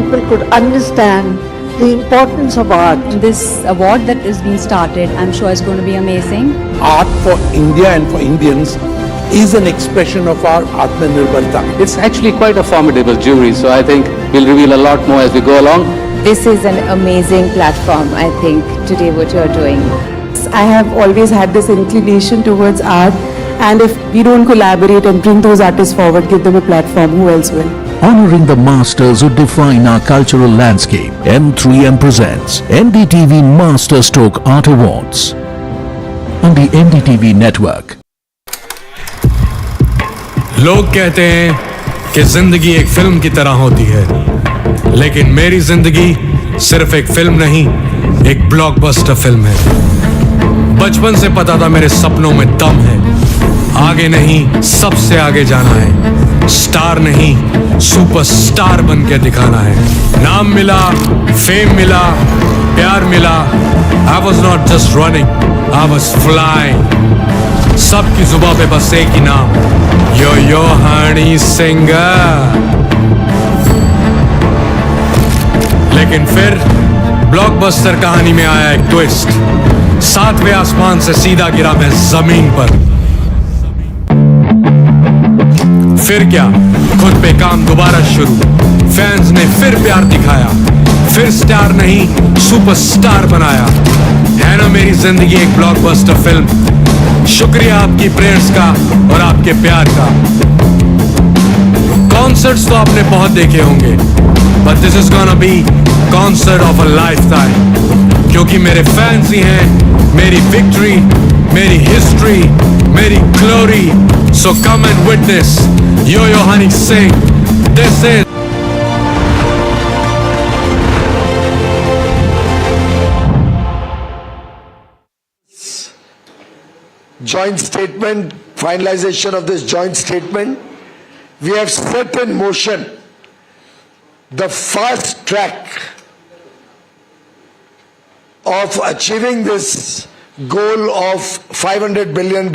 people could understand the importance of art. This award that is being started, I'm sure is going to be amazing. Art for India and for Indians is an expression of our Atmanirbhar Bharat. It's actually quite a formidable jury, so I think we'll reveal a lot more as we go along. This is an amazing platform, I think, today what you're doing. I have always had this inclination towards art, and if we don't collaborate and bring those artists forward, give them a platform, who else will? Honoring the masters who define our cultural landscape, M3M presents NDTV Master Stroke Art Awards on the NDTV network. लोग कहते हैं कि जिंदगी एक film की तरह होती है, लेकिन मेरी जिंदगी सिर्फ एक फिल्म नहीं, एक ब्लॉकबस्टर फिल्म है। बचपन से पता था मेरे सपनों में दम है, आगे नहीं सबसे आगे जाना है, स्टार नहीं सुपरस्टार बन के दिखाना है। नाम मिला, फेम मिला, प्यार मिला, I was not just running, I was flying। सबकी जुबां पे बस एक ही नाम, यो हनी सिंगर। लेकिन फिर ब्लॉकबस्टर कहानी में आया एक ट्विस्ट, 7वें आसमान से सीधा गिरा मैं जमीन पर। फिर क्या, खुद पे काम दोबारा शुरू, फैंस ने फिर प्यार दिखाया, फिर स्टार नहीं सुपरस्टार बनाया। है ना मेरी जिंदगी एक ब्लॉकबस्टर फिल्म। शुक्रिया आपकी प्रेयर्स का और आपके प्यार का। कॉन्सर्ट्स तो आपने बहुत देखे होंगे, but this is gonna be concert of a lifetime, क्योंकि मेरे फैंस ही हैं मेरी विक्ट्री, मेरी हिस्ट्री, मेरी glory. So come and witness yo Honey Singh. This is joint statement, finalization of this joint statement, we have set in motion the fast track of achieving this goal of $500 billion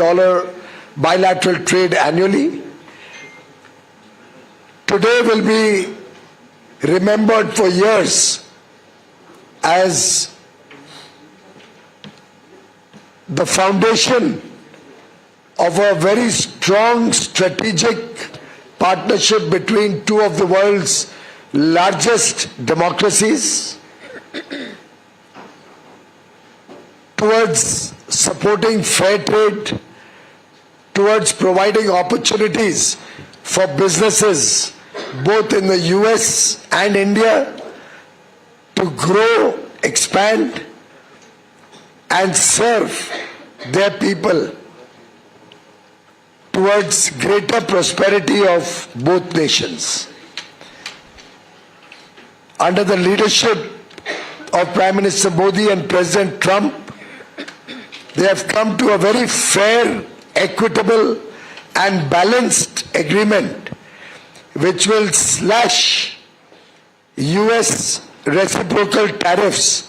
bilateral trade annually. Today will be remembered for years as the foundation of a very strong strategic partnership between two of the world's largest democracies towards supporting fair trade, towards providing opportunities for businesses both in the US and India to grow, expand and serve their people towards greater prosperity of both nations. Under the leadership of Prime Minister Modi and President Trump, they have come to a very fair, equitable and balanced agreement which will slash US reciprocal tariffs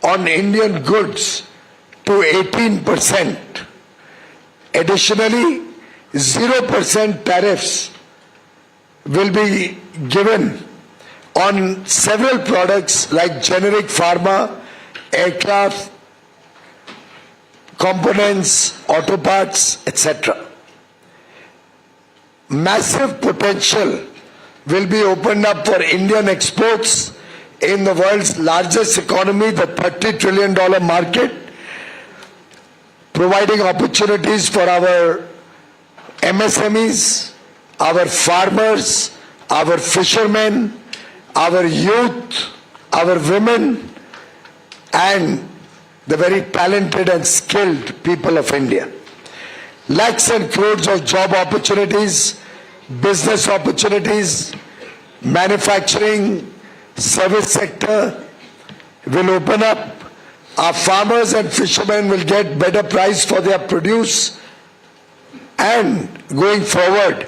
on Indian goods to 18%. Additionally, 0% tariffs will be given on several products like generic pharma, aircraft, components, auto parts, etc. Massive potential will be opened up for Indian exports in the world's largest economy, the $30 trillion market, providing opportunities for our MSMEs, our farmers, our fishermen, our youth, our women, and the very talented and skilled people of India. Lakhs and crores of job opportunities, business opportunities, manufacturing, service sector will open up. Our farmers and fishermen will get better price for their produce, and going forward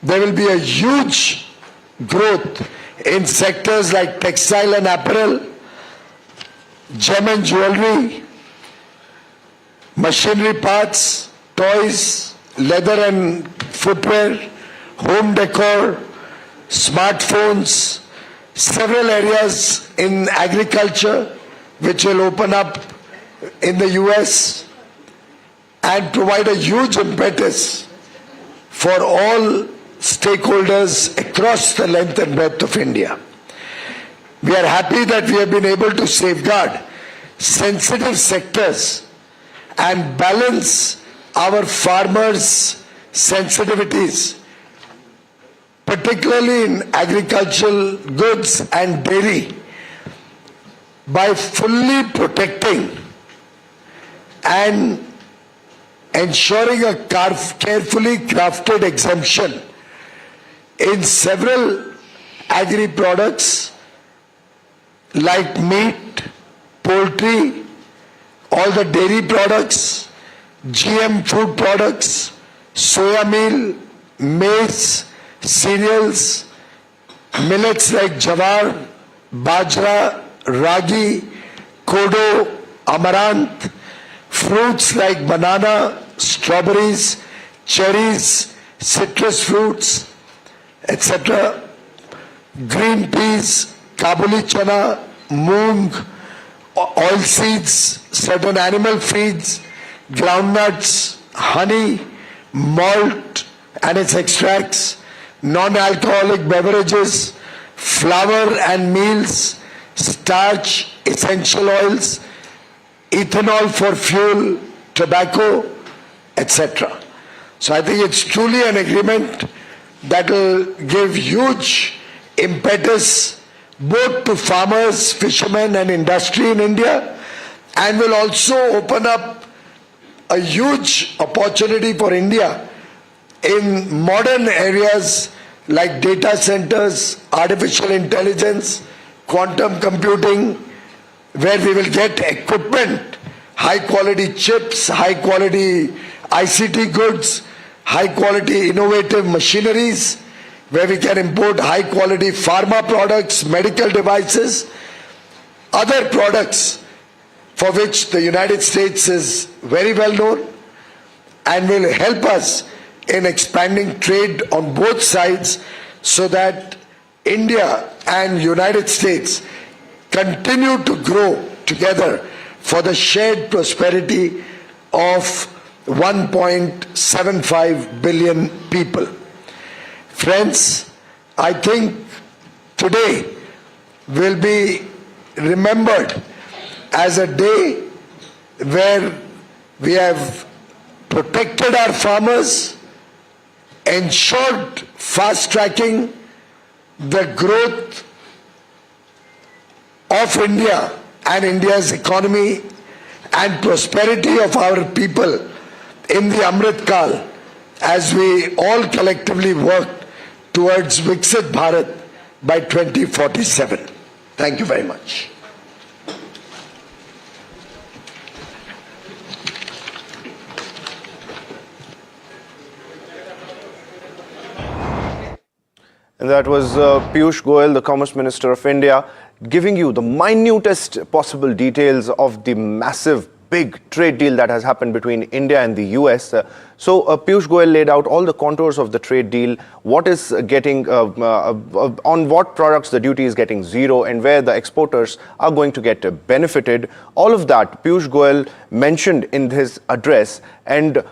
there will be a huge growth in sectors like textile and apparel, gem and jewelry, machinery parts, toys, leather and footwear, home decor, smartphones, several areas in agriculture which will open up in the US and provide a huge impetus for all stakeholders across the length and breadth of India. We are happy that we have been able to safeguard sensitive sectors and balance our farmers' sensitivities, particularly in agricultural goods and dairy, by fully protecting and ensuring a carefully crafted exemption in several agri products like meat, poultry, all the dairy products, GM food products, soya meal, maize, cereals, millets like jawar, bajra, ragi, kodo, amaranth, fruits like banana, strawberries, cherries, citrus fruits, etc., green peas, kabuli chana, moong, oil seeds, certain animal feeds, groundnuts, honey, malt and its extracts, non-alcoholic beverages, flour and meals, starch, essential oils, ethanol for fuel, tobacco, etc. So I think it's truly an agreement that will give huge impetus both to farmers, fishermen and industry in India, and will also open up a huge opportunity for India in modern areas like data centers, artificial intelligence, quantum computing, where we will get equipment, high quality chips, high quality ICT goods, high quality innovative machineries, where we can import high quality pharma products, medical devices, other products for which the United States is very well known and will help us in expanding trade on both sides so that India and United States continue to grow together for the shared prosperity of 1.75 billion people. Friends, I think today will be remembered as a day where we have protected our farmers, ensured fast-tracking the growth of India and India's economy and prosperity of our people in the Amrit Kal as we all collectively work towards Viksit Bharat by 2047. Thank you very much. And that was Piyush Goyal, the Commerce Minister of India, giving you the minutest possible details of the massive, big trade deal that has happened between India and the US. So Piyush Goyal laid out all the contours of the trade deal, what is getting, on what products the duty is getting zero and where the exporters are going to get benefited. All of that Piyush Goyal mentioned in his address, and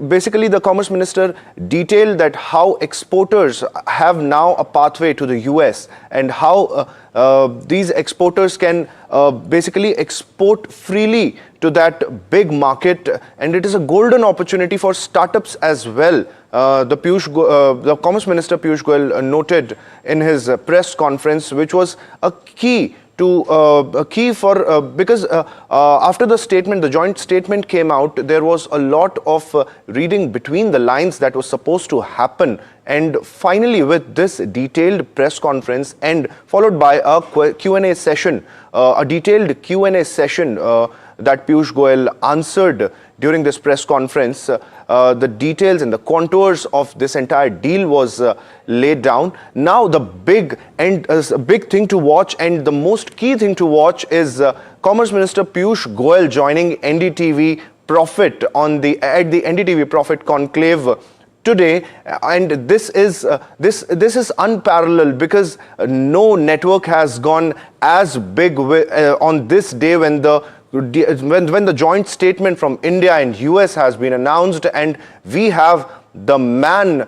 basically the Commerce Minister detailed that how exporters have now a pathway to the US and how these exporters can basically export freely to that big market, and it is a golden opportunity for startups as well. The Commerce Minister Piyush Goyal noted in his press conference, which was a key for because after the statement, the joint statement came out, there was a lot of reading between the lines that was supposed to happen. And finally, with this detailed press conference and followed by a Q&A session, a detailed Q&A session that Piyush Goyal answered during this press conference, the details and the contours of this entire deal was laid down. Now the big thing to watch and the most key thing to watch is Commerce Minister Piyush Goyal joining NDTV Profit at the NDTV Profit Conclave today, and this is unparalleled because no network has gone as big on this day when the joint statement from India and US has been announced, and we have the man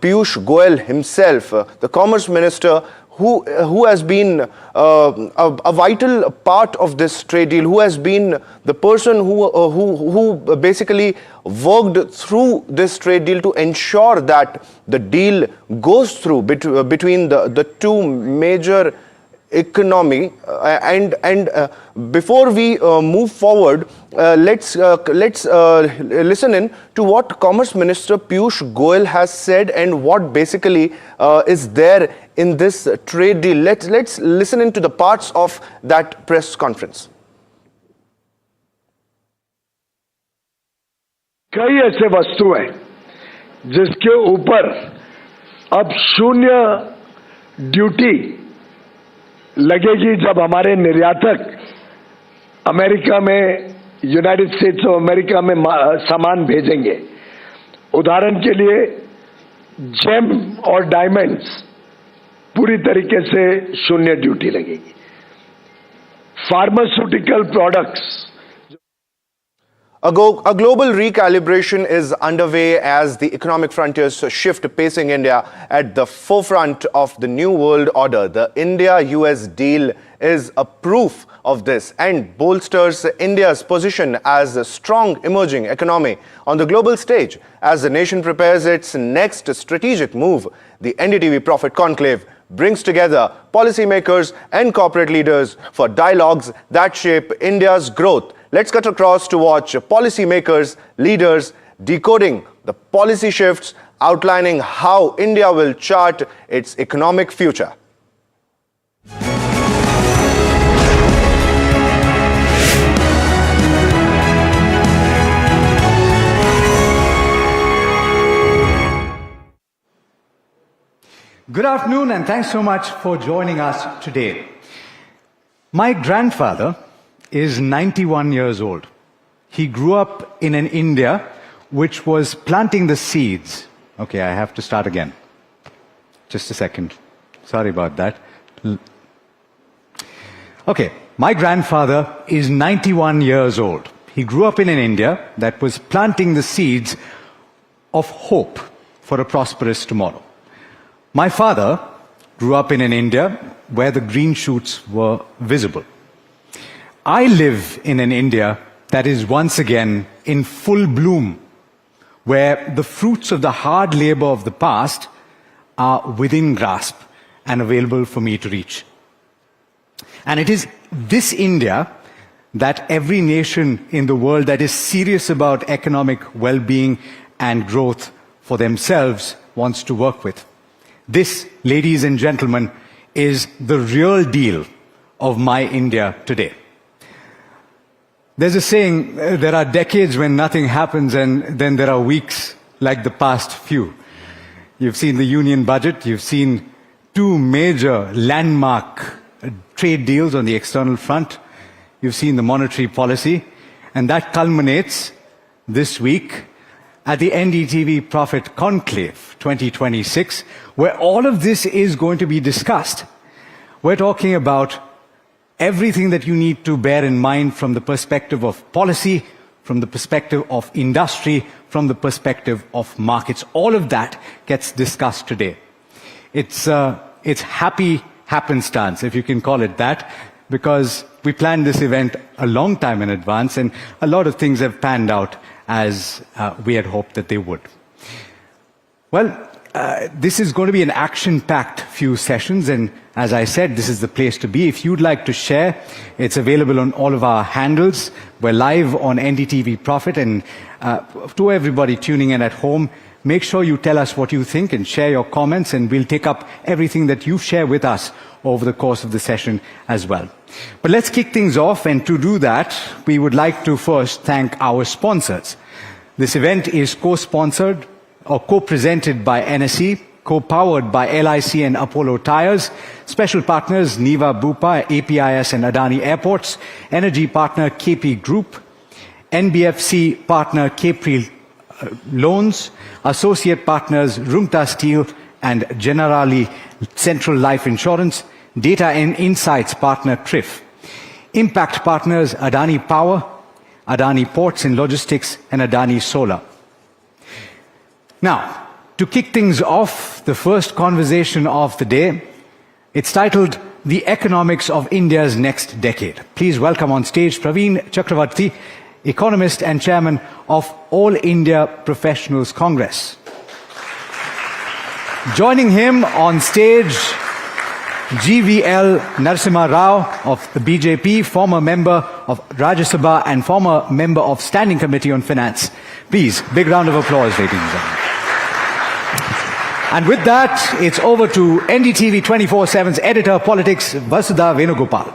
Piyush Goyal himself, the Commerce Minister, who has been a vital part of this trade deal, who has been the person who basically worked through this trade deal to ensure that the deal goes through between the two major economy. And before we move forward, let's listen in to what Commerce Minister Piyush Goyal has said and what basically is there in this trade deal. Let's listen in to the parts of that press conference. कई ऐसे वस्तु हैं जिसके ऊपर अब शून्य duty लगेगी जब हमारे निर्यातक अमेरिका में, यूनाइटेड स्टेट्स ऑफ अमेरिका में सामान भेजेंगे। उदाहरण के लिए जेम और डायमंड्स पूरी तरीके से शून्य ड्यूटी लगेगी। Pharmaceutical products. A global recalibration is underway as the economic frontiers shift, placing India at the forefront of the new world order. The India-US deal is a proof of this and bolsters India's position as a strong emerging economy on the global stage. As the nation prepares its next strategic move, the NDTV Profit Conclave brings together policymakers and corporate leaders for dialogues that shape India's growth. Let's cut across to watch policymakers, leaders decoding the policy shifts, outlining how India will chart its economic future. Good afternoon, and thanks so much for joining us today. My grandfather is 91 years old. He grew up in an India which was planting the seeds. Okay, I have to start again. Just a second. Sorry about that. Okay, my grandfather is 91 years old. He grew up in an India that was planting the seeds of hope for a prosperous tomorrow. My father grew up in an India where the green shoots were visible. I live in an India that is once again in full bloom, where the fruits of the hard labor of the past are within grasp and available for me to reach. And it is this India that every nation in the world that is serious about economic well-being and growth for themselves wants to work with. This, ladies and gentlemen, is the real deal of my India today. There's a saying, there are decades when nothing happens and then there are weeks like the past few. You've seen the union budget, you've seen two major landmark trade deals on the external front, you've seen the monetary policy, and that culminates this week at the NDTV Profit Conclave 2026, where all of this is going to be discussed. We're talking about everything that you need to bear in mind from the perspective of policy, from the perspective of industry, from the perspective of markets. All of that gets discussed today. It's happy happenstance, if you can call it that, because we planned this event a long time in advance and a lot of things have panned out as we had hoped that they would. Well, this is going to be an action-packed few sessions, and as I said, this is the place to be. If you'd like to share, it's available on all of our handles. We're live on NDTV Profit, and to everybody tuning in at home, make sure you tell us what you think and share your comments, and we'll take up everything that you share with us over the course of the session as well. But let's kick things off, and to do that, we would like to first thank our sponsors. This event is co-sponsored or co-presented by NSE, co-powered by LIC and Apollo Tyres, special partners Niva Bupa, APIS and Adani Airports, energy partner KP Group, NBFC partner Capri Loans, associate partners Rumta Steel and Generali Central Life Insurance, Data and Insights partner TRIF, Impact partners Adani Power, Adani Ports and Logistics and Adani Solar. Now, to kick things off, the first conversation of the day, it's titled The Economics of India's Next Decade. Please welcome on stage Praveen Chakravarti, economist and chairman of All India Professionals Congress. Joining him on stage, GVL Narasimha Rao of the BJP, former member of Rajya Sabha and former member of Standing Committee on Finance. Please, big round of applause, ladies and gentlemen. And with that, it's over to NDTV 24/7's editor of politics, Vasudha Venugopal.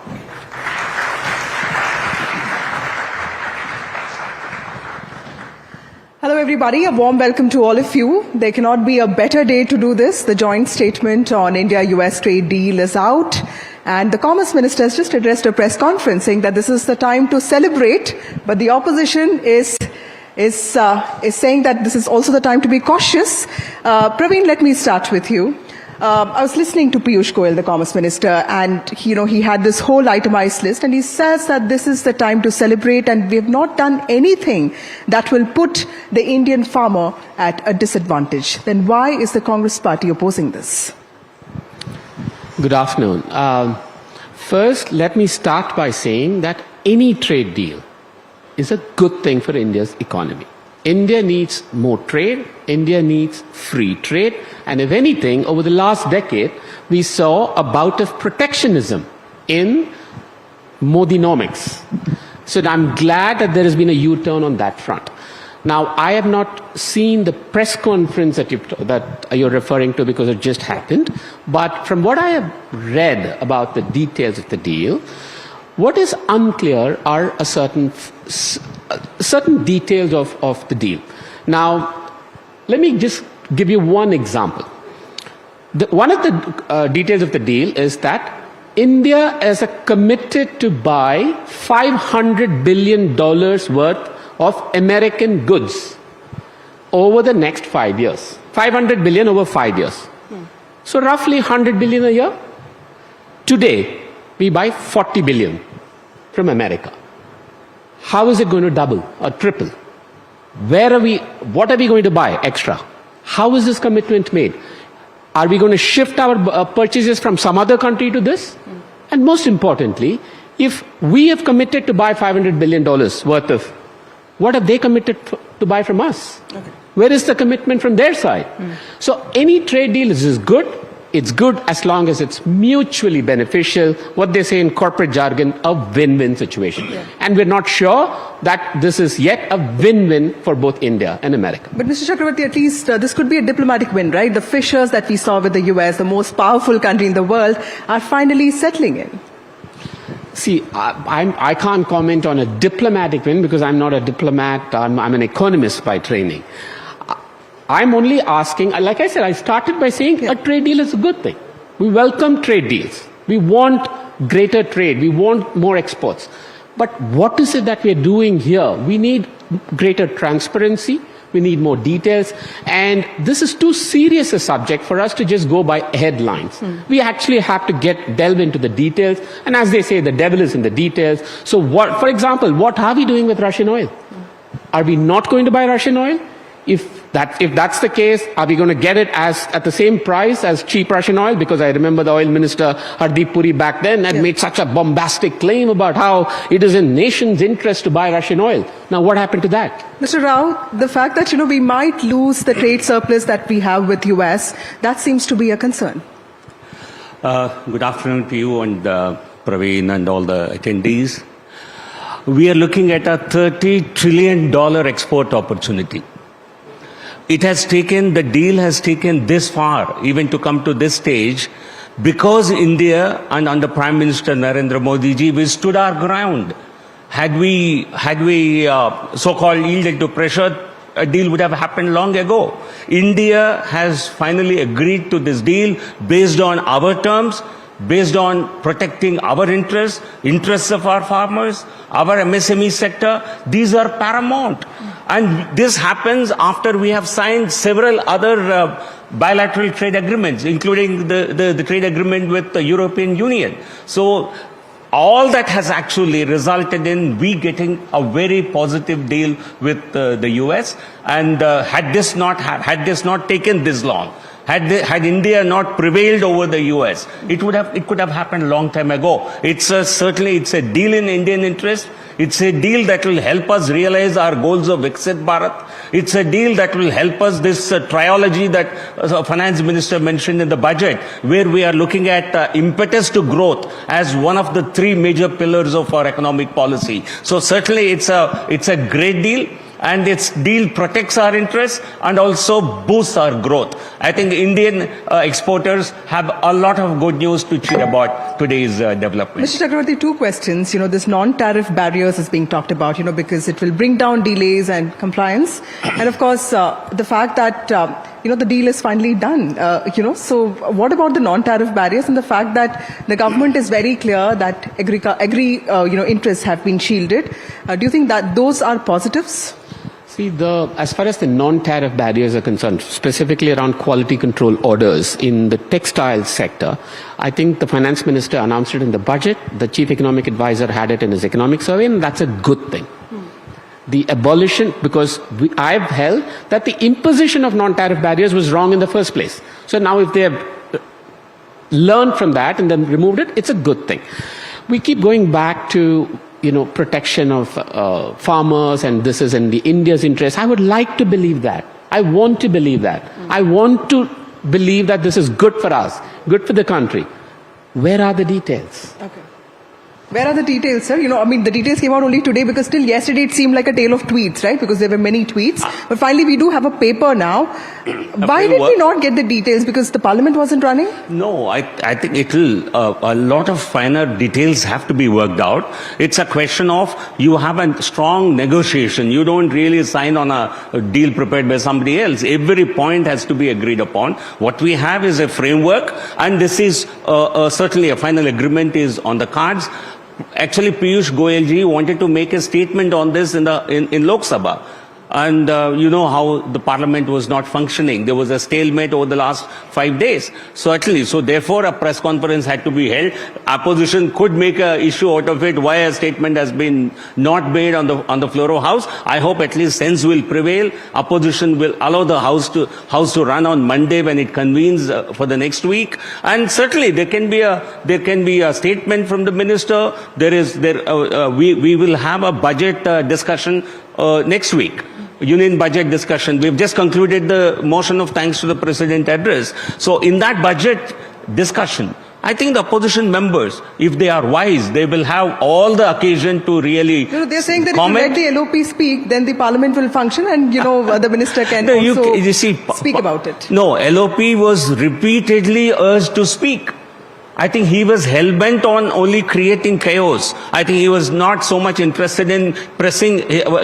Hello everybody, a warm welcome to all of you. There cannot be a better day to do this. The joint statement on India-US trade deal is out, and the Commerce Minister has just addressed a press conference saying that this is the time to celebrate, but the opposition is saying that this is also the time to be cautious. Praveen, let me start with you. I was listening to Piyush Goyal, the Commerce Minister, and he had this whole itemized list, and he says that this is the time to celebrate, and we have not done anything that will put the Indian farmer at a disadvantage. Then why is the Congress Party opposing this? Good afternoon. First, let me start by saying that any trade deal is a good thing for India's economy. India needs more trade, India needs free trade, and if anything, over the last decade, we saw a bout of protectionism in Modinomics. So I'm glad that there has been a U-turn on that front. Now, I have not seen the press conference that you're referring to because it just happened, but from what I have read about the details of the deal, what is unclear are certain details of the deal. Now, let me just give you one example. One of the details of the deal is that India is committed to buy $500 billion worth of American goods over the next 5 years. 500 billion over 5 years. So roughly 100 billion a year. Today, we buy 40 billion from America. How is it going to double or triple? What are we going to buy extra? How is this commitment made? Are we going to shift our purchases from some other country to this? And most importantly, if we have committed to buy $500 billion worth of, what have they committed to buy from us? Okay. Where is the commitment from their side? So any trade deal is good. It's good as long as it's mutually beneficial, what they say in corporate jargon, a win-win situation. Yeah. And we're not sure that this is yet a win-win for both India and America. But Mr. Chakravarti, at least this could be a diplomatic win, right? The fissures that we saw with the US, the most powerful country in the world, are finally settling in. See, I can't comment on a diplomatic win because I'm not a diplomat, I'm an economist by training. I'm only asking, like I said, I started by saying a trade deal is a good thing. We welcome trade deals. We want greater trade. We want more exports. But what is it that we are doing here? We need greater transparency. We need more details. And this is too serious a subject for us to just go by headlines. We actually have to delve into the details. And as they say, the devil is in the details. So for example, what are we doing with Russian oil? Are we not going to buy Russian oil? If that's the case, are we going to get it at the same price as cheap Russian oil? Because I remember the oil minister, Hardeep Puri, back then had made such a bombastic claim about how it is in nation's interest to buy Russian oil. Now, what happened to that? Mr. Rao, the fact that, we might lose the trade surplus that we have with US, that seems to be a concern. Good afternoon to you and Praveen and all the attendees. We are looking at a $30 trillion export opportunity. The deal has taken this far, even to come to this stage, because India and under Prime Minister Narendra Modi ji, we stood our ground. Had we so-called yielded to pressure, a deal would have happened long ago. India has finally agreed to this deal based on our terms, based on protecting our interests of our farmers, our MSME sector. These are paramount. And this happens after we have signed several other bilateral trade agreements, including the trade agreement with the European Union. So all that has actually resulted in we getting a very positive deal with the US. And had this not taken this long, had India not prevailed over the US, it could have happened a long time ago. Certainly it's a deal in Indian interest. It's a deal that will help us realize our goals of Viksit Bharat. It's a deal that will help us this trilogy that Finance Minister mentioned in the budget, where we are looking at impetus to growth as one of the three major pillars of our economic policy. So certainly it's a great deal. And its deal protects our interests and also boosts our growth. I think Indian exporters have a lot of good news to cheer about today's development. Mr. Chakravarti, two questions. This non-tariff barriers is being talked about, because it will bring down delays and compliance. And of course, the fact that, the deal is finally done, So what about the non-tariff barriers and the fact that the government is very clear that interests have been shielded? Do you think that those are positives? See, as far as the non-tariff barriers are concerned, specifically around quality control orders in the textile sector, I think the Finance Minister announced it in the budget, the Chief Economic Advisor had it in his economic survey, and that's a good thing. The abolition, because I've held that the imposition of non-tariff barriers was wrong in the first place. So now if they have learned from that and then removed it, it's a good thing. We keep going back to protection of farmers, and this is in the India's interest. I would like to believe that. I want to believe that. I want to believe that this is good for us, good for the country. Where are the details? Okay. Where are the details, sir? The details came out only today because till yesterday it seemed like a tale of tweets, right? Because there were many tweets. But finally we do have a paper now. Why did we not get the details? Because the Parliament wasn't running? No, I think it will, a lot of finer details have to be worked out. It's a question of you have a strong negotiation. You don't really sign on a deal prepared by somebody else. Every point has to be agreed upon. What we have is a framework, and this is certainly a final agreement is on the cards. Actually, Piyush Goyal ji wanted to make a statement on this in Lok Sabha. And you know how the Parliament was not functioning. There was a stalemate over the last 5 days. So therefore a press conference had to be held. Opposition could make an issue out of it why a statement has been not made on the floor of House. I hope at least sense will prevail. Opposition will allow the House to run on Monday when it convenes for the next week. And certainly there can be a statement from the minister. We will have a budget discussion next week. Union budget discussion. We've just concluded the motion of thanks to the President address. So in that budget discussion, I think the opposition members, if they are wise, they will have all the occasion to really they're saying that comment. If you let the LOP speak, then the Parliament will function and, the minister can speak about it. No, LOP was repeatedly urged to speak. I think he was hell-bent on only creating chaos. I think he was not so much interested in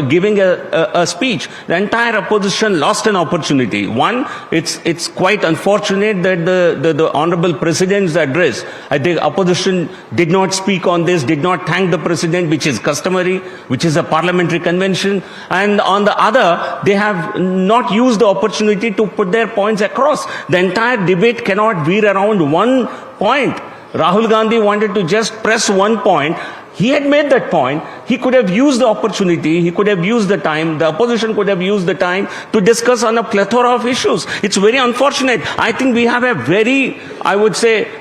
giving a speech. The entire opposition lost an opportunity. One, it's quite unfortunate that the Honorable President's address, I think opposition did not speak on this, did not thank the President, which is customary, which is a parliamentary convention. And on the other, they have not used the opportunity to put their points across. The entire debate cannot veer around one point. Rahul Gandhi wanted to just press one point. He had made that point. He could have used the opportunity. He could have used the time. The opposition could have used the time to discuss on a plethora of issues. It's very unfortunate. I think we have a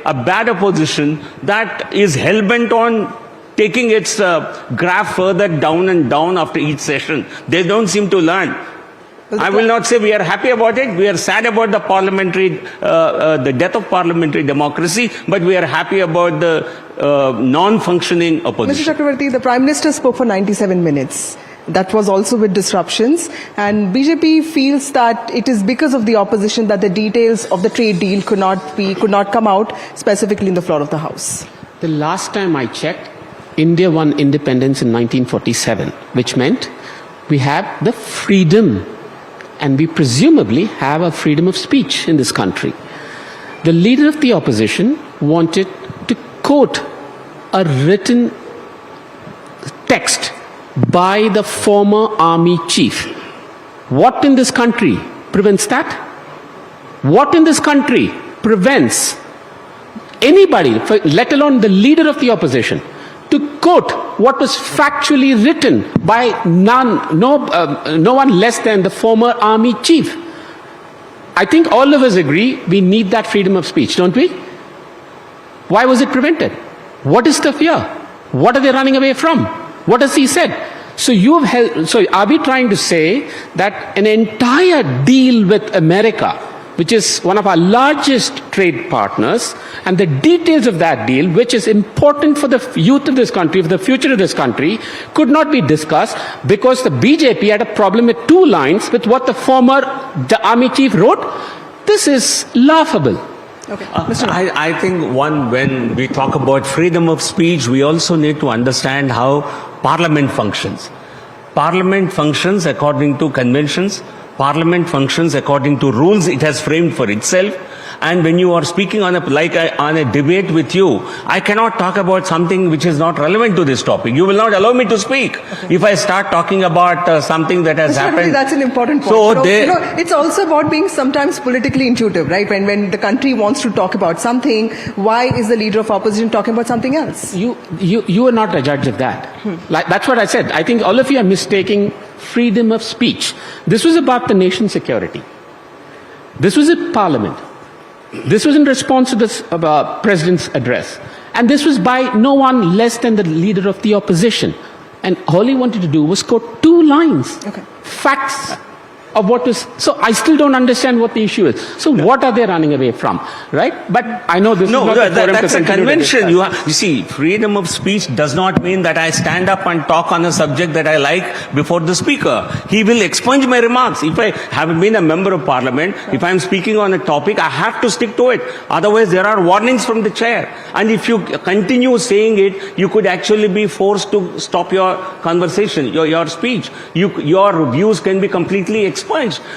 a bad opposition that is hell-bent on taking its graph further down and down after each session. They don't seem to learn. I will not say we are happy about it. We are sad about the the death of parliamentary democracy, but we are happy about the non-functioning opposition. Mr. Chakravarti, the Prime Minister spoke for 97 minutes. That was also with disruptions. And BJP feels that it is because of the opposition that the details of the trade deal could not come out, specifically in the floor of the House. The last time I checked, India won independence in 1947, which meant we have the freedom. And we presumably have a freedom of speech in this country. The leader of the opposition wanted to quote a written text by the former army chief, What in this country prevents that? What in this country prevents anybody, let alone the leader of the opposition, to quote what was factually written by no one less than the former army chief? I think all of us agree we need that freedom of speech, don't we? Why was it prevented? What is the fear? What are they running away from? What has he said? So are we trying to say that an entire deal with America, which is one of our largest trade partners, and the details of that deal, which is important for the youth of this country, for the future of this country, could not be discussed because the BJP had a problem with 2 lines with what the army chief wrote? This is laughable. Okay. I think when we talk about freedom of speech, we also need to understand how Parliament functions. Parliament functions according to conventions. Parliament functions according to rules it has framed for itself. And when you are speaking on a debate with you, I cannot talk about something which is not relevant to this topic. You will not allow me to speak if I start talking about something that has happened. That's an important point. So it's also about being sometimes politically intuitive, right? When the country wants to talk about something, why is the leader of opposition talking about something else? You are not a judge of that. That's what I said. I think all of you are mistaking freedom of speech. This was about the nation's security. This was a parliament. This was in response to the president's address. And this was by no one less than the leader of the opposition. And all he wanted to do was quote 2 lines. Facts of what was... So I still don't understand what the issue is. So what are they running away from? Right? But I know this is not the forum that's to a convention. You You see, freedom of speech does not mean that I stand up and talk on a subject that I like before the speaker. He will expunge my remarks. If I have been a member of parliament, if I am speaking on a topic, I have to stick to it. Otherwise, there are warnings from the chair. And if you continue saying it, you could actually be forced to stop your conversation, your speech. Your views can be completely expunged.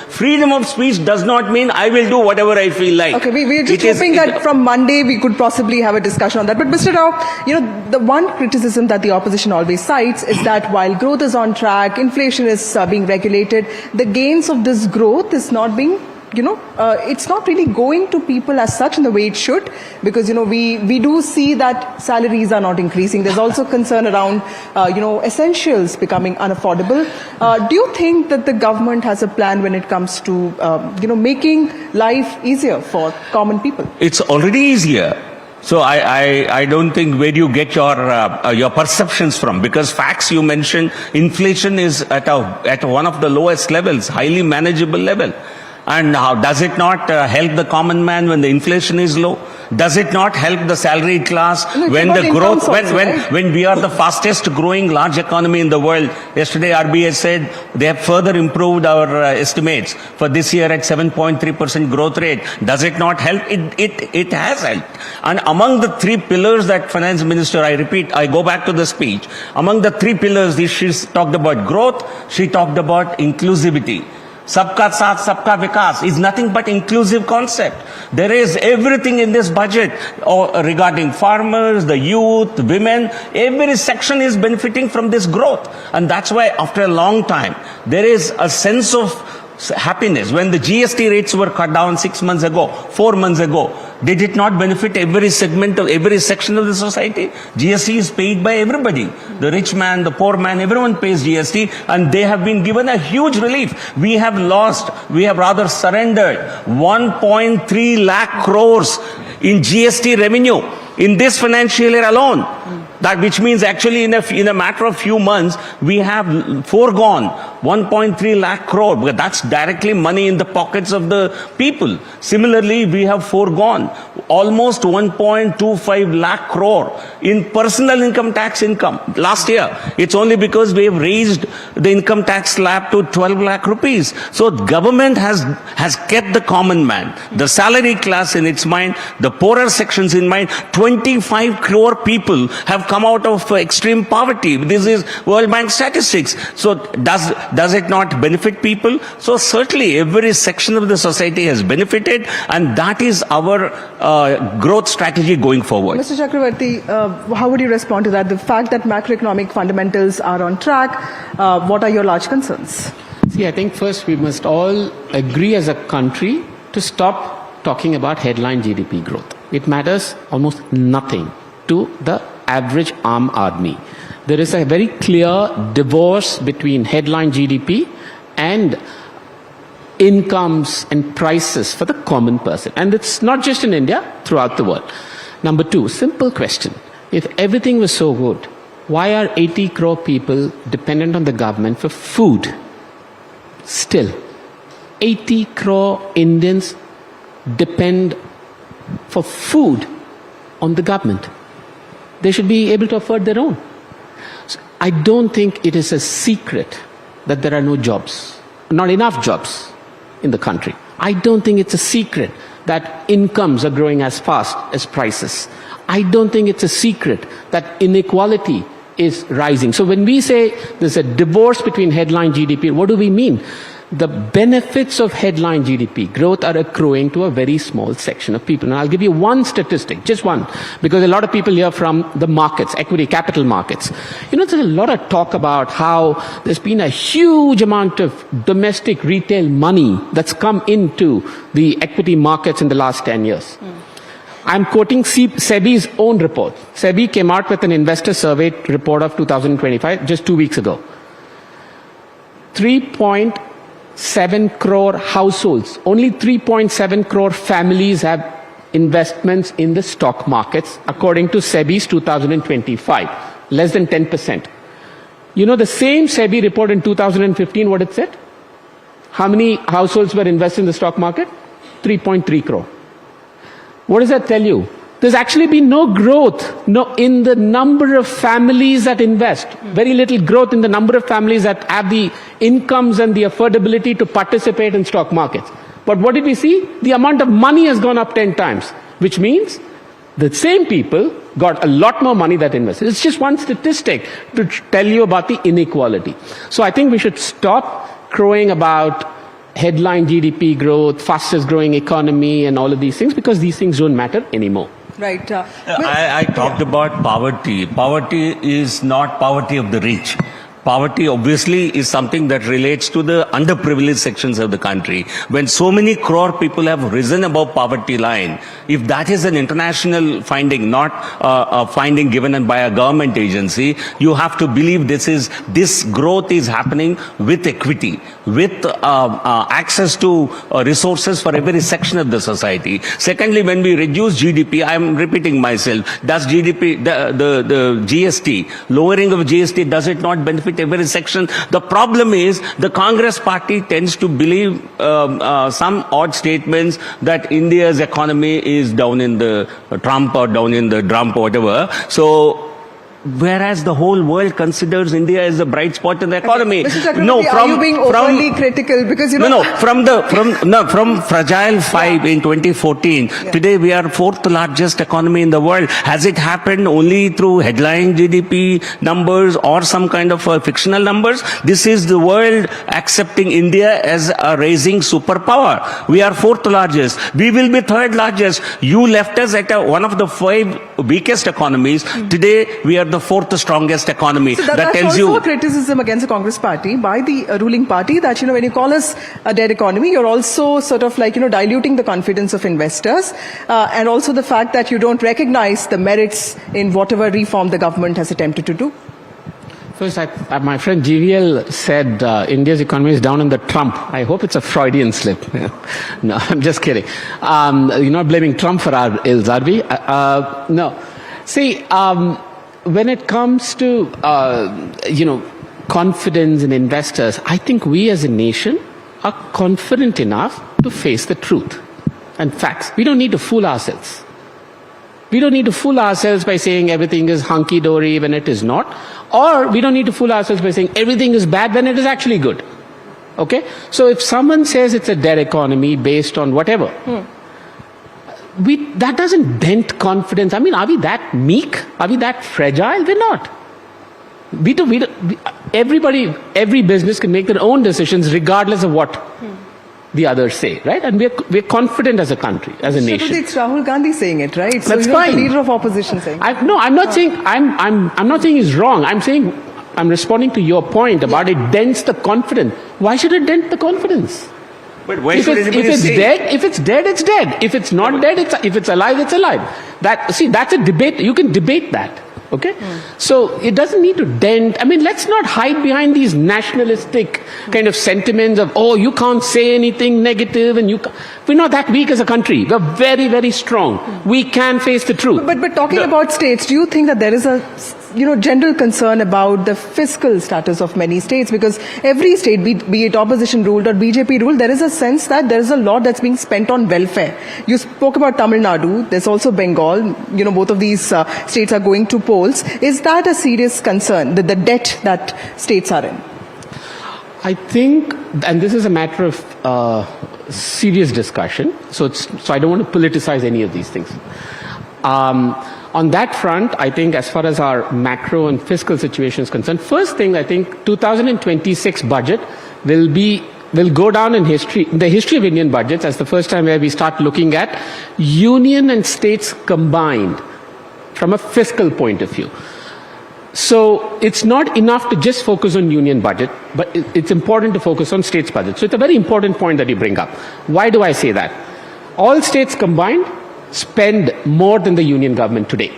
Freedom of speech does not mean I will do whatever I feel like. Okay, we're just hoping that from Monday we could possibly have a discussion on that. But Mr. Rao, the one criticism that the opposition always cites is that while growth is on track, inflation is being regulated, the gains of this growth is not being it's not really going to people as such in the way it should, because, we do see that salaries are not increasing. There's also concern around, essentials becoming unaffordable. Do you think that the government has a plan when it comes to, making life easier for common people? It's already easier. So I don't think where you get your perceptions from, because facts you mentioned, inflation is at one of the lowest levels, highly manageable level. And how does it not help the common man when the inflation is low? Does it not help the salaried class when the growth, when we are the fastest growing large economy in the world? Yesterday RBI said they have further improved our estimates for this year at 7.3% growth rate. Does it not help? It has helped. And among the 3 pillars that Finance Minister, I go back to the speech, among the 3 pillars, she talked about growth, she talked about inclusivity. Sabka Saath, Sabka Vikas is nothing but inclusive concept. There is everything in this budget regarding farmers, the youth, women. Every section is benefiting from this growth. And that's why after a long time, there is a sense of happiness. When the GST rates were cut down 6 months ago, 4 months ago, did it not benefit every segment of every section of the society? GST is paid by everybody. The rich man, the poor man, everyone pays GST, and they have been given a huge relief. We have rather surrendered 1.3 lakh crores in GST revenue in this financial year alone. That which means actually in a matter of few months, we have foregone 1.3 lakh crore, because that's directly money in the pockets of the people. Similarly, we have foregone almost 1.25 lakh crore in personal income tax income last year. It's only because we have raised the income tax slab to 12 lakh rupees. So government has kept the common man, the salary class in its mind, the poorer sections in mind. 25 crore people have come out of extreme poverty. This is World Bank statistics. So does it not benefit people? So certainly every section of the society has benefited, and that is our growth strategy going forward. Mr. Chakravarti, how would you respond to that? The fact that macroeconomic fundamentals are on track, what are your large concerns? See, I think first we must all agree as a country to stop talking about headline GDP growth. It matters almost nothing to the average armed army. There is a very clear divorce between headline GDP and incomes and prices for the common person. And it's not just in India, throughout the world. Number two, simple question. If everything was so good, why are 80 crore people dependent on the government for food? Still, 80 crore Indians depend for food on the government. They should be able to afford their own. So I don't think it is a secret that there are no jobs, not enough jobs in the country. I don't think it's a secret that incomes are growing as fast as prices. I don't think it's a secret that inequality is rising. So when we say there's a divorce between headline GDP, what do we mean? The benefits of headline GDP growth are accruing to a very small section of people. And I'll give you one statistic, just one, because a lot of people hear from the markets, equity, capital markets. You know, there's a lot of talk about how there's been a huge amount of domestic retail money that's come into the equity markets in the last 10 years. I'm quoting SEBI's own report. SEBI came out with an investor survey report of 2025 just 2 weeks ago. 3.7 crore households, only 3.7 crore families have investments in the stock markets, according to SEBI's 2025, less than 10%. You know, the same SEBI report in 2015, what it said? How many households were invested in the stock market? 3.3 crore. What does that tell you? There's actually been no growth in the number of families that invest. Very little growth in the number of families that have the incomes and the affordability to participate in stock markets. But what did we see? The amount of money has gone up 10 times, which means the same people got a lot more money that invested. It's just one statistic to tell you about the inequality. So I think we should stop crowing about headline GDP growth, fastest growing economy, and all of these things, because these things don't matter anymore. Right. I talked about poverty. Poverty is not poverty of the rich. Poverty obviously is something that relates to the underprivileged sections of the country. When so many crore people have risen above poverty line, if that is an international finding, not a finding given by a government agency, you have to believe this growth is happening with equity, with access to resources for every section of the society. Secondly, when we reduce GDP, I am repeating myself, does GDP, the GST, lowering of GST, does it not benefit every section? The problem is the Congress party tends to believe some odd statements that India's economy is down in the Trump or down in the dump or whatever. So, whereas the whole world considers India as a bright spot in the economy. Mr. Chakraborty, are you being overly critical? Because you know, from fragile 5 in 2014, today we are fourth largest economy in the world. Has it happened only through headline GDP numbers or some kind of fictional numbers? This is the world accepting India as a rising superpower. We are fourth largest. We will be third largest. You left us at one of the 5 weakest economies. Today we are the fourth strongest economy. So that tells you a criticism against the Congress party by the ruling party that, you know, when you call us a dead economy, you're also sort of like, you know, diluting the confidence of investors, and also the fact that you don't recognize the merits in whatever reform the government has attempted to do. First, my friend GVL said India's economy is down in the Trump. I hope it's a Freudian slip. No, I'm just kidding. You're not blaming Trump for our ills, are we? No. See, when it comes to, confidence in investors, I think we as a nation are confident enough to face the truth and facts. We don't need to fool ourselves. We don't need to fool ourselves by saying everything is hunky-dory when it is not. Or we don't need to fool ourselves by saying everything is bad when it is actually good. Okay? So if someone says it's a dead economy based on whatever, that doesn't dent confidence. I mean, are we that meek? Are we that fragile? We're not. Every business can make their own decisions regardless of what the others say, right? And we're confident as a country, as a nation. It's Rahul Gandhi saying it, right? So that's fine. The leader of opposition saying. I'm not saying I'm not saying he's wrong. I'm responding to your point about it dents the confidence. why should it dent the confidence? But why If should it's, anybody if it's say? dead, if it's dead, it's dead. If it's not dead, if it's alive, it's alive. That's a debate. You can debate that. Okay? So it doesn't need to dent. I mean, let's not hide behind these nationalistic kind of sentiments of, oh, you can't say anything negative and we're not that weak as a country. We're very, very strong. We can face the truth. But talking about states, do you think that there is a general concern about the fiscal status of many states? Because every state, be it opposition ruled or BJP ruled, there is a sense that there is a lot that's being spent on welfare. You spoke about Tamil Nadu. There's also Bengal. Both of these states are going to polls. Is that a serious concern, the debt that states are in? I think, and this is a matter of serious discussion, so I don't want to politicize any of these things. On that front, I think as far as our macro and fiscal situation is concerned, first thing, I think 2026 budget will go down in the history of Indian budgets as the first time where we start looking at union and states combined from a fiscal point of view. So it's not enough to just focus on union budget, but it's important to focus on states budget. So it's a very important point that you bring up. Why do I say that? All states combined spend more than the union government today.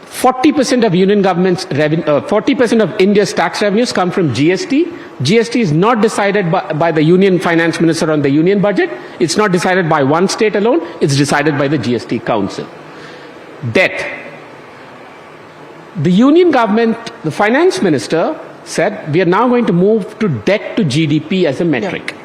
40% of union government's revenue, 40% of India's tax revenues come from GST. GST is not decided by the union finance minister on the union budget. It's not decided by one state alone. It's decided by the GST council. Debt. The union government, the finance minister said, we are now going to move to debt to GDP as a metric. Yeah.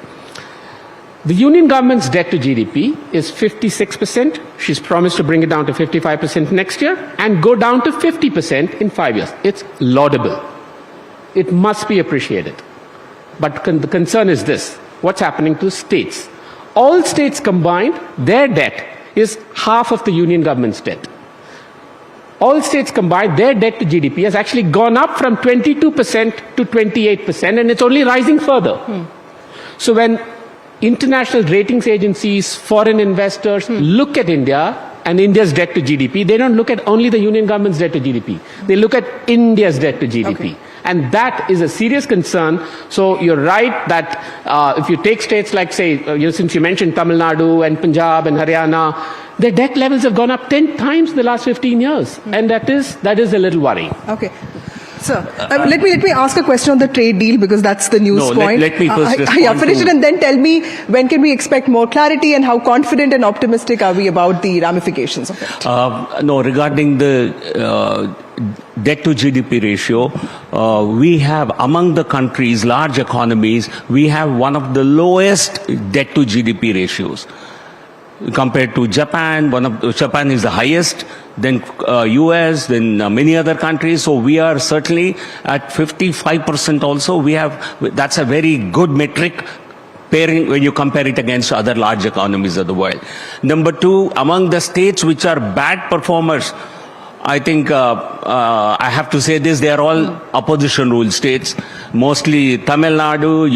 The union government's debt to GDP is 56%. She's promised to bring it down to 55% next year and go down to 50% in 5 years. It's laudable. It must be appreciated. But the concern is this. What's happening to states? All states combined, their debt is half of the union government's debt. All states combined, their debt to GDP has actually gone up from 22% to 28%, and it's only rising further. So when international ratings agencies, foreign investors look at India and India's debt to GDP, they don't look at only the union government's debt to GDP. They look at India's debt to GDP. Okay. And that is a serious concern. So you're right that if you take states like, say, since you mentioned Tamil Nadu and Punjab and Haryana, their debt levels have gone up 10 times in the last 15 years. And that is a little worrying. Okay. Sir, let me ask a question on the trade deal because that's the news point. Let me first respond finish it and then tell me when can we expect more clarity and how confident and optimistic are we about the ramifications of it? No, regarding the debt to GDP ratio, we have among the countries, large economies, we have one of the lowest debt to GDP ratios. Compared to Japan, Japan is the highest, then US, then many other countries. So we are certainly at 55% also. That's a very good metric when you compare it against other large economies of the world. Number two, among the states which are bad performers, I think I have to say this, they are all opposition ruled states. Mostly Tamil Nadu,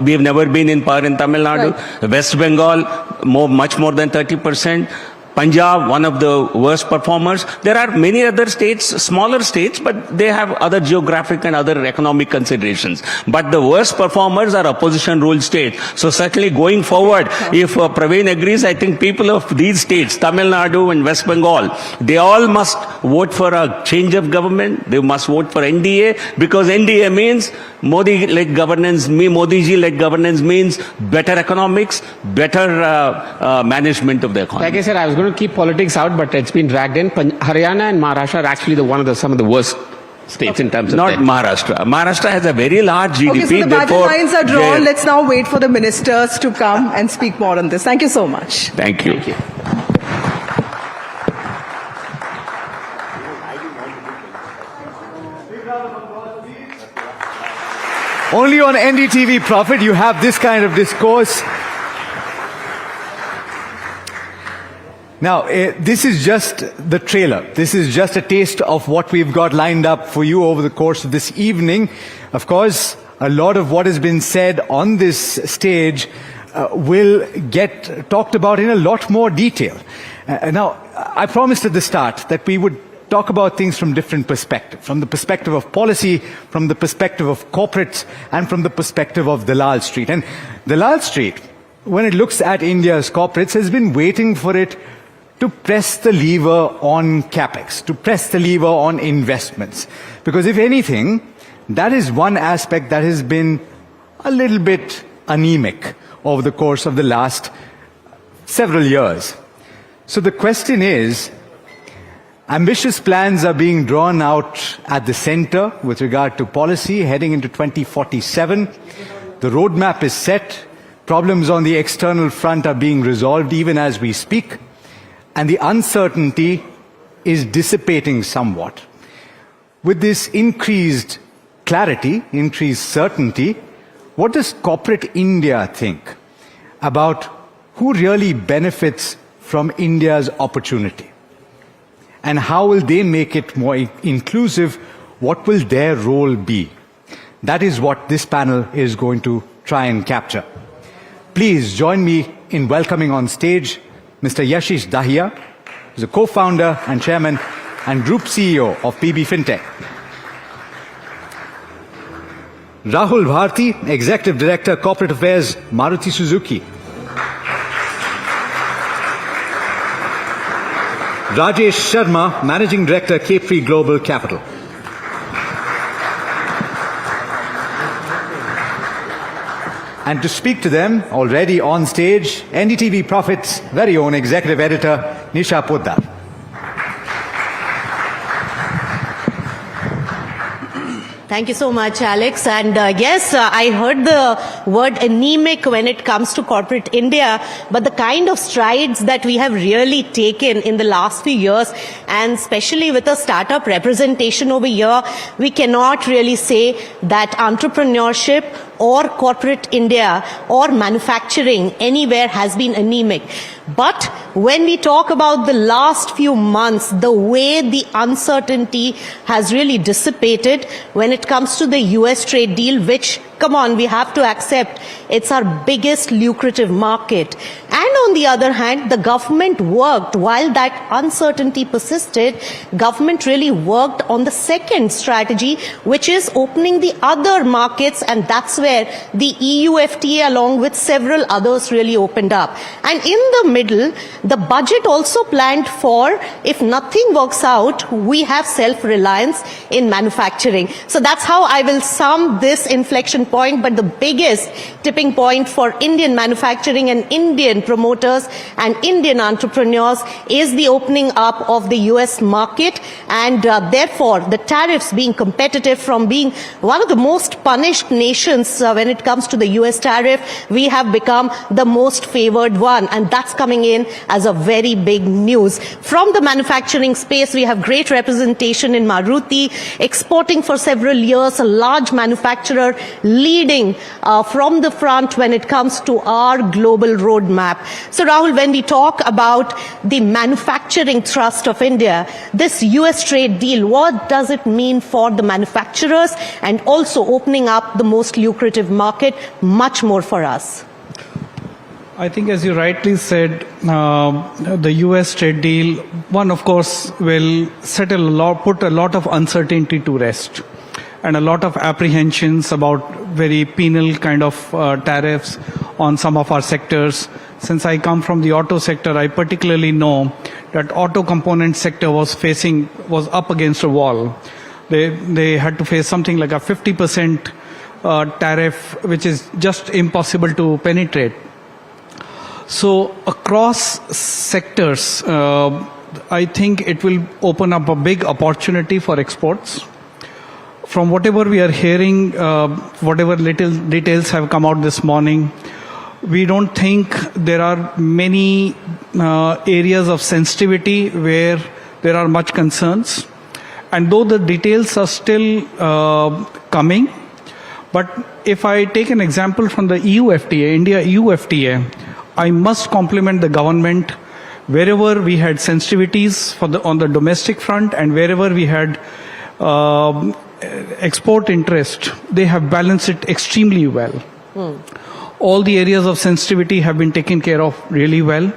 we have never been in power in Tamil Nadu. Right. West Bengal, much more than 30%. Punjab, one of the worst performers. There are many other states, smaller states, but they have other geographic and other economic considerations. But the worst performers are opposition-ruled states. So certainly going forward, if Praveen agrees, I think people of these states, Tamil Nadu and West Bengal, they all must vote for a change of government. They must vote for NDA because NDA means Modi-led governance, Modi-ji-led governance means better economics, better management of the economy. Like I said, I was going to keep politics out, but it's been dragged in. Haryana and Maharashtra are actually some of the worst states in terms of not debt. Maharashtra. Maharashtra has a very large GDP. Okay, so the battle lines are drawn. Let's now wait for the ministers to come and speak more on this. Thank you so much. Thank you. Thank you. Only on NDTV Profit you have this kind of discourse. Now, this is just the trailer. This is just a taste of what we've got lined up for you over the course of this evening. Of course, a lot of what has been said on this stage will get talked about in a lot more detail. Now, I promised at the start that we would talk about things from different perspectives, from the perspective of policy, from the perspective of corporates, and from the perspective of Dalal Street. And Dalal Street, when it looks at India's corporates, has been waiting for it to press the lever on capex, to press the lever on investments. Because if anything, that is one aspect that has been a little bit anemic over the course of the last several years. So the question is, ambitious plans are being drawn out at the center with regard to policy heading into 2047. The roadmap is set. Problems on the external front are being resolved even as we speak. And the uncertainty is dissipating somewhat. With this increased clarity, increased certainty, what does corporate India think about who really benefits from India's opportunity? And how will they make it more inclusive? What will their role be? That is what this panel is going to try and capture. Please join me in welcoming on stage Mr. Yashish Dahiya, who is a co-founder and chairman and group CEO of PB Fintech. Rahul Bharti, Executive Director, Corporate Affairs, Maruti Suzuki. Rajesh Sharma, Managing Director, Capri Global Capital. And to speak to them, already on stage, NDTV Profit's very own Executive Editor, Nisha Poddar. Thank you so much, Alex. And yes, I heard the word anemic when it comes to corporate India, but the kind of strides that we have really taken in the last few years, and especially with a startup representation over here, we cannot really say that entrepreneurship or corporate India or manufacturing anywhere has been anemic. But when we talk about the last few months, the way the uncertainty has really dissipated when it comes to the US trade deal, which, come on, we have to accept, it's our biggest lucrative market. And on the other hand, the government worked, while that uncertainty persisted, government really worked on the second strategy, which is opening the other markets, and that's where the EU FTA along with several others really opened up. And in the middle, the budget also planned for, if nothing works out, we have self-reliance in manufacturing. So that's how I will sum this inflection point, but the biggest tipping point for Indian manufacturing and Indian promoters and Indian entrepreneurs is the opening up of the US market, and therefore the tariffs being competitive from being one of the most punished nations when it comes to the US tariff, we have become the most favored one, and that's coming in as a very big news. From the manufacturing space, we have great representation in Maruti, exporting for several years, a large manufacturer leading from the front when it comes to our global roadmap. So Rahul, when we talk about the manufacturing thrust of India, this US trade deal, what does it mean for the manufacturers and also opening up the most lucrative market much more for us? I think, as you rightly said, the US trade deal, one, of course, will settle a lot, put a lot of uncertainty to rest, and a lot of apprehensions about very penal kind of tariffs on some of our sectors. Since I come from the auto sector, I particularly know that auto component sector was up against a wall. They had to face something like a 50% tariff, which is just impossible to penetrate. So across sectors, I think it will open up a big opportunity for exports. From whatever we are hearing, whatever little details have come out this morning, we don't think there are many areas of sensitivity where there are much concerns. And though the details are still coming, but if I take an example from the EU FTA, India-EU FTA, I must compliment the government wherever we had sensitivities on the domestic front and wherever we had export interest, they have balanced it extremely well. All the areas of sensitivity have been taken care of really well.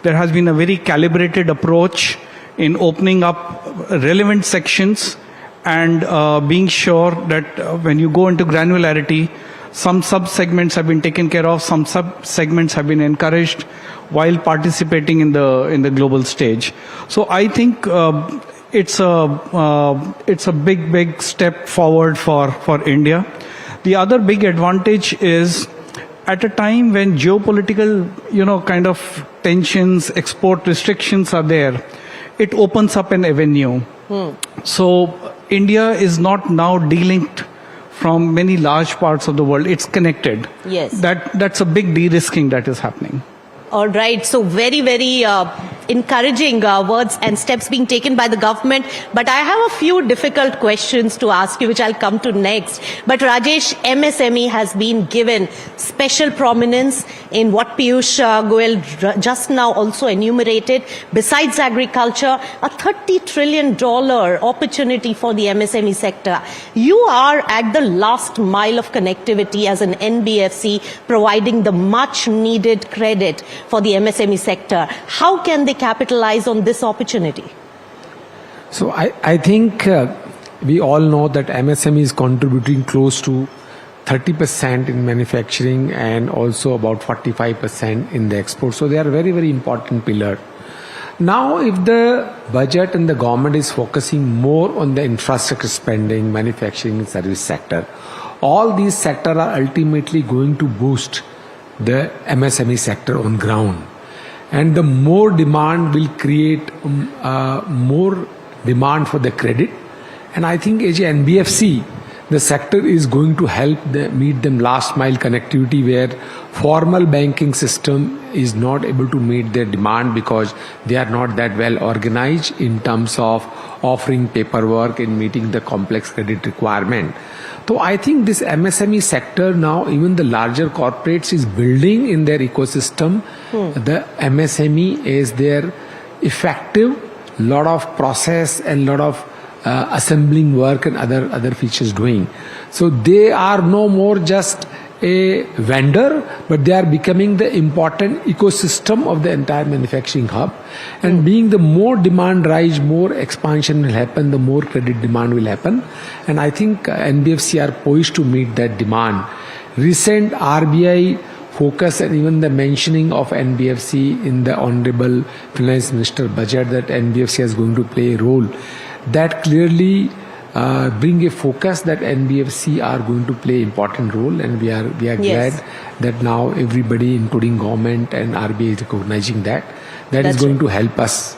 There has been a very calibrated approach in opening up relevant sections and being sure that when you go into granularity, some sub-segments have been taken care of, some sub-segments have been encouraged while participating in the global stage. So I think it's a big step forward for India. The other big advantage is at a time when geopolitical, kind of tensions, export restrictions are there, it opens up an avenue. So India is not now delinked from many large parts of the world. It's connected. Yes. That's a big de-risking that is happening. All right. So very, very encouraging words and steps being taken by the government. But I have a few difficult questions to ask you, which I'll come to next. But Rajesh, MSME has been given special prominence in what Piyush Goyal just now also enumerated. Besides agriculture, a $30 trillion opportunity for the MSME sector. You are at the last mile of connectivity as an NBFC, providing the much needed credit for the MSME sector. How can they capitalize on this opportunity? So I think we all know that MSME is contributing close to 30% in manufacturing and also about 45% in the export. So they are a very, very important pillar. Now, if the budget and the government is focusing more on the infrastructure spending, manufacturing and service sector, all these sectors are ultimately going to boost the MSME sector on ground. And the more demand will create more demand for the credit. And I think as a NBFC, the sector is going to help meet them last mile connectivity where formal banking system is not able to meet their demand because they are not that well organized in terms of offering paperwork and meeting the complex credit requirement. So I think this MSME sector now, even the larger corporates is building in their ecosystem. The MSME is their effective, lot of process and lot of assembling work and other features doing. So they are no more just a vendor, but they are becoming the important ecosystem of the entire manufacturing hub. And being the more demand rise, more expansion will happen, the more credit demand will happen. And I think NBFC are poised to meet that demand. Recent RBI focus and even the mentioning of NBFC in the Honorable Finance Minister budget that NBFC is going to play a role, that clearly bring a focus that NBFC are going to play important role, and we are glad that now everybody, including government and RBI, is recognizing that. That's is going to help us.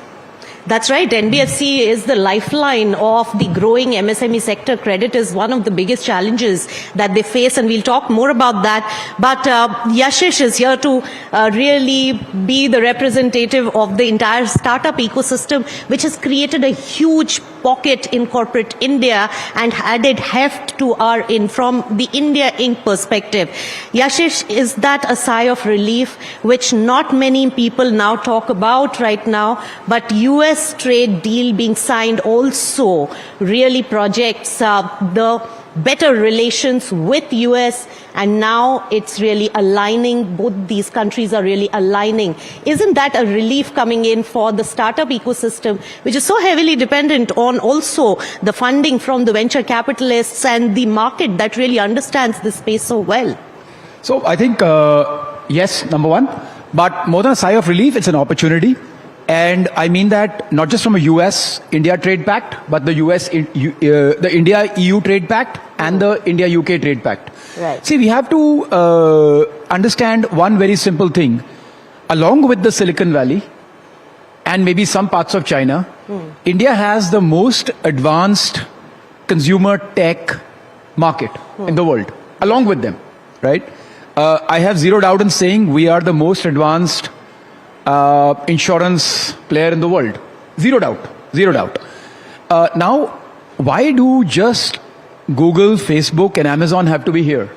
That's right. NBFC is the lifeline of the growing MSME sector. Credit is one of the biggest challenges that they face, and we'll talk more about that. But Yashish is here to really be the representative of the entire startup ecosystem, which has created a huge pocket in corporate India and added heft to our from the India Inc. perspective. Yashish, is that a sigh of relief, which not many people now talk about right now, but US trade deal being signed also really projects the better relations with US, and now it's really aligning, both these countries are really aligning. Isn't that a relief coming in for the startup ecosystem, which is so heavily dependent on also the funding from the venture capitalists and the market that really understands this space so well? So I think, yes, number one, but more than a sigh of relief, it's an opportunity. And I mean that not just from a US-India trade pact, but the the India-EU trade pact and the India-UK trade pact. Right. See, we have to understand one very simple thing. Along with the Silicon Valley and maybe some parts of China, India has the most advanced consumer tech market in the world, along with them, right? I have zero doubt in saying we are the most advanced insurance player in the world. Zero doubt. Zero doubt. Now, why do just Google, Facebook and Amazon have to be here?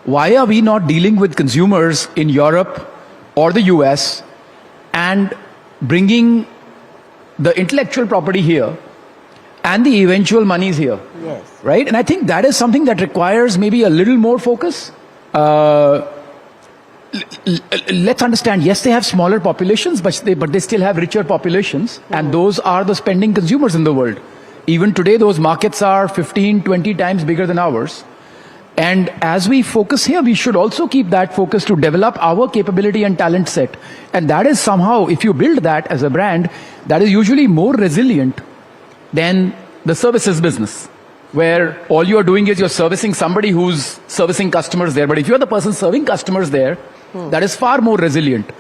Why are we not dealing with consumers in Europe or the US and bringing the intellectual property here and the eventual monies here? Yes. Right? And I think that is something that requires maybe a little more focus. let's understand, yes, they have smaller populations, but they still have richer populations, and those are the spending consumers in the world. Even today, those markets are 15, 20 times bigger than ours. And as we focus here, we should also keep that focus to develop our capability and talent set. And that is somehow, if you build that as a brand, that is usually more resilient than the services business, where all you are doing is you're servicing somebody who's servicing customers there. But if you're the person serving customers there, that is far more resilient.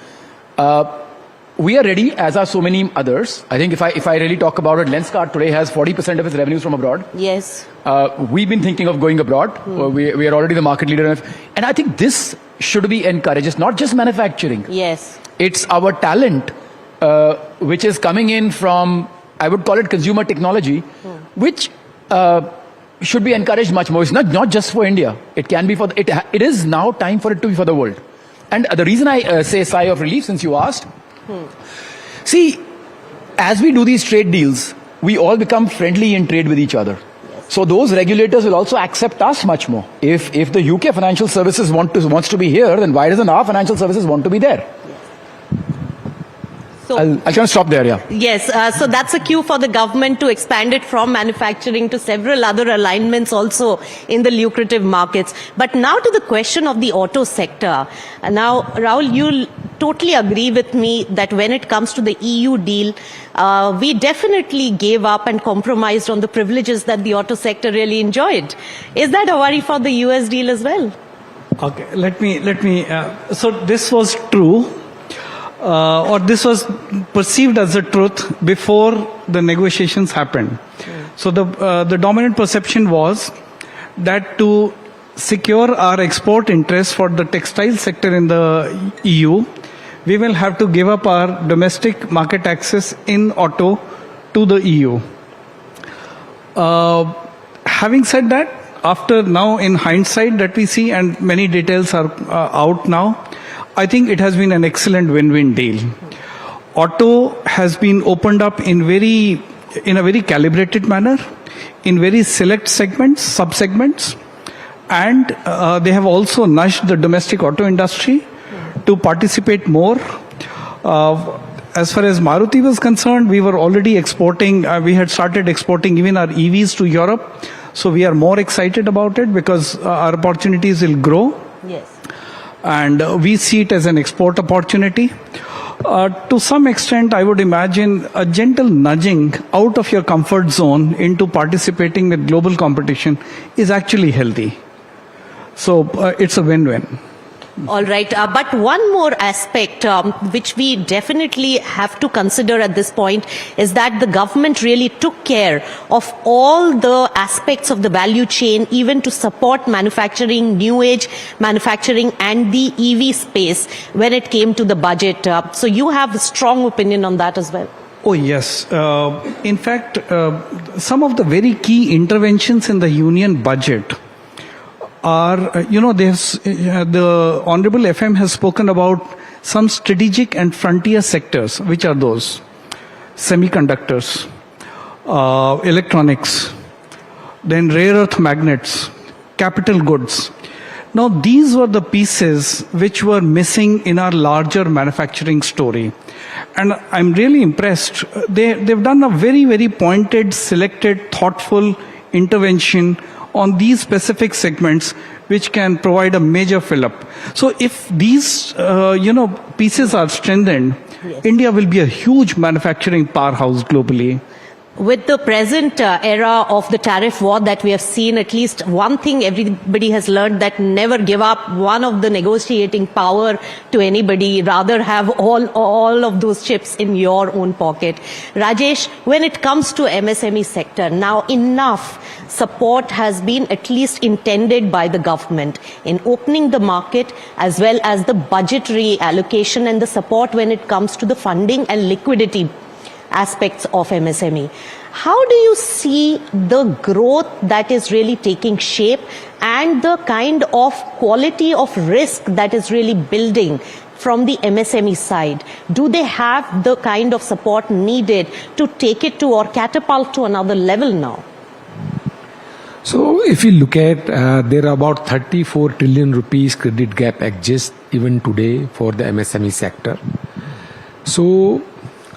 We are ready, as are so many others. I think if I really talk about it, Lenskart today has 40% of its revenues from abroad. Yes. We've been thinking of going abroad. We are already the market leader. And I think this should be encouraged. It's not just manufacturing. Yes. It's our talent, which is coming in from, I would call it consumer technology, which should be encouraged much more. It's not just for India. It can be for, it is now time for it to be for the world. And the reason I say sigh of relief, since you asked, see, as we do these trade deals, we all become friendly in trade with each other. So those regulators will also accept us much more. If the UK financial services wants to be here, then why doesn't our financial services want to be there? So, I'll try to stop there, yeah. Yes, so that's a cue for the government to expand it from manufacturing to several other alignments also in the lucrative markets. But now to the question of the auto sector. Now, Rahul, you'll totally agree with me that when it comes to the EU deal, we definitely gave up and compromised on the privileges that the auto sector really enjoyed. Is that a worry for the US deal as well? Okay, let me. So this was true. Or this was perceived as the truth before the negotiations happened. So the dominant perception was that to secure our export interests for the textile sector in the EU, we will have to give up our domestic market access in auto to the EU. Having said that, after now in hindsight that we see, and many details are out now, I think it has been an excellent win-win deal. Auto has been opened up in a very calibrated manner, in very select segments, sub-segments, and they have also nudged the domestic auto industry to participate more. As far as Maruti was concerned, we were already exporting, we had started exporting even our EVs to Europe, so we are more excited about it because our opportunities will grow. Yes. And we see it as an export opportunity. To some extent, I would imagine a gentle nudging out of your comfort zone into participating with global competition is actually healthy. So it's a win-win. All right. But one more aspect which we definitely have to consider at this point is that the government really took care of all the aspects of the value chain, even to support manufacturing, new age manufacturing and the EV space when it came to the budget. So you have a strong opinion on that as well. Oh, yes. In fact, some of the very key interventions in the union budget are, the Honorable FM has spoken about some strategic and frontier sectors. Which are those? Semiconductors, electronics, then rare earth magnets, capital goods. Now, these were the pieces which were missing in our larger manufacturing story. And I'm really impressed. They've done a very, very pointed, selected, thoughtful intervention on these specific segments which can provide a major fill-up. So if these, pieces are strengthened, yes, India will be a huge manufacturing powerhouse globally. With the present era of the tariff war that we have seen, at least one thing everybody has learned, that never give up one of the negotiating power to anybody, rather have all of those chips in your own pocket. Rajesh, when it comes to MSME sector, now enough support has been at least intended by the government in opening the market, as well as the budgetary allocation and the support when it comes to the funding and liquidity aspects of MSME. How do you see the growth that is really taking shape and the kind of quality of risk that is really building from the MSME side? Do they have the kind of support needed to take it to or catapult to another level now? So if you look at, there are about 34 trillion rupees credit gap exists even today for the MSME sector. So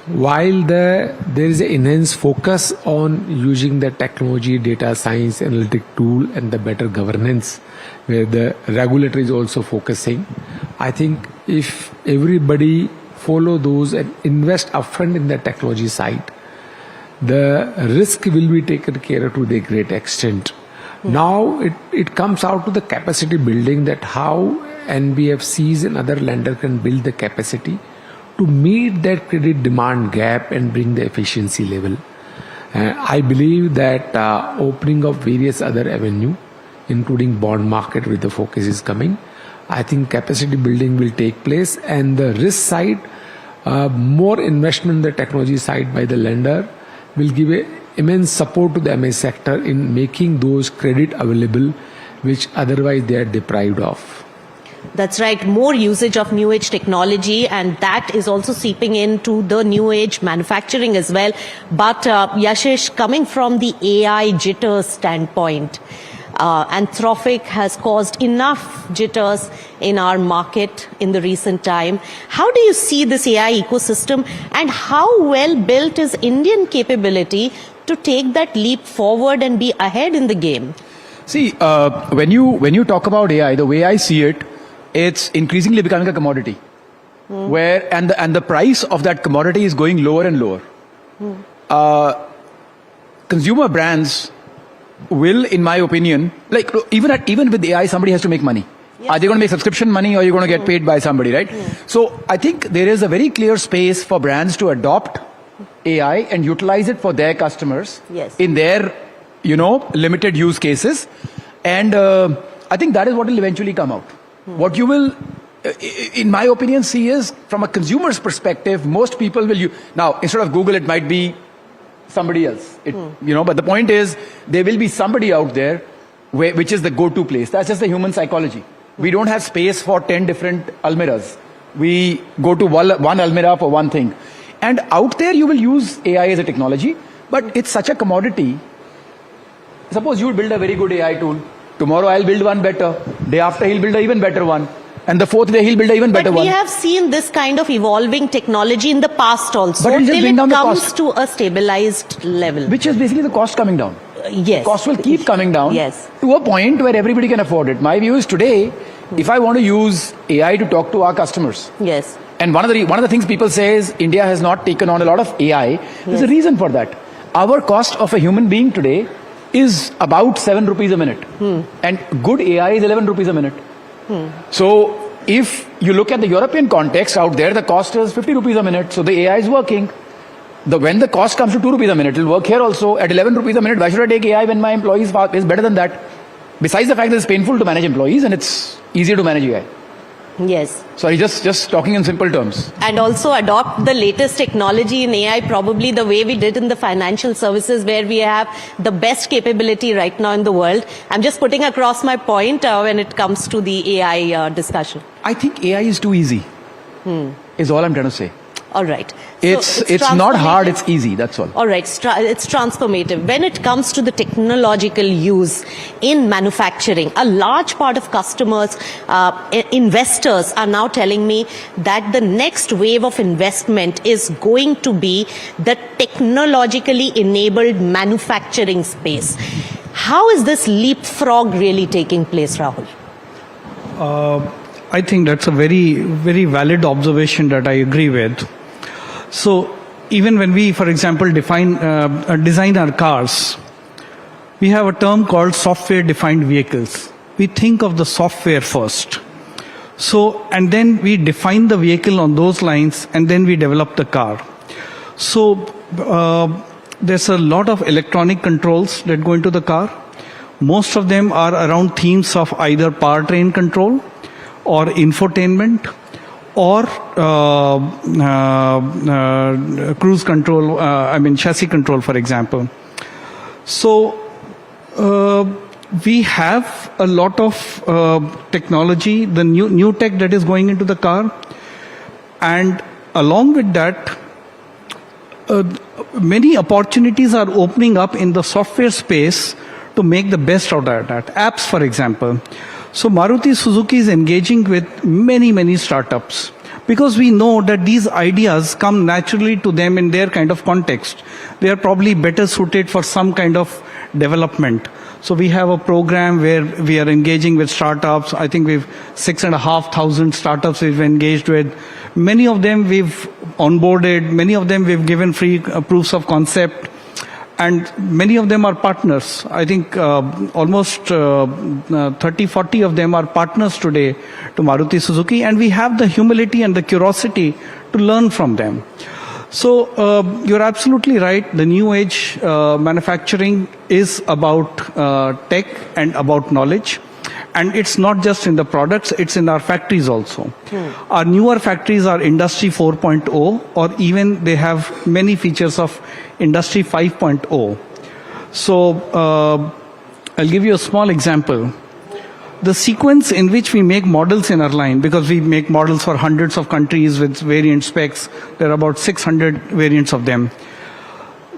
while there is an enhanced focus on using the technology, data science, analytic tool and the better governance, where the regulator is also focusing, I think if everybody follow those and invest upfront in the technology side, the risk will be taken care of to the great extent. Now it comes out to the capacity building, that how NBFCs and other lenders can build the capacity to meet that credit demand gap and bring the efficiency level. I believe that opening of various other avenues, including bond market where the focus is coming, I think capacity building will take place, and the risk side, more investment in the technology side by the lender will give immense support to the MSME sector in making those credit available which otherwise they are deprived of. That's right, more usage of new age technology, and that is also seeping into the new age manufacturing as well. But Yashish, coming from the AI jitters standpoint, Anthropic has caused enough jitters in our market in the recent time. How do you see this AI ecosystem, and how well built is Indian capability to take that leap forward and be ahead in the game? See, when you talk about AI, the way I see it, it's increasingly becoming a commodity, where and the price of that commodity is going lower and lower. Consumer brands will, in my opinion, like even with AI, somebody has to make money. Yes. Are they going to make subscription money, or are you going to get paid by somebody, right? So I think there is a very clear space for brands to adopt AI and utilize it for their customers in their, limited use cases. And I think that is what will eventually come out. What you will, in my opinion, see is, from a consumer's perspective, most people will use, now instead of Google, it might be somebody else. But the point is, there will be somebody out there which is the go-to place. That's just the human psychology. We don't have space for 10 different almiras. We go to one almira for one thing. And out there you will use AI as a technology, but it's such a commodity. Suppose you build a very good AI tool. Tomorrow I'll build one better. Day after he'll build an even better one. And the fourth day he'll build an even better one. But we have seen this kind of evolving technology in the past also, but till it comes to a stabilized level. Which is basically the cost coming down. Yes. Cost will keep coming down to a point where everybody can afford it. My view is today, if I want to use AI to talk to our customers. Yes. And one of the things people say is India has not taken on a lot of AI. There's a reason for that. Our cost of a human being today is about 7 rupees a minute. And good AI is 11 rupees a minute. So if you look at the European context out there, the cost is 50 rupees a minute. So the AI is working. When the cost comes to 2 rupees a minute, it will work here also at 11 rupees a minute. Why should I take AI when my employees is better than that? Besides the fact that it's painful to manage employees and it's easier to manage AI. Yes. Sorry, just talking in simple terms. And also adopt the latest technology in AI, probably the way we did in the financial services, where we have the best capability right now in the world. I'm just putting across my point when it comes to the AI discussion. I think AI is too easy, is all I'm trying to say. All right. It's not hard, it's easy, that's all. All right, it's transformative. When it comes to the technological use in manufacturing, a large part of customers, investors are now telling me that the next wave of investment is going to be the technologically enabled manufacturing space. How is this leapfrog really taking place, Rahul? I think that's a very, very valid observation that I agree with. So even when we, for example, design our cars, we have a term called software-defined vehicles. We think of the software first. So, and then we define the vehicle on those lines, and then we develop the car. So there's a lot of electronic controls that go into the car. Most of them are around themes of either powertrain control or infotainment, or cruise control, chassis control, for example. So we have a lot of technology, the new tech that is going into the car, and along with that, many opportunities are opening up in the software space to make the best out of that. Apps, for example. So Maruti Suzuki is engaging with many startups, because we know that these ideas come naturally to them in their kind of context. They are probably better suited for some kind of development. So we have a program where we are engaging with startups. I think we've 6,500 startups we've engaged with. Many of them we've onboarded, many of them we've given free proofs of concept, and many of them are partners. I think almost 30, 40 of them are partners today to Maruti Suzuki, and we have the humility and the curiosity to learn from them. So you're absolutely right. The new age manufacturing is about tech and about knowledge. And it's not just in the products, it's in our factories also. Our newer factories are Industry 4.0, or even they have many features of Industry 5.0. So I'll give you a small example. The sequence in which we make models in our line, because we make models for hundreds of countries with variant specs, there are about 600 variants of them.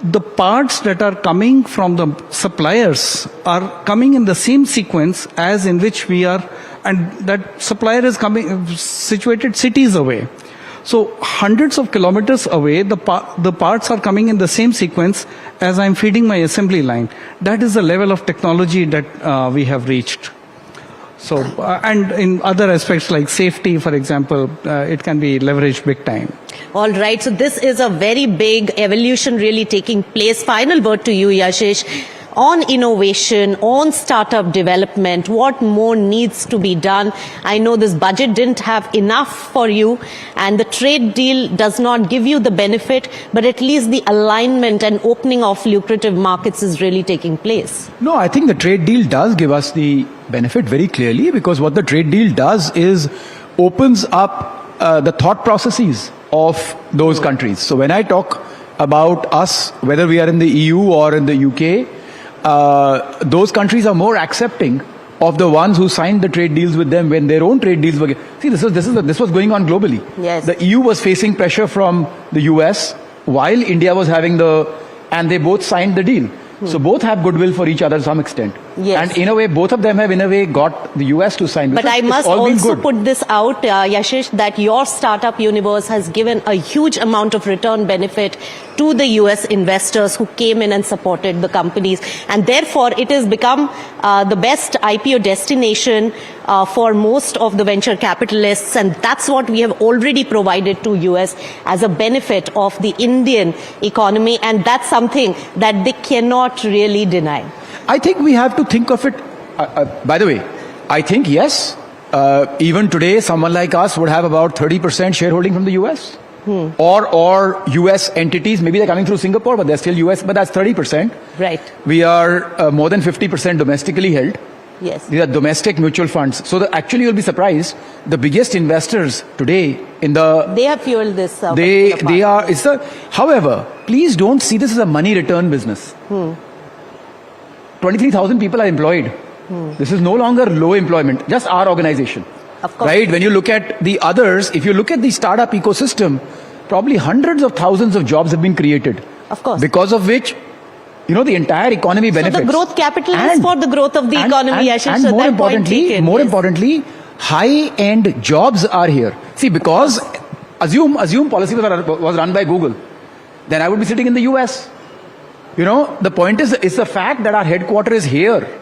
The parts that are coming from the suppliers are coming in the same sequence as in which we are, and that supplier is coming situated cities away. So hundreds of kilometers away, the parts are coming in the same sequence as I'm feeding my assembly line. That is the level of technology that we have reached. So, and in other aspects like safety, for example, it can be leveraged big time. All right. So this is a very big evolution really taking place. Final word to you, Yashish. On innovation, on startup development, what more needs to be done? I know this budget didn't have enough for you, and the trade deal does not give you the benefit, but at least the alignment and opening of lucrative markets is really taking place. No, I think the trade deal does give us the benefit very clearly, because what the trade deal does is opens up the thought processes of those countries. So when I talk about us, whether we are in the EU or in the UK, those countries are more accepting of the ones who signed the trade deals with them when their own trade deals were. See, this was going on globally. Yes. The EU was facing pressure from the US while India was having and they both signed the deal. So both have goodwill for each other to some extent. Yes. And in a way, both of them have in a way got the US to sign. But I must also put this out, Yashish, that your startup universe has given a huge amount of return benefit to the US investors who came in and supported the companies. And therefore, it has become the best IPO destination for most of the venture capitalists. And that's what we have already provided to US as a benefit of the Indian economy. And that's something that they cannot really deny. I think we have to think of it, by the way, I think, yes, even today, someone like us would have about 30% shareholding from the US. Or US entities, maybe they're coming through Singapore, but they're still US, but that's 30%. Right. We are more than 50% domestically held. Yes. These are domestic mutual funds. So actually you'll be surprised, the biggest investors today in they have fueled this. They are, however, please don't see this as a money return business. 23,000 people are employed. This is no longer low employment, just our organization. Of course. Right? When you look at the others, if you look at the startup ecosystem, probably hundreds of thousands of jobs have been created. Of course. Because of which, the entire economy benefits. So the growth capital is for the growth of the economy, Yashish. And so more that point taken. More importantly, high-end jobs are here. See, because assume policy was run by Google, then I would be sitting in the US. The point is, it's the fact that our headquarters is here.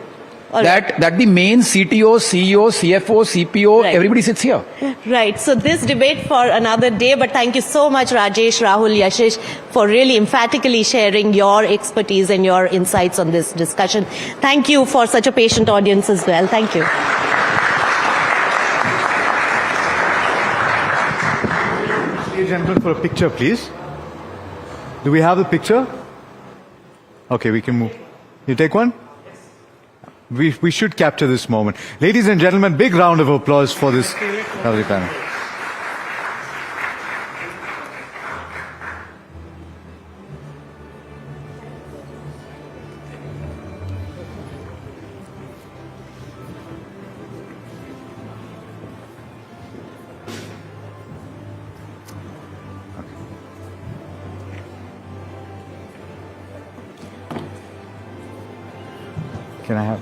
That the main CTO, CEO, CFO, CPO, everybody sits here. Right. So this debate for another day, but thank you so much, Rajesh, Rahul, Yashish, for really emphatically sharing your expertise and your insights on this discussion. Thank you for such a patient audience as well. Thank you. Ladies and gentlemen, for a picture, please. Do we have the picture? Okay, we can move. You take one? We should capture this moment. Ladies and gentlemen, big round of applause for this lovely panel. Can I have?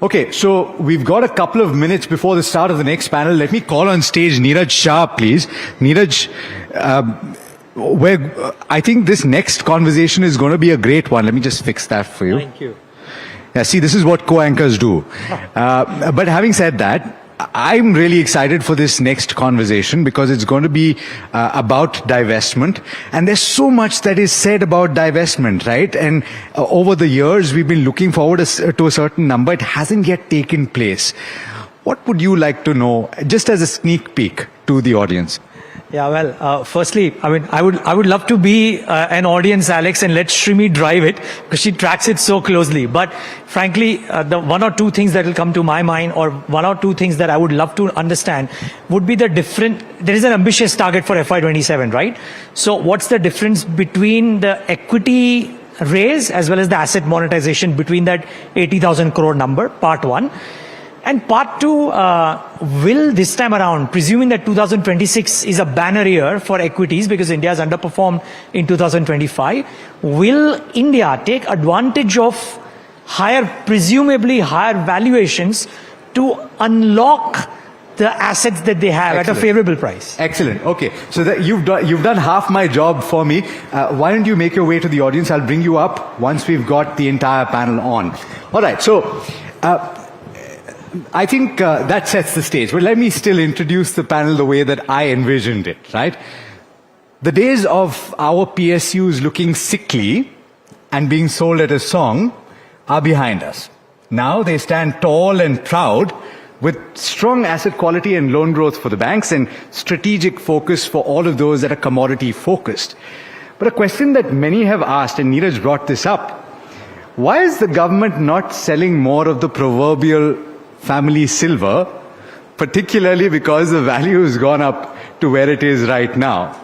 Okay, so we've got a couple of minutes before the start of the next panel. Let me call on stage Neeraj Shah, please. Neeraj, I think this next conversation is going to be a great one. Let me just fix that for you. Thank you. Yeah, see, this is what co-anchors do. But having said that, I'm really excited for this next conversation because it's going to be about divestment. And there's so much that is said about divestment, right? And over the years, we've been looking forward to a certain number. It hasn't yet taken place. What would you like to know, just as a sneak peek to the audience? Yeah, well, firstly, I mean, I would love to be an audience, Alex, and let Shrimi drive it because she tracks it so closely. But frankly, the one or two things that will come to my mind, or one or two things that I would love to understand, would be the different. There is an ambitious target for FY27, right? So, what's the difference between the equity raise as well as the asset monetization between that 80,000 crore number? Part one. And part two, will this time around, presuming that 2026 is a banner year for equities because India has underperformed in 2025, will India take advantage of presumably higher valuations to unlock the assets that they have at a favorable price? Excellent. Okay. So that you've done half my job for me. Why don't you make your way to the audience? I'll bring you up once we've got the entire panel on. All right. So, I think that sets the stage. But let me still introduce the panel the way that I envisioned it, right? The days of our PSUs looking sickly and being sold at a song are behind us. Now they stand tall and proud with strong asset quality and loan growth for the banks and strategic focus for all of those that are commodity focused. But a question that many have asked, and Neeraj brought this up, why is the government not selling more of the proverbial family silver, particularly because the value has gone up to where it is right now?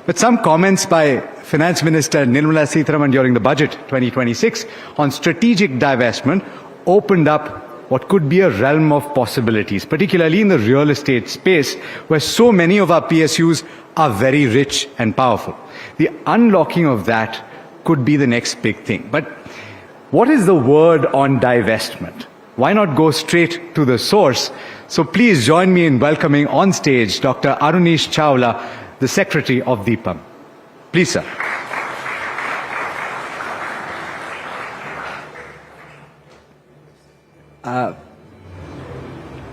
But some comments by Finance Minister Nirmala Sitharaman during the budget 2026 on strategic divestment opened up what could be a realm of possibilities, particularly in the real estate space, where so many of our PSUs are very rich and powerful. The unlocking of that could be the next big thing. But what is the word on divestment? Why not go straight to the source? So please join me in welcoming on stage Dr. Arunish Chawla, the Secretary of DIPAM. Please, sir.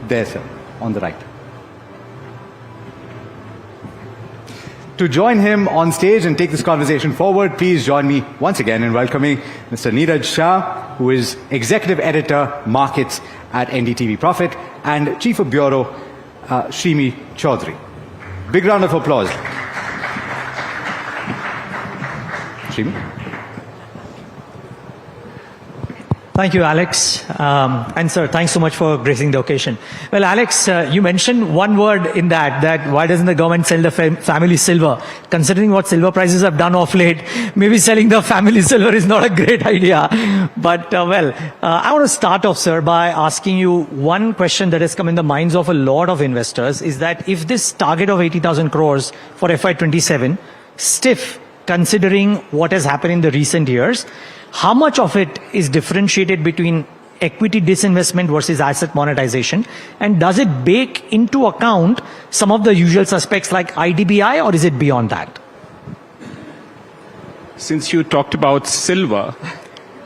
There, sir, on the right. To join him on stage and take this conversation forward, please join me once again in welcoming Mr. Neeraj Shah, who is Executive Editor, Markets at NDTV Profit, and Chief of Bureau, Shrimi Chaudhary. Big round of applause. Shrimi? Thank you, Alex. And sir, thanks so much for gracing the occasion. Well, Alex, you mentioned one word in that why doesn't the government sell the family silver? Considering what silver prices have done of late, maybe selling the family silver is not a great idea. But, I want to start off, sir, by asking you one question that has come in the minds of a lot of investors, is that if this target of 80,000 crores for FY27, stiff, considering what has happened in the recent years, how much of it is differentiated between equity disinvestment versus asset monetization? And does it bake into account some of the usual suspects like IDBI, or is it beyond that? Since you talked about silver,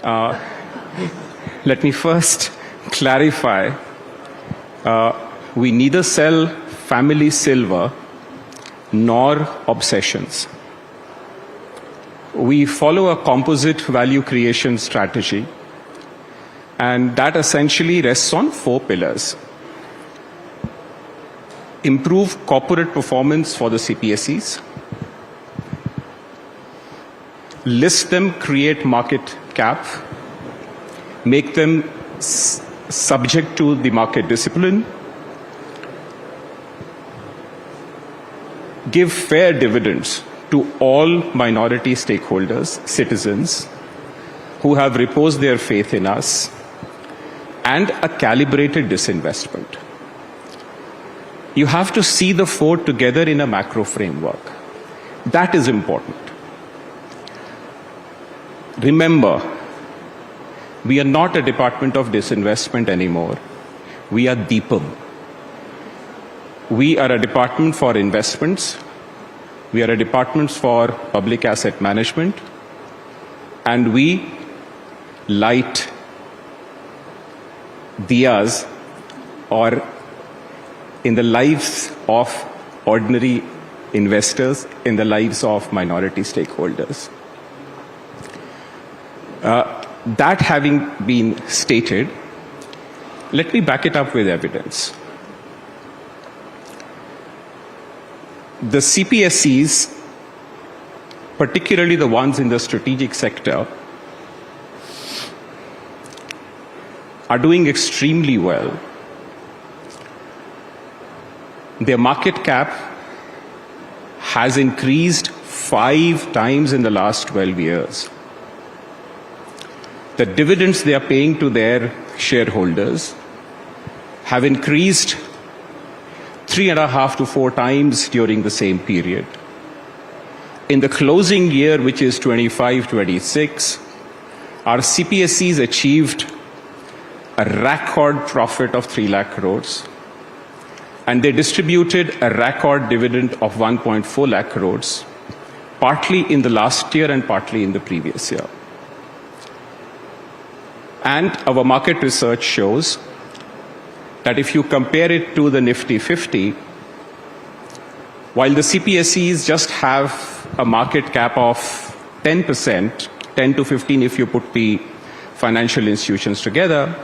let me first clarify. We neither sell family silver nor obsessions. We follow a composite value creation strategy, and that essentially rests on 4 pillars. Improve corporate performance for the CPSEs, list them, create market cap, make them subject to the market discipline, give fair dividends to all minority stakeholders, citizens, who have reposed their faith in us, and a calibrated disinvestment. You have to see the 4 together in a macro framework. That is important. remember, we are not a department of disinvestment anymore. We are DEEPM. We are a department for investments. We are a department for public asset management. And we light diyas or in the lives of ordinary investors, in the lives of minority stakeholders. That having been stated, let me back it up with evidence. The CPSEs, particularly the ones in the strategic sector, are doing extremely well. Their market cap has increased 5 times in the last 12 years. The dividends they are paying to their shareholders have increased 3.5 to 4 times during the same period. In the closing year, which is 25-26, our CPSEs achieved a record profit of 3 lakh crores, and they distributed a record dividend of 1.4 lakh crores, partly in the last year and partly in the previous year. And our market research shows that if you compare it to the Nifty 50, while the CPSEs just have a market cap of 10%, 10 to 15 if you put the financial institutions together,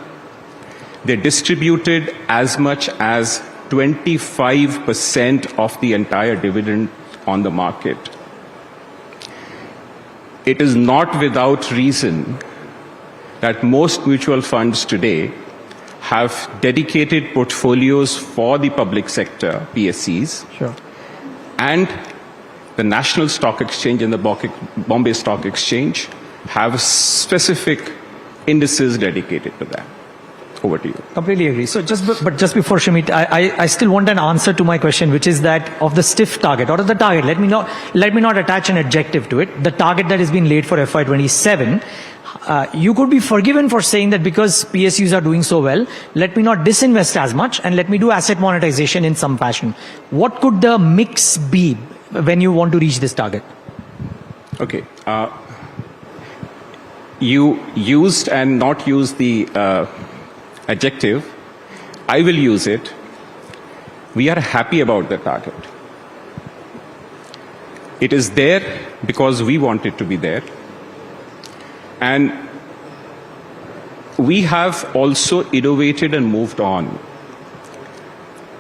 they distributed as much as 25% of the entire dividend on the market. It is not without reason that most mutual funds today have dedicated portfolios for the public sector, PSEs, and the National Stock Exchange and the Bombay Stock Exchange have specific indices dedicated to that. Over to you. Completely agree. So just before Shamit, I still want an answer to my question, which is that of the stiff target or of the target. Let me not attach an adjective to it. The target that has been laid for FY27. You could be forgiven for saying that because PSUs are doing so well, let me not disinvest as much and let me do asset monetization in some fashion. What could the mix be when you want to reach this target? Okay. You used and not used the adjective. I will use it. We are happy about the target. It is there because we want it to be there. And we have also innovated and moved on.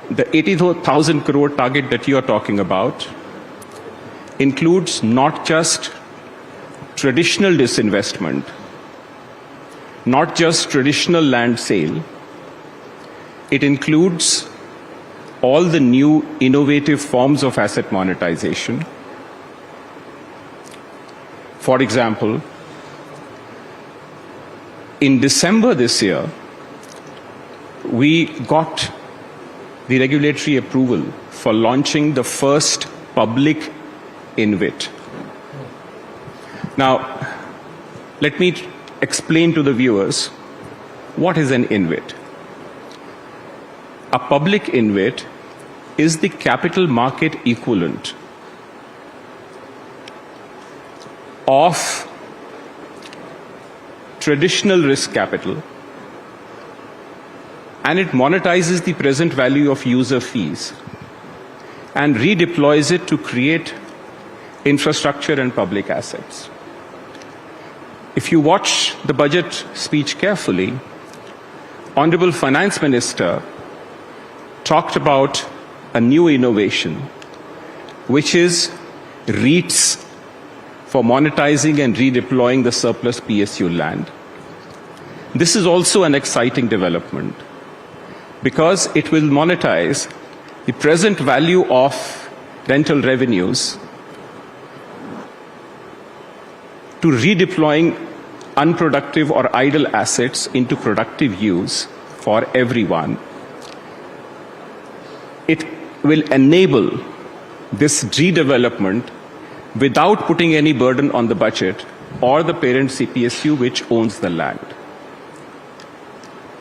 The 80,000 crore target that you are talking about includes not just traditional disinvestment, not just traditional land sale. It includes all the new innovative forms of asset monetization. For example, in December this year, we got the regulatory approval for launching the first public InvIT. Now, let me explain to the viewers what is an InvIT. A public InvIT is the capital market equivalent of traditional risk capital, and it monetizes the present value of user fees and redeploys it to create infrastructure and public assets. If you watch the budget speech carefully, Honorable Finance Minister talked about a new innovation, which is REITs for monetizing and redeploying the surplus PSU land. This is also an exciting development because it will monetize the present value of rental revenues to redeploying unproductive or idle assets into productive use for everyone. It will enable this redevelopment without putting any burden on the budget or the parent CPSU which owns the land.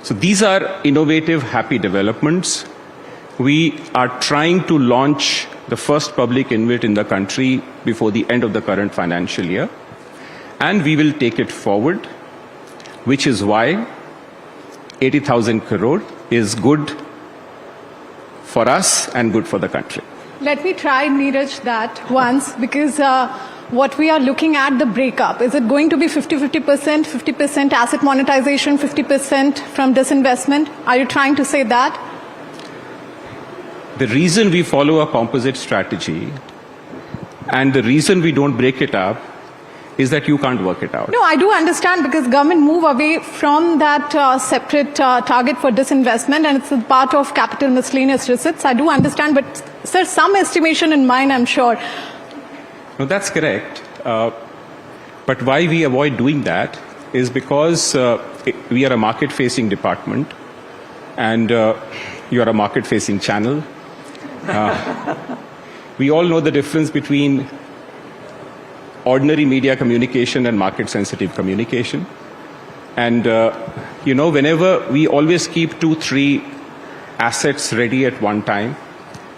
So these are innovative, happy developments. We are trying to launch the first public InvIT in the country before the end of the current financial year. And we will take it forward, which is why 80,000 crore is good for us and good for the country. Let me try, Neeraj, that once, because what we are looking at, the breakup, is it going to be 50-50%, 50% asset monetization, 50% from disinvestment? Are you trying to say that? The reason we follow a composite strategy and the reason we don't break it up is that you can't work it out. No, I do understand, because government move away from that separate target for disinvestment, and it's a part of capital miscellaneous receipts. I do understand, but sir, some estimation in mind, I'm sure. No, that's correct. But why we avoid doing that is because we are a market-facing department and you are a market-facing channel. We all know the difference between ordinary media communication and market-sensitive communication. And, whenever we always keep 2-3 assets ready at one time,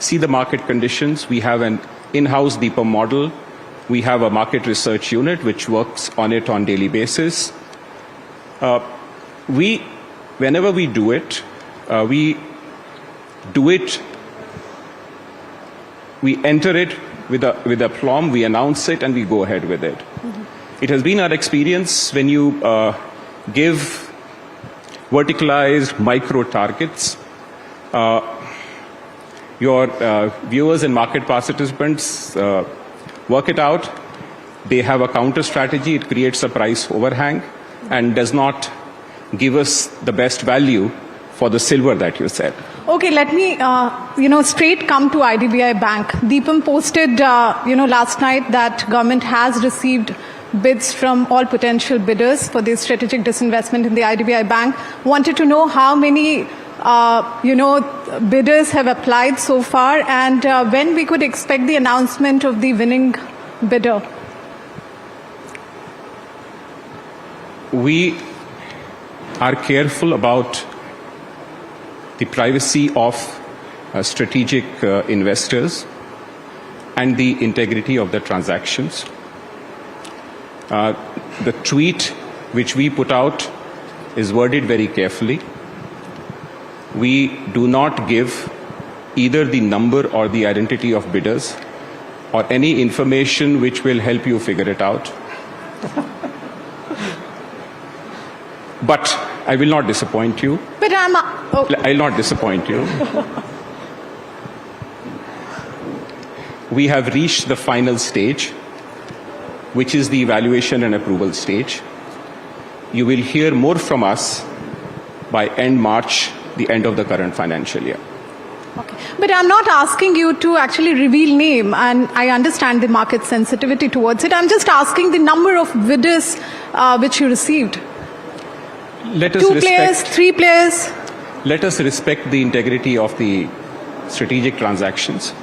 see the market conditions. We have an in-house DIPAM model. We have a market research unit which works on it on daily basis. Whenever we do it, we enter it with a aplomb, we announce it, and we go ahead with it. It has been our experience when you give verticalized micro targets, your viewers and market participants work it out. They have a counter strategy. It creates a price overhang and does not give us the best value for the silver that you said. Okay, let me, straight come to IDBI Bank. Deepam posted, last night that government has received bids from all potential bidders for the strategic disinvestment in the IDBI Bank. Wanted to know how many, bidders have applied so far, and when we could expect the announcement of the winning bidder. We are careful about the privacy of strategic investors and the integrity of the transactions. The tweet which we put out is worded very carefully. We do not give either the number or the identity of bidders or any information which will help you figure it out. But I will not disappoint you. But I'll not disappoint you. We have reached the final stage, which is the evaluation and approval stage. You will hear more from us by end March, the end of the current financial year. Okay. But I'm not asking you to actually reveal name, and I understand the market sensitivity towards it. I'm just asking the number of bidders which you received. Let us 2 players, 3 players? Let us respect the integrity of the strategic transactions.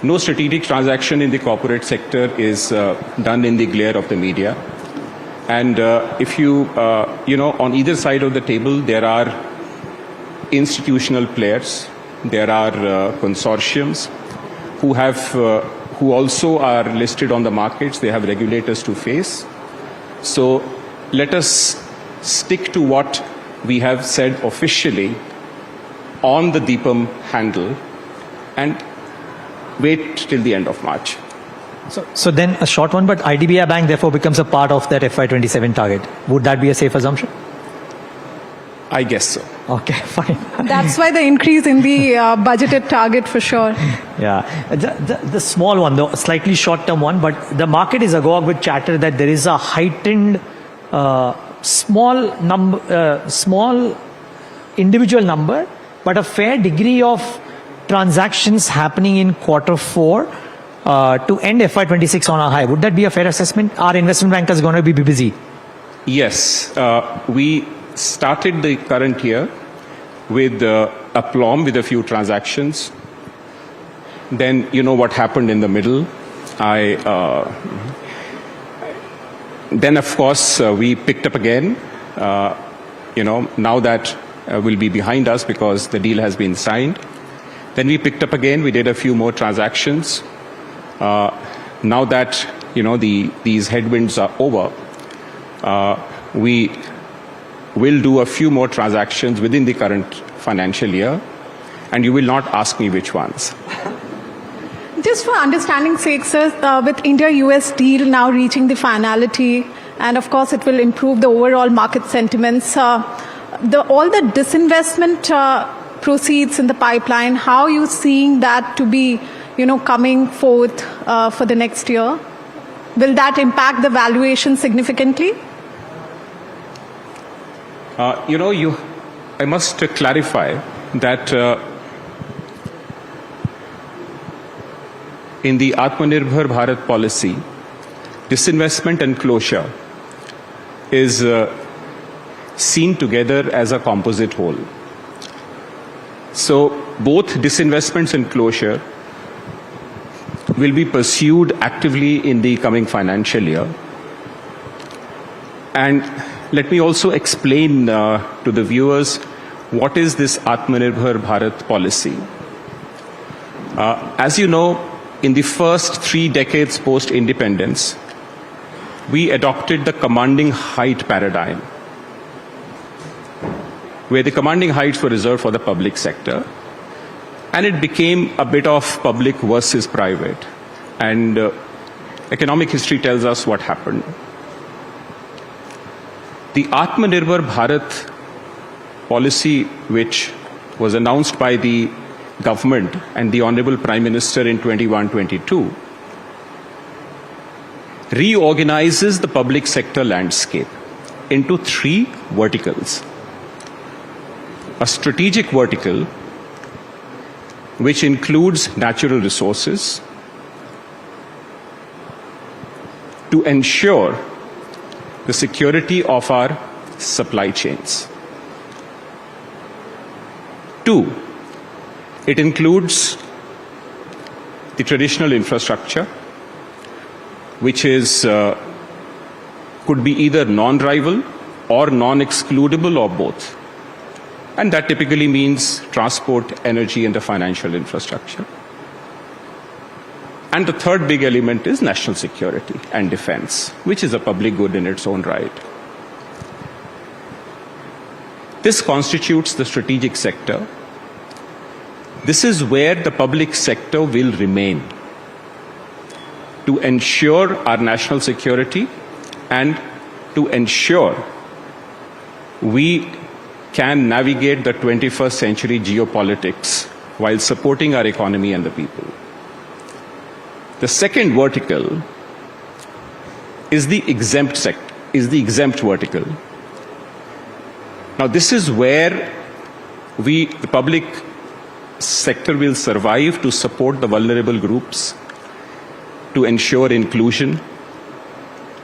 No strategic transaction in the corporate sector is done in the glare of the media. And if you, on either side of the table, there are institutional players, there are consortiums who also are listed on the markets. They have regulators to face. So let us stick to what we have said officially on the Deepam handle and wait till the end of March. So then a short one, but IDBI Bank therefore becomes a part of that FY27 target. Would that be a safe assumption? I guess so. Okay, fine. That's why the increase in the budgeted target for sure. Yeah. The small one, the slightly short-term one, but the market is agog with chatter that there is a heightened small individual number, but a fair degree of transactions happening in Q4 to end FY26 on a high. Would that be a fair assessment? Are investment bankers going to be busy? Yes. We started the current year with aplomb with a few transactions. Then you know what happened in the middle. Then, of course, we picked up again, now that will be behind us because the deal has been signed. Then we picked up again, we did a few more transactions. Now that, these headwinds are over, we will do a few more transactions within the current financial year, and you will not ask me which ones. Just for understanding sake, sir, with India-US deal now reaching the finality, and of course it will improve the overall market sentiments, all the disinvestment proceeds in the pipeline, how are you seeing that to be, coming forth for the next year? Will that impact the valuation significantly? I must clarify that in the Atmanirbhar Bharat policy, disinvestment and closure is seen together as a composite whole. So both disinvestments and closure will be pursued actively in the coming financial year. And let me also explain to the viewers what is this Atmanirbhar Bharat policy. As you know, in the first 3 decades post-independence, we adopted the commanding height paradigm, where the commanding heights were reserved for the public sector, and it became a bit of public versus private. And economic history tells us what happened. The Atmanirbhar Bharat policy, which was announced by the government and the Honorable Prime Minister in 21-22, reorganizes the public sector landscape into 3 verticals. A strategic vertical, which includes natural resources, to ensure the security of our supply chains. 2, it includes the traditional infrastructure, which is could be either non-rival or non-excludable or both. And that typically means transport, energy, and the financial infrastructure. And the third big element is national security and defense, which is a public good in its own right. This constitutes the strategic sector. This is where the public sector will remain to ensure our national security and to ensure we can navigate the 21st century geopolitics while supporting our economy and the people. The second vertical is the exempt vertical. Now, this is where the public sector will survive to support the vulnerable groups, to ensure inclusion,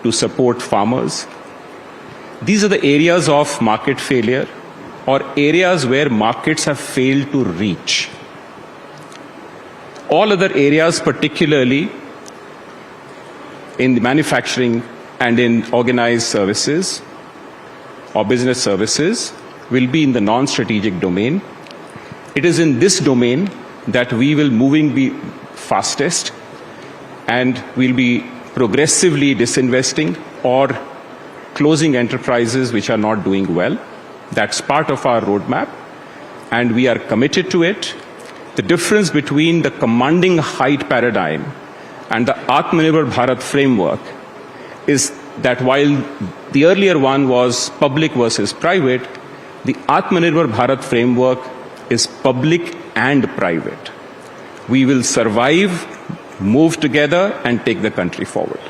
to support farmers. These are the areas of market failure or areas where markets have failed to reach. All other areas, particularly in the manufacturing and in organized services or business services, will be in the non-strategic domain. It is in this domain that we will be fastest, and we'll be progressively disinvesting or closing enterprises which are not doing well. That's part of our roadmap, and we are committed to it. The difference between the commanding height paradigm and the Atmanirbhar Bharat framework is that while the earlier one was public versus private, the Atmanirbhar Bharat framework is public and private. We will survive, move together, and take the country forward.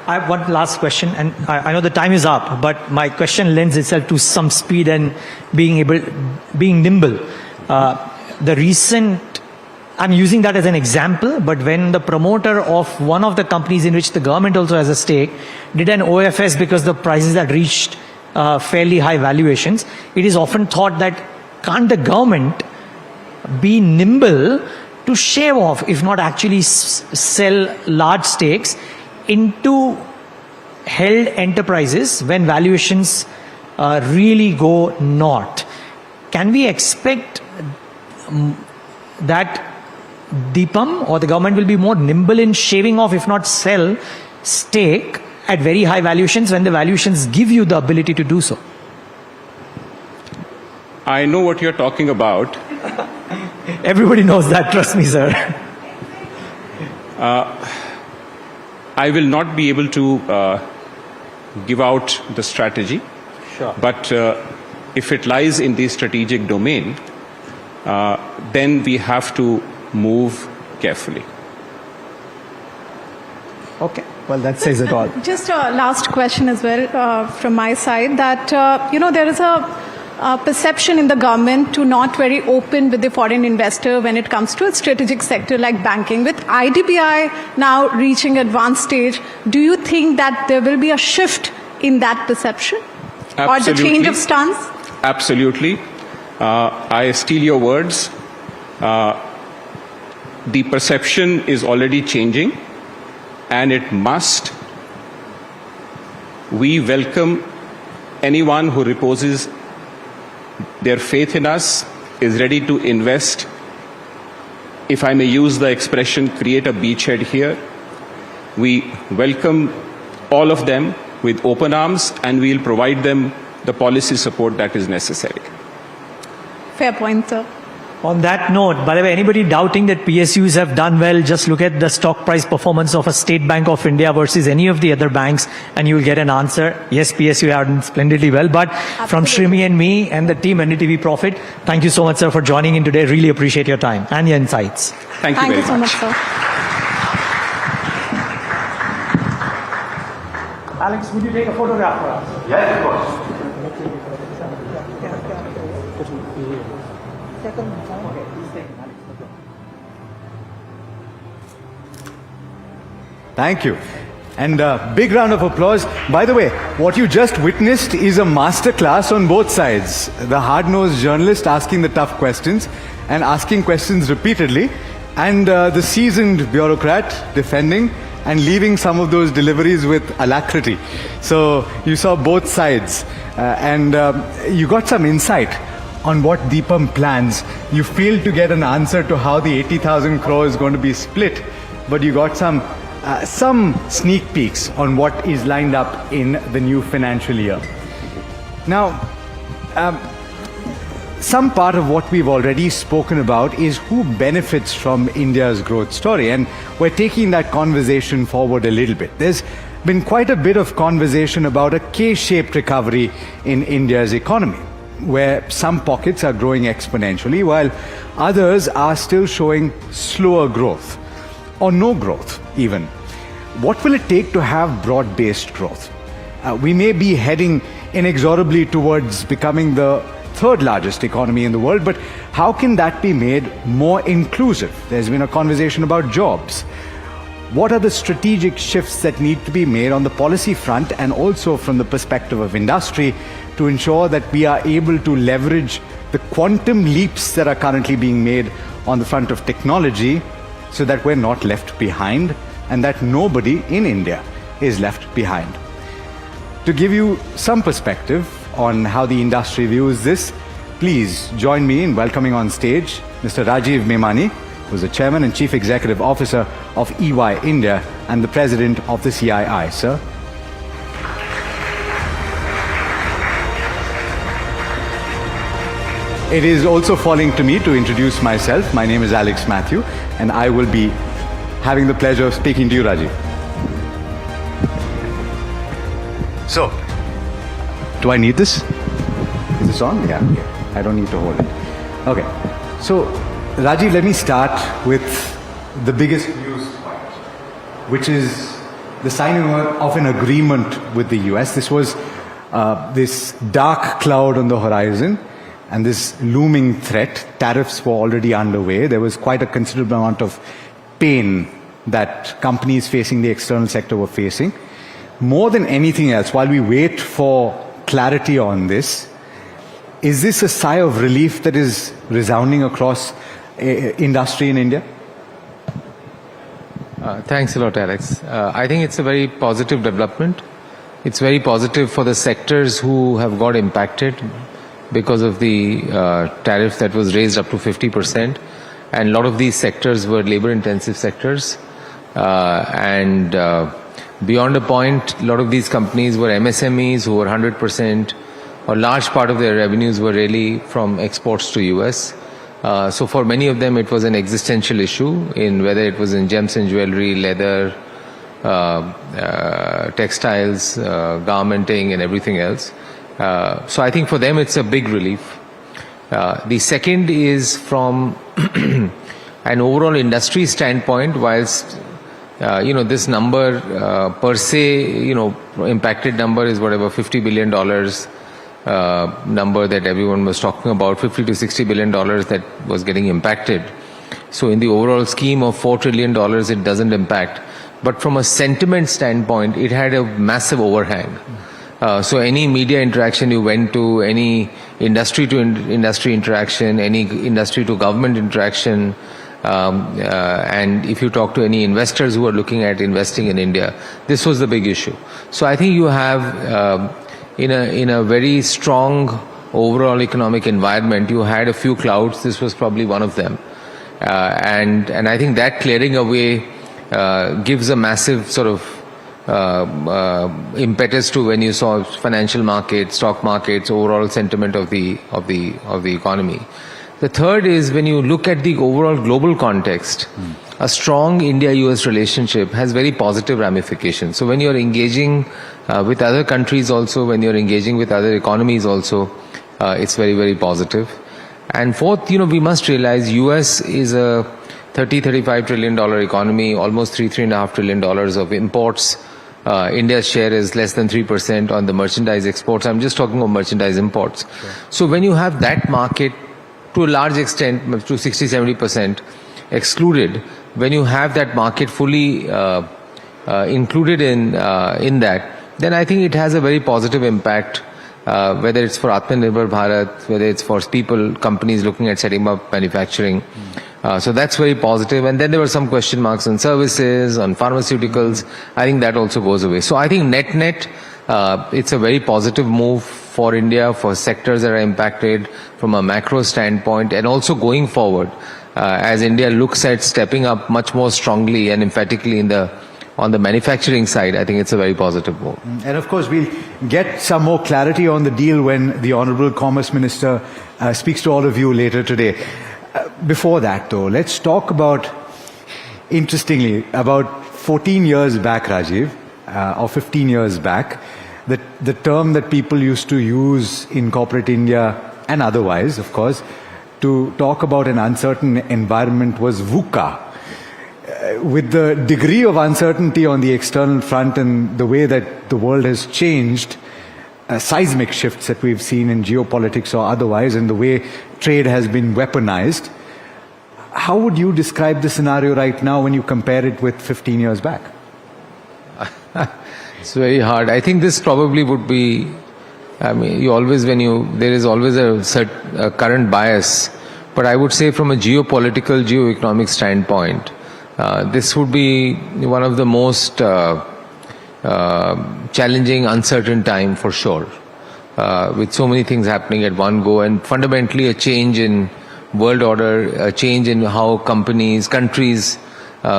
I have one last question, and I know the time is up, but my question lends itself to some speed and being nimble. I'm using that as an example, but when the promoter of one of the companies in which the government also has a stake did an OFS because the prices had reached fairly high valuations, it is often thought that can't the government be nimble to shave off, if not actually sell large stakes into held enterprises when valuations really go north. Can we expect that DIPAM or the government will be more nimble in shaving off, if not sell, stake at very high valuations when the valuations give you the ability to do so? I know what you're talking about. Everybody knows that, trust me, sir. I will not be able to give out the strategy. Sure. But if it lies in the strategic domain, then we have to move carefully. Okay. Well, that says it all. Just a last question as well from my side that, there is a perception in the government to not very open with the foreign investor when it comes to a strategic sector like banking. With IDBI now reaching advanced stage, do you think that there will be a shift in that perception? Or the change of stance? Absolutely. I steal your words. The perception is already changing, and it must. We welcome anyone who reposes their faith in us, is ready to invest, if I may use the expression, create a beachhead here. We welcome all of them with open arms, and we'll provide them the policy support that is necessary. Fair point, sir. On that note, by the way, anybody doubting that PSUs have done well, just look at the stock price performance of a State Bank of India versus any of the other banks, and you will get an answer. Yes, PSU have done splendidly well. But from Shrimi and me and the team NDTV Profit, thank you so much, sir, for joining in today. Really appreciate your time and your insights. Thank you very much. Thank you so much, sir. Alex, would you take a photograph for us? Yes, of course. Thank you. And a big round of applause. By the way, what you just witnessed is a masterclass on both sides. The hard-nosed journalist asking the tough questions and asking questions repeatedly, and the seasoned bureaucrat defending and leaving some of those deliveries with alacrity. So you saw both sides, and you got some insight on what DIPAM plans. You failed to get an answer to how the 80,000 crore is going to be split, but you got some sneak peeks on what is lined up in the new financial year. Now, some part of what we've already spoken about is who benefits from India's growth story, and we're taking that conversation forward a little bit. There's been quite a bit of conversation about a K-shaped recovery in India's economy, where some pockets are growing exponentially while others are still showing slower growth or no growth even. What will it take to have broad-based growth? We may be heading inexorably towards becoming the third largest economy in the world, but how can that be made more inclusive? There's been a conversation about jobs. What are the strategic shifts that need to be made on the policy front and also from the perspective of industry to ensure that we are able to leverage the quantum leaps that are currently being made on the front of technology so that we're not left behind and that nobody in India is left behind? To give you some perspective on how the industry views this, please join me in welcoming on stage Mr. Rajiv Memani, who is the Chairman and Chief Executive Officer of EY India and the President of the CII. Sir. It is also falling to me to introduce myself. My name is Alex Matthew, and I will be having the pleasure of speaking to you, Rajiv. So, do I need this? Is this on? Yeah. I don't need to hold it. Okay. So, Rajiv, let me start with the biggest news point, which is the signing of an agreement with the US. This was this dark cloud on the horizon and this looming threat. Tariffs were already underway. There was quite a considerable amount of pain that companies facing the external sector were facing. More than anything else, while we wait for clarity on this, is this a sigh of relief that is resounding across industry in India? Thanks a lot, Alex. I think it's a very positive development. It's very positive for the sectors who have got impacted because of the tariff that was raised up to 50%. And a lot of these sectors were labor-intensive sectors. Beyond a point, a lot of these companies were MSMEs who were 100%, or large part of their revenues were really from exports to US. So for many of them, it was an existential issue in whether it was in gems and jewelry, leather, textiles, garmenting and everything else. So I think for them, it's a big relief. The second is from an overall industry standpoint, whilst this number per se, impacted number is whatever, $50 billion number that everyone was talking about, $50 to $60 billion that was getting impacted. So in the overall scheme of $4 trillion, it doesn't impact. But from a sentiment standpoint, it had a massive overhang. So any media interaction you went to, any industry to industry interaction, any industry to government interaction, and if you talk to any investors who are looking at investing in India, this was the big issue. So I think you have, in a very strong overall economic environment, you had a few clouds. This was probably one of them. And I think that clearing away gives a massive sort of impetus to when you saw financial markets, stock markets, overall sentiment of the economy. The third is when you look at the overall global context, a strong India-US relationship has very positive ramifications. So when you're engaging with other countries also, when you're engaging with other economies also, it's very, very positive. And fourth, we must realize US is a $35 trillion economy, almost $3.5 trillion of imports. India's share is less than 3% on the merchandise exports. I'm just talking of merchandise imports. Sure. So when you have that market, to a large extent, to 60-70% excluded, when you have that market fully included in that, then I think it has a very positive impact, whether it's for Atmanirbhar Bharat, whether it's for people, companies looking at setting up manufacturing. So that's very positive. And then there were some question marks on services, on pharmaceuticals. I think that also goes away. So I think net-net, it's a very positive move for India, for sectors that are impacted from a macro standpoint, and also going forward, as India looks at stepping up much more strongly and emphatically on the manufacturing side. I think it's a very positive move. And of course, we'll get some more clarity on the deal when the Honourable Commerce Minister speaks to all of you later today. Before that, though, let's talk about, interestingly, about 14 years back, Rajiv, or 15 years back, the term that people used to use in corporate India and otherwise, of course, to talk about an uncertain environment was VUCA. With the degree of uncertainty on the external front and the way that the world has changed, seismic shifts that we've seen in geopolitics or otherwise, and the way trade has been weaponized, how would you describe the scenario right now when you compare it with 15 years back? It's very hard. I think this probably would be, there is always a current bias, but I would say from a geopolitical, geoeconomic standpoint, this would be one of the most challenging, uncertain time for sure, with so many things happening at one go, and fundamentally a change in world order, a change in how countries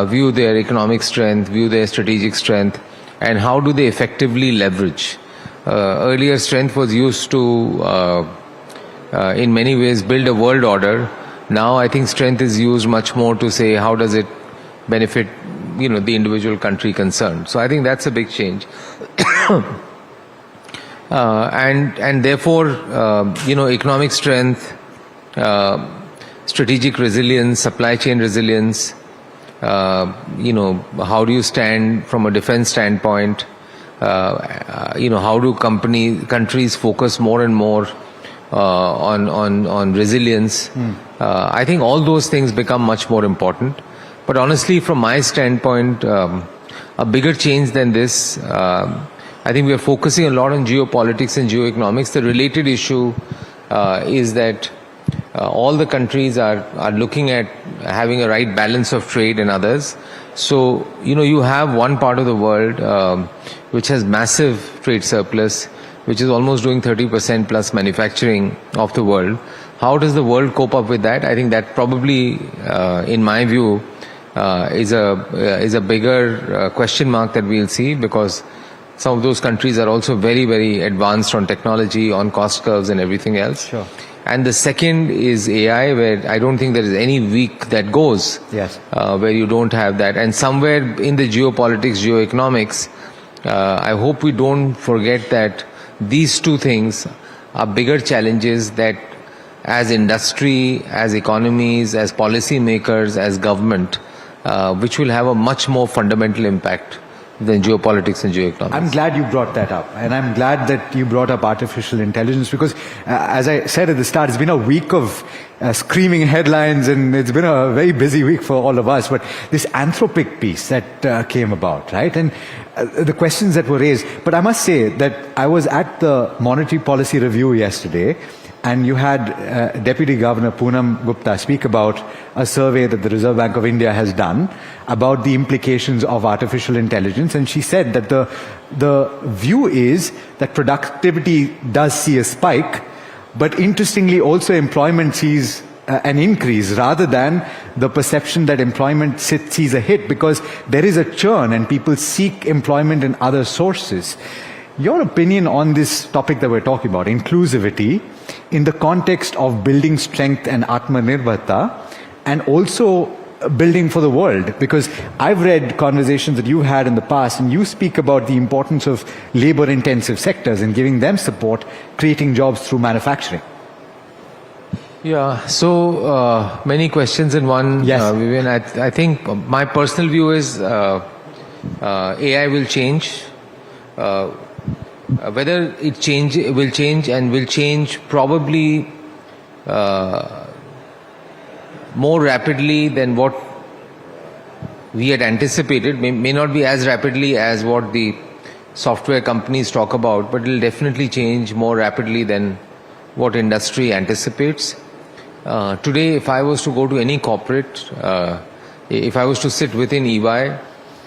view their economic strength, view their strategic strength, and how do they effectively leverage. Earlier, strength was used to, in many ways, build a world order. Now, I think strength is used much more to say how does it benefit, the individual country concerned. So I think that's a big change. And therefore, economic strength, strategic resilience, supply chain resilience, how do you stand from a defense standpoint? How do countries focus more and more on resilience? I think all those things become much more important. But honestly, from my standpoint, a bigger change than this, I think we are focusing a lot on geopolitics and geoeconomics. The related issue is that all the countries are looking at having a right balance of trade and others. So, you have one part of the world which has massive trade surplus, which is almost doing 30% plus manufacturing of the world. How does the world cope up with that? I think that probably, in my view, is a bigger question mark that we'll see, because some of those countries are also very, very advanced on technology, on cost curves and everything else. Sure. And the second is AI, where I don't think there is any week that goes where you don't have that. And somewhere in the geopolitics, geoeconomics, I hope we don't forget that these two things are bigger challenges that as industry, as economies, as policy makers, as government, which will have a much more fundamental impact than geopolitics and geoeconomics. I'm glad you brought that up, and I'm glad that you brought up artificial intelligence, because as I said at the start, it's been a week of screaming headlines, and it's been a very busy week for all of us. But this Anthropic piece that came about, right, and the questions that were raised. But I must say that I was at the Monetary Policy Review yesterday, and you had Deputy Governor Poonam Gupta speak about a survey that the Reserve Bank of India has done about the implications of artificial intelligence. And she said that the view is that productivity does see a spike, but interestingly also employment sees an increase, rather than the perception that employment sees a hit, because there is a churn and people seek employment in other sources. Your opinion on this topic that we're talking about, inclusivity, in the context of building strength and Atmanirbharta, and also building for the world? Because I've read conversations that you've had in the past, and you speak about the importance of labor-intensive sectors and giving them support, creating jobs through manufacturing. Yeah, so many questions in one, Vivian. I think my personal view is AI will change. Whether it will change probably more rapidly than what we had anticipated. May not be as rapidly as what the software companies talk about, but it will definitely change more rapidly than what industry anticipates. Today, if I was to go to any corporate, if I was to sit within EY,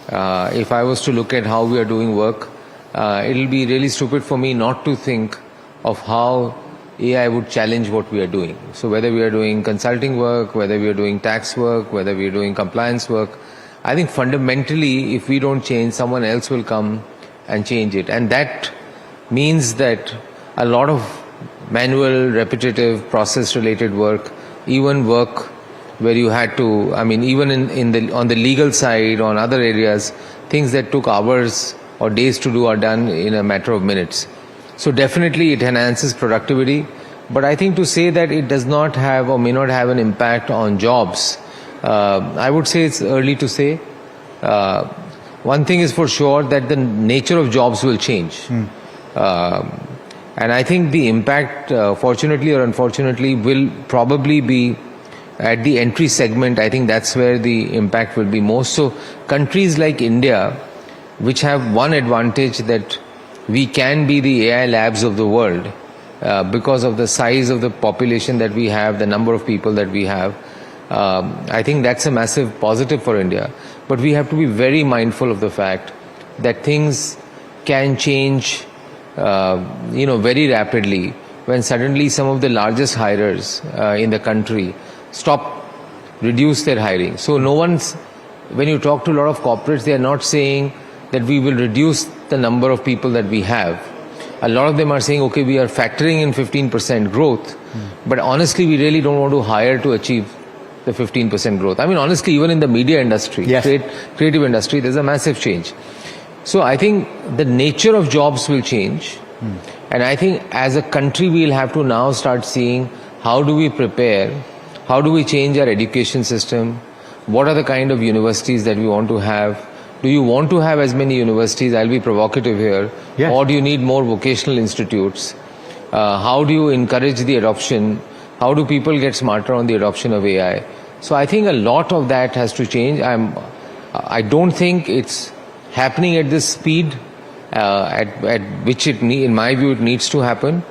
if I was to look at how we are doing work, it'll be really stupid for me not to think of how AI would challenge what we are doing. So whether we are doing consulting work, whether we are doing tax work, whether we are doing compliance work, I think fundamentally, if we don't change, someone else will come and change it. And that means that a lot of manual, repetitive, process-related work, even work where you had to, even on the legal side, on other areas, things that took hours or days to do are done in a matter of minutes. So definitely it enhances productivity, but I think to say that it does not have or may not have an impact on jobs, I would say it's early to say. One thing is for sure, that the nature of jobs will change. And I think the impact, fortunately or unfortunately, will probably be at the entry segment. I think that's where the impact will be most. So countries like India, which have one advantage, that we can be the AI labs of the world because of the size of the population that we have, the number of people that we have. I think that's a massive positive for India. But we have to be very mindful of the fact that things can change very rapidly when suddenly some of the largest hirers in the country reduce their hiring. So when you talk to a lot of corporates, they are not saying that we will reduce the number of people that we have. A lot of them are saying, okay, we are factoring in 15% growth, but honestly, we really don't want to hire to achieve the 15% growth. Honestly, even in the media industry, creative industry, there's a massive change. So I think the nature of jobs will change. And I think as a country, we'll have to now start seeing how do we prepare, how do we change our education system, what are the kind of universities that we want to have. Do you want to have as many universities? I'll be provocative here. Or do you need more vocational institutes? How do you encourage the adoption? How do people get smarter on the adoption of AI? So I think a lot of that has to change. I don't think it's happening at this speed at which in my view, it needs to happen.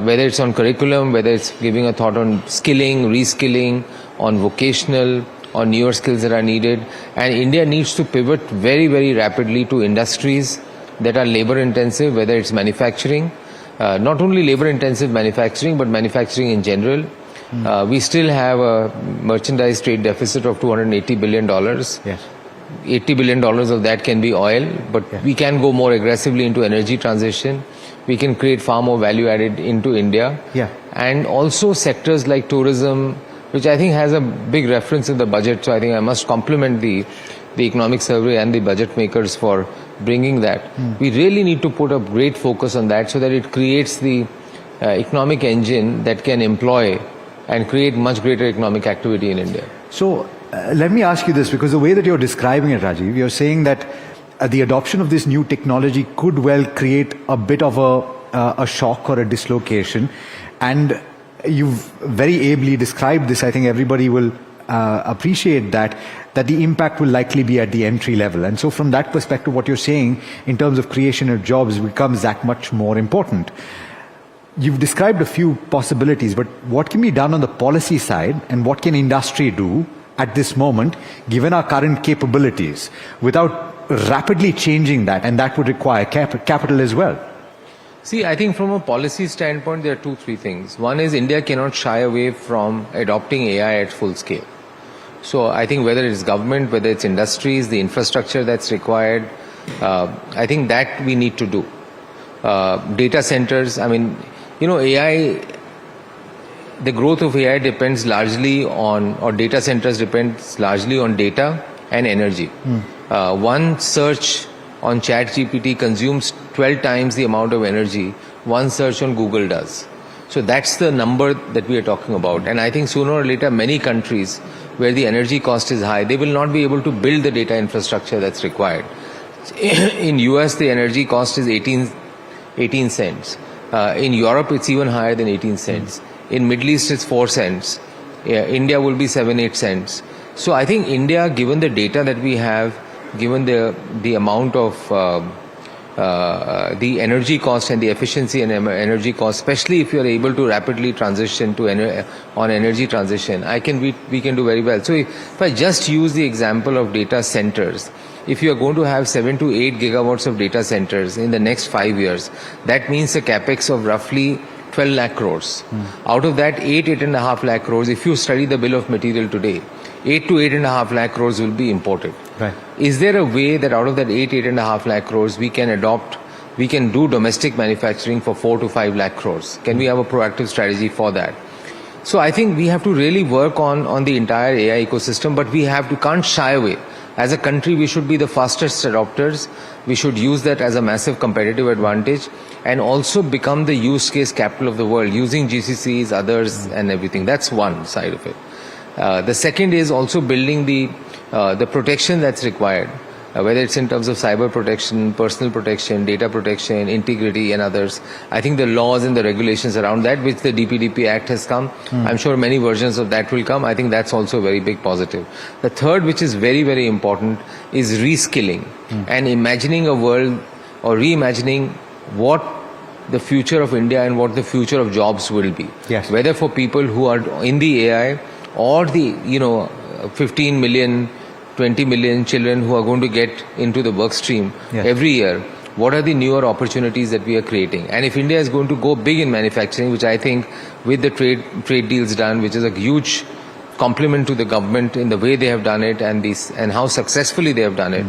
whether it's on curriculum, whether it's giving a thought on skilling, reskilling, on vocational, on newer skills that are needed. And India needs to pivot very, very rapidly to industries that are labor intensive, whether it's manufacturing, not only labor intensive manufacturing, but manufacturing in general. We still have a merchandise trade deficit of $280 billion. Yes. $80 billion of that can be oil, but we can go more aggressively into energy transition. We can create far more value added into India. Yeah. And also sectors like tourism, which I think has a big reference in the budget. So I think I must compliment the economic survey and the budget makers for bringing that. We really need to put a great focus on that so that it creates the economic engine that can employ and create much greater economic activity in India. So let me ask you this, because the way that you're describing it, Rajiv, you're saying that the adoption of this new technology could well create a bit of a shock or a dislocation. And you've very ably described this. I think everybody will appreciate that the impact will likely be at the entry level. And so from that perspective, what you're saying in terms of creation of jobs becomes that much more important. You've described a few possibilities, but what can be done on the policy side and what can industry do at this moment, given our current capabilities, without rapidly changing that? And that would require capital as well. See, I think from a policy standpoint, there are 2-3 things. One is India cannot shy away from adopting AI at full scale. So I think whether it's government, whether it's industries, the infrastructure that's required, I think that we need to do. Data centers, I mean, you know, AI, the growth of AI depends largely on, or data centers depends largely on data and energy. One search on ChatGPT consumes 12 times the amount of energy one search on Google does. So that's the number that we are talking about. And I think sooner or later, many countries where the energy cost is high, they will not be able to build the data infrastructure that's required. In US, the energy cost is 18 cents. In Europe, it's even higher than 18 cents. In Middle East, it's 4 cents. India will be 7-8 cents. So I think India, given the data that we have, given the amount of the energy cost and the efficiency and energy cost, especially if you are able to rapidly transition to on energy transition, we can do very well. So if I just use the example of data centers, if you are going to have 7 to 8 gigawatts of data centers in the next 5 years, that means a capex of roughly 12 lakh crores. Out of that, 8.5 lakh crores, if you study the bill of material today, 8 to 8.5 lakh crores will be imported. Right. Is there a way that out of that 8.5 lakh crores, we can do domestic manufacturing for 4 to 5 lakh crores? Can we have a proactive strategy for that? So I think we have to really work on the entire AI ecosystem, but we can't shy away. As a country, we should be the fastest adopters. We should use that as a massive competitive advantage and also become the use case capital of the world, using GCCs, others, and everything. That's one side of it. The second is also building the protection that's required, whether it's in terms of cyber protection, personal protection, data protection, integrity, and others. I think the laws and the regulations around that, which the DPDP Act has come, I'm sure many versions of that will come. I think that's also a very big positive. The third, which is very, very important, is reskilling and imagining a world or reimagining what the future of India and what the future of jobs will be. Yes. Whether for people who are in the AI or the 15 million, 20 million children who are going to get into the work stream every year, what are the newer opportunities that we are creating? And if India is going to go big in manufacturing, which I think with the trade deals done, which is a huge compliment to the government in the way they have done it and how successfully they have done it,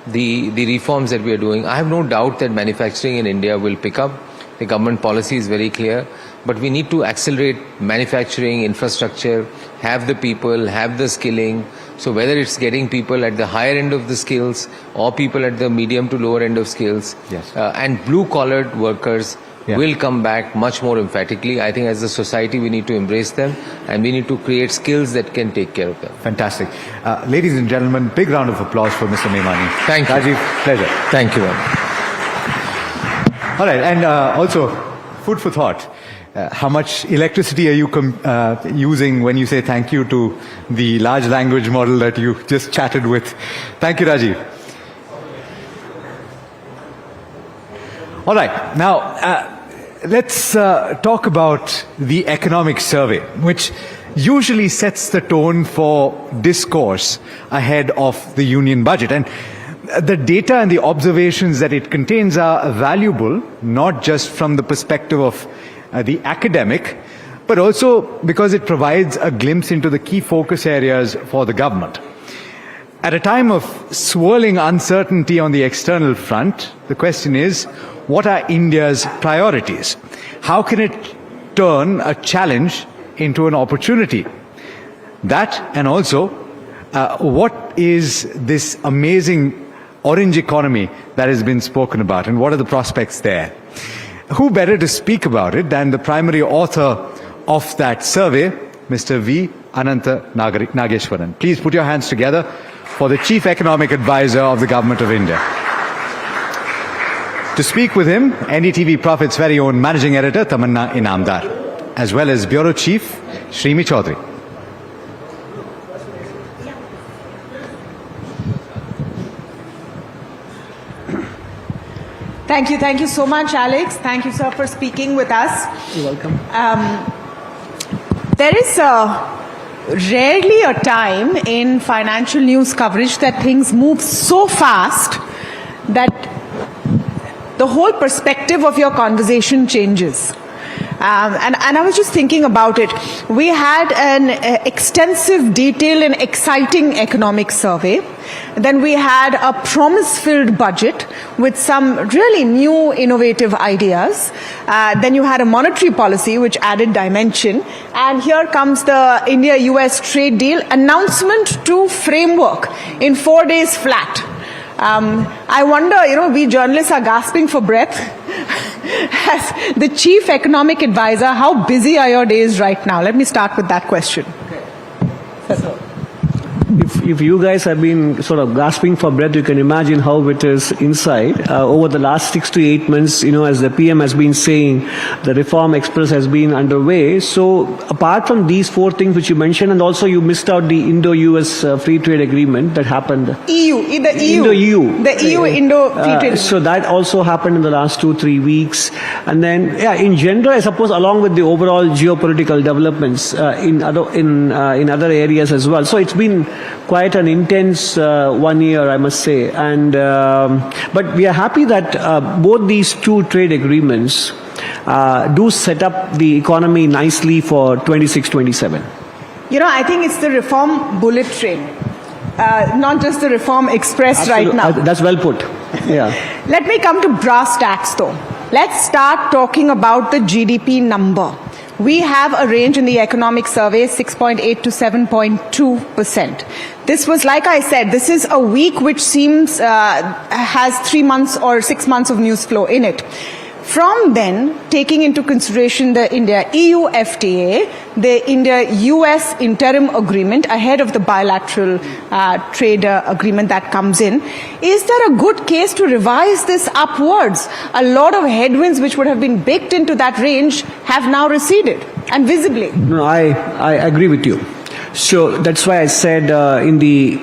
the reforms that we are doing, I have no doubt that manufacturing in India will pick up. The government policy is very clear, but we need to accelerate manufacturing, infrastructure, have the people, have the skilling. So whether it's getting people at the higher end of the skills or people at the medium to lower end of skills, and blue-collared workers will come back much more emphatically. I think as a society we need to embrace them and we need to create skills that can take care of them. Fantastic. Ladies and gentlemen, big round of applause for Mr. Memani. Thank you. Rajiv, pleasure. Thank you very much. All right, and also, food for thought. How much electricity are you using when you say thank you to the large language model that you just chatted with? Thank you, Rajiv. All right, now, let's talk about the economic survey, which usually sets the tone for discourse ahead of the union budget. And the data and the observations that it contains are valuable, not just from the perspective of the academic, but also because it provides a glimpse into the key focus areas for the government. At a time of swirling uncertainty on the external front, the question is, what are India's priorities? How can it turn a challenge into an opportunity? That, and also, what is this amazing orange economy that has been spoken about, and what are the prospects there? Who better to speak about it than the primary author of that survey, Mr. V. Anantha Nageshwaran. Please put your hands together for the Chief Economic Advisor of the Government of India. To speak with him, NDTV Profit's very own Managing Editor, Tamanna Inamdar, as well as Bureau Chief, Shrimi Chaudhary. Thank you so much, Alex. Thank you, sir, for speaking with us. You're welcome. There is rarely a time in financial news coverage that things move so fast that the whole perspective of your conversation changes. And I was just thinking about it. We had an extensive, detailed and exciting economic survey. Then we had a promise-filled budget with some really new, innovative ideas. Then you had a monetary policy which added dimension. And here comes the India-US trade deal announcement to framework in 4 days flat. I wonder, we journalists are gasping for breath. As the Chief Economic Advisor, how busy are your days right now? Let me start with that question. If you guys have been sort of gasping for breath, you can imagine how it is inside. Over the last 6 to 8 months, as the PM has been saying, the Reform Express has been underway. So apart from these 4 things which you mentioned, and also you missed out the Indo-US free trade agreement that happened. The EU-Indo free trade. So that also happened in the last 2-3 weeks. And then, in general, I suppose, along with the overall geopolitical developments in other areas as well. So it's been quite an intense 1 year, I must say. And but we are happy that both these 2 trade agreements do set up the economy nicely for 26-27. I think it's the reform bullet train, not just the reform express. Absolutely. Right now. That's well put. Yeah. Let me come to brass tacks though. Let's start talking about the GDP number. We have a range in the economic survey, 6.8 to 7.2%. This was, like I said, this is a week which seems has 3 months or 6 months of news flow in it. From then, taking into consideration the India-EU FTA, the India-US interim agreement ahead of the bilateral trade agreement that comes in, is there a good case to revise this upwards? A lot of headwinds which would have been baked into that range have now receded, and visibly. No, I agree with you. So that's why I said in the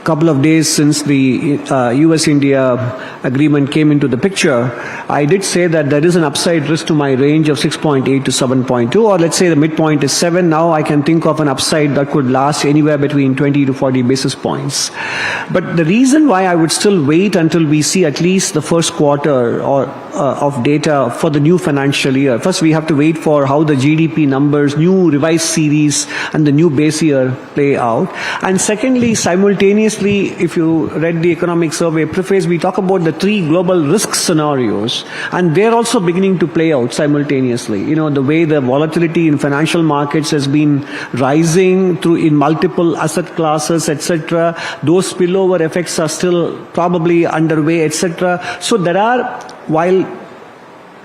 couple of days since the US-India agreement came into the picture, I did say that there is an upside risk to my range of 6.8 to 7.2, or let's say the midpoint is 7. Now I can think of an upside that could last anywhere between 20 to 40 basis points. But the reason why I would still wait until we see at least the first quarter of data for the new financial year. First, we have to wait for how the GDP numbers, new revised series, and the new base year play out. And secondly, simultaneously, if you read the economic survey preface, we talk about the 3 global risk scenarios, and they're also beginning to play out simultaneously. The way the volatility in financial markets has been rising in multiple asset classes, etc. Those spillover effects are still probably underway, etc. So there are, while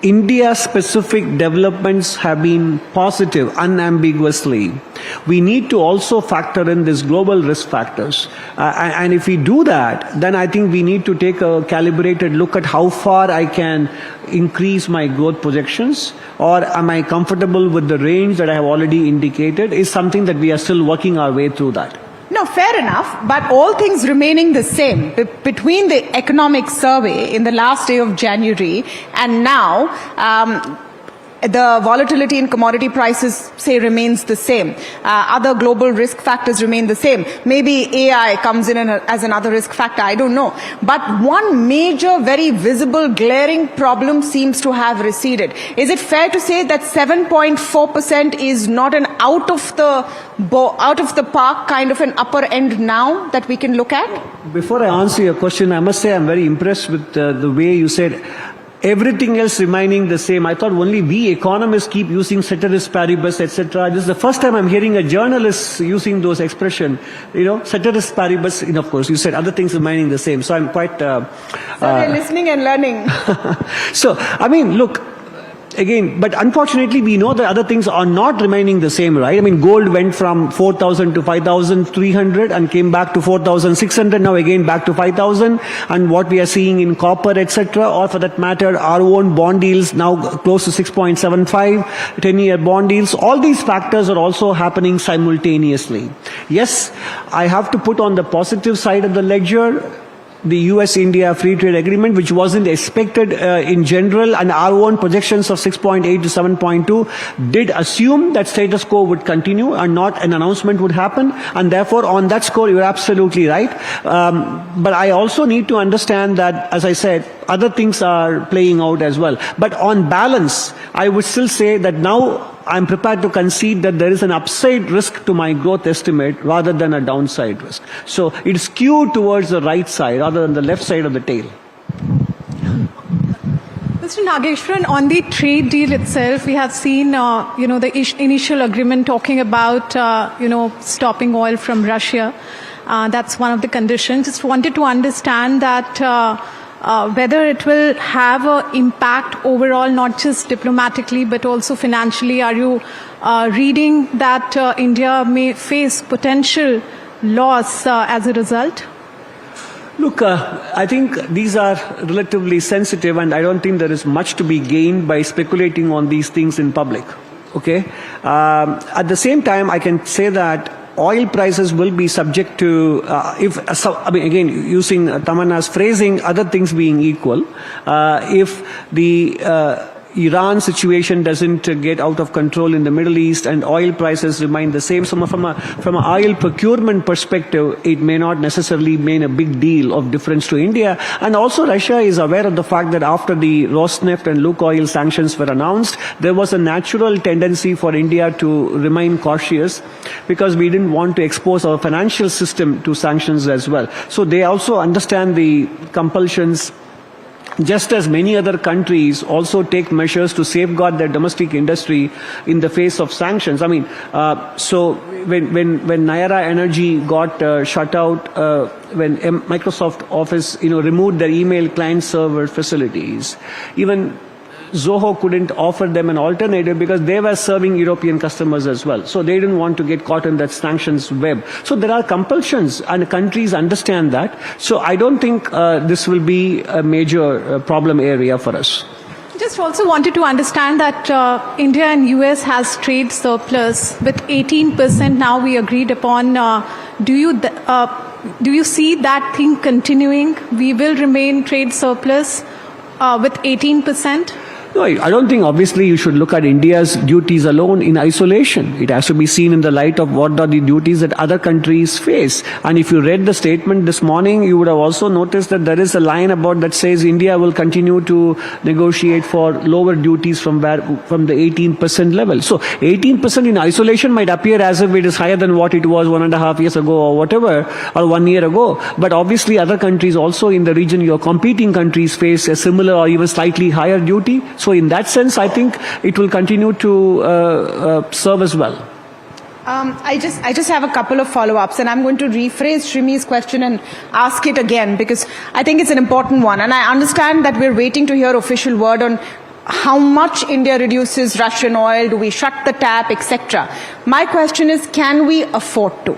India-specific developments have been positive, unambiguously, we need to also factor in these global risk factors. And if we do that, then I think we need to take a calibrated look at how far I can increase my growth projections, or am I comfortable with the range that I have already indicated, is something that we are still working our way through that. No, fair enough, but all things remaining the same, between the economic survey in the last day of January and now, the volatility in commodity prices, say, remains the same. Other global risk factors remain the same. Maybe AI comes in as another risk factor, I don't know. But one major, very visible, glaring problem seems to have receded. Is it fair to say that 7.4% is not an out of the park kind of an upper end now that we can look at? Before I answer your question, I must say I'm very impressed with the way you said everything else remaining the same. I thought only we economists keep using ceteris paribus, etc. This is the first time I'm hearing a journalist using those expressions. Ceteris paribus, of course, you said other things remaining the same. So I'm quite... so we're listening and learning. So, look, again, but unfortunately, we know that other things are not remaining the same, right? Gold went from 4,000 to 5,300 and came back to 4,600, now again back to 5,000. And what we are seeing in copper, etc., or for that matter, our own bond yields now close to 6.75, 10-year bond yields. All these factors are also happening simultaneously. Yes, I have to put on the positive side of the ledger the US-India Free Trade Agreement, which wasn't expected in general, and our own projections of 6.8 to 7.2 did assume that status quo would continue and not an announcement would happen. And therefore, on that score, you're absolutely right. But I also need to understand that, as I said, other things are playing out as well. But on balance, I would still say that now I'm prepared to concede that there is an upside risk to my growth estimate rather than a downside risk. So it's skewed towards the right side rather than the left side of the tail. Mr. Nageshwaran, on the trade deal itself, we have seen, the initial agreement talking about, stopping oil from Russia. That's one of the conditions. Just wanted to understand that whether it will have an impact overall, not just diplomatically, but also financially. Are you reading that India may face potential loss as a result? Look, I think these are relatively sensitive, and I don't think there is much to be gained by speculating on these things in public. Okay? At the same time, I can say that oil prices will be subject to, again, using Tamanna's phrasing, other things being equal, if the Iran situation doesn't get out of control in the Middle East and oil prices remain the same. So from an oil procurement perspective, it may not necessarily mean a big deal of difference to India. And also Russia is aware of the fact that after the Rosneft and Lukoil sanctions were announced, there was a natural tendency for India to remain cautious because we didn't want to expose our financial system to sanctions as well. So they also understand the compulsions, just as many other countries also take measures to safeguard their domestic industry in the face of sanctions. So when Nayara Energy got shut out, when Microsoft Office removed their email client server facilities, even Zoho couldn't offer them an alternative because they were serving European customers as well. So they didn't want to get caught in that sanctions web. So there are compulsions and countries understand that. So I don't think this will be a major problem area for us. Just also wanted to understand that India and US has trade surplus with 18% now we agreed upon. Do you see that thing continuing? We will remain trade surplus with 18%? No, I don't think obviously you should look at India's duties alone in isolation. It has to be seen in the light of what are the duties that other countries face. And if you read the statement this morning, you would have also noticed that there is a line about that says India will continue to negotiate for lower duties from the 18% level. So 18% in isolation might appear as if it is higher than what it was 1.5 years ago or whatever, or 1 year ago. But obviously other countries also in the region, your competing countries face a similar or even slightly higher duty. So in that sense, I think it will continue to serve as well. I just have a couple of follow-ups, and I'm going to rephrase Shrimi's question and ask it again because I think it's an important one. And I understand that we're waiting to hear official word on how much India reduces Russian oil, do we shut the tap, etc. My question is, can we afford to?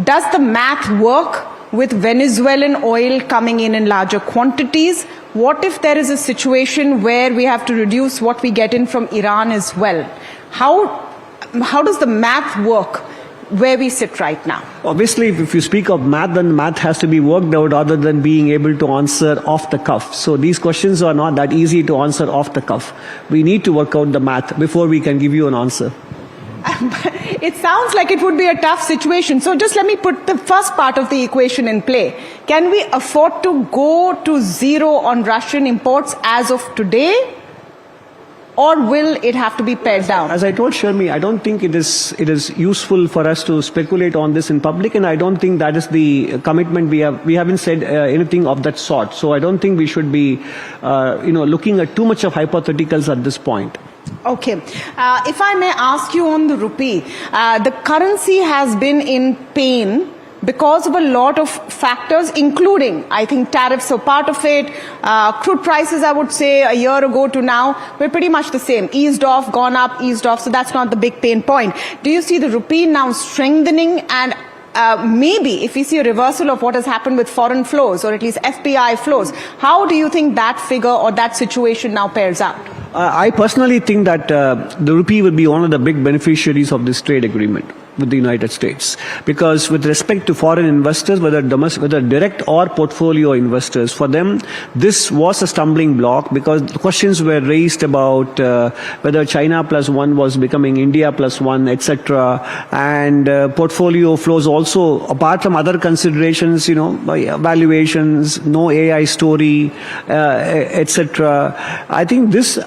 Does the math work with Venezuelan oil coming in larger quantities? What if there is a situation where we have to reduce what we get in from Iran as well? How does the math work? where we sit right now? Obviously, if you speak of math, then math has to be worked out rather than being able to answer off the cuff. So these questions are not that easy to answer off the cuff. We need to work out the math before we can give you an answer. It sounds like it would be a tough situation. So just let me put the first part of the equation in play. Can we afford to go to zero on Russian imports as of today? Or will it have to be pared down? As I told Sharmi, I don't think it is useful for us to speculate on this in public, and I don't think that is the commitment we have. We haven't said anything of that sort. So I don't think we should be, looking at too much of hypotheticals at this point. Okay. If I may ask you on the rupee, the currency has been in pain because of a lot of factors, including, I think, tariffs are part of it. Crude prices, I would say, a year ago to now, were pretty much the same. Eased off, gone up, eased off. So that's not the big pain point. Do you see the rupee now strengthening? And maybe if we see a reversal of what has happened with foreign flows, or at least FPI flows, how do you think that figure or that situation now pairs out? I personally think that the rupee will be one of the big beneficiaries of this trade agreement with the United States, because with respect to foreign investors, whether direct or portfolio investors, for them this was a stumbling block, because the questions were raised about whether China +1 was becoming India +1, etc., and portfolio flows also, apart from other considerations, valuations, no AI story, etc. I think this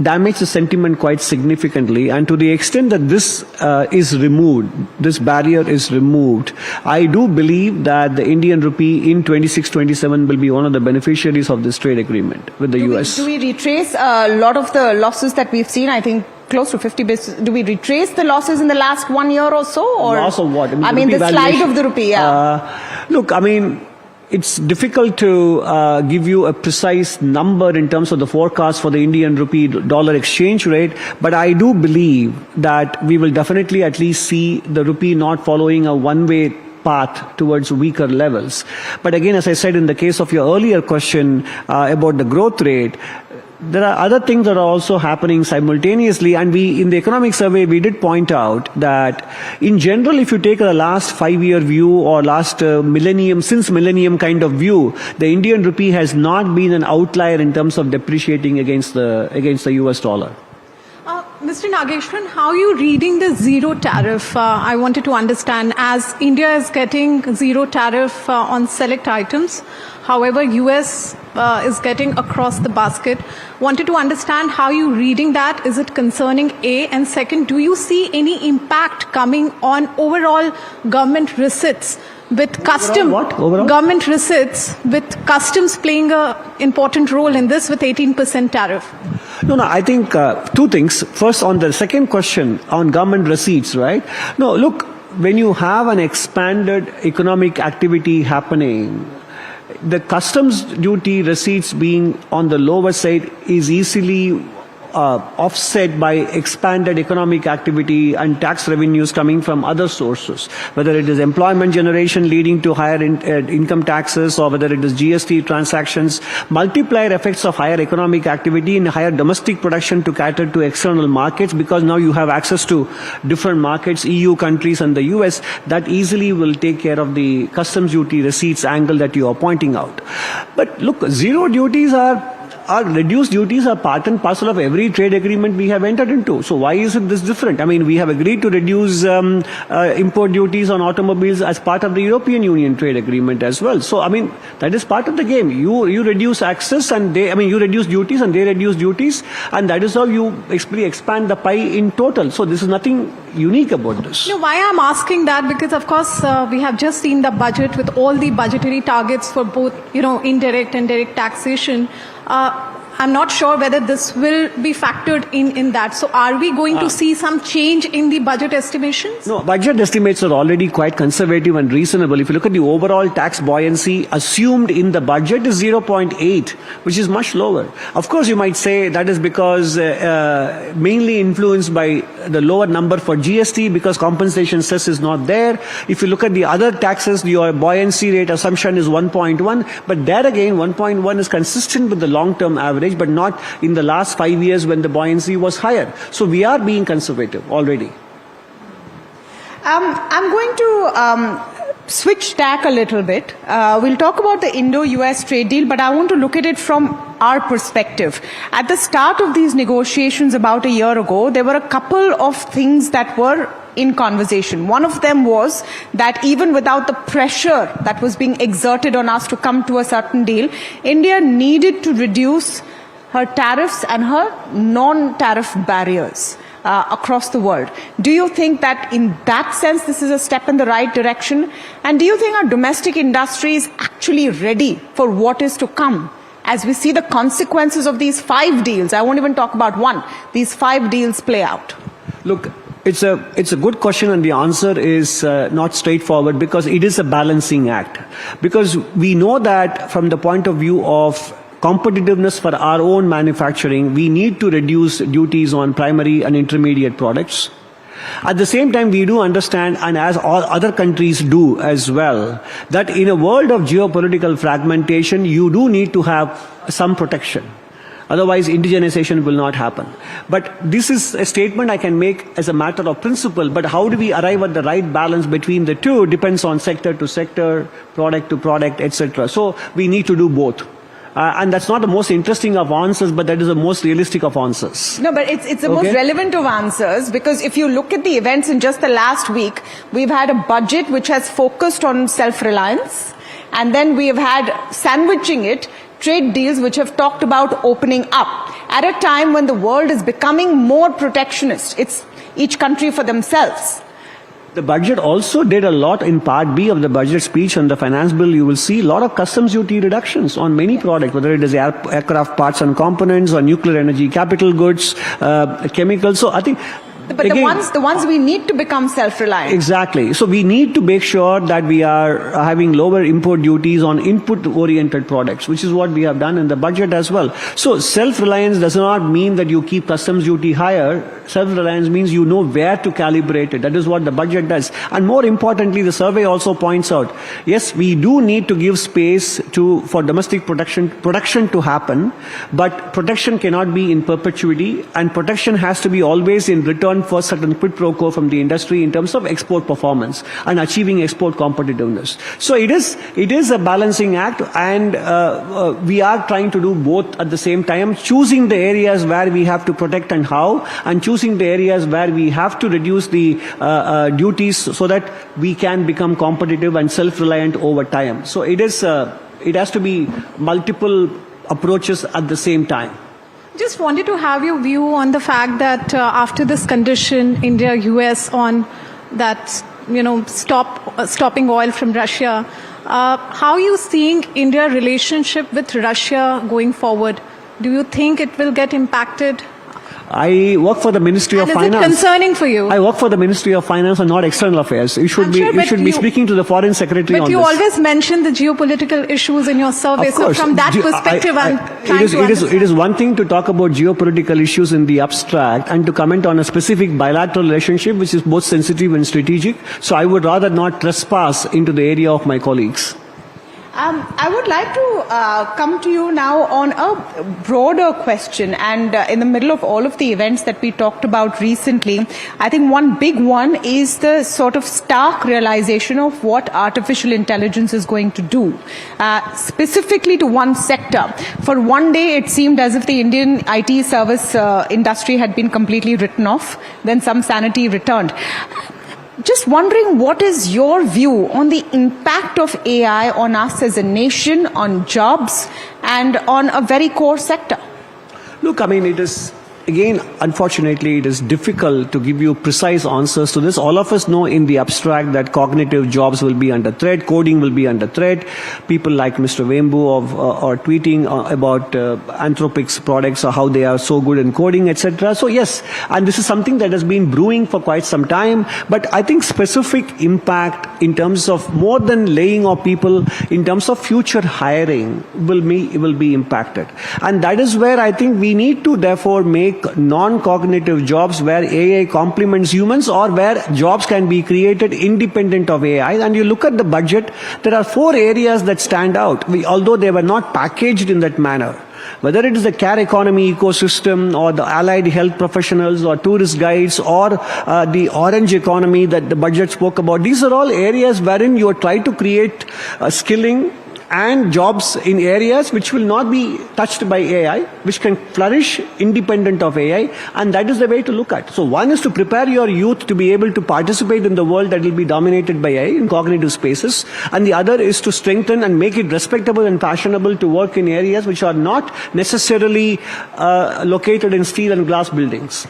damaged the sentiment quite significantly, and to the extent that this is removed, this barrier is removed, I do believe that the Indian rupee in 26-27 will be one of the beneficiaries of this trade agreement with the US. Do we retrace a lot of the losses that we've seen? I think close to 50 basis. Do we retrace the losses in the last 1 year or so? Or loss of what? I mean the slide of the rupee, look, I mean, it's difficult to give you a precise number in terms of the forecast for the Indian rupee dollar exchange rate, but I do believe that we will definitely at least see the rupee not following a one-way path towards weaker levels. But again, as I said in the case of your earlier question about the growth rate, there are other things that are also happening simultaneously, and in the economic survey, we did point out that in general, if you take a last 5-year view or last since millennium kind of view, the Indian rupee has not been an outlier in terms of depreciating against the US dollar. Mr. Nageshwaran, how are you reading the zero tariff? I wanted to understand, as India is getting zero tariff on select items, however, US is getting across the basket. Wanted to understand how you reading that. Is it concerning, A? And second, do you see any impact coming on overall government receipts with government receipts, with customs playing an important role in this with 18% tariff? No, I think two things. First, on the second question on government receipts, right? No, look, when you have an expanded economic activity happening, the customs duty receipts being on the lower side is easily offset by expanded economic activity and tax revenues coming from other sources, whether it is employment generation leading to higher income taxes, or whether it is GST transactions, multiplier effects of higher economic activity and higher domestic production to cater to external markets, because now you have access to different markets, EU countries and the US, that easily will take care of the customs duty receipts angle that you are pointing out. But look, zero duties our reduced duties are part and parcel of every trade agreement we have entered into. So why is it this different? I mean, we have agreed to reduce import duties on automobiles as part of the European Union trade agreement as well. So, I mean, that is part of the game. You reduce access and you reduce duties and they reduce duties, and that is how you expand the pie in total. So this is nothing unique about this. No, why I'm asking that, because of course we have just seen the budget with all the budgetary targets for both, indirect and direct taxation. I'm not sure whether this will be factored in that. So are we going to see some change in the budget estimations? No, budget estimates are already quite conservative and reasonable. If you look at the overall tax buoyancy assumed in the budget is 0.8, which is much lower. Of course, you might say that is because mainly influenced by the lower number for GST, because compensation cess is not there. If you look at the other taxes, your buoyancy rate assumption is 1.1, but there again 1.1 is consistent with the long-term average, but not in the last 5 years when the buoyancy was higher. So we are being conservative already. I'm going to switch tack a little bit. We'll talk about the Indo-US trade deal, but I want to look at it from our perspective. At the start of these negotiations about a year ago, there were a couple of things that were in conversation. One of them was that even without the pressure that was being exerted on us to come to a certain deal, India needed to reduce her tariffs and her non-tariff barriers across the world. Do you think that in that sense this is a step in the right direction? And do you think our domestic industry is actually ready for what is to come as we see the consequences of these 5 deals? I won't even talk about one. These 5 deals play out. Look, it's a good question, and the answer is not straightforward, because it is a balancing act. Because we know that from the point of view of competitiveness for our own manufacturing, we need to reduce duties on primary and intermediate products. At the same time, we do understand, and as all other countries do as well, that in a world of geopolitical fragmentation, you do need to have some protection. Otherwise, indigenization will not happen. But this is a statement I can make as a matter of principle, but how do we arrive at the right balance between the two depends on sector to sector, product to product, etc. So we need to do both. And that's not the most interesting of answers, but that is the most realistic of answers. No, but it's the most relevant of answers, because if you look at the events in just the last week, we've had a budget which has focused on self-reliance, and then we have had, sandwiching it, trade deals which have talked about opening up at a time when the world is becoming more protectionist. It's each country for themselves. The budget also did a lot in Part B of the budget speech on the finance bill. You will see a lot of customs duty reductions on many products, whether it is aircraft parts and components or nuclear energy capital goods, chemicals. So I think... But again, the ones we need to become self-reliant. Exactly. So we need to make sure that we are having lower import duties on input-oriented products, which is what we have done in the budget as well. So self-reliance does not mean that you keep customs duty higher. Self-reliance means you know where to calibrate it. That is what the budget does. And more importantly, the survey also points out, yes, we do need to give space for domestic production to happen, but protection cannot be in perpetuity, and protection has to be always in return for certain quid pro quo from the industry in terms of export performance and achieving export competitiveness. So it is a balancing act, and we are trying to do both at the same time, choosing the areas where we have to protect and how, and choosing the areas where we have to reduce the duties so that we can become competitive and self-reliant over time. So it has to be multiple approaches at the same time. Just wanted to have your view on the fact that after this condition, India, US on that, stopping oil from Russia, how are you seeing India relationship with Russia going forward? Do you think it will get impacted? I work for the Ministry of Finance. Is it concerning for you? I work for the Ministry of Finance and not External Affairs. You should be speaking to the Foreign Secretary on this. But you always mention the geopolitical issues in your survey. So from that perspective, I'm trying to understand. It is one thing to talk about geopolitical issues in the abstract and to comment on a specific bilateral relationship, which is both sensitive and strategic. So I would rather not trespass into the area of my colleagues. I would like to come to you now on a broader question, and in the middle of all of the events that we talked about recently, I think one big one is the sort of stark realization of what artificial intelligence is going to do, specifically to one sector. For one day, it seemed as if the Indian IT service industry had been completely written off, then some sanity returned. Just wondering, what is your view on the impact of AI on us as a nation, on jobs, and on a very core sector? Look, I mean, it is... Again, unfortunately, it is difficult to give you precise answers to this. All of us know in the abstract that cognitive jobs will be under threat, coding will be under threat. People like Mr. Wembu are tweeting about Anthropic's products or how they are so good in coding, etc. So yes, and this is something that has been brewing for quite some time. But I think specific impact in terms of more than laying off people, in terms of future hiring will be impacted. And that is where I think we need to therefore make non-cognitive jobs where AI complements humans, or where jobs can be created independent of AI. And you look at the budget, there are 4 areas that stand out, although they were not packaged in that manner. Whether it is the care economy ecosystem or the allied health professionals or tourist guides or the orange economy that the budget spoke about, these are all areas wherein you try to create skilling and jobs in areas which will not be touched by AI, which can flourish independent of AI, and that is the way to look at. So one is to prepare your youth to be able to participate in the world that will be dominated by AI in cognitive spaces, and the other is to strengthen and make it respectable and fashionable to work in areas which are not necessarily located in steel and glass buildings.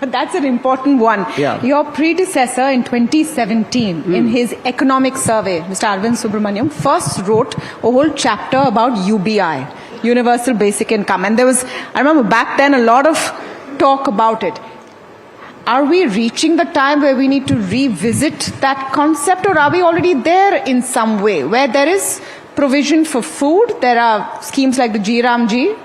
That's an important one. Yeah. Your predecessor in 2017, in his economic survey, Mr. Arvind Subramaniam, first wrote a whole chapter about UBI, Universal Basic Income. And there was, I remember back then, a lot of talk about it. Are we reaching the time where we need to revisit that concept, or are we already there in some way, where there is provision for food, there are schemes like the G-Ram-G?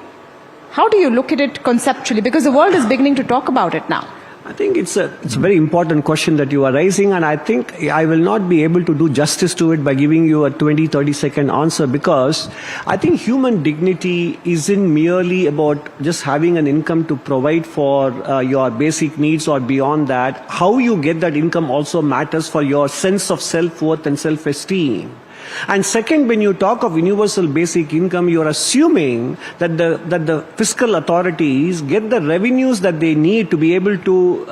How do you look at it conceptually? Because the world is beginning to talk about it now. I think it's a very important question that you are raising, and I think I will not be able to do justice to it by giving you a 20-30 second answer, because I think human dignity isn't merely about just having an income to provide for your basic needs or beyond that. How you get that income also matters for your sense of self-worth and self-esteem. And second, when you talk of universal basic income, you're assuming that the fiscal authorities get the revenues that they need to be able to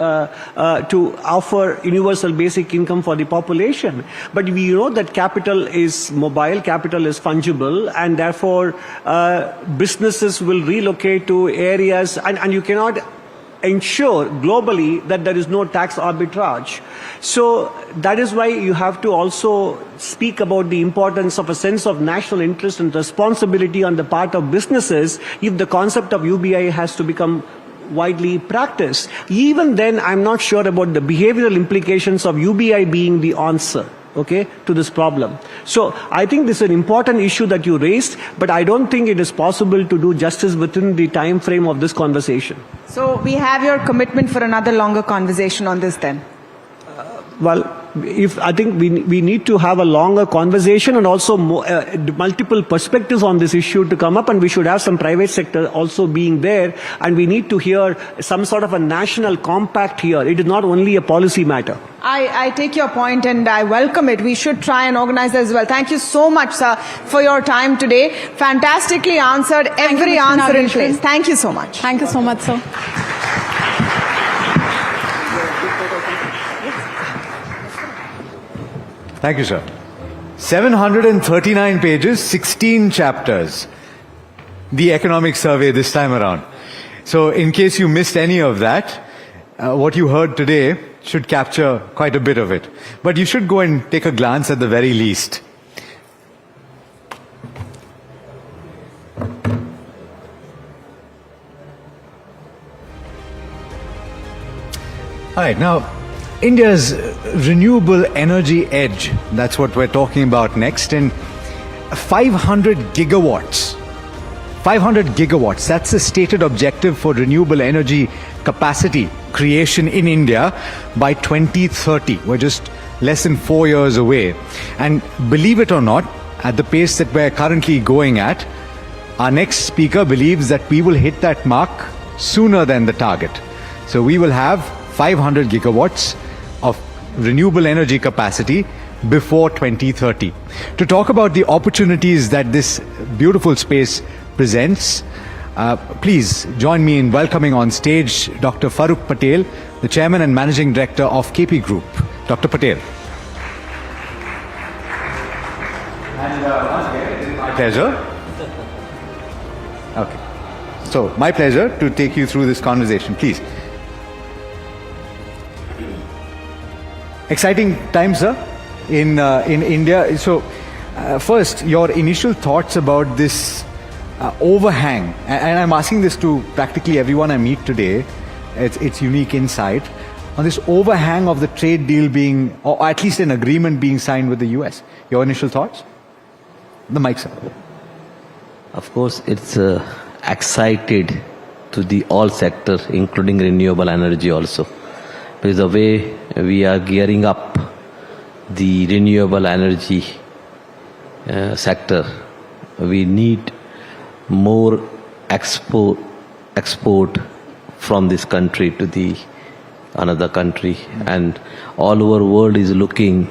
offer universal basic income for the population. But we know that capital is mobile, capital is fungible, and therefore businesses will relocate to areas, and you cannot ensure globally that there is no tax arbitrage. So that is why you have to also speak about the importance of a sense of national interest and responsibility on the part of businesses if the concept of UBI has to become widely practiced. Even then, I'm not sure about the behavioral implications of UBI being the answer, okay, to this problem. So I think this is an important issue that you raised, but I don't think it is possible to do justice within the time frame of this conversation. So we have your commitment for another longer conversation on this then? Well, I think we need to have a longer conversation and also multiple perspectives on this issue to come up, and we should have some private sector also being there, and we need to hear some sort of a national compact here. It is not only a policy matter. I take your point and I welcome it. We should try and organize as well. Thank you so much, sir, for your time today. Fantastically answered, every answer in place. Thank you so much. Thank you so much, sir. Thank you, sir. 739 pages, 16 chapters. The economic survey this time around. So in case you missed any of that, what you heard today should capture quite a bit of it. But you should go and take a glance at the very least. All right, now, India's renewable energy edge, that's what we're talking about next, and 500 gigawatts. 500 gigawatts, that's the stated objective for renewable energy capacity creation in India by 2030. We're just less than 4 years away. And believe it or not, at the pace that we're currently going at, our next speaker believes that we will hit that mark sooner than the target. So we will have 500 gigawatts of renewable energy capacity before 2030. To talk about the opportunities that this beautiful space presents, please join me in welcoming on stage Dr. Farooq Patel, the Chairman and Managing Director of KP Group. Dr. Patel. And once again, it is my pleasure. Okay. So, my pleasure to take you through this conversation. Please. Exciting times, sir, in India. So, first, your initial thoughts about this overhang, and I'm asking this to practically everyone I meet today. It's unique insight on this overhang of the trade deal being, or at least an agreement being signed with the US. Your initial thoughts? The mic, sir. Of course, it's excited to the all sector, including renewable energy also. Because the way we are gearing up the renewable energy sector, we need more export from this country to the another country, and all over world is looking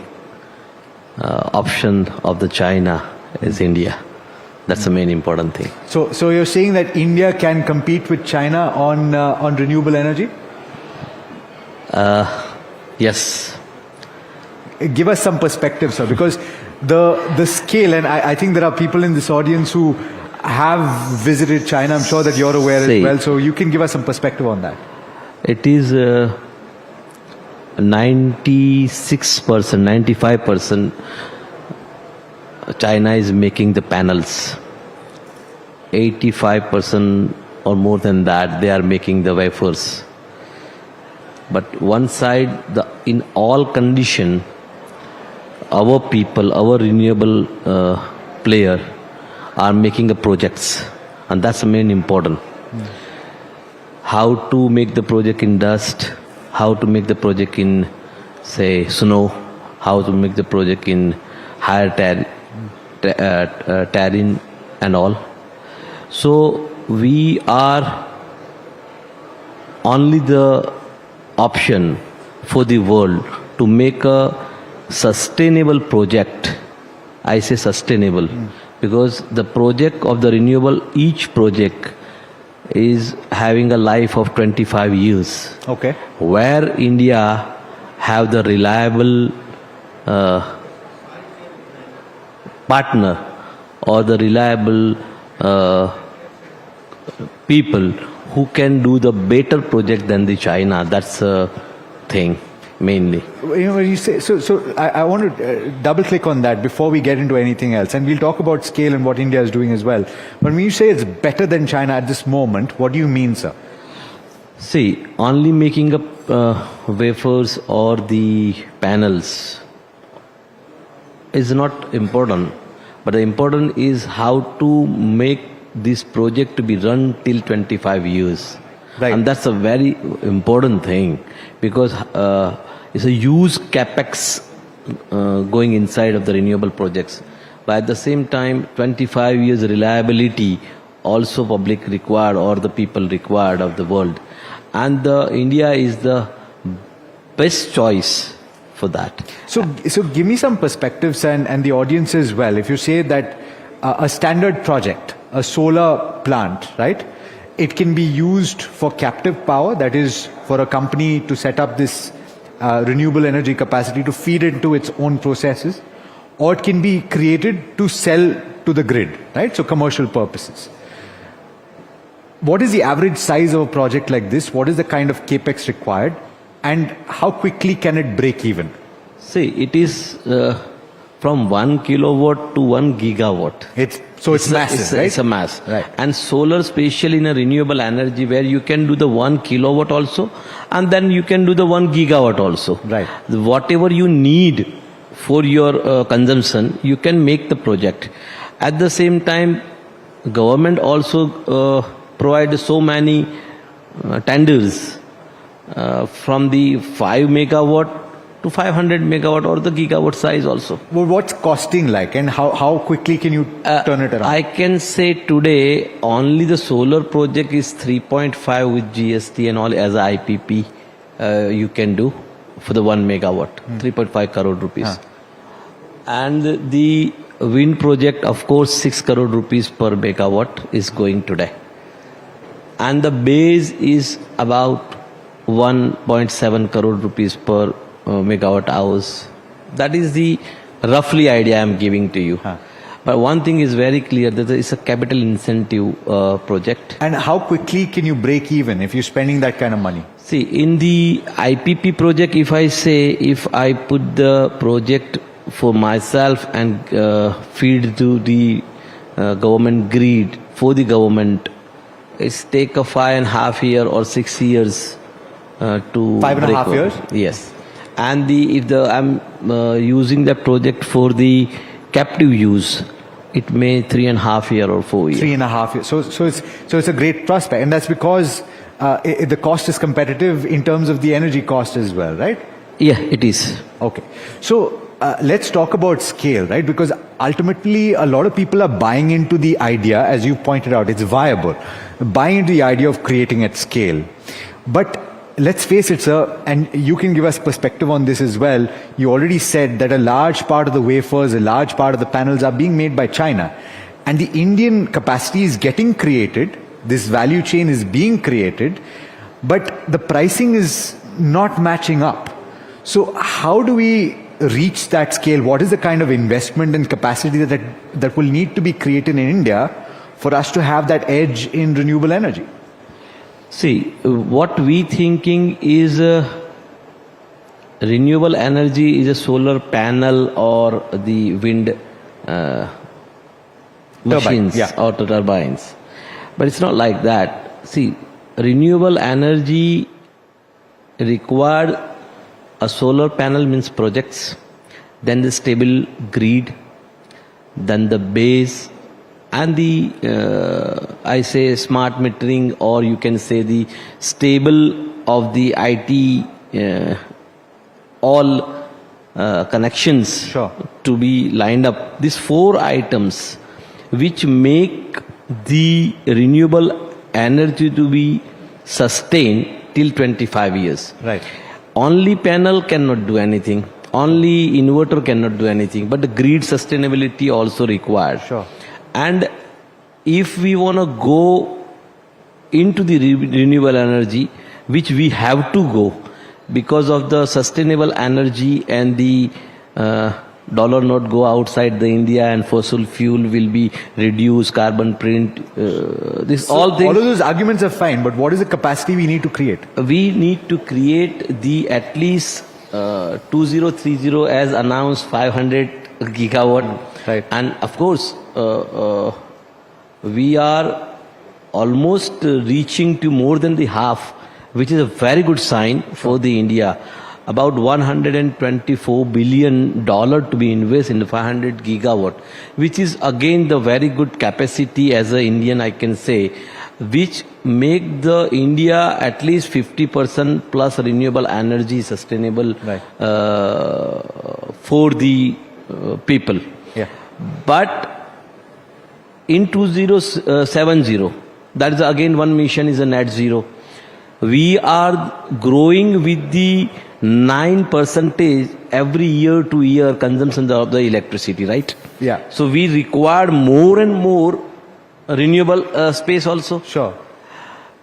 option of the China is India. That's the main important thing. So you're saying that India can compete with China on renewable energy? Yes. Give us some perspective, sir, because the scale, and I think there are people in this audience who have visited China. I'm sure that you're aware as well. So you can give us some perspective on that. It is 96%, 95% China is making the panels. 85% or more than that, they are making the wafers. But one side, in all condition, our people, our renewable player are making the projects, and that's the main important. How to make the project in dust, how to make the project in, say, snow, how to make the project in higher terrain and all. So we are only the option for the world to make a sustainable project. I say sustainable because the project of the renewable, each project is having a life of 25 years. Okay. Where India have the reliable partner or the reliable people who can do the better project than the China. That's the thing mainly. You know, when you say, so I want to double click on that before we get into anything else, and we'll talk about scale and what India is doing as well. But when you say it's better than China at this moment, what do you mean, sir? See, only making up wafers or the panels is not important, but the important is how to make this project to be run till 25 years. Right. And that's a very important thing because it's a huge capex going inside of the renewable projects. But at the same time, 25 years reliability also public required or the people required of the world. And India is the best choice for that. So give me some perspectives and the audience as well. If you say that a standard project, a solar plant, right? It can be used for captive power, that is for a company to set up this renewable energy capacity to feed into its own processes, or it can be created to sell to the grid, right? So commercial purposes. What is the average size of a project like this? What is the kind of capex required? And how quickly can it break even? See, it is from 1 kilowatt to 1 gigawatt. It's massive, right? It's a mass. Right. And solar, especially in a renewable energy, where you can do the 1 kilowatt also, and then you can do the 1 gigawatt also. Right. Whatever you need for your consumption, you can make the project. At the same time, government also provides so many tenders from the 5 megawatt to 500 megawatt or the gigawatt size also. Well, what's costing like, and how quickly can you turn it around? I can say today only the solar project is 3.5 with GST and all as a IPP you can do for the 1 megawatt, 3.5 crore rupees. And the wind project, of course, 6 crore rupees per megawatt is going today. And the base is about 1.7 crore rupees per megawatt hours. That is the roughly idea I am giving to you. But one thing is very clear, that it's a capital incentive project. And how quickly can you break even if you're spending that kind of money? See, in the IPP project, if I put the project for myself and feed to the government grid for the government, it's take a 5.5 years or 6 years to 5.5 years? Yes. And if I'm using the project for the captive use, it may 3.5 years or 4 years. 3.5 years. So it's a great prospect, and that's because the cost is competitive in terms of the energy cost as well, right? Yeah, it is. Okay. So let's talk about scale, right? Because ultimately a lot of people are buying into the idea, as you pointed out, it's viable, buying into the idea of creating at scale. But let's face it, sir, and you can give us perspective on this as well. You already said that a large part of the wafers, a large part of the panels are being made by China. And the Indian capacity is getting created, this value chain is being created, but the pricing is not matching up. So how do we reach that scale? What is the kind of investment and capacity that will need to be created in India for us to have that edge in renewable energy? See, what we thinking is renewable energy is a solar panel or the wind machines or turbines. But it's not like that. See, renewable energy required a solar panel means projects, then the stable grid, then the base, and the, I say, smart metering, or you can say the stable of the IT, all connections to be lined up. These 4 items which make the renewable energy to be sustained till 25 years. Right. Only panel cannot do anything. Only inverter cannot do anything. But the grid sustainability also required. Sure. And if we want to go into the renewable energy, which we have to go because of the sustainable energy and the dollar not go outside the India and fossil fuel will be reduced, carbon print, this So all things. all of those arguments are fine, but what is the capacity we need to create? We need to create the at least 2030 as announced 500 gigawatt. Right. And of course, we are almost reaching to more than the half, which is a very good sign for the India. About $124 billion to be invested in the 500 gigawatt, which is again the very good capacity as an Indian, I can say, which make the India at least 50% plus renewable energy sustainable for the people. Yeah. But in 2070, that is again one mission is a net zero. We are growing with the 9% every year to year consumption of the electricity, right? Yeah. So we require more and more renewable space also. Sure.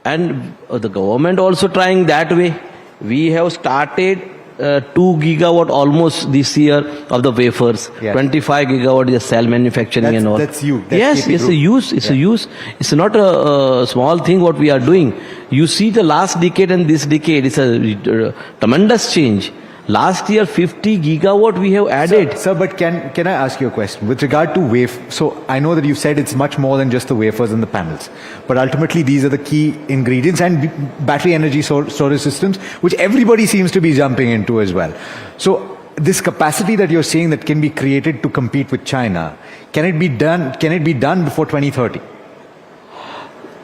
And the government also trying that way. We have started 2 gigawatt almost this year of the wafers. Yes. 25 gigawatt is cell manufacturing and all. That's you. That's Yes, KP it's a Group. use. It's a use. It's not a small thing what we are doing. You see the last decade and this decade, it's a tremendous change. Last year, 50 gigawatt we have added. Sir, but can I ask you a question? With regard to so I know that you said it's much more than just the wafers and the panels. But ultimately, these are the key ingredients and battery energy storage systems, which everybody seems to be jumping into as well. So this capacity that you're saying that can be created to compete with China, can it be done before 2030?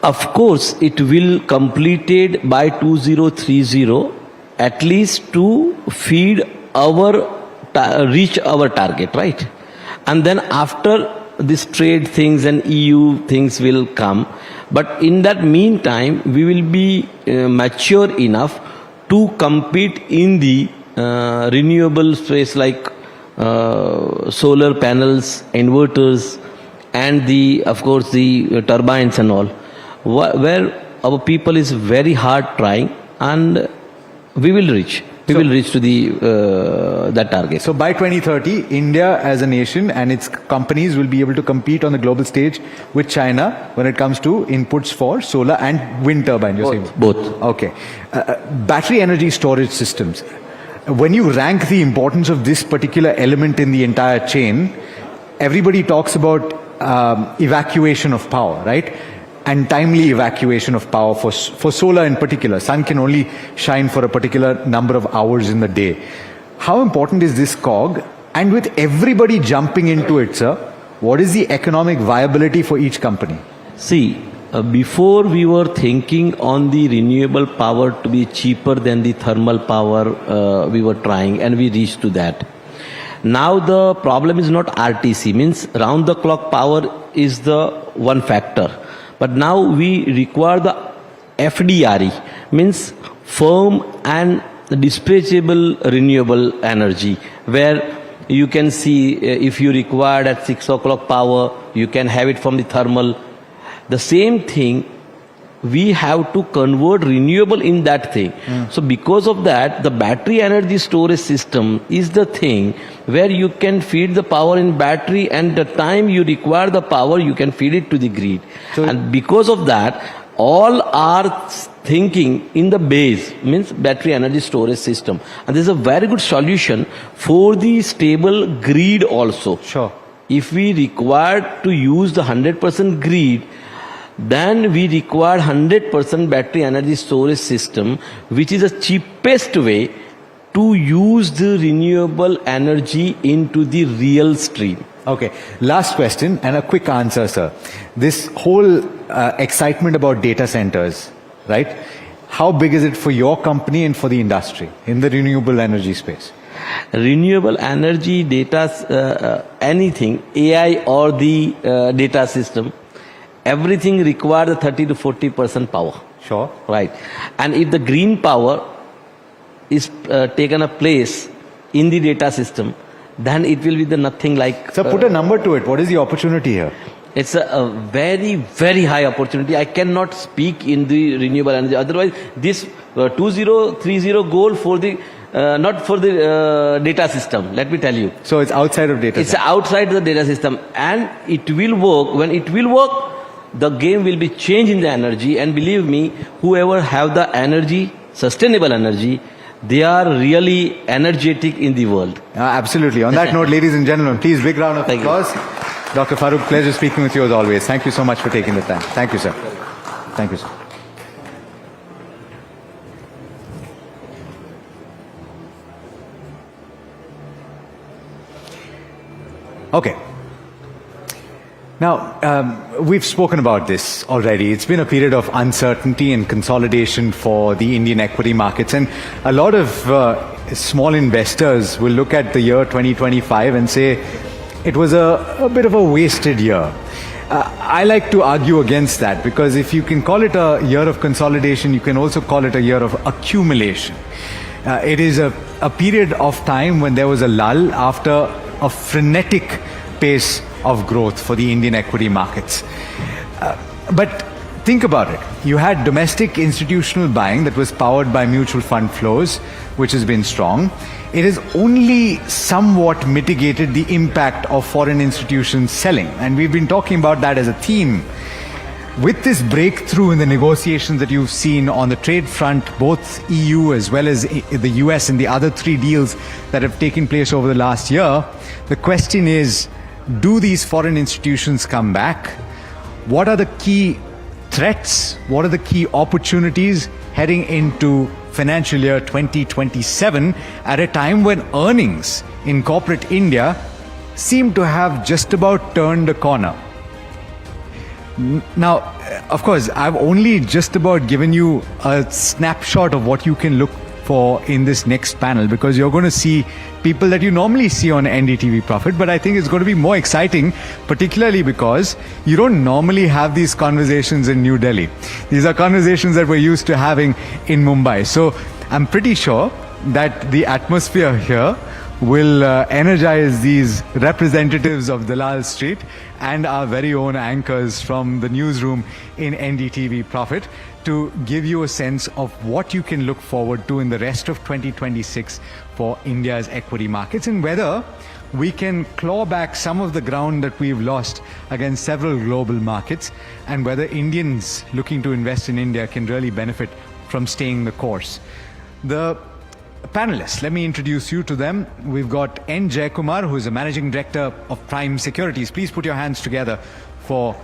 Of course, it will completed by 2030. At least to feed reach our target, right? And then after this trade things and EU things will come. But in that meantime, we will be mature enough to compete in the renewable space like solar panels, inverters, and of course the turbines and all, where our people is very hard trying, and we will reach to the that target. So by 2030, India as a nation and its companies will be able to compete on the global stage with China when it comes to inputs for solar and wind turbine, you're saying? Both. Okay. Battery energy storage systems. When you rank the importance of this particular element in the entire chain, everybody talks about evacuation of power, right? And timely evacuation of power for solar in particular. Sun can only shine for a particular number of hours in the day. How important is this cog? And with everybody jumping into it, sir, what is the economic viability for each company? See, before we were thinking on the renewable power to be cheaper than the thermal power, we were trying and we reached to that. Now the problem is not RTC, means round the clock power is the one factor. But now we require the FDRE, means firm and dispatchable renewable energy, where you can see if you required at 6 o'clock power, you can have it from the thermal. The same thing, we have to convert renewable in that thing. So because of that, the battery energy storage system is the thing where you can feed the power in battery, and the time you require the power, you can feed it to the grid. And because of that, all are thinking in the base, means battery energy storage system. And this is a very good solution for the stable grid also. Sure. If we require to use the 100% grid, then we require 100% battery energy storage system, which is the cheapest way to use the renewable energy into the real stream. Okay, last question and a quick answer, sir. This whole excitement about data centers, right? How big is it for your company and for the industry in the renewable energy space? Renewable energy, data, anything, AI or the data system, everything requires 30 to 40% power. Sure. Right. And if the green power is taken a place in the data system, then it will be the nothing like... So put a number to it. What is the opportunity here? It's a very, very high opportunity. I cannot speak in the renewable energy. Otherwise, this 2030 goal for the not for the data system, let me tell you. So it's outside of data system. It's outside the data system. And it will work. When it will work, the game will be changed in the energy. And believe me, whoever have the energy, sustainable energy, they are really energetic in the world. Absolutely. On that note, ladies and gentlemen, please big round of applause. Dr. Farooq, pleasure speaking with you as always. Thank you so much for taking the time. Thank you, sir. Thank you, sir. Okay. Now, we've spoken about this already. It's been a period of uncertainty and consolidation for the Indian equity markets. And a lot of small investors will look at the year 2025 and say it was a bit of a wasted year. I like to argue against that, because if you can call it a year of consolidation, you can also call it a year of accumulation. It is a period of time when there was a lull after a frenetic pace of growth for the Indian equity markets. But think about it. You had domestic institutional buying that was powered by mutual fund flows, which has been strong. It has only somewhat mitigated the impact of foreign institutions selling. And we've been talking about that as a theme. With this breakthrough in the negotiations that you've seen on the trade front, both EU as well as the US and the other 3 deals that have taken place over the last year, the question is, do these foreign institutions come back? What are the key threats? What are the key opportunities heading into financial year 2027 at a time when earnings in corporate India seem to have just about turned a corner? Now, of course, I've only just about given you a snapshot of what you can look for in this next panel, because you're going to see people that you normally see on NDTV Profit, but I think it's going to be more exciting, particularly because you don't normally have these conversations in New Delhi. These are conversations that we're used to having in Mumbai. So I'm pretty sure that the atmosphere here will energize these representatives of Dalal Street and our very own anchors from the newsroom in NDTV Profit to give you a sense of what you can look forward to in the rest of 2026 for India's equity markets, and whether we can claw back some of the ground that we've lost against several global markets, and whether Indians looking to invest in India can really benefit from staying the course. The panelists, let me introduce you to them. We've got N. Jayakumar, who is the Managing Director of Prime Securities. Please put your hands together for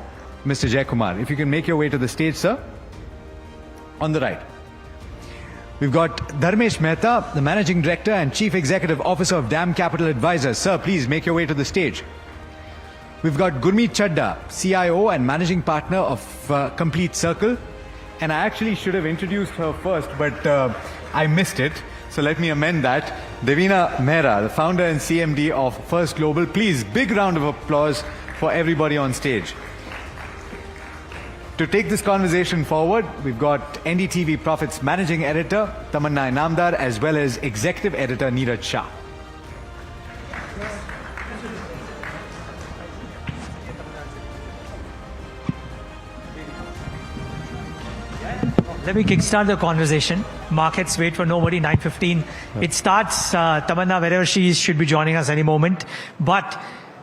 Mr. Jayakumar. If you can make your way to the stage, sir. On the right. We've got Dharmesh Mehta, the Managing Director and Chief Executive Officer of DAM Capital Advisors. Sir, please make your way to the stage. We've got Gurmeet Chadda, CIO and Managing Partner of Complete Circle. And I actually should have introduced her first, but I missed it. So let me amend that. Devina Mehra, the founder and CMD of First Global. Please, big round of applause for everybody on stage. To take this conversation forward, we've got NDTV Profit's managing editor, Tamanna Inamdar, as well as executive editor, Neeraj Shah. Let me kickstart the conversation. Markets wait for nobody, 9:15. It starts, Tamanna, wherever she is, should be joining us any moment. But,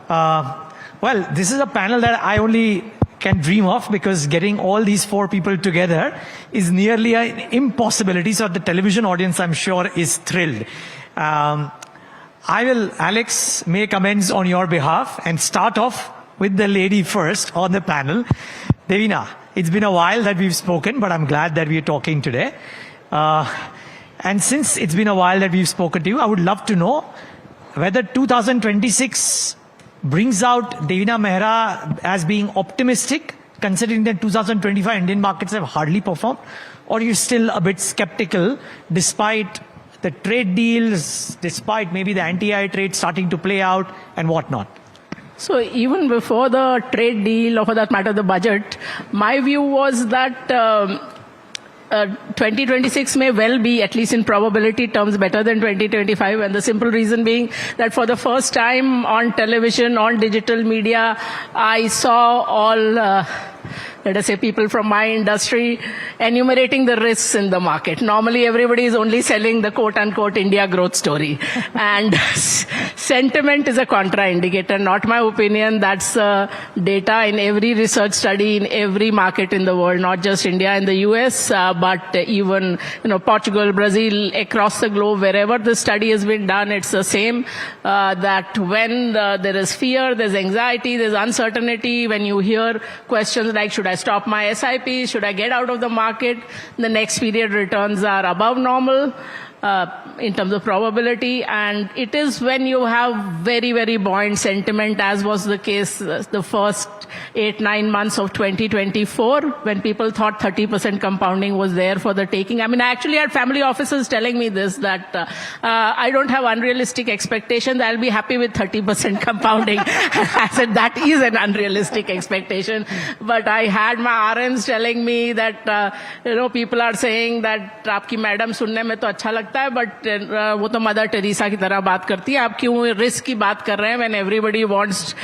well, this is a panel that I only can dream of, because getting all these four people together is nearly an impossibility. So the television audience, I'm sure, is thrilled. Alex, make amends on your behalf and start off with the lady first on the panel. Devina, it's been a while that we've spoken, but I'm glad that we're talking today. And since it's been a while that we've spoken to you, I would love to know whether 2026 brings out Devina Mehra as being optimistic, considering that 2025 Indian markets have hardly performed, or you're still a bit skeptical despite the trade deals, despite maybe the anti-AI trade starting to play out and whatnot? So even before the trade deal, or for that matter the budget, my view was that 2026 may well be, at least in probability terms, better than 2025. And the simple reason being that for the first time on television, on digital media, I saw all let us say people from my industry enumerating the risks in the market. Normally everybody is only selling the quote-unquote India growth story. And sentiment is a contraindicator, not my opinion. That's data in every research study in every market in the world, not just India and the US, but even Portugal, Brazil, across the globe, wherever the study has been done, it's the same, that when there is fear, there's anxiety, there's uncertainty, when you hear questions like, should I stop my SIP? Should I get out of the market? The next period returns are above normal in terms of probability. And it is when you have very, very buoyant sentiment, as was the case the first 8-9 months of 2024, when people thought 30% compounding was there for the taking. I mean, I actually had family officers telling me this, that I don't have unrealistic expectations. I'll be happy with 30% compounding. I said, that is an unrealistic expectation. But I had my RMs telling me that, people are saying that, aapki madam sunne mein to acha lagta hai, but वो तो mother Teresa की तरह बात करती है. आप क्यों risk की बात कर रहे हैं when everybody wants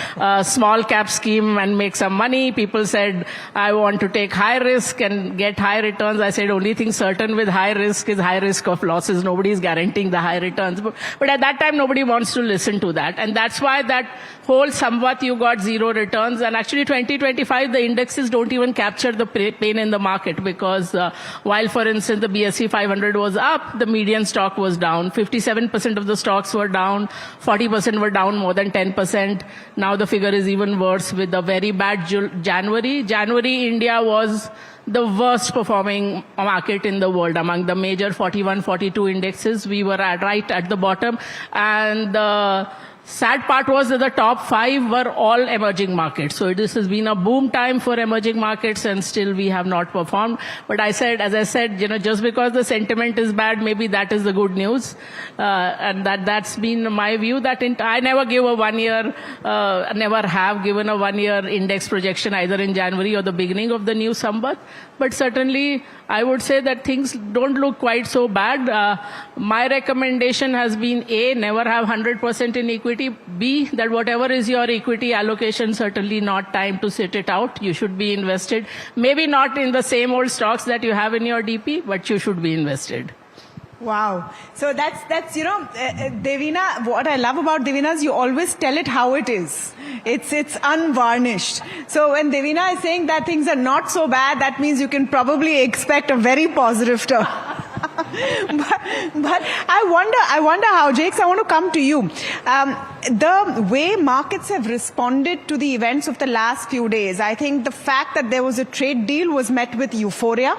small cap scheme and make some money? People said, I want to take high risk and get high returns. I said, only thing certain with high risk is high risk of losses. Nobody is guaranteeing the high returns. But at that time, nobody wants to listen to that. And that's why that whole somewhat you got zero returns. And actually 2025, the indexes don't even capture the pain in the market, because while, for instance, the BSE 500 was up, the median stock was down. 57% of the stocks were down. 40% were down more than 10%. Now the figure is even worse with a very bad January. January, India was the worst performing market in the world. Among the major 41, 42 indexes, we were right at the bottom. And the sad part was that the top 5 were all emerging markets. So this has been a boom time for emerging markets, and still we have not performed. But as I said, just because the sentiment is bad, maybe that is the good news. And that's been my view, that I never give a 1 year, never have given a 1 year index projection either in January or the beginning of the new Samvat. But certainly, I would say that things don't look quite so bad. My recommendation has been A, never have 100% in equity. B, that whatever is your equity allocation, certainly not time to sit it out. You should be invested. Maybe not in the same old stocks that you have in your DP, but you should be invested. Wow. So that's Devina, what I love about Devina is you always tell it how it is. It's unvarnished. So when Devina is saying that things are not so bad, that means you can probably expect a very positive turn. but I wonder how, Jakes, I want to come to you. The way markets have responded to the events of the last few days, I think the fact that there was a trade deal was met with euphoria.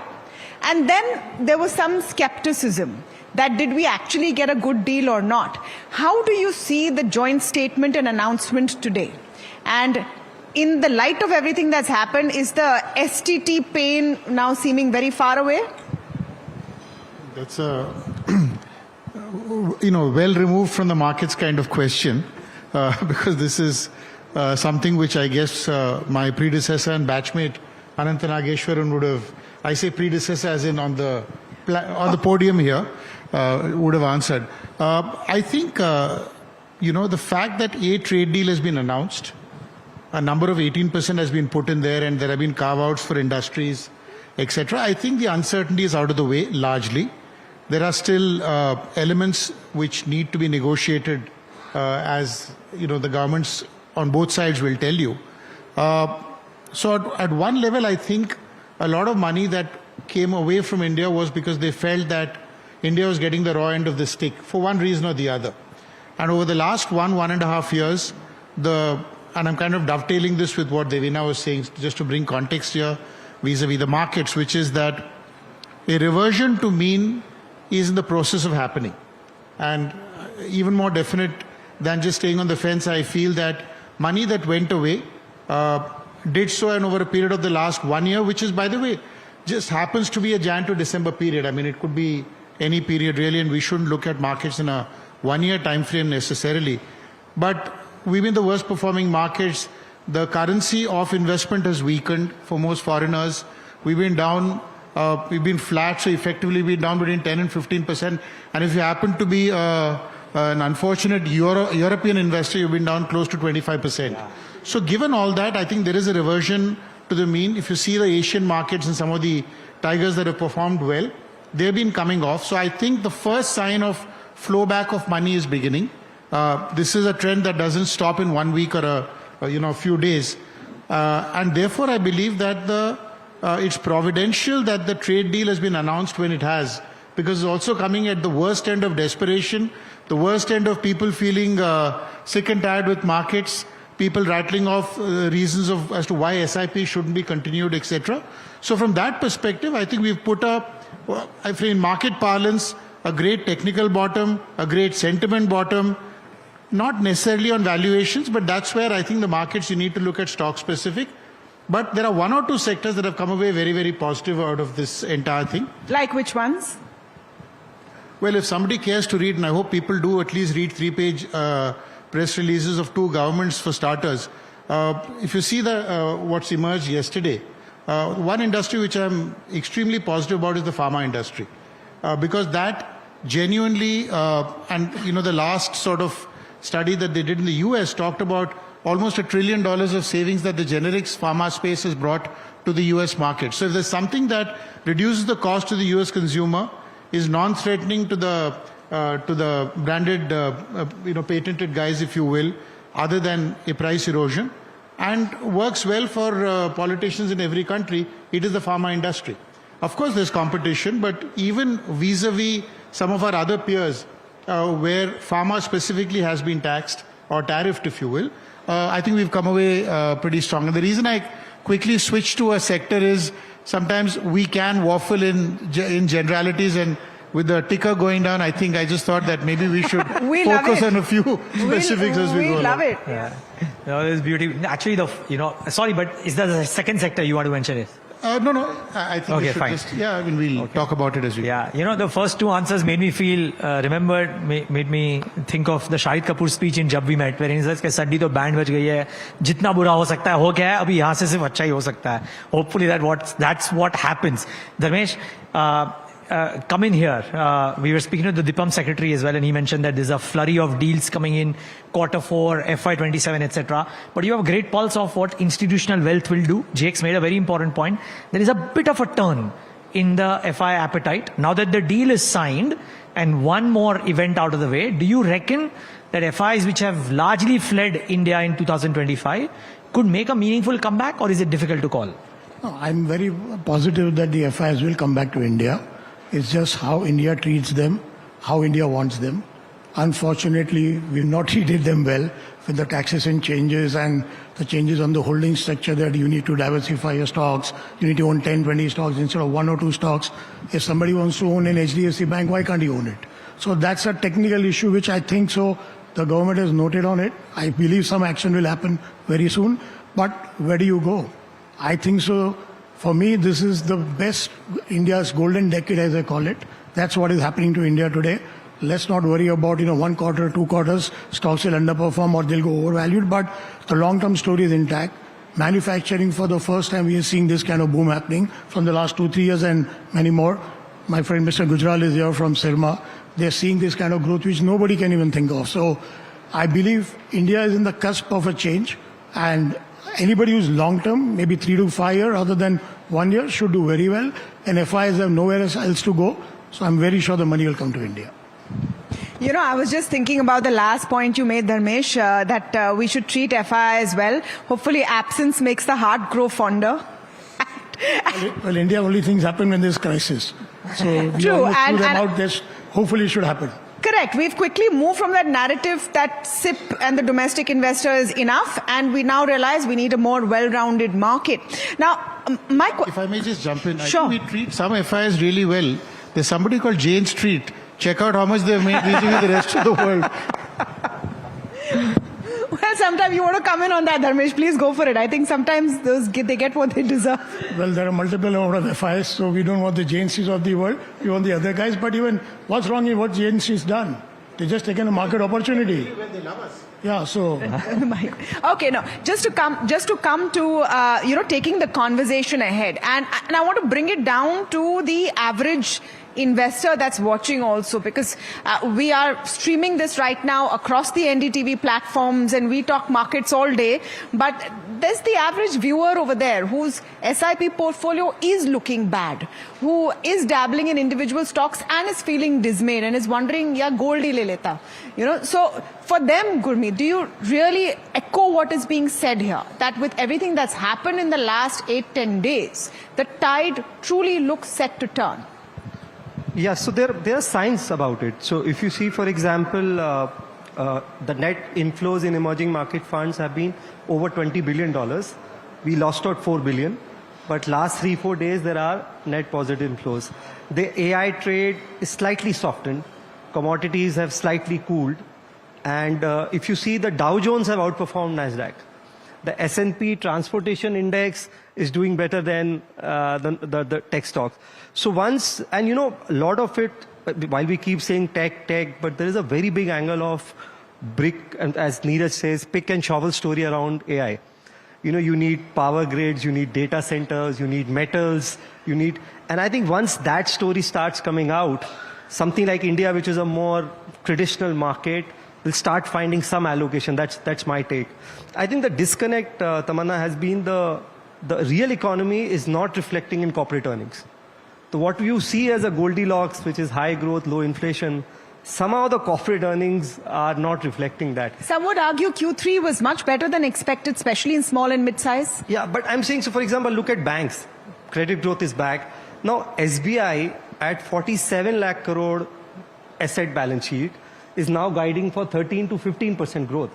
And then there was some skepticism that did we actually get a good deal or not? How do you see the joint statement and announcement today? And in the light of everything that's happened, is the STT pain now seeming very far away? That's a well removed from the markets kind of question, because this is something which I guess my predecessor and batchmate Ananta Nageshwaran would have, I say predecessor as in on the podium here, would have answered. I think, the fact that a trade deal has been announced, a number of 18% has been put in there, and there have been carve-outs for industries, etc. I think the uncertainty is out of the way, largely. There are still elements which need to be negotiated, as the governments on both sides will tell you. So at one level, I think a lot of money that came away from India was because they felt that India was getting the raw end of the stick for one reason or the other. And over the last 1.5 years, and I'm kind of dovetailing this with what Devina was saying, just to bring context here vis-a-vis the markets, which is that a reversion to mean is in the process of happening. And even more definite than just staying on the fence, I feel that money that went away did so, and over a period of the last 1 year, which is, by the way, just happens to be a Jan to December period. I mean, it could be any period really, and we shouldn't look at markets in a 1 year time frame necessarily. But we've been the worst performing markets. The currency of investment has weakened for most foreigners. We've been down, we've been flat, so effectively we're down between 10 and 15%. And if you happen to be an unfortunate European investor, you've been down close to 25%. Yeah. So given all that, I think there is a reversion to the mean. If you see the Asian markets and some of the tigers that have performed well, they've been coming off. So I think the first sign of flow back of money is beginning. This is a trend that doesn't stop in 1 week or a few days. And therefore, I believe that it's providential that the trade deal has been announced when it has, because it's also coming at the worst end of desperation, the worst end of people feeling sick and tired with markets, people rattling off reasons as to why SIP shouldn't be continued, etc. So from that perspective, I think we've put in market parlance, a great technical bottom, a great sentiment bottom, not necessarily on valuations, but that's where I think the markets, you need to look at stock specific. But there are one or two sectors that have come away very, very positive out of this entire thing. Like which ones? Well, if somebody cares to read, and I hope people do at least read 3-page press releases of 2 governments for starters. If you see what's emerged yesterday, one industry which I'm extremely positive about is the pharma industry. Because that genuinely, the last sort of study that they did in the US talked about almost $1 trillion of savings that the generics pharma space has brought to the US market. So if there's something that reduces the cost to the US consumer, is non-threatening to the branded, patented guys, if you will, other than a price erosion, and works well for politicians in every country, it is the pharma industry. Of course, there's competition, but even vis-a-vis some of our other peers, where pharma specifically has been taxed or tariffed, if you will, I think we've come away pretty strong. And the reason I quickly switch to a sector is sometimes we can waffle in generalities, and with the ticker going down, I just thought that maybe we should focus on a few specifics as we go along. We love it. Yeah. No, it's beautiful. Actually, sorry, but is there a second sector you want to mention it? No. I think we should we'll talk about it as we go. Yeah, the first 2 answers made me feel, made me think of the Shahid Kapoor speech in Jab We Met, where he says, "Saddi to band baj gayi hai, jitna bura ho sakta hai, ho gaya hai, abhi yahan se sirf acha hi ho sakta hai." Hopefully that's what happens. Dharmesh, come in here. We were speaking to the DIPAM secretary as well, and he mentioned that there's a flurry of deals coming in Q4, FY27, etc. But you have a great pulse of what institutional wealth will do. Jake's made a very important point. There is a bit of a turn in the FI appetite. Now that the deal is signed and one more event out of the way, do you reckon that FIs which have largely fled India in 2025 could make a meaningful comeback, or is it difficult to call? No, I'm very positive that the FIs will come back to India. It's just how India treats them, how India wants them. Unfortunately, we've not treated them well with the taxation changes and the changes on the holding structure, that you need to diversify your stocks. You need to own 10, 20 stocks instead of 1 or 2 stocks. If somebody wants to own an HDFC Bank, why can't he own it? So that's a technical issue which I think the government has noted on it. I believe some action will happen very soon. But where do you go? I think so. For me, this is the best, India's golden decade, as I call it. That's what is happening to India today. Let's not worry about, 1 quarter, 2 quarters, stocks will underperform or they'll go overvalued, but the long-term story is intact. Manufacturing, for the first time, we are seeing this kind of boom happening from the last 2-3 years and many more. My friend Mr. Gujral is here from Sirma. They're seeing this kind of growth which nobody can even think of. So I believe India is in the cusp of a change, and anybody who's long-term, maybe 3 to 5 years other than 1 year, should do very well. And FIs have nowhere else to go. So I'm very sure the money will come to India. I was just thinking about the last point you made, Dharmesh, that we should treat FI as well. Hopefully absence makes the heart grow fonder. Well, India, only things happen when there's crisis. So we True, almost threw them out. This hopefully should happen. Correct. We've quickly moved from that narrative that SIP and the domestic investor is enough, and we now realize we need a more well-rounded market. Now, if I may just jump in, Sure. I think we treat some FIs really well. There's somebody called Jane Street. Check out how much they've made vis-a-vis the rest of the world. Well, sometimes you want to come in on that, Dharmesh. Please go for it. I think sometimes they get what they deserve. Well, there are multiple amount of FIs, so we don't want the JNCs of the world. We want the other guys. But even what's wrong in what JNC's done? They just taken a market opportunity. They love us. Yeah, so okay, no, just to come to taking the conversation ahead, and I want to bring it down to the average investor that's watching also, because we are streaming this right now across the NDTV platforms, and we talk markets all day, but there's the average viewer over there whose SIP portfolio is looking bad, who is dabbling in individual stocks and is feeling dismayed and is wondering, yeah, gold hi le leta. So for them, Gurmeet, do you really echo what is being said here, that with everything that's happened in the last 8-10 days, the tide truly looks set to turn? Yeah, so there are signs about it. So if you see, for example, the net inflows in emerging market funds have been over $20 billion. We lost out $4 billion. But last 3-4 days, there are net positive inflows. The AI trade is slightly softened. Commodities have slightly cooled. And if you see, the Dow Jones have outperformed NASDAQ. The S&P transportation index is doing better than the tech stocks. So once, and a lot of it, while we keep saying tech, but there is a very big angle of brick, and as Neeraj says, pick and shovel story around AI. You need power grids, you need data centers, you need metals, and I think once that story starts coming out, something like India, which is a more traditional market, will start finding some allocation. That's my take. I think the disconnect, Tamanna, has been the real economy is not reflecting in corporate earnings. So what you see as a Goldilocks, which is high growth, low inflation, somehow the corporate earnings are not reflecting that. Some would argue Q3 was much better than expected, especially in small and mid-size. Yeah, but I'm saying, so for example, look at banks. Credit growth is back. Now, SBI at 47 lakh crore asset balance sheet is now guiding for 13 to 15% growth.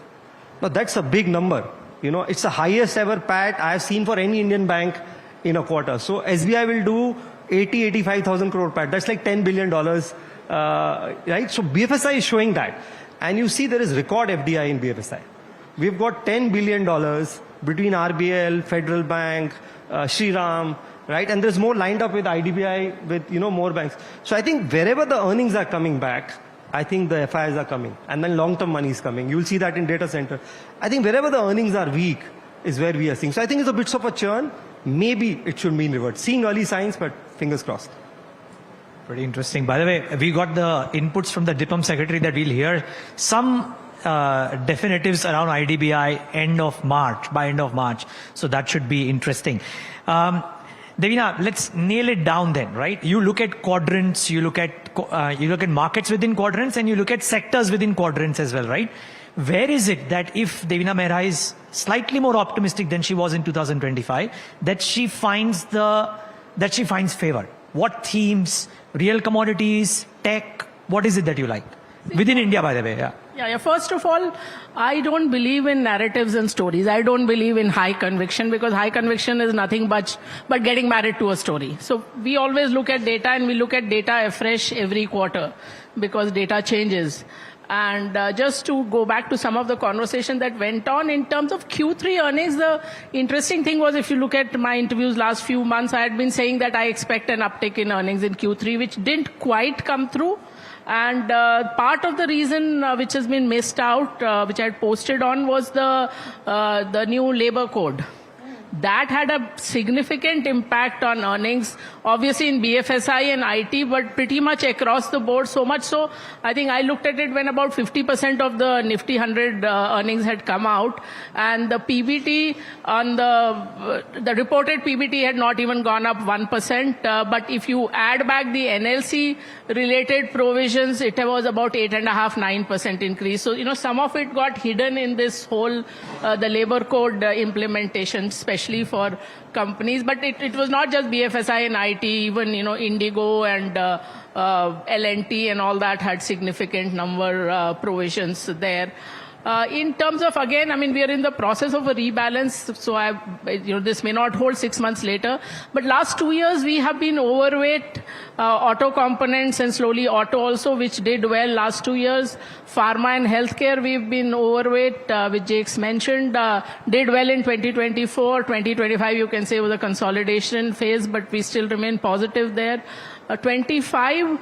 Now, that's a big number. It's the highest ever PAT I have seen for any Indian bank in a quarter. So SBI will do 85,000 crore PAT. That's like $10 billion, right? So BFSI is showing that. And you see there is record FDI in BFSI. We've got $10 billion between RBL, Federal Bank, Shriram, right? And there's more lined up with IDBI, with, more banks. So I think wherever the earnings are coming back, I think the FIs are coming. And then long-term money is coming. You'll see that in data center. I think wherever the earnings are weak is where we are seeing. So I think it's a bit of a churn. Maybe it should mean revert. Seeing early signs, but fingers crossed. Pretty interesting. By the way, we got the inputs from the DIPAM secretary that we'll hear some definitives around IDBI by end of March. So that should be interesting. Devina, let's nail it down then, right? You look at quadrants, you look at markets within quadrants, and you look at sectors within quadrants as well, right? Where is it that if Devina Mehra is slightly more optimistic than she was in 2025, that she finds favor? What themes, real commodities, tech, what is it that you like? Within India, by the way, yeah. Yeah. First of all, I don't believe in narratives and stories. I don't believe in high conviction, because high conviction is nothing but getting married to a story. So we always look at data, and we look at data afresh every quarter because data changes. And just to go back to some of the conversation that went on in terms of Q3 earnings, the interesting thing was, if you look at my interviews last few months, I had been saying that I expect an uptick in earnings in Q3, which didn't quite come through. And part of the reason which has been missed out, which I had posted on, was the new labor code. That had a significant impact on earnings, obviously in BFSI and IT, but pretty much across the board, so much so, I think I looked at it when about 50% of the Nifty 100 earnings had come out, and the PBT on the reported PBT had not even gone up 1%, but if you add back the NLC related provisions, it was about 8.5–9% increase. So, some of it got hidden in this whole, the labor code implementation, especially for companies, but it was not just BFSI and IT, even, Indigo and L&T and all that had significant number provisions there. In terms of, again, we are in the process of a rebalance, so this may not hold 6 months later, but last 2 years we have been overweight auto components and slowly auto also, which did well last 2 years. Pharma and healthcare we've been overweight, which Jake's mentioned, did well in 2024. 2025 you can say was a consolidation phase, but we still remain positive there. 25,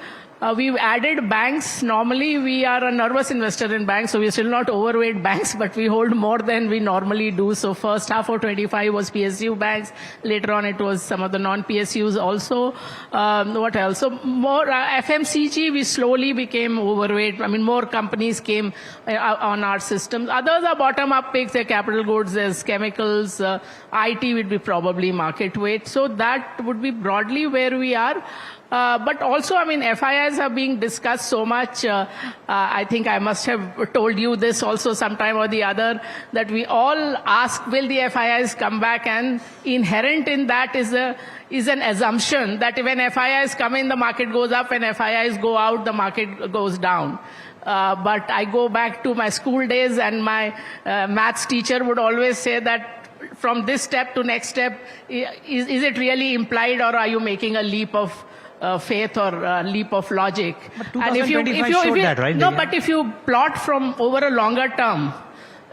we've added banks. Normally, we are a nervous investor in banks, so we're still not overweight banks, but we hold more than we normally do. So first half of 25 was PSU banks. Later on, it was some of the non-PSUs also. What else? So more FMCG, we slowly became overweight. More companies came on our systems. Others are bottom-up picks. They're capital goods, there's chemicals. IT would be probably market weight. So that would be broadly where we are. But also, FIIs are being discussed so much. I think I must have told you this also sometime or the other, that we all ask, will the FIIs come back? And inherent in that is an assumption that when FIIs come in, the market goes up, when FIIs go out, the market goes down. But I go back to my school days, and my maths teacher would always say that from this step to next step, is it really implied, or are you making a leap of faith or leap of logic? And if you that, right? No, but if you plot from over a longer term,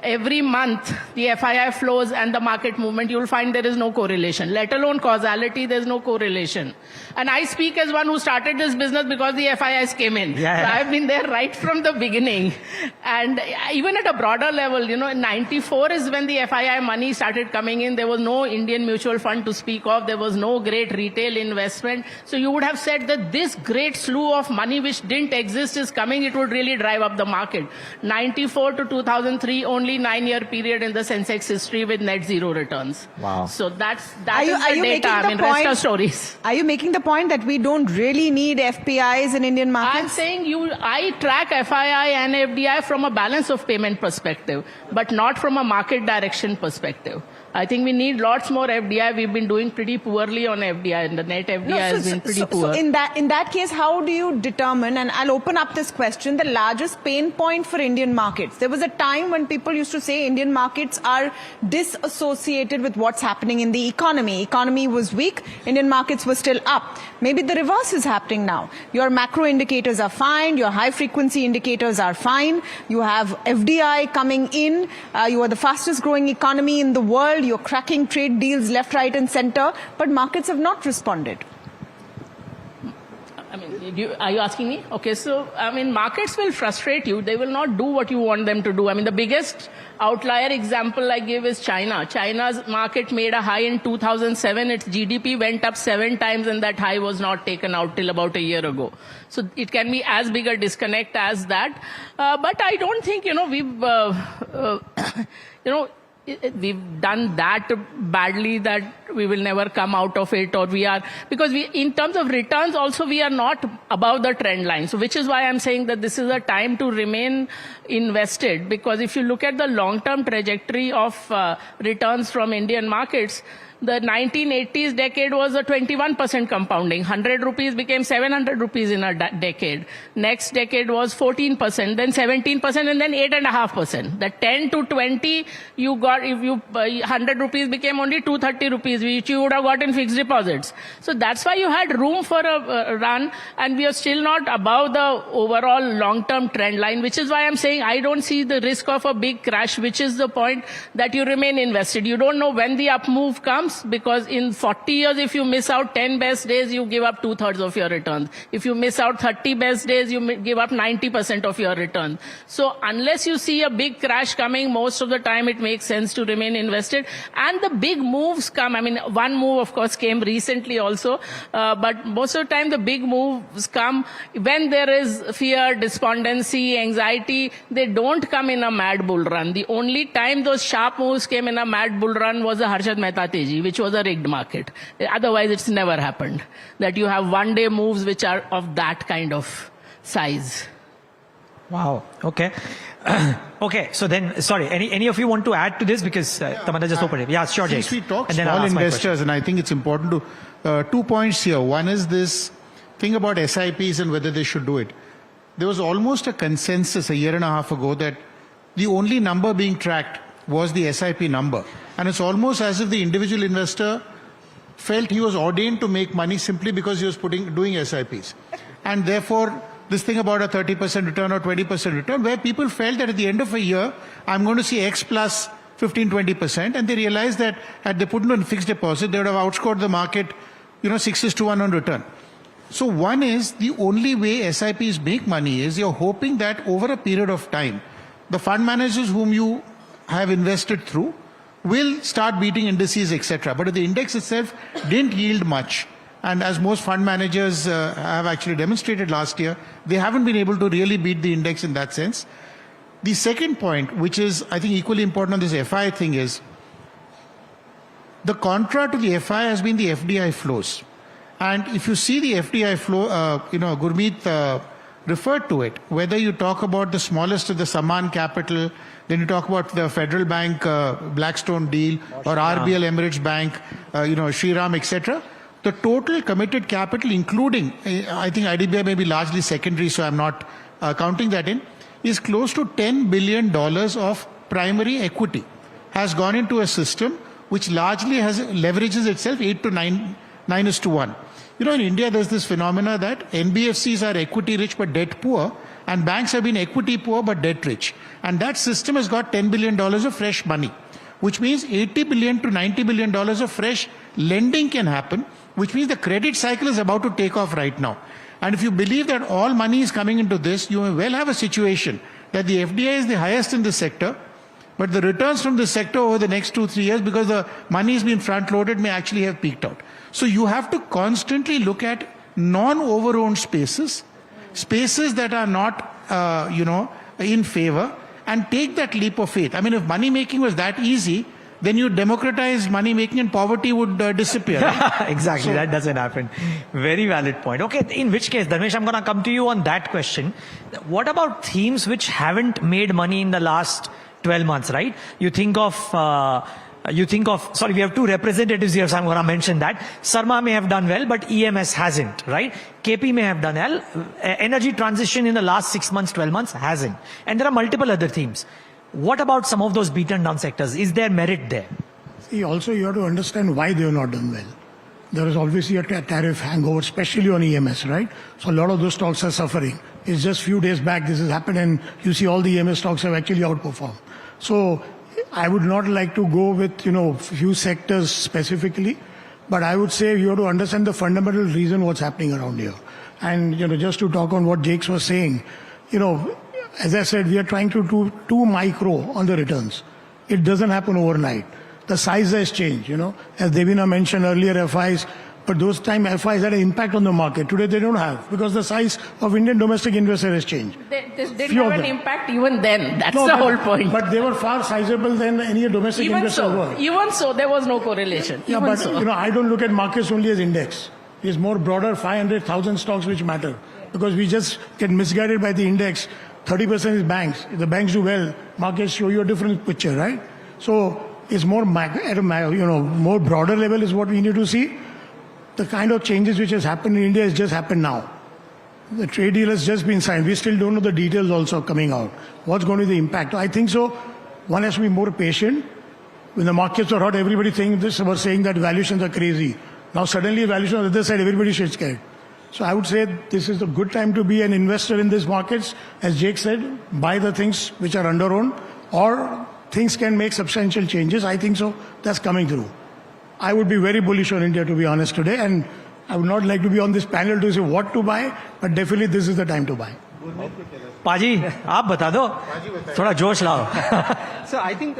every month the FII flows and the market movement, you'll find there is no correlation, let alone causality. There's no correlation. And I speak as one who started this business because the FIIs came in. Yeah. So I've been there right from the beginning. And even at a broader level, in 94 is when the FII money started coming in. There was no Indian mutual fund to speak of. There was no great retail investment. So you would have said that this great slew of money which didn't exist is coming. It would really drive up the market. 94 to 2003, only 9-year period in the Sensex history with net zero returns. Wow. So that is the making data. the Rest point, are stories. Are you making the point that we don't really need FPIs in Indian markets? I'm saying I track FII and FDI from a balance of payment perspective, but not from a market direction perspective. I think we need lots more FDI. We've been doing pretty poorly on FDI, and the net FDI has been pretty poor. So in that case, how do you determine, and I'll open up this question, the largest pain point for Indian markets? There was a time when people used to say Indian markets are disassociated with what's happening in the economy. Economy was weak, Indian markets were still up. Maybe the reverse is happening now. Your macro indicators are fine, your high frequency indicators are fine, you have FDI coming in, you are the fastest growing economy in the world, you're cracking trade deals left, right and center, but markets have not responded. Are you asking me? Okay, so, markets will frustrate you. They will not do what you want them to do. The biggest outlier example I give is China. China's market made a high in 2007. Its GDP went up 7 times, and that high was not taken out till about a year ago. So it can be as big a disconnect as that. But I don't think, we've done that badly that we will never come out of it, or because in terms of returns also, we are not above the trend line. So which is why I'm saying that this is a time to remain invested, because if you look at the long-term trajectory of returns from Indian markets, the 1980s decade was a 21% compounding. 100 rupees became 700 rupees in a decade. Next decade was 14%, then 17%, and then 8.5%. The 10 to 20, you got, if you 100 rupees became only 230 rupees, which you would have got in fixed deposits. So that's why you had room for a run, and we are still not above the overall long-term trend line, which is why I'm saying I don't see the risk of a big crash, which is the point that you remain invested. You don't know when the up move comes. comes because in 40 years, if you miss out 10 best days, you give up 2/3 of your returns. If you miss out 30 best days, you give up 90% of your return. So unless you see a big crash coming, most of the time it makes sense to remain invested. And the big moves come. I mean, one move, of course, came recently also, but most of the time the big moves come when there is fear, despondency, anxiety. They don't come in a mad bull run. The only time those sharp moves came in a mad bull run was the Harshad Mehta Teji, which was a rigged market. Otherwise, it's never happened that you have one-day moves which are of that kind of size. Wow. Okay. Okay. So then, sorry, any of you want to add to this? Because Tamanna just opened it. Yeah, sure, Jake. Since we talk And then I'll small ask my investors, and I think it's important to, 2 points here. One is this thing about SIPs and whether they should do it. There was almost a consensus a year and a half ago that the only number being tracked was the SIP number. And it's almost as if the individual investor felt he was ordained to make money simply because he was doing SIPs. And therefore, this thing about a 30% return or 20% return, where people felt that at the end of a year, I'm going to see X plus 15, 20%, and they realized that had they put in a fixed deposit, they would have outscored the market, 6:1 on return. So one is, the only way SIPs make money is you're hoping that over a period of time, the fund managers whom you have invested through will start beating indices, etc. But if the index itself didn't yield much, and as most fund managers have actually demonstrated last year, they haven't been able to really beat the index in that sense. The second point, which is, I think, equally important on this FI thing is, the contra to the FI has been the FDI flows. And if you see the FDI flow, Gurmeet referred to it, whether you talk about the smallest of the Saman Capital, then you talk about the Federal Bank Blackstone deal, or RBL Emirates Bank, Shriram, etc. The total committed capital, including, I think IDBI may be largely secondary, so I'm not counting that in, is close to $10 billion of primary equity has gone into a system which largely leverages itself 8 to 9:1. In India, there's this phenomena that NBFCs are equity rich but debt poor, and banks have been equity poor but debt rich. And that system has got $10 billion of fresh money, which means $80 billion to $90 billion of fresh lending can happen, which means the credit cycle is about to take off right now. And if you believe that all money is coming into this, you may well have a situation that the FDI is the highest in the sector, but the returns from the sector over the next 2-3 years, because the money has been front-loaded, may actually have peaked out. So you have to constantly look at non-over-owned spaces that are not, in favor, and take that leap of faith. I mean, if money making was that easy, then you democratize money making and poverty would disappear. Right? Exactly, that doesn't happen. Very valid point. Okay, in which case, Dharmesh, I'm going to come to you on that question. What about themes which haven't made money in the last 12 months, right? You think of, sorry, we have two representatives here, so I'm going to mention that. Sarma may have done well, but EMS hasn't, right? KP may have done well. Energy transition in the last 6 months, 12 months hasn't. And there are multiple other themes. What about some of those beaten down sectors? Is there merit there? See, also you have to understand why they have not done well. There is obviously a tariff hangover, especially on EMS, right? So a lot of those stocks are suffering. It's just few days back this has happened, and you see all the EMS stocks have actually outperformed. So I would not like to go with, few sectors specifically, but I would say you have to understand the fundamental reason what's happening around here. And, just to talk on what Jakes was saying, as I said, we are trying to do too micro on the returns. It doesn't happen overnight. The size has changed, As Devina mentioned earlier, FIs, but those time FIs had an impact on the market. Today they don't have, because the size of Indian domestic investor has changed. They didn't have an impact even then. That's the whole point. But they were far sizable than any domestic investor were. Even so, there was no correlation. Yeah, but I don't look at markets only as index. It's more broader 500,000 stocks which matter. Because we just get misguided by the index. 30% is banks. If the banks do well, markets show you a different picture, right? So it's more at a more broader level is what we need to see. The kind of changes which has happened in India has just happened now. The trade deal has just been signed. We still don't know the details also coming out. What's going to be the impact? I think so. One has to be more patient. When the markets are hot, everybody was saying that valuations are crazy. Now suddenly valuations on the other side, everybody should scared. So I would say this is a good time to be an investor in these markets. As Jake said, buy the things which are under-owned, or things can make substantial changes. I think so. That's coming through. I would be very bullish on India, to be honest, today. And I would not like to be on this panel to say what to buy, but definitely this is the time to buy. Paji, आप बता दो, थोड़ा जोश लाओ. So I think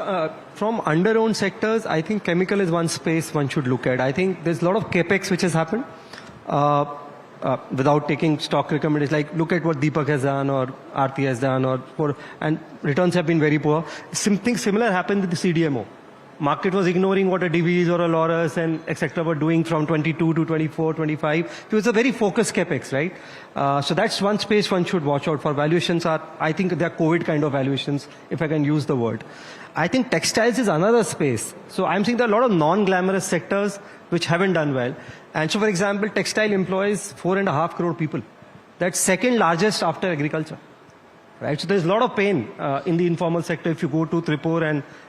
from under-owned sectors, I think chemical is one space one should look at. I think there's a lot of capex which has happened. Without taking stock recommendations, like look at what Deepak has done or Aarti has done, and returns have been very poor. Something similar happened with the CDMO. Market was ignoring what a Divi's or a Laurus and etc. were doing from 22 to 24, 25. It was a very focused capex, right? So that's one space one should watch out for. Valuations are, I think they're COVID kind of valuations, if I can use the word. I think textiles is another space. So I'm seeing there are a lot of non-glamorous sectors which haven't done well. And so, for example, textile employs 4.5 crore people. That's second largest after agriculture. Right? So there's a lot of pain in the informal sector if you go to Tripur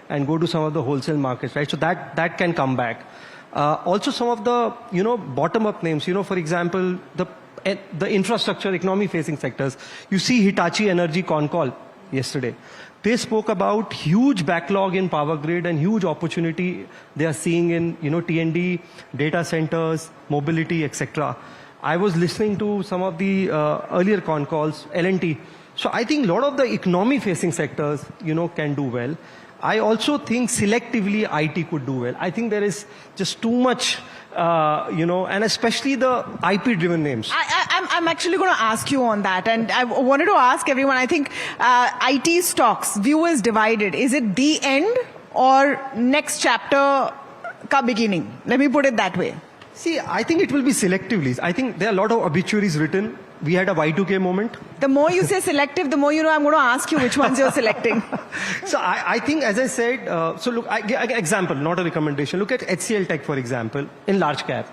and go to some of the wholesale markets, right? So that can come back. Also some of the, bottom-up names, for example, the infrastructure, economy-facing sectors. You see Hitachi Energy con call yesterday. They spoke about huge backlog in power grid and huge opportunity they are seeing in, T&D, data centers, mobility, etc. I was listening to some of the earlier con calls, L&T. So I think a lot of the economy-facing sectors, can do well. I also think selectively IT could do well. I think there is just too much, and especially the IP-driven names. I'm actually going to ask you on that. And I wanted to ask everyone, I think IT stocks, view is divided. Is it the end or next chapter ka beginning? Let me put it that way. See, I think it will be selectively. I think there are a lot of obituaries written. We had a Y2K moment. The more you say selective, the more I'm going to ask you which ones you're selecting. So I think, as I said, so look, example, not a recommendation. Look at HCL Tech, for example, in large cap.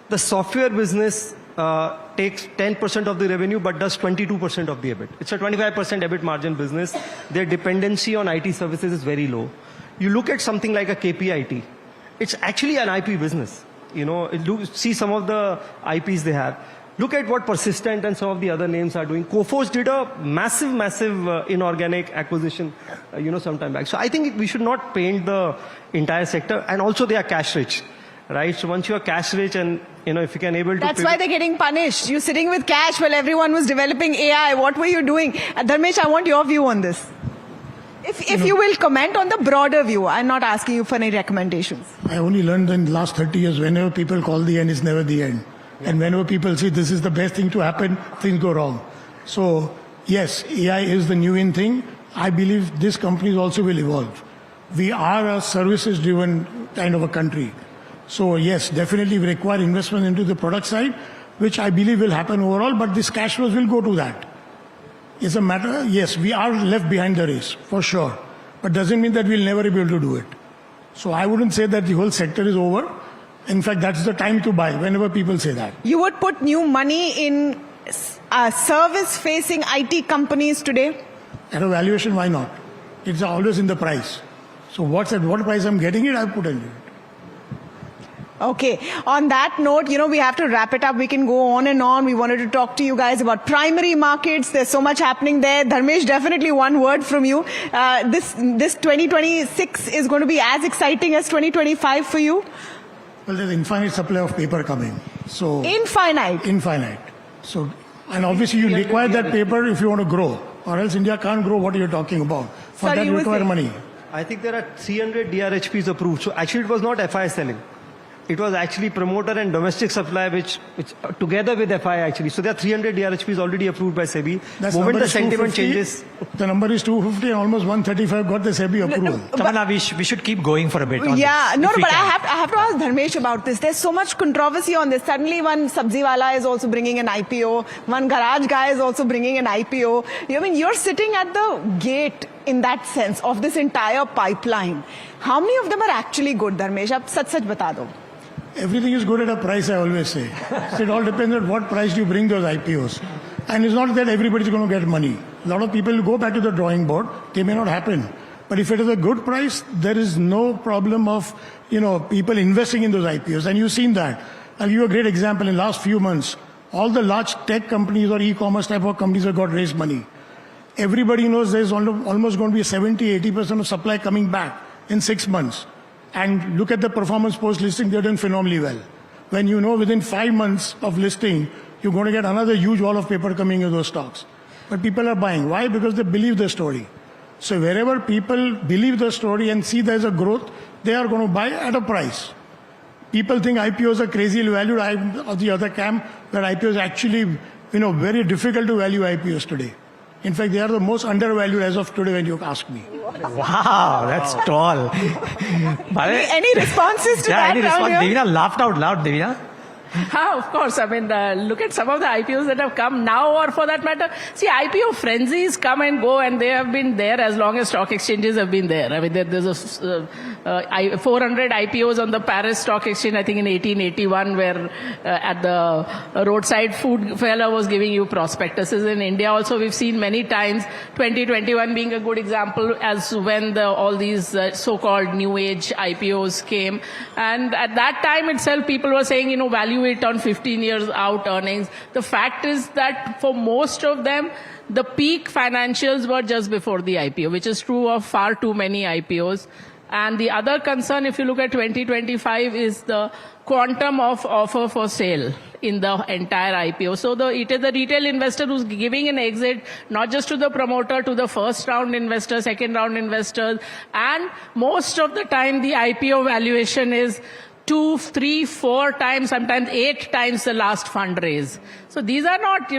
The software business takes 10% of the revenue but does 22% of the EBIT. It's a 25% EBIT margin business. Their dependency on IT services is very low. You look at something like a KPIT. It's actually an IP business. See some of the IPs they have. Look at what Persistent and some of the other names are doing. Coforge did a massive inorganic acquisition, some time back. So I think we should not paint the entire sector. And also they are cash rich, right? So once you are cash rich and, if you can able to... That's why they're getting punished. You're sitting with cash while everyone was developing AI. What were you doing? Dharmesh, I want your view on this. If you will comment on the broader view, I'm not asking you for any recommendations. I only learned in the last 30 years, whenever people call the end, it's never the end. And whenever people say this is the best thing to happen, things go wrong. So, yes, AI is the new in thing. I believe this companies also will evolve. We are a services-driven kind of a country. So, yes, definitely we require investment into the product side, which I believe will happen overall, but this cash flows will go to that. It's a matter, yes, we are left behind the race, for sure. But doesn't mean that we'll never be able to do it. So I wouldn't say that the whole sector is over. In fact, that's the time to buy, whenever people say that. You would put new money in service-facing IT companies today? At a valuation, why not? It's always in the price. So at what price I'm getting it, I put in it. Okay. On that note, we have to wrap it up. We can go on and on. We wanted to talk to you guys about primary markets. There's so much happening there. Dharmesh, definitely one word from you. This 2026 is going to be as exciting as 2025 for you? Well, there's infinite supply of paper coming. So Infinite? Infinite. So, and obviously you require that paper if you want to grow. Or else India can't grow what you're talking about. For that you require money. I think there are 300 DRHPs approved. So actually it was not FI selling. It was actually promoter and domestic supply, which together with FI actually. So there are 300 DRHPs already approved by SEBI. That's moment the sentiment changes. The number is 250 and almost 135 got the SEBI approval. Tamanna, we should keep going for a bit on this, but I have to ask Dharmesh about this. There's so much controversy on this. Suddenly one Sabziwala is also bringing an IPO. One garage guy is also bringing an IPO. You're sitting at the gate in that sense of this entire pipeline. How many of them are actually good, Dharmesh? Aap sach bata do. Everything is good at a price, I always say. So it all depends on what price you bring those IPOs. And it's not that everybody's going to get money. A lot of people go back to the drawing board. They may not happen. But if it is a good price, there is no problem of, people investing in those IPOs. And you've seen that. I'll give you a great example. In the last few months, all the large tech companies or e-commerce type of companies have got raised money. Everybody knows there's almost going to be 70-80% of supply coming back in 6 months. And look at the performance post-listing, they're doing phenomenally well. When you know within 5 months of listing, you're going to get another huge wall of paper coming in those stocks. But people are buying. Why? Because they believe the story. So wherever people believe the story and see there's a growth, they are going to buy at a price. People think IPOs are crazily valued. I'm of the other camp that IPOs actually, very difficult to value IPOs today. In fact, they are the most undervalued as of today when you ask me. Wow, that's tall. Any responses to that? Any response? Devina laughed out loud, Devina. Of course. I mean, look at some of the IPOs that have come now, or for that matter, see, IPO frenzies come and go, and they have been there as long as stock exchanges have been there. I mean, there's a 400 IPOs on the Paris Stock Exchange, I think in 1881, where at the roadside food fella was giving you prospectuses. In India also, we've seen many times, 2021 being a good example, as when all these so-called new age IPOs came. And at that time itself, people were saying, value it on 15 years out earnings. The fact is that for most of them, the peak financials were just before the IPO, which is true of far too many IPOs. And the other concern, if you look at 2025, is the quantum of offer for sale in the entire IPO. So it is the retail investor who's giving an exit, not just to the promoter, to the first round investor, second round investors. And most of the time, the IPO valuation is 2, 3, 4 times, sometimes 8 times the last fundraise. So these are not,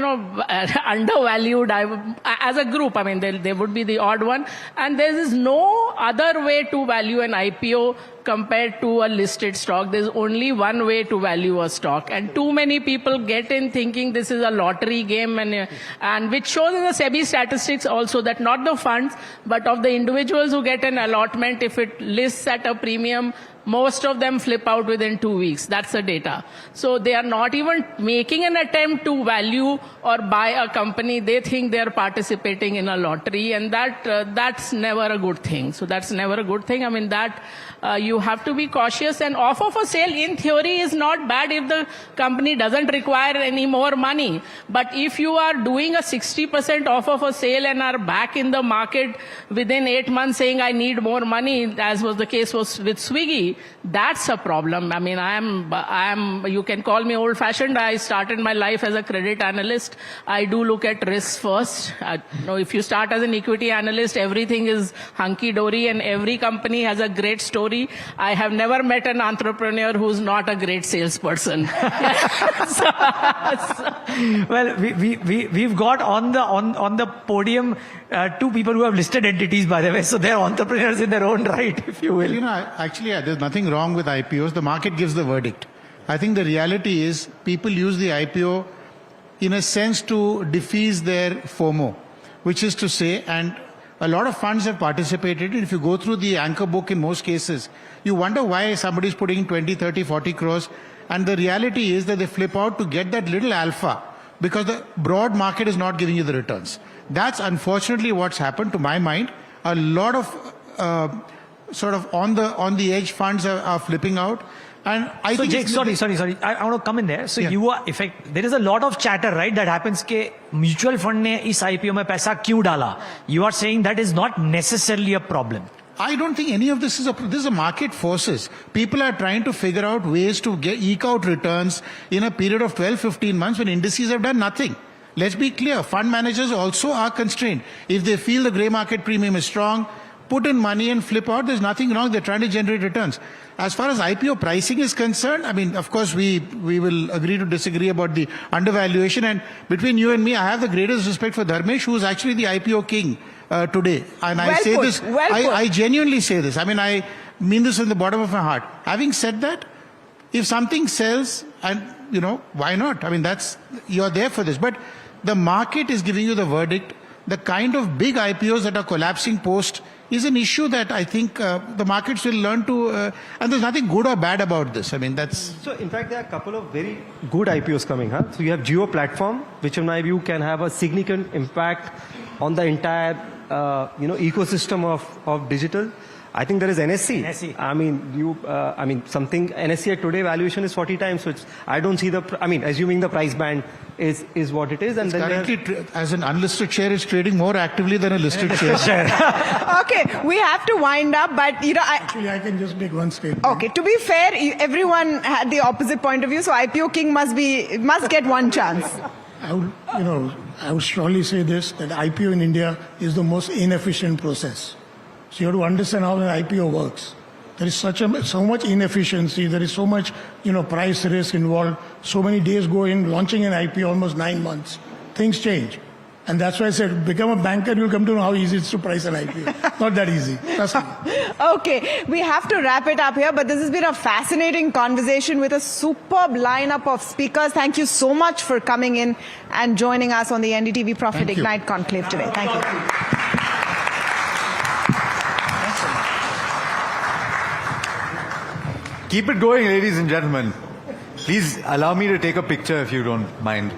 undervalued as a group. I mean, they would be the odd one. And there is no other way to value an IPO compared to a listed stock. There's only one way to value a stock. And too many people get in thinking this is a lottery game, and which shows in the SEBI statistics also that not the funds, but of the individuals who get an allotment, if it lists at a premium, most of them flip out within 2 weeks. That's the data. So they are not even making an attempt to value or buy a company. They think they are participating in a lottery, and that's never a good thing. So that's never a good thing. I mean, you have to be cautious. And offer for sale, in theory, is not bad if the company doesn't require any more money. But if you are doing a 60% offer for sale and are back in the market within 8 months saying I need more money, as was the case with Swiggy, that's a problem. I mean, you can call me old-fashioned. I started my life as a credit analyst. I do look at risks first. If you start as an equity analyst, everything is hunky-dory and every company has a great story. I have never met an entrepreneur who's not a great salesperson. Well, we've got on the podium 2 people who have listed entities, by the way, so they're entrepreneurs in their own right, if you will. Actually, there's nothing wrong with IPOs. The market gives the verdict. I think the reality is people use the IPO in a sense to defease their FOMO, which is to say, and a lot of funds have participated. If you go through the anchor book in most cases, you wonder why somebody's putting in 20, 30, 40 crores. And the reality is that they flip out to get that little alpha because the broad market is not giving you the returns. That's unfortunately what's happened to my mind. A lot of sort of on the edge funds are flipping out. And I think Jake, sorry. I want to come in there. So you are there is a lot of chatter, right? That happens ke mutual fund ne is IPO mein paisa kyun dala? You are saying that is not necessarily a problem. I don't think any of this is a market forces. People are trying to figure out ways to eke out returns in a period of 12-15 months when indices have done nothing. Let's be clear, fund managers also are constrained. If they feel the grey market premium is strong, put in money and flip out, there's nothing wrong, they're trying to generate returns. As far as IPO pricing is concerned, I mean, of course, we will agree to disagree about the undervaluation, and between you and me, I have the greatest respect for Dharmesh, who is actually the IPO king today. And I say this, I genuinely say this, I mean, I mean this in the bottom of my heart. Having said that, if something sells, and why not? I mean, you're there for this. But the market is giving you the verdict. The kind of big IPOs that are collapsing post is an issue that I think the markets will learn to, and there's nothing good or bad about this. I mean, that's... So, in fact, there are a couple of very good IPOs coming. So, you have Geo Platform, which in my view can have a significant impact on the entire, ecosystem of digital. I think there is NSE. I mean, something NSE at today valuation is 40 times. So I don't see assuming the price band is what it is, and then Currently, as an unlisted share, it's trading more actively than a listed share. Okay, we have to wind up, but Actually, I can just make one statement. Okay, to be fair, everyone had the opposite point of view, so IPO King must get one chance. I would strongly say this, that IPO in India is the most inefficient process. So you have to understand how an IPO works. There is so much inefficiency. There is so much, price risk involved. So many days go in launching an IPO, almost 9 months. Things change. And that's why I said, become a banker, you'll come to know how easy it is to price an IPO. Not that easy. Trust me. Okay, we have to wrap it up here, but this has been a fascinating conversation with a superb lineup of speakers. Thank you so much for coming in and joining us on the NDTV Profit Ignite Conclave today. Thank you. Keep it going, ladies and gentlemen. Please allow me to take a picture if you don't mind.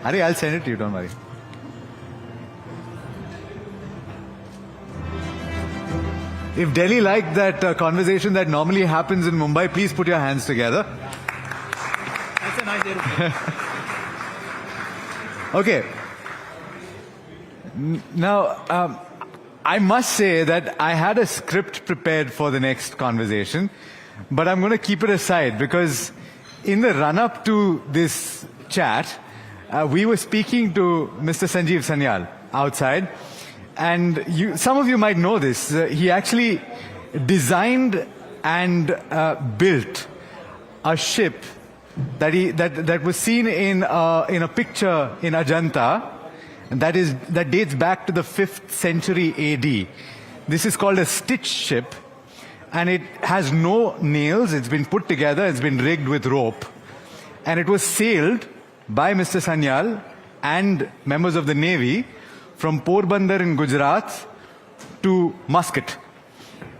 Hari, I'll send it to you, don't worry. If Delhi liked that conversation that normally happens in Mumbai, please put your hands together. That's a nice aeroplane. Okay. Now, I must say that I had a script prepared for the next conversation, but I'm going to keep it aside because in the run-up to this chat, we were speaking to Mr. Sanjeev Sanyal outside, and some of you might know this. He actually designed and built a ship that was seen in a picture in Ajanta. And that dates back to the 5th century AD. This is called a stitch ship, and it has no nails. It's been put together. It's been rigged with rope, and it was sailed by Mr. Sanyal and members of the Navy from Porbandar in Gujarat to Muscat.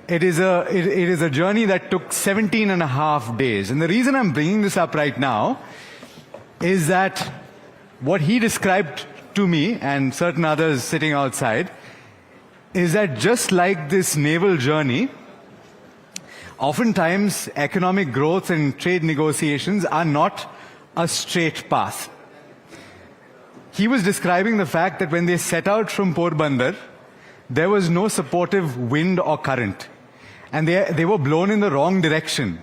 It is a journey that took 17.5 days. And the reason I'm bringing this up right now is that what he described to me and certain others sitting outside is that just like this naval journey, oftentimes economic growth and trade negotiations are not a straight path. He was describing the fact that when they set out from Porbandar, there was no supportive wind or current, and they were blown in the wrong direction.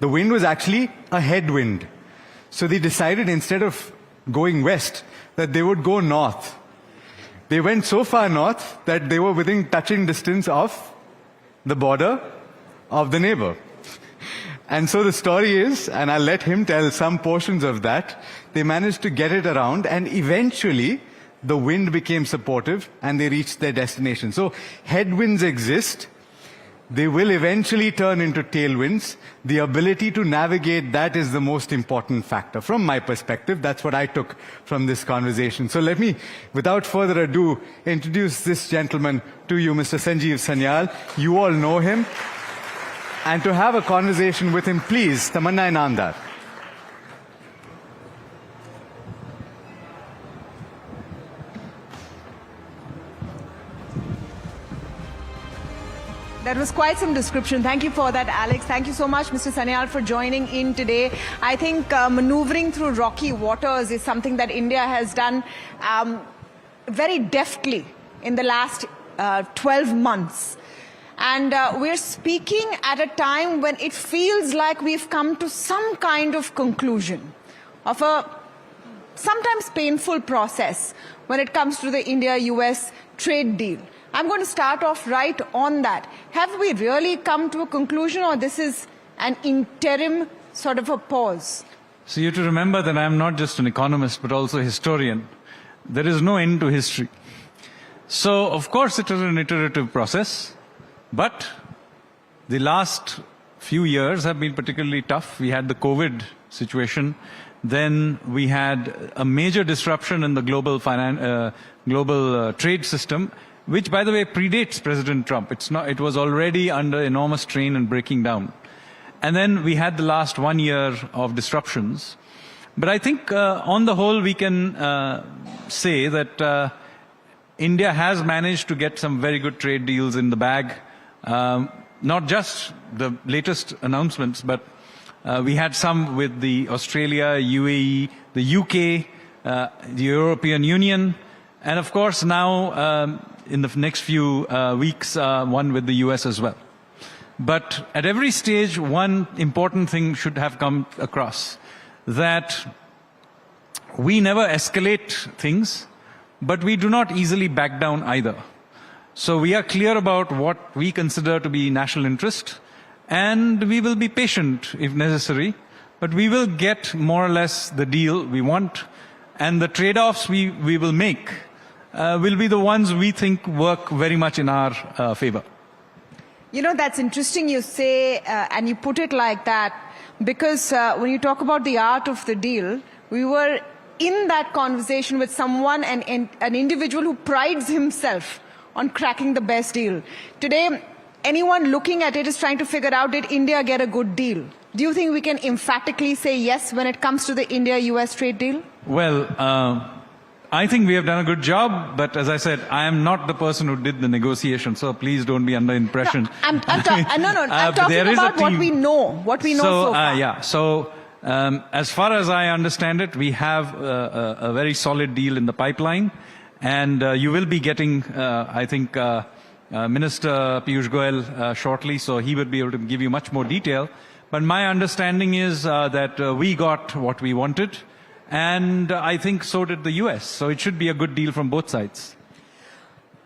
The wind was actually a headwind. So they decided instead of going west, that they would go north. They went so far north that they were within touching distance of the border of the neighbor. And so the story is, and I'll let him tell some portions of that, they managed to get it around, and eventually the wind became supportive and they reached their destination. So headwinds exist. They will eventually turn into tailwinds. The ability to navigate that is the most important factor. From my perspective, that's what I took from this conversation. So let me, without further ado, introduce this gentleman to you, Mr. Sanjeev Sanyal. You all know him. And to have a conversation with him, please, Tamanna Inamdar. That was quite some description. Thank you for that, Alex. Thank you so much, Mr. Sanyal, for joining in today. I think maneuvering through rocky waters is something that India has done very deftly in the last 12 months. And we're speaking at a time when it feels like we've come to some kind of conclusion of a sometimes painful process when it comes to the India-US trade deal. I'm going to start off right on that. Have we really come to a conclusion, or this is an interim sort of a pause? So you have to remember that I'm not just an economist, but also a historian. There is no end to history. So, of course, it is an iterative process, but the last few years have been particularly tough. We had the COVID situation. Then we had a major disruption in the global trade system, which, by the way, predates President Trump. It was already under enormous strain and breaking down. And then we had the last 1 year of disruptions. But I think on the whole, we can say that India has managed to get some very good trade deals in the bag. Not just the latest announcements, but we had some with the Australia, UAE, the UK, the European Union, and of course now in the next few weeks, one with the US as well. But at every stage, one important thing should have come across, that we never escalate things, but we do not easily back down either. So we are clear about what we consider to be national interest, and we will be patient if necessary, but we will get more or less the deal we want, and the trade-offs we will make will be the ones we think work very much in our favor. You know, that's interesting you say, and you put it like that, because when you talk about the art of the deal, we were in that conversation with someone, an individual who prides himself on cracking the best deal. Today, anyone looking at it is trying to figure out, did India get a good deal? Do you think we can emphatically say yes when it comes to the India-US trade deal? Well, I think we have done a good job, but as I said, I am not the person who did the negotiation, so please don't be under impression. No, I'm talking about what we know so far. Yeah, so as far as I understand it, we have a very solid deal in the pipeline, and you will be getting, I think, Minister Piyush Goyal shortly, so he will be able to give you much more detail. But my understanding is that we got what we wanted, and I think so did the US. So it should be a good deal from both sides.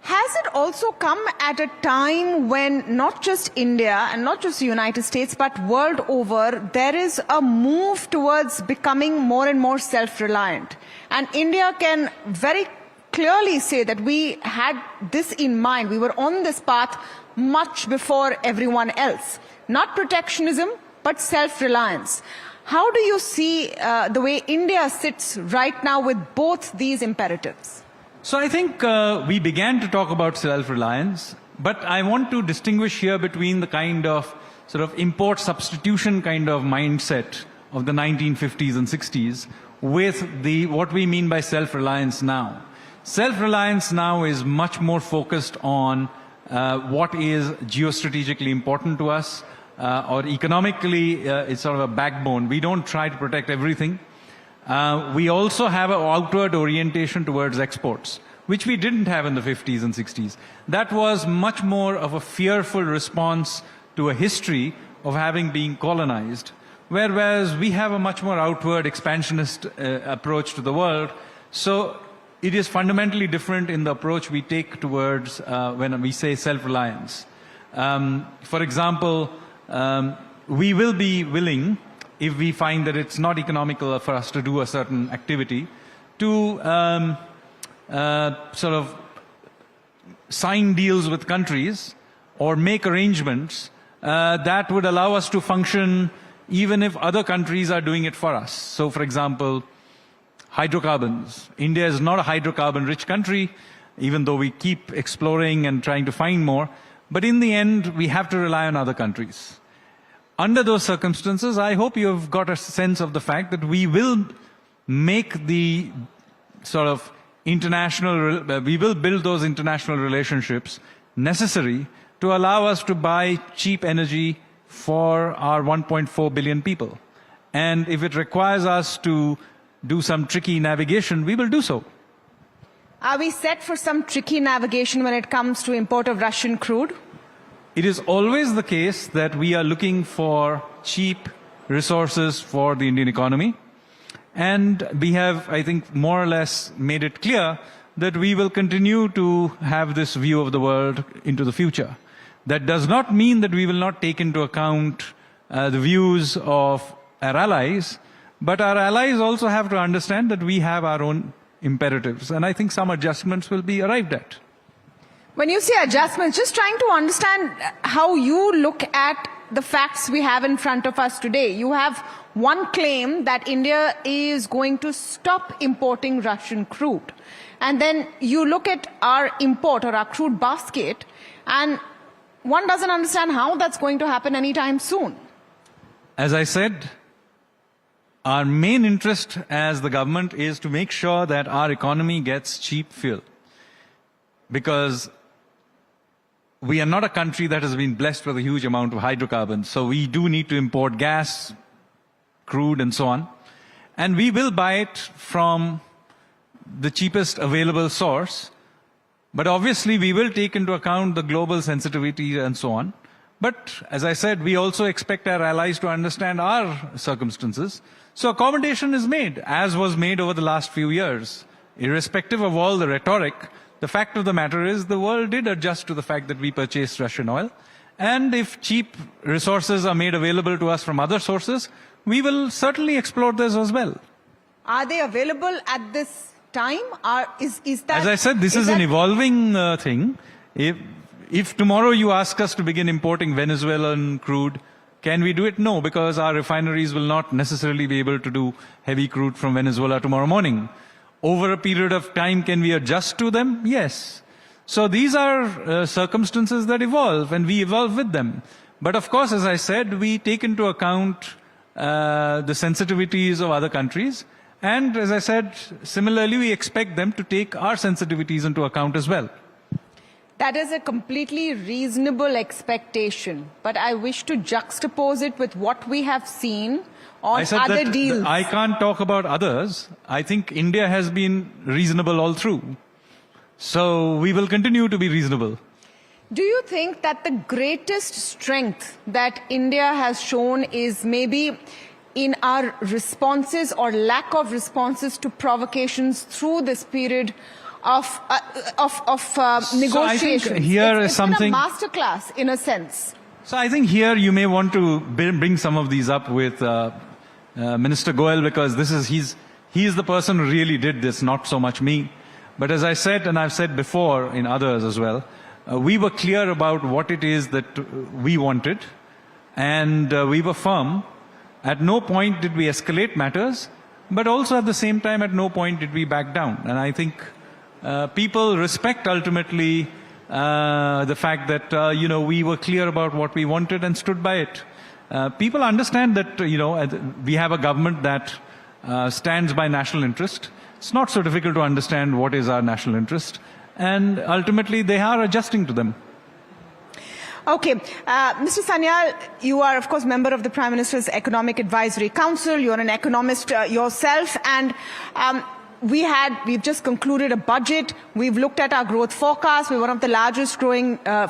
Has it also come at a time when not just India and not just the United States, but world over, there is a move towards becoming more and more self-reliant? And India can very clearly say that we had this in mind. We were on this path much before everyone else. Not protectionism, but self-reliance. How do you see the way India sits right now with both these imperatives? So I think we began to talk about self-reliance, but I want to distinguish here between the kind of sort of import substitution kind of mindset of the 1950s and 60s with what we mean by self-reliance now. Self-reliance now is much more focused on what is geostrategically important to us, or economically it's sort of a backbone. We don't try to protect everything. We also have an outward orientation towards exports, which we didn't have in the 50s and 60s. That was much more of a fearful response to a history of having been colonized, whereas we have a much more outward expansionist approach to the world. So it is fundamentally different in the approach we take towards when we say self-reliance. For example, we will be willing, if we find that it's not economical for us to do a certain activity, to sort of sign deals with countries or make arrangements that would allow us to function even if other countries are doing it for us. So, for example, hydrocarbons. India is not a hydrocarbon-rich country, even though we keep exploring and trying to find more. But in the end, we have to rely on other countries. Under those circumstances, I hope you have got a sense of the fact that we will make the sort of we will build those international relationships necessary to allow us to buy cheap energy for our 1.4 billion people. And if it requires us to do some tricky navigation, we will do so. Are we set for some tricky navigation when it comes to import of Russian crude? It is always the case that we are looking for cheap resources for the Indian economy. And we have, I think, more or less made it clear that we will continue to have this view of the world into the future. That does not mean that we will not take into account the views of our allies, but our allies also have to understand that we have our own imperatives. And I think some adjustments will be arrived at. When you say adjustments, just trying to understand how you look at the facts we have in front of us today. You have one claim that India is going to stop importing Russian crude. And then you look at our import or our crude basket, and one doesn't understand how that's going to happen anytime soon. As I said, our main interest as the government is to make sure that our economy gets cheap fuel. because we are not a country that has been blessed with a huge amount of hydrocarbons. So we do need to import gas, crude, and so on. And we will buy it from the cheapest available source. But obviously, we will take into account the global sensitivity and so on. But as I said, we also expect our allies to understand our circumstances. So accommodation is made, as was made over the last few years. Irrespective of all the rhetoric, the fact of the matter is the world did adjust to the fact that we purchased Russian oil. And if cheap resources are made available to us from other sources, we will certainly explore this as well. Are they available at this time? Is that, as I said, this is an evolving thing. If tomorrow you ask us to begin importing Venezuelan crude, can we do it? No, because our refineries will not necessarily be able to do heavy crude from Venezuela tomorrow morning. Over a period of time, can we adjust to them? Yes. So these are circumstances that evolve, and we evolve with them. But of course, as I said, we take into account the sensitivities of other countries. And as I said, similarly, we expect them to take our sensitivities into account as well. That is a completely reasonable expectation. But I wish to juxtapose it with what we have seen on other deals. I can't talk about others. I think India has been reasonable all through. So we will continue to be reasonable. Do you think that the greatest strength that India has shown is maybe in our responses or lack of responses to provocations through this period of negotiations? So I think here is something. Been a masterclass in a sense. So I think here you may want to bring some of these up with Minister Goyal, because he's the person who really did this, not so much me. But as I said, and I've said before in others as well, we were clear about what it is that we wanted, and we were firm. At no point did we escalate matters, but also at the same time, at no point did we back down. And I think people respect ultimately the fact that, we were clear about what we wanted and stood by it. People understand that, we have a government that stands by national interest. It's not so difficult to understand what is our national interest. And ultimately, they are adjusting to them. Okay. Mr. Sanyal, you are, of course, member of the Prime Minister's Economic Advisory Council. You're an economist yourself. And we've just concluded a budget. We've looked at our growth forecast. We're one of the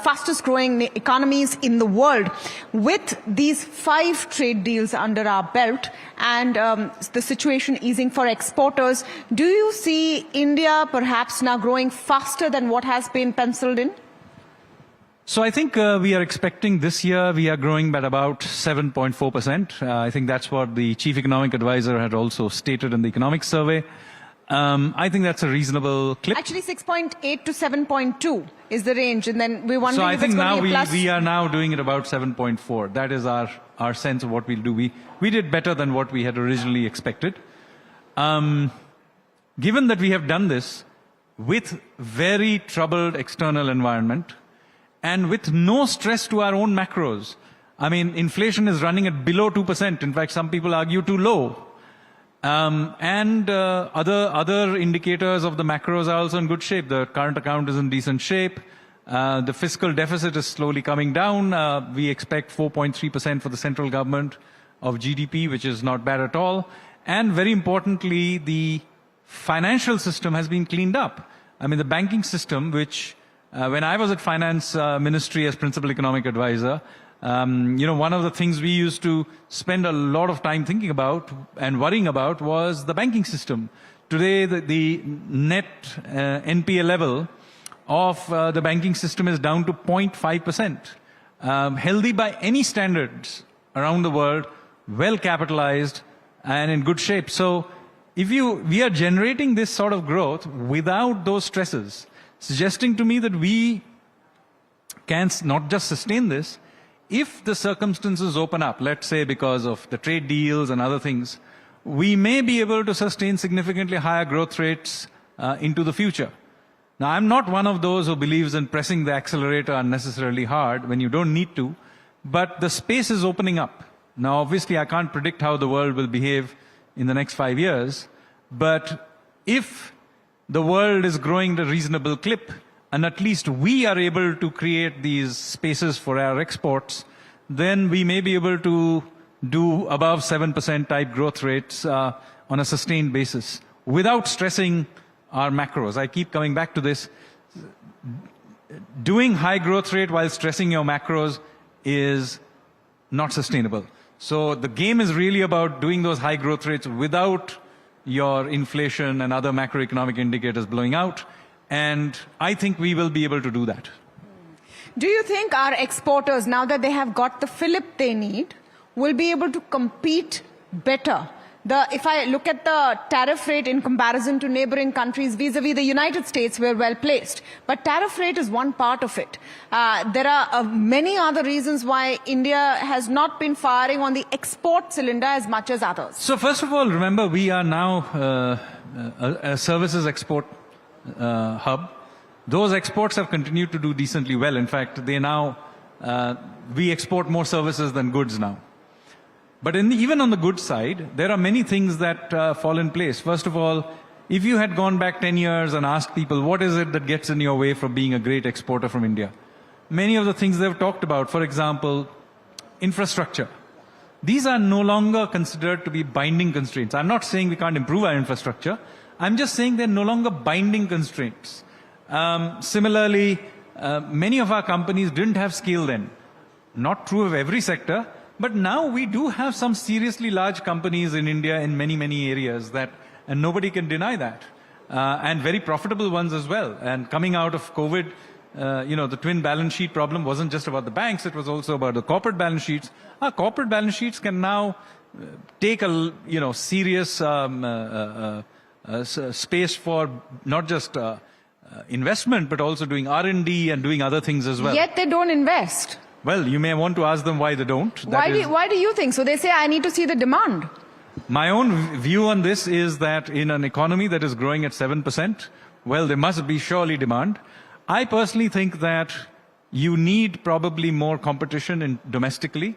fastest growing economies in the world. With these 5 trade deals under our belt and the situation easing for exporters, do you see India perhaps now growing faster than what has been penciled in? So I think we are expecting this year we are growing by about 7.4%. I think that's what the Chief Economic Advisor had also stated in the economic survey. I think that's a reasonable clip. Actually, 6.8 to 7.2 is the range, and then we wonder. So I if think it's now going to be a plus. we are now doing it about 7.4. That is our sense of what we'll do. We did better than what we had originally expected. Given that we have done this with very troubled external environment and with no stress to our own macros. I mean, inflation is running at below 2%. In fact, some people argue too low. Other indicators of the macros are also in good shape. The current account is in decent shape. The fiscal deficit is slowly coming down. We expect 4.3% for the central government of GDP, which is not bad at all. And very importantly, the financial system has been cleaned up. I mean, the banking system, which when I was at Finance Ministry as Principal Economic Advisor, one of the things we used to spend a lot of time thinking about and worrying about was the banking system. Today, the net NPA level of the banking system is down to 0.5%. Healthy by any standards around the world, well capitalized and in good shape. So we are generating this sort of growth without those stresses, suggesting to me that we can not just sustain this. If the circumstances open up, let's say because of the trade deals and other things, we may be able to sustain significantly higher growth rates into the future. Now, I'm not one of those who believes in pressing the accelerator unnecessarily hard when you don't need to, but the space is opening up. Now, obviously, I can't predict how the world will behave in the next 5 years, but if the world is growing at a reasonable clip, and at least we are able to create these spaces for our exports, then we may be able to do above 7% type growth rates on a sustained basis without stressing our macros. I keep coming back to this. Doing high growth rate while stressing your macros is not sustainable. So the game is really about doing those high growth rates without your inflation and other macroeconomic indicators blowing out. And I think we will be able to do that. Do you think our exporters, now that they have got the fillip they need, will be able to compete better? If I look at the tariff rate in comparison to neighboring countries vis-a-vis the United States, we're well placed. But tariff rate is one part of it. There are many other reasons why India has not been firing on the export cylinder as much as others. So first of all, remember, we are now a services export hub. Those exports have continued to do decently well. In fact, we export more services than goods now. But even on the good side, there are many things that fall in place. First of all, if you had gone back 10 years and asked people, what is it that gets in your way from being a great exporter from India? Many of the things they've talked about, for example, infrastructure. These are no longer considered to be binding constraints. I'm not saying we can't improve our infrastructure. I'm just saying they're no longer binding constraints. Similarly, many of our companies didn't have scale then. Not true of every sector. But now we do have some seriously large companies in India in many, many areas and nobody can deny that. And very profitable ones as well. And coming out of COVID, the twin balance sheet problem wasn't just about the banks, it was also about the corporate balance sheets. Our corporate balance sheets can now take a, serious space for not just investment, but also doing R&D and doing other things as well. Yet they don't invest. Well, you may want to ask them why they don't. Why do you think so? They say, I need to see the demand. My own view on this is that in an economy that is growing at 7%, well, there must be surely demand. I personally think that you need probably more competition domestically,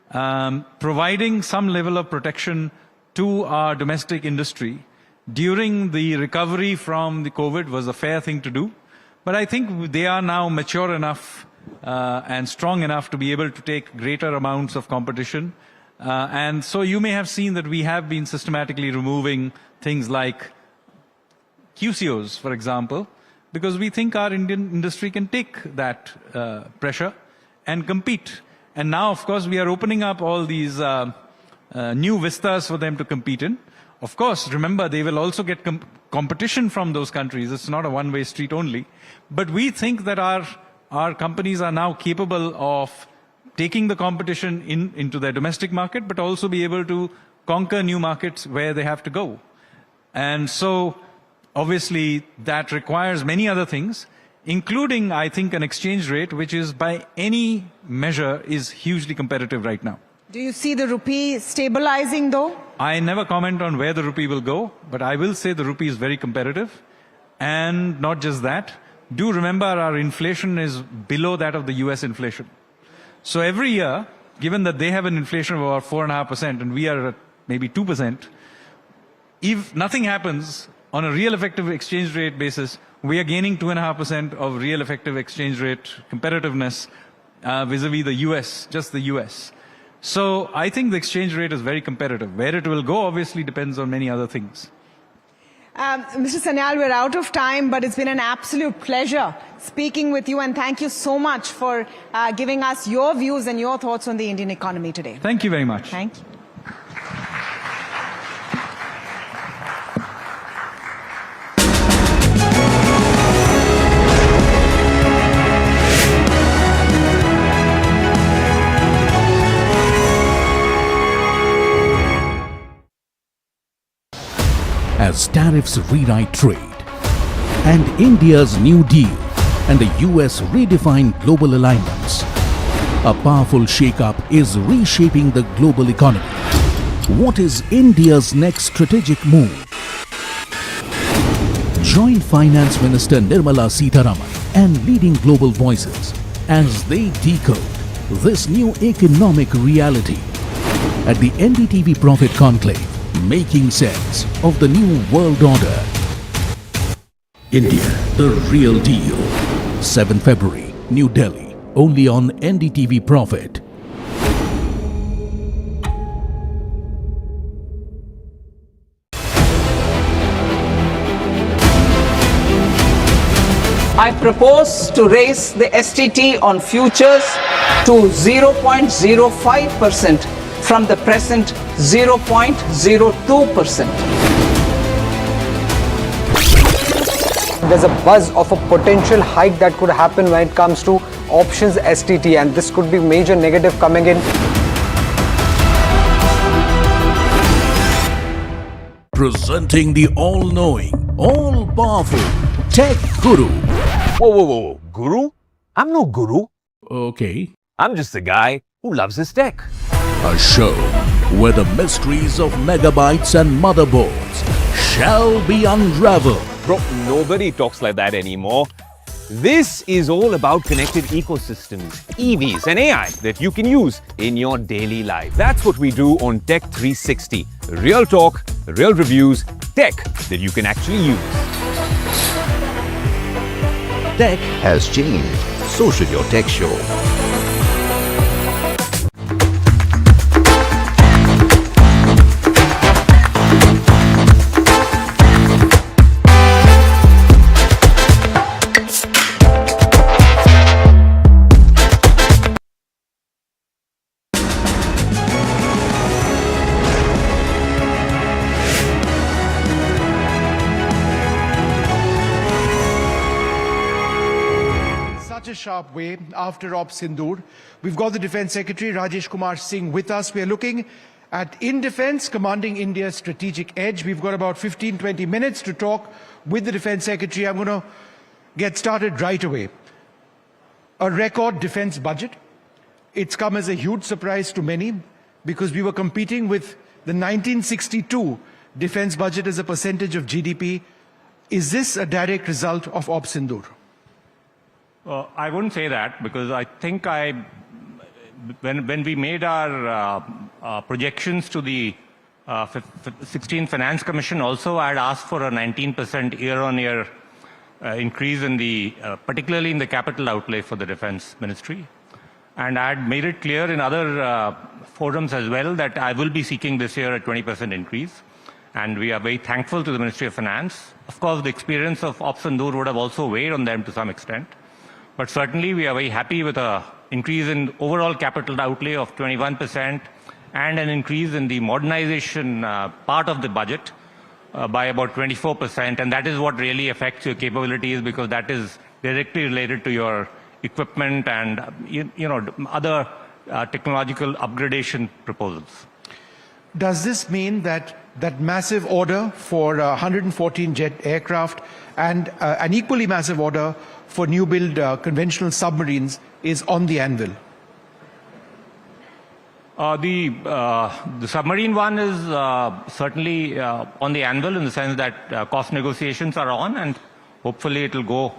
providing some level of protection to our domestic industry during the recovery from the COVID was a fair thing to do. But I think they are now mature enough and strong enough to be able to take greater amounts of competition. And so you may have seen that we have been systematically removing things like QCOs, for example, because we think our Indian industry can take that pressure and compete. And now, of course, we are opening up all these new vistas for them to compete in. Of course, remember, they will also get competition from those countries. It's not a one-way street only. But we think that our companies are now capable of taking the competition into their domestic market, but also be able to conquer new markets where they have to go. And so, obviously, that requires many other things, including, I think, an exchange rate, which is by any measure is hugely competitive right now. Do you see the rupee stabilizing, though? I never comment on where the rupee will go, but I will say the rupee is very competitive. And not just that, do remember our inflation is below that of the US inflation. So every year, given that they have an inflation of about 4.5% and we are at maybe 2%, if nothing happens on a real effective exchange rate basis, we are gaining 2.5% of real effective exchange rate competitiveness vis-a-vis the US, just the US. So I think the exchange rate is very competitive. Where it will go obviously depends on many other things. Mr. Sanyal, we're out of time, but it's been an absolute pleasure speaking with you, and thank you so much for giving us your views and your thoughts on the Indian economy today. Thank you very much. Thank you. As tariffs rewrite trade, and India's New Deal and the US redefine global alignments, a powerful shake-up is reshaping the global economy. What is India's next strategic move? Join Finance Minister Nirmala Sitharaman and leading global voices as they decode this new economic reality at the NDTV Profit Conclave, making sense of the new world order. India, the real deal. 7 February, New Delhi, only on NDTV Profit. I propose to raise the STT on futures to 0.05% from the present 0.02%. There's a buzz of a potential hike that could happen when it comes to options STT, and this could be major negative coming in. Presenting the all-knowing, all-powerful Tech Guru. Whoa. Guru? I'm no guru. Okay. I'm just a guy who loves his tech. A show where the mysteries of megabytes and motherboards shall be unraveled. Bro, nobody talks like that anymore. This is all about connected ecosystems, EVs and AI that you can use in your daily life. That's what we do on Tech 360. Real talk, real reviews, tech that you can actually use. Tech has changed. So should your tech show. A sharp way after Op Sindoor. We've got the Defence Secretary Rajesh Kumar Singh with us. We are looking at in defence, commanding India's strategic edge. We've got about 15-20 minutes to talk with the Defence Secretary. I'm going to get started right away. A record defence budget. It's come as a huge surprise to many because we were competing with the 1962 defence budget as a percentage of GDP. Is this a direct result of Op Sindoor? I wouldn't say that because I think when we made our projections to the 16th Finance Commission also, I had asked for a 19% year-on-year increase in the, particularly in the capital outlay for the Defence Ministry. And I had made it clear in other forums as well that I will be seeking this year a 20% increase. And we are very thankful to the Ministry of Finance. Of course, the experience of Op Sindoor would have also weighed on them to some extent. But certainly, we are very happy with an increase in overall capital outlay of 21% and an increase in the modernization part of the budget by about 24%. And that is what really affects your capabilities because that is directly related to your equipment and other technological upgradation proposals. Does this mean that that massive order for 114 jet aircraft and an equally massive order for new build conventional submarines is on the anvil? The submarine one is certainly on the anvil in the sense that cost negotiations are on, and hopefully it will go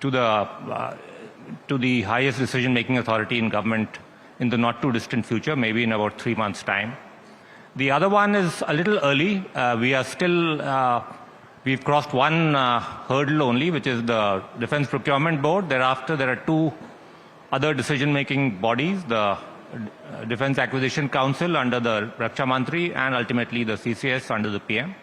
to the highest decision-making authority in government in the not too distant future, maybe in about 3 months' time. The other one is a little early. We are still, we've crossed one hurdle only, which is the Defence Procurement Board. Thereafter, there are two other decision-making bodies, the Defence Acquisition Council under the Raksha Mantri and ultimately the CCS under the PM.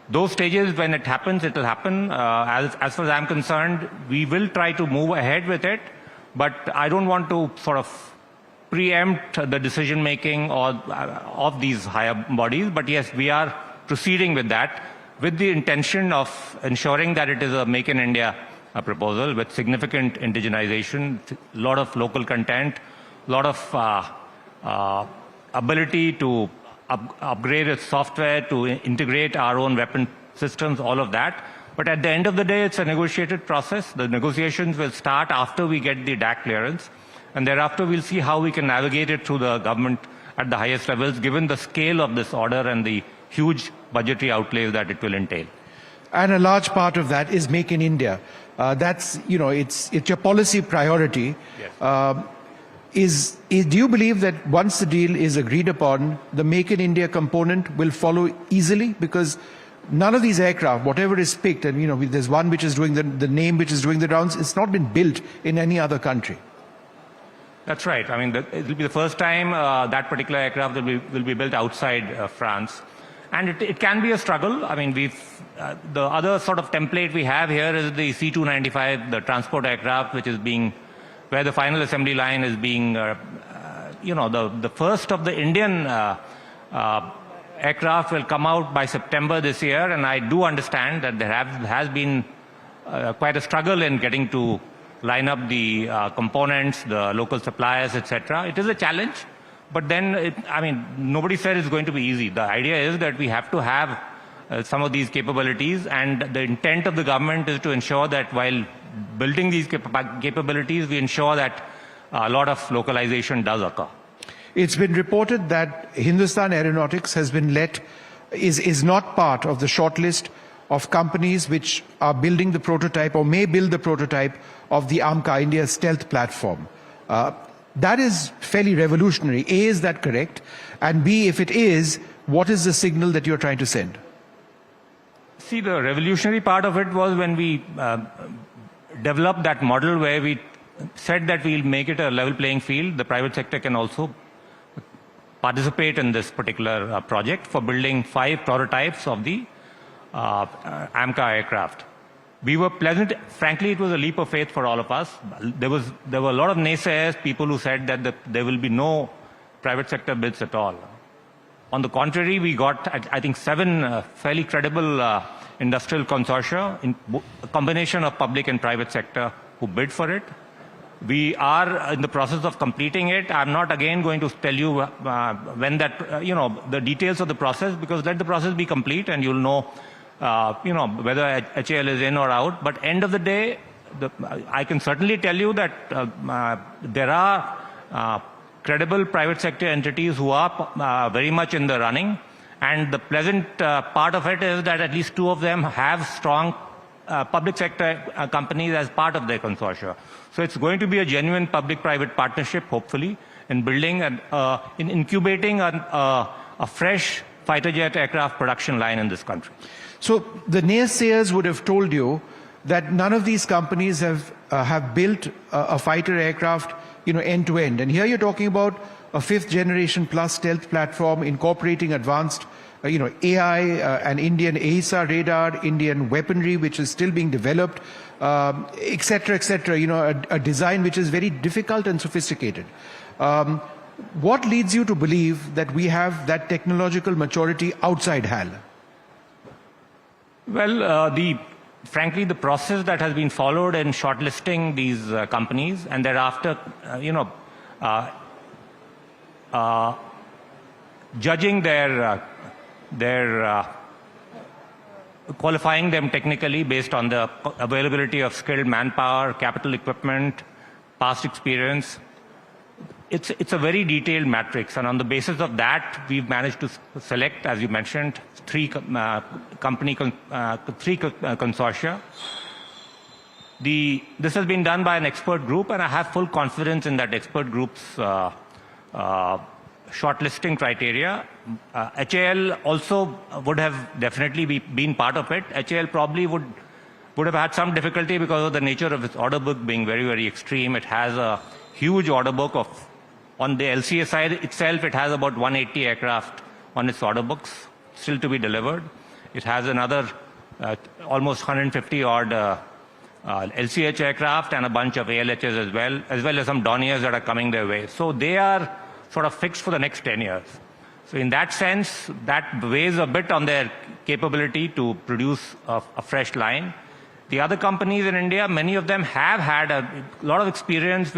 Those stages, when it happens, it will happen. As far as I'm concerned, we will try to move ahead with it, but I don't want to sort of preempt the decision-making of these higher bodies. But yes, we are proceeding with that with the intention of ensuring that it is a Make in India proposal with significant indigenization, a lot of local content, a lot of ability to upgrade its software, to integrate our own weapon systems, all of that. But at the end of the day, it's a negotiated process. The negotiations will start after we get the DAC clearance. And thereafter, we'll see how we can navigate it through the government at the highest levels, given the scale of this order and the huge budgetary outlays that it will entail. And a large part of that is Make in India. That's, it's your policy priority. Yes. Do you believe that once the deal is agreed upon, the Make in India component will follow easily? Because none of these aircraft, whatever is picked, and there's one which is doing the name which is doing the rounds, it's not been built in any other country. That's right. I mean, it will be the first time that particular aircraft will be built outside France. And it can be a struggle. I mean, the other sort of template we have here is the C-295, the transport aircraft, which is where the final assembly line is being, the first of the Indian aircraft will come out by September this year. And I do understand that there has been quite a struggle in getting to line up the components, the local suppliers, etc. It is a challenge. But then, nobody said it's going to be easy. The idea is that we have to have some of these capabilities, and the intent of the government is to ensure that while building these capabilities, we ensure that a lot of localization does occur. It's been reported that Hindustan Aeronautics has been is not part of the shortlist of companies which are building the prototype or may build the prototype of the AMCA, India's stealth platform. That is fairly revolutionary. A, is that correct? And B, if it is, what is the signal that you're trying to send? See, the revolutionary part of it was when we developed that model where we said that we'll make it a level playing field. The private sector can also participate in this particular project for building 5 prototypes of the AMCA aircraft. We were pleasant. Frankly, it was a leap of faith for all of us. There were a lot of naysayers, people who said that there will be no private sector bids at all. On the contrary, we got, I think, 7 fairly credible industrial consortia, a combination of public and private sector, who bid for it. We are in the process of completing it. I'm not again going to tell you when that, the details of the process, because let the process be complete and you'll know whether HAL is in or out. But end of the day, I can certainly tell you that there are credible private sector entities who are very much in the running. And the pleasant part of it is that at least 2 of them have strong public sector companies as part of their consortia. So it's going to be a genuine public-private partnership, hopefully, in building and in incubating a fresh fighter jet aircraft production line in this country. So the naysayers would have told you that none of these companies have built a fighter aircraft, end to end. And here you're talking about a 5th generation plus stealth platform incorporating advanced, AI, an Indian AESA radar, Indian weaponry which is still being developed, etc., etc. A design which is very difficult and sophisticated. What leads you to believe that we have that technological maturity outside HAL? Well, frankly, the process that has been followed in shortlisting these companies and thereafter, judging their qualifying them technically based on the availability of skilled manpower, capital equipment, past experience. It's a very detailed matrix, and on the basis of that, we've managed to select, as you mentioned, 3 consortia. This has been done by an expert group, and I have full confidence in that expert group's shortlisting criteria. HAL also would have definitely been part of it. HAL probably would have had some difficulty because of the nature of its order book being very, very extreme. It has a huge order book on the LCA side itself, it has about 180 aircraft on its order books still to be delivered. It has another almost 150 odd LCH aircraft and a bunch of ALHs as well as some Dorniers that are coming their way. So they are sort of fixed for the next 10 years. So in that sense, that weighs a bit on their capability to produce a fresh line. The other companies in India, many of them have had a lot of experience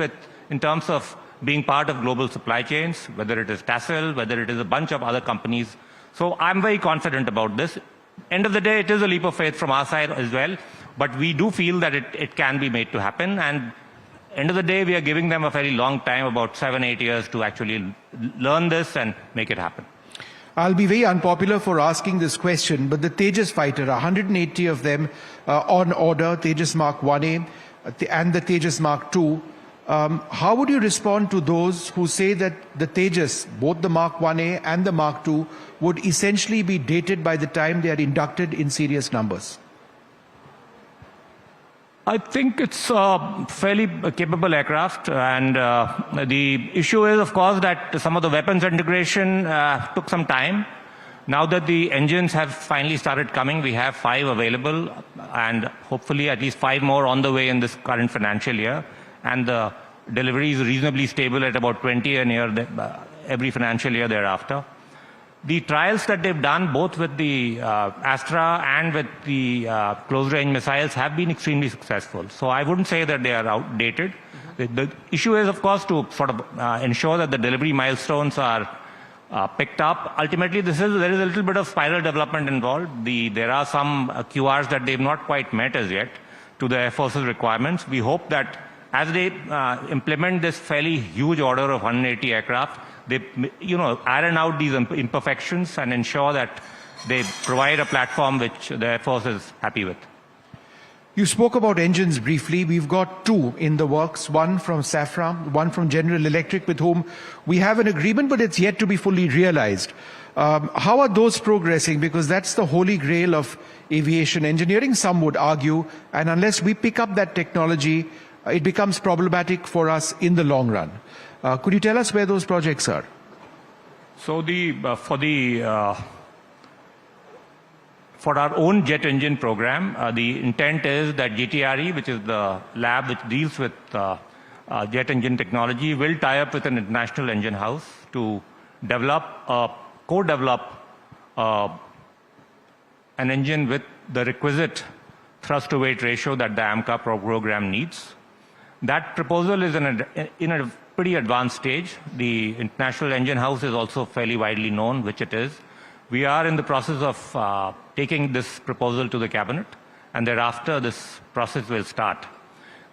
in terms of being part of global supply chains, whether it is Tassel, whether it is a bunch of other companies. So I'm very confident about this. End of the day, it is a leap of faith from our side as well, but we do feel that it can be made to happen. And end of the day, we are giving them a very long time, about 7-8 years, to actually learn this and make it happen. I'll be very unpopular for asking this question, but the Tejas fighter, 180 of them on order, Tejas Mark 1A and the Tejas Mark 2, How would you respond to those who say that the Tejas, both the Mark 1A and the Mark 2, would essentially be dated by the time they are inducted in serious numbers? I think it's a fairly capable aircraft, and the issue is, of course, that some of the weapons integration took some time. Now that the engines have finally started coming, we have 5 available, and hopefully at least 5 more on the way in this current financial year. And the delivery is reasonably stable at about 20 a year every financial year thereafter. The trials that they've done, both with the Astra and with the close-range missiles, have been extremely successful. So I wouldn't say that they are outdated. The issue is, of course, to sort of ensure that the delivery milestones are picked up. Ultimately, there is a little bit of spiral development involved. There are some QRs that they've not quite met as yet to the Air Force's requirements. We hope that as they implement this fairly huge order of 180 aircraft, they iron out these imperfections and ensure that they provide a platform which the Air Force is happy with. You spoke about engines briefly. We've got 2 in the works, one from Safran, one from General Electric, with whom we have an agreement, but it's yet to be fully realized. How are those progressing? Because that's the holy grail of aviation engineering, some would argue, and unless we pick up that technology, it becomes problematic for us in the long run. Could you tell us where those projects are? So for our own jet engine program, the intent is that GTRE, which is the lab which deals with jet engine technology, will tie up with an international engine house to co-develop an engine with the requisite thrust-to-weight ratio that the AMCA program needs. That proposal is in a pretty advanced stage. The International Engine House is also fairly widely known, which it is. We are in the process of taking this proposal to the Cabinet, and thereafter this process will start.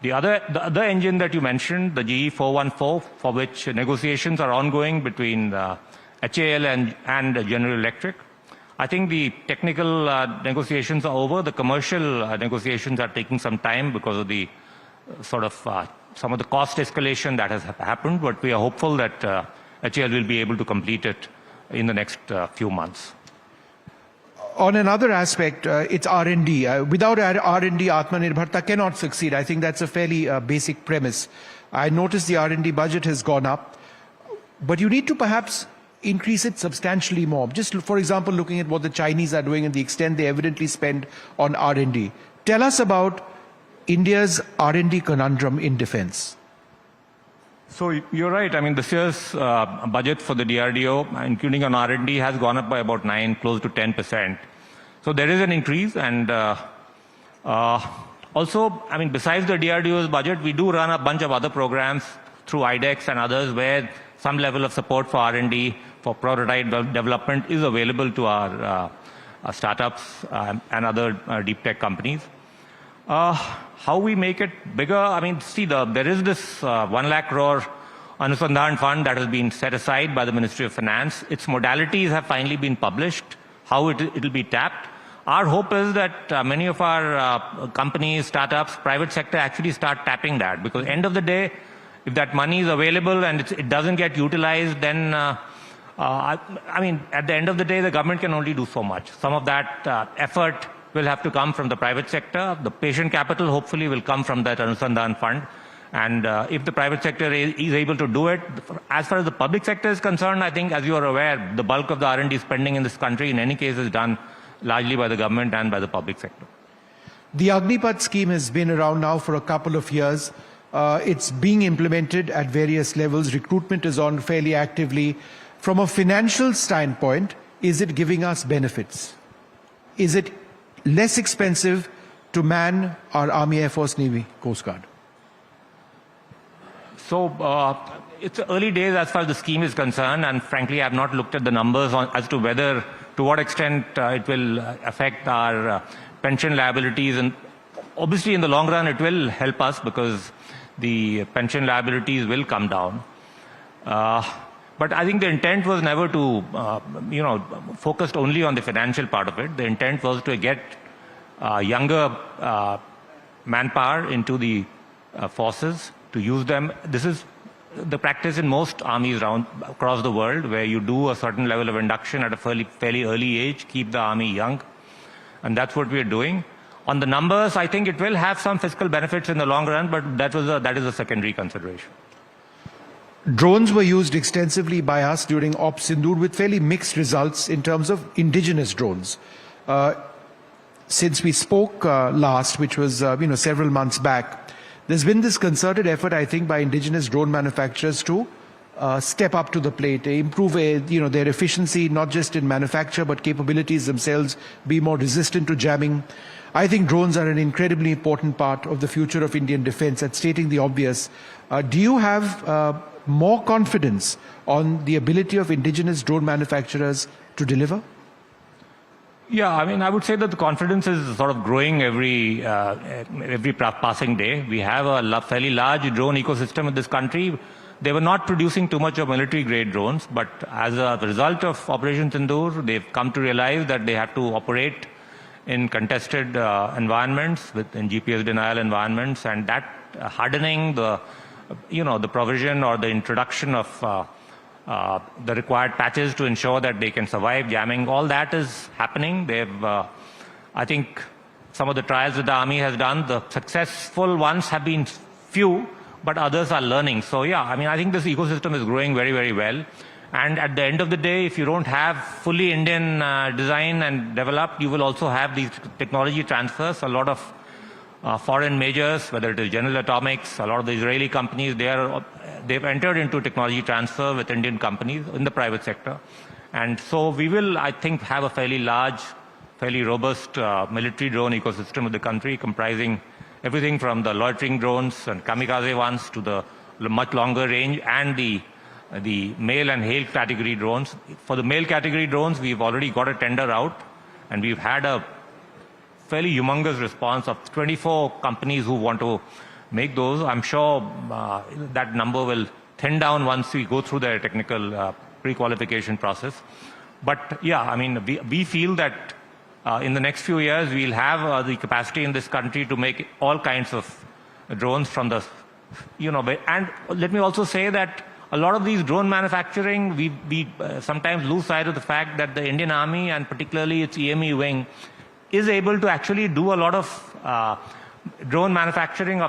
The other engine that you mentioned, the GE 414, for which negotiations are ongoing between HAL and General Electric. I think the technical negotiations are over. The commercial negotiations are taking some time because of the some of the cost escalation that has happened, but we are hopeful that HAL will be able to complete it in the next few months. On another aspect, it's R&D. Without R&D, Atmanirbhar Bharat cannot succeed. I think that's a fairly basic premise. I noticed the R&D budget has gone up, but you need to perhaps increase it substantially more. Just, for example, looking at what the Chinese are doing and the extent they evidently spend on R&D. Tell us about India's R&D conundrum in defense. So you're right. I mean, this year's budget for the DRDO, including on R&D, has gone up by about 9, close to 10%. So there is an increase. And also, I mean, besides the DRDO's budget, we do run a bunch of other programs through IDEX and others where some level of support for R&D, for prototype development is available to our startups and other deep tech companies. How we make it bigger? I mean, see, there is this 1 lakh crore Anusandhan fund that has been set aside by the Ministry of Finance. Its modalities have finally been published, how it will be tapped. Our hope is that many of our companies, startups, private sector actually start tapping that, because end of the day, if that money is available and it doesn't get utilized, then I mean, at the end of the day, the government can only do so much. Some of that effort will have to come from the private sector. The patient capital hopefully will come from that Anusandhan fund. And if the private sector is able to do it, as far as the public sector is concerned, I think, as you are aware, the bulk of the R&D spending in this country in any case is done largely by the government and by the public sector. The Agnipath scheme has been around now for a couple of years. It's being implemented at various levels. Recruitment is on fairly actively. From a financial standpoint, is it giving us benefits? Is it less expensive to man our Army, Air Force, Navy, Coast Guard? So it's early days as far as the scheme is concerned, and frankly, I have not looked at the numbers as to whether, to what extent it will affect our pension liabilities. And obviously, in the long run, it will help us because the pension liabilities will come down. But I think the intent was never to, focused only on the financial part of it. The intent was to get younger manpower into the forces to use them. This is the practice in most armies across the world, where you do a certain level of induction at a fairly early age, keep the army young. And that's what we are doing. On the numbers, I think it will have some fiscal benefits in the long run, but that is a secondary consideration. Drones were used extensively by us during Op Sindoor with fairly mixed results in terms of indigenous drones. Since we spoke last, which was several months back, there's been this concerted effort, I think, by indigenous drone manufacturers to step up to the plate, improve their efficiency, not just in manufacture, but capabilities themselves, be more resistant to jamming. I think drones are an incredibly important part of the future of Indian defense. At stating the obvious, do you have more confidence on the ability of indigenous drone manufacturers to deliver? Yeah, I mean, I would say that the confidence is sort of growing every passing day. We have a fairly large drone ecosystem in this country. They were not producing too much of military-grade drones, but as a result of Operation Sindoor, they've come to realize that they have to operate in contested environments, in GPS denial environments, and that hardening the provision or the introduction of the required patches to ensure that they can survive jamming, all that is happening. I think some of the trials that the Army has done, the successful ones have been few, but others are learning. So yeah, I mean, I think this ecosystem is growing very, very well. And at the end of the day, if you don't have fully Indian design and developed, you will also have these technology transfers. A lot of foreign majors, whether it is General Atomics, a lot of the Israeli companies, they've entered into technology transfer with Indian companies in the private sector. And so we will, I think, have a fairly large, fairly robust military drone ecosystem of the country, comprising everything from the loitering drones and kamikaze ones to the much longer range and the male and hail category drones. For the male category drones, we've already got a tender out, and we've had a fairly humongous response of 24 companies who want to make those. I'm sure that number will thin down once we go through the technical pre-qualification process. But yeah, I mean, we feel that in the next few years, we'll have the capacity in this country to make all kinds of drones from the, and let me also say that a lot of these drone manufacturing, we sometimes lose sight of the fact that the Indian Army, and particularly its EME wing, is able to actually do a lot of drone manufacturing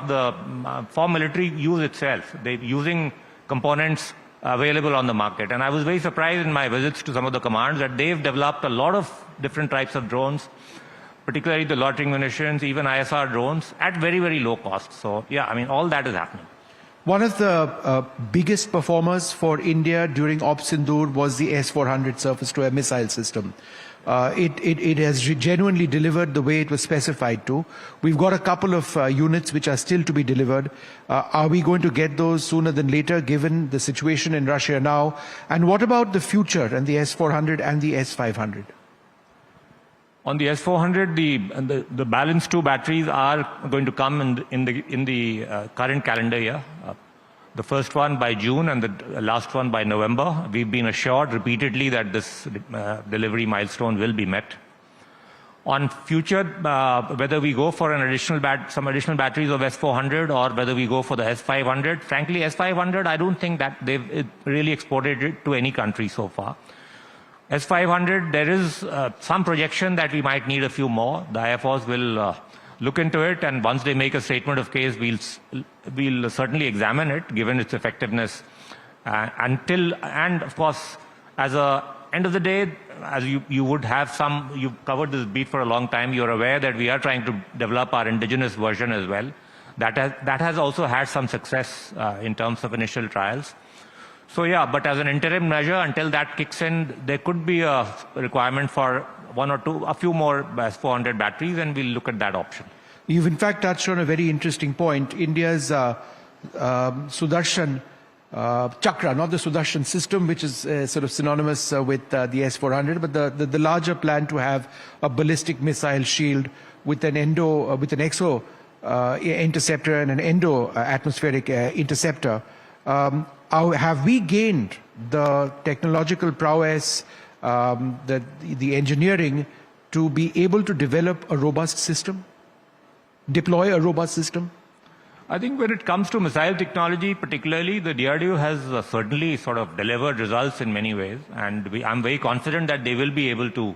for military use itself. They're using components available on the market. And I was very surprised in my visits to some of the commands that they've developed a lot of different types of drones, particularly the loitering munitions, even ISR drones, at very, very low cost. So yeah, I mean, all that is happening. One of the biggest performers for India during Op Sindoor was the S-400 surface-to-air missile system. It has genuinely delivered the way it was specified to. We've got a couple of units which are still to be delivered. Are we going to get those sooner than later, given the situation in Russia now? And what about the future and the S-400 and the S-500? On the S-400, the balance 2 batteries are going to come in the current calendar year. The first one by June and the last one by November. We've been assured repeatedly that this delivery milestone will be met. On future, whether we go for some additional batteries of S-400 or whether we go for the S-500, frankly, S-500, I don't think that they've really exported it to any country so far. S-500, there is some projection that we might need a few more. The IFOs will look into it, and once they make a statement of case, we'll certainly examine it, given its effectiveness. And of course, as a end of the day, as you would have you've covered this beat for a long time, you're aware that we are trying to develop our indigenous version as well. That has also had some success in terms of initial trials. So yeah, but as an interim measure, until that kicks in, there could be a requirement for a few more S-400 batteries, and we'll look at that option. You've in fact touched on a very interesting point. India's Sudarshan Chakra, not the Sudarshan system, which is sort of synonymous with the S-400, but the larger plan to have a ballistic missile shield with an exo interceptor and an endo atmospheric interceptor. Have we gained the technological prowess, the engineering to be able to develop a robust system, deploy a robust system? I think when it comes to missile technology, particularly, the DRDO has certainly sort of delivered results in many ways, and I'm very confident that they will be able to,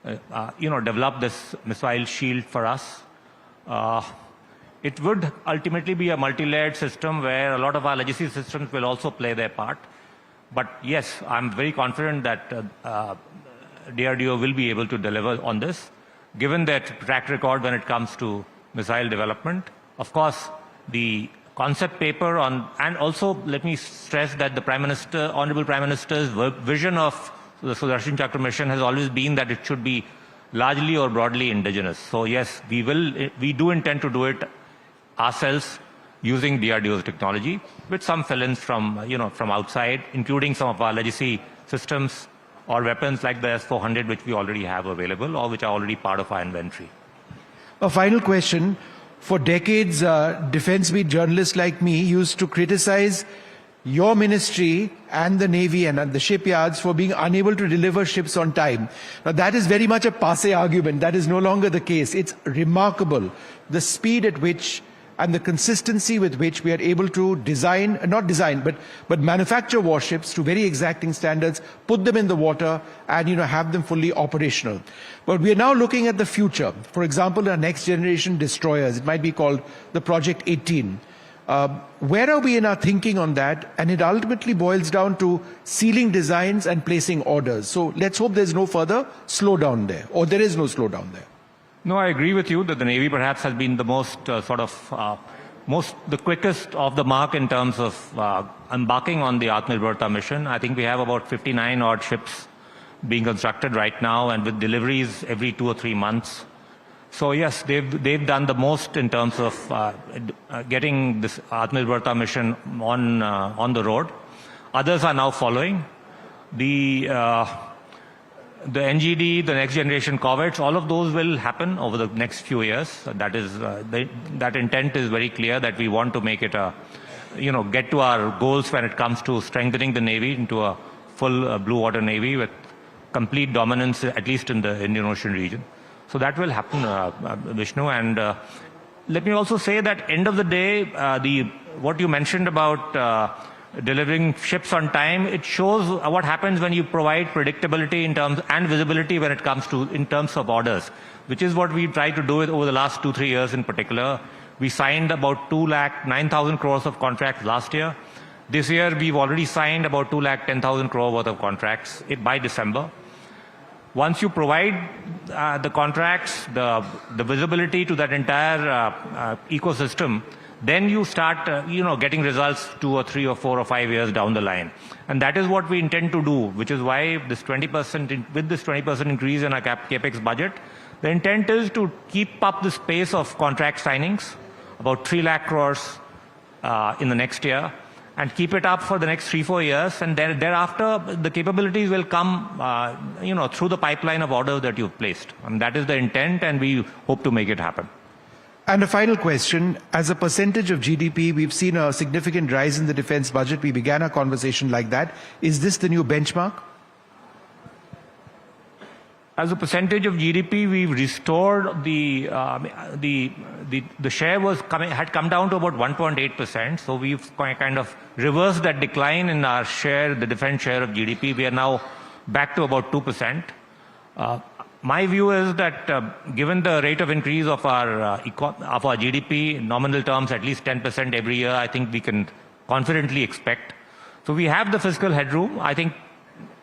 develop this missile shield for us. It would ultimately be a multi-layered system where a lot of our legacy systems will also play their part. But yes, I'm very confident that DRDO will be able to deliver on this, given their track record when it comes to missile development. Of course, the concept paper on, and also let me stress that the Prime Minister, Honorable Prime Minister's vision of the Sudarshan Chakra mission has always been that it should be largely or broadly indigenous. So yes, we do intend to do it ourselves using DRDO's technology with some fill-ins from outside, including some of our legacy systems or weapons like the S-400, which we already have available or which are already part of our inventory. A final question. For decades, defense beat journalists like me used to criticize your ministry and the Navy and the shipyards for being unable to deliver ships on time. Now, that is very much a passé argument. That is no longer the case. It's remarkable, the speed at which and the consistency with which we are able to but manufacture warships to very exacting standards, put them in the water, and have them fully operational. But we are now looking at the future. For example, our next generation destroyers, it might be called the Project 18. Where are we in our thinking on that? And it ultimately boils down to sealing designs and placing orders. So let's hope there's no further slowdown there, or there is no slowdown there. No, I agree with you that the Navy perhaps has been the most the quickest of the mark in terms of embarking on the Atmanirbhar Bharat mission. I think we have about 59 odd ships being constructed right now, and with deliveries every 2 or 3 months. So yes, they've done the most in terms of getting this Atmanirbhar Bharat mission on the road. Others are now following. The NGD, the next generation corvettes, all of those will happen over the next few years. That is, that intent is very clear, that we want to make it get to our goals when it comes to strengthening the Navy into a full blue water Navy with complete dominance, at least in the Indian Ocean region. So that will happen, Vishnu. And let me also say that end of the day, what you mentioned about delivering ships on time, it shows what happens when you provide predictability in terms and visibility when it comes to in terms of orders, which is what we tried to do over the last 2-3 years in particular. We signed about 2,09,000 crores of contracts last year. This year we've already signed about 2,10,000 crore worth of contracts by December. Once you provide the contracts, the visibility to that entire ecosystem, then you start, getting results 2 or 3 or 4 or 5 years down the line. And that is what we intend to do, which is why this 20%, with this 20% increase in our capex budget, the intent is to keep up the pace of contract signings, about 3 lakh crores in the next year, and keep it up for the next 3-4 years. And then thereafter, the capabilities will come, through the pipeline of orders that you've placed. And that is the intent, and we hope to make it happen. And a final question, as a percentage of GDP, we've seen a significant rise in the defense budget. We began our conversation like that. Is this the new benchmark? As a percentage of GDP, we've restored the share had come down to about 1.8%. So we've kind of reversed that decline in our share, the defense share of GDP. We are now back to about 2%. My view is that given the rate of increase of our GDP, nominal terms at least 10% every year, I think we can confidently expect. So we have the fiscal headroom. I think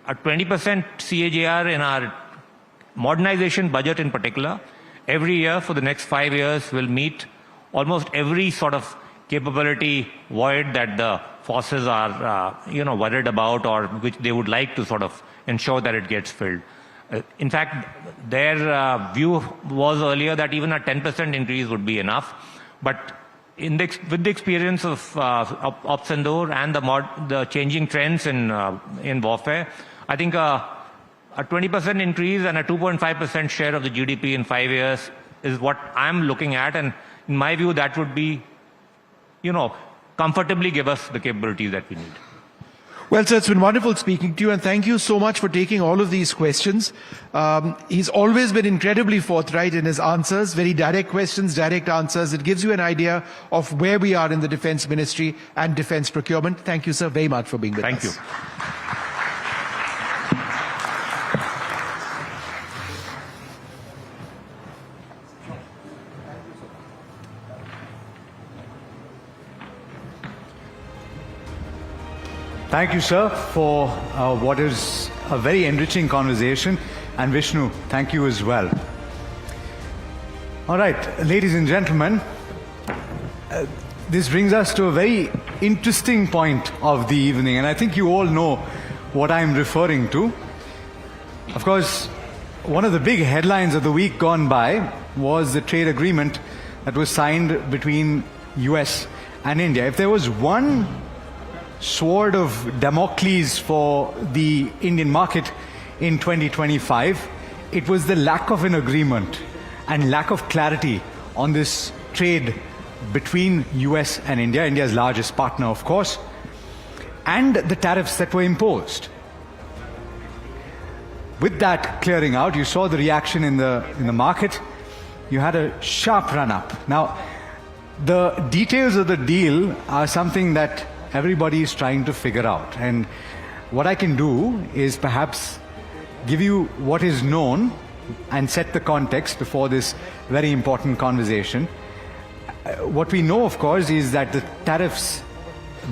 a 20% CAGR in our modernization budget in particular, every year for the next 5 years will meet almost every sort of capability void that the forces are, worried about, or which they would like to sort of ensure that it gets filled. In fact, their view was earlier that even a 10% increase would be enough. But with the experience of Sindoor and the changing trends in warfare, I think a 20% increase and a 2.5% share of the GDP in 5 years is what I'm looking at. And in my view, that would be, comfortably give us the capabilities that we need. Well, sir, it's been wonderful speaking to you, and thank you so much for taking all of these questions. He's always been incredibly forthright in his answers, very direct questions, direct answers. It gives you an idea of where we are in the Defence Ministry and defence procurement. Thank you, sir, very much for being with us. Thank you. Thank you, sir, for what is a very enriching conversation. And Vishnu, thank you as well. All right, ladies and gentlemen, this brings us to a very interesting point of the evening, and I think you all know what I'm referring to. Of course, one of the big headlines of the week gone by was the trade agreement that was signed between US and India. If there was one sword of Damocles for the Indian market in 2025, it was the lack of an agreement and lack of clarity on this trade between US and India, India's largest partner, of course, and the tariffs that were imposed. With that clearing out, you saw the reaction in the market. You had a sharp run-up. Now, the details of the deal are something that everybody is trying to figure out. And what I can do is perhaps give you what is known and set the context before this very important conversation. What we know, of course, is that the tariffs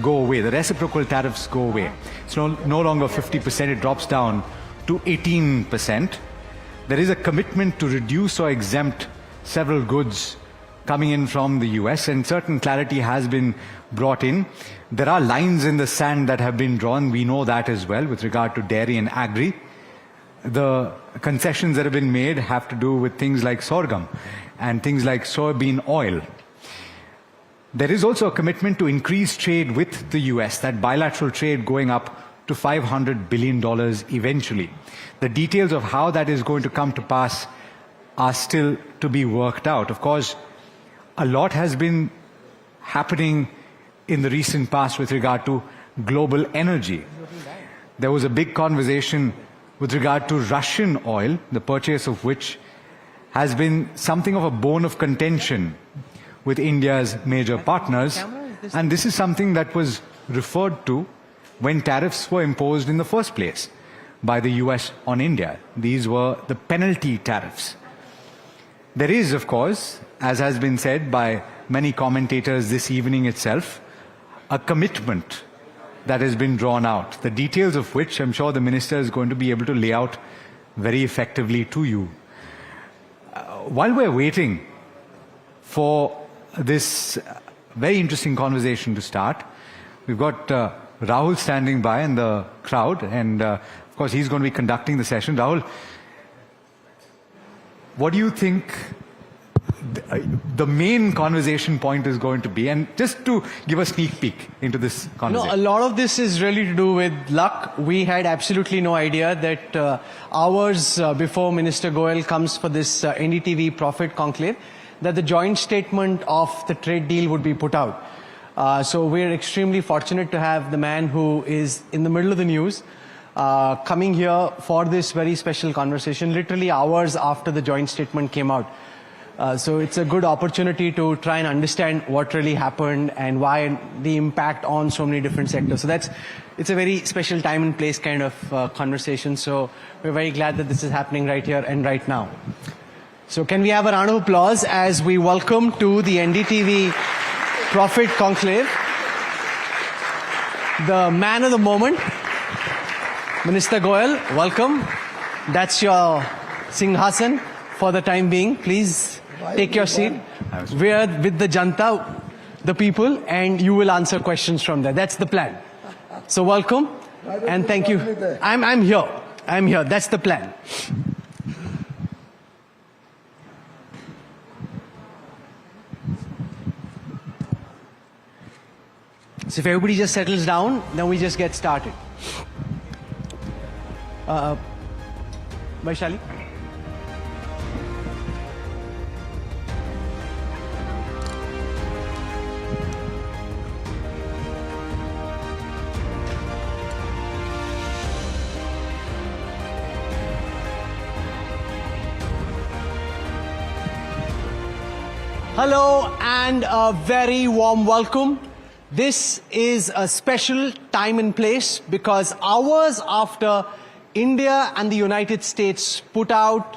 go away. The reciprocal tariffs go away. It's no longer 50%. It drops down to 18%. There is a commitment to reduce or exempt several goods coming in from the US, and certain clarity has been brought in. There are lines in the sand that have been drawn. We know that as well with regard to dairy and agri. The concessions that have been made have to do with things like sorghum and things like soybean oil. There is also a commitment to increase trade with the US, that bilateral trade going up to $500 billion eventually. The details of how that is going to come to pass are still to be worked out. Of course, a lot has been happening in the recent past with regard to global energy. There was a big conversation with regard to Russian oil, the purchase of which has been something of a bone of contention with India's major partners. And this is something that was referred to when tariffs were imposed in the first place by the US on India. These were the penalty tariffs. There is, of course, as has been said by many commentators this evening itself, a commitment that has been drawn out, the details of which I'm sure the Minister is going to be able to lay out very effectively to you. While we're waiting for this very interesting conversation to start, we've got Rahul standing by in the crowd, and of course he's going to be conducting the session. Rahul, what do you think the main conversation point is going to be? And just to give a sneak peek into this conversation. No, a lot of this is really to do with luck. We had absolutely no idea that hours before Minister Goyal comes for this NDTV Profit Conclave, that the joint statement of the trade deal would be put out. So we're extremely fortunate to have the man who is in the middle of the news coming here for this very special conversation, literally hours after the joint statement came out. So it's a good opportunity to try and understand what really happened and why the impact on so many different sectors. So it's a very special time and place kind of conversation. So we're very glad that this is happening right here and right now. So can we have a round of applause as we welcome to the NDTV Profit Conclave the man of the moment, Minister Goyal. Welcome. That's your Singhasan for the time being. Please take your seat. We are with the Janta, the people, and you will answer questions from there. That's the plan. So welcome and thank you. I'm here. I'm here. That's the plan. So if everybody just settles down, then we just get started. Vaishali? Hello and a very warm welcome. This is a special time and place because hours after India and the United States put out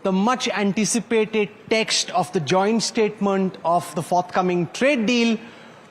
the much anticipated text of the joint statement of the forthcoming trade deal,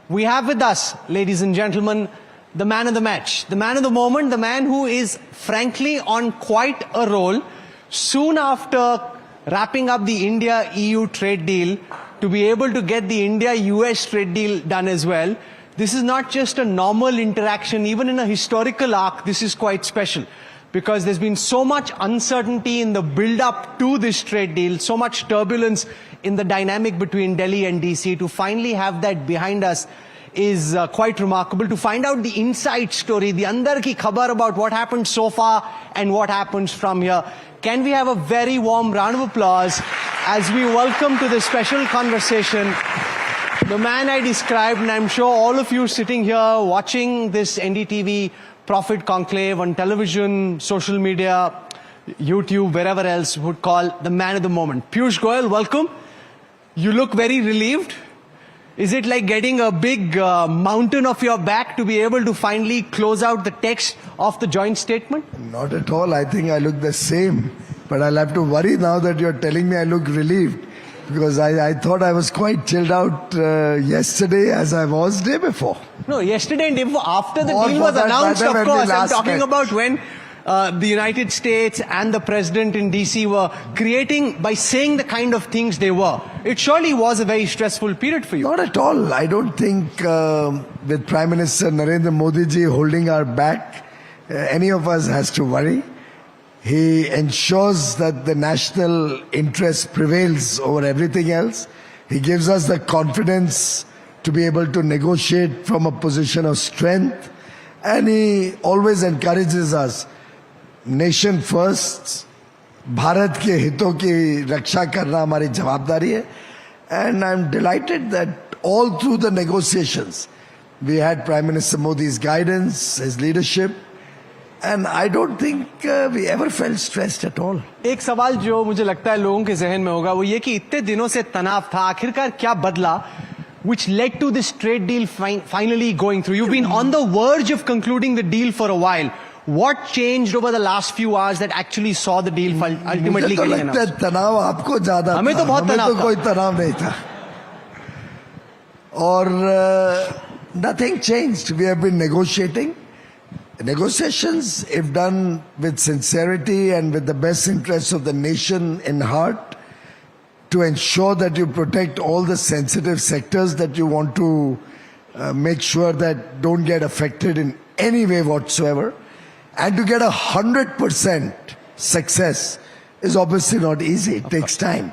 we have with us, ladies and gentlemen, the man of the match, the man of the moment, the man who is frankly on quite a roll soon after wrapping up the India-EU trade deal to be able to get the India-US trade deal done as well. This is not just a normal interaction, even in a historical arc, this is quite special because there's been so much uncertainty in the build-up to this trade deal, so much turbulence in the dynamic between Delhi and DC. To finally have that behind us is quite remarkable. To find out the inside story, the andar ki khabar about what happened so far and what happens from here. Can we have a very warm round of applause as we welcome to this special conversation the man I described, and I'm sure all of you sitting here watching this NDTV Profit Conclave on television, social media, YouTube, wherever else would call the man of the moment. Piyush Goyal, welcome. You look very relieved. Is it like getting a big mountain off your back to be able to finally close out the text of the joint statement? Not at all. I think I look the same. But I'll have to worry now that you're telling me I look relieved. Because I thought I was quite chilled out yesterday as I was day before. No, yesterday and day before, after the deal was announced, of course. I'm talking about when the United States and the President in DC were creating by saying the kind of things they were. It surely was a very stressful period for you. Not at all. I don't think with Prime Minister Narendra Modi ji holding our back, any of us has to worry. He ensures that the national interest prevails over everything else. He gives us the confidence to be able to negotiate from a position of strength. And he always encourages us, nation first, Bharat ke hiton ki raksha karna hamari jawabdari hai. And I'm delighted that all through the negotiations, we had Prime Minister Modi's guidance, his leadership, and I don't think we ever felt stressed at all. एक सवाल जो मुझे लगता है लोगों के जहन में होगा वो ये कि इतने दिनों से तनाव था, आखिरकार क्या बदला, which led to this trade deal finally going through. You've been on the verge of concluding the deal for a while. What changed over the last few hours that actually saw the deal ultimately getting announced? मुझे तो लगता है तनाव आपको ज्यादा था, हमें तो बहुत तनाव था, कोई तनाव नहीं था. और nothing changed. We have been negotiating. Negotiations, if done with sincerity and with the best interests of the nation in heart, to ensure that you protect all the sensitive sectors that you want to make sure that don't get affected in any way whatsoever, and to get 100% success is obviously not easy. It takes time.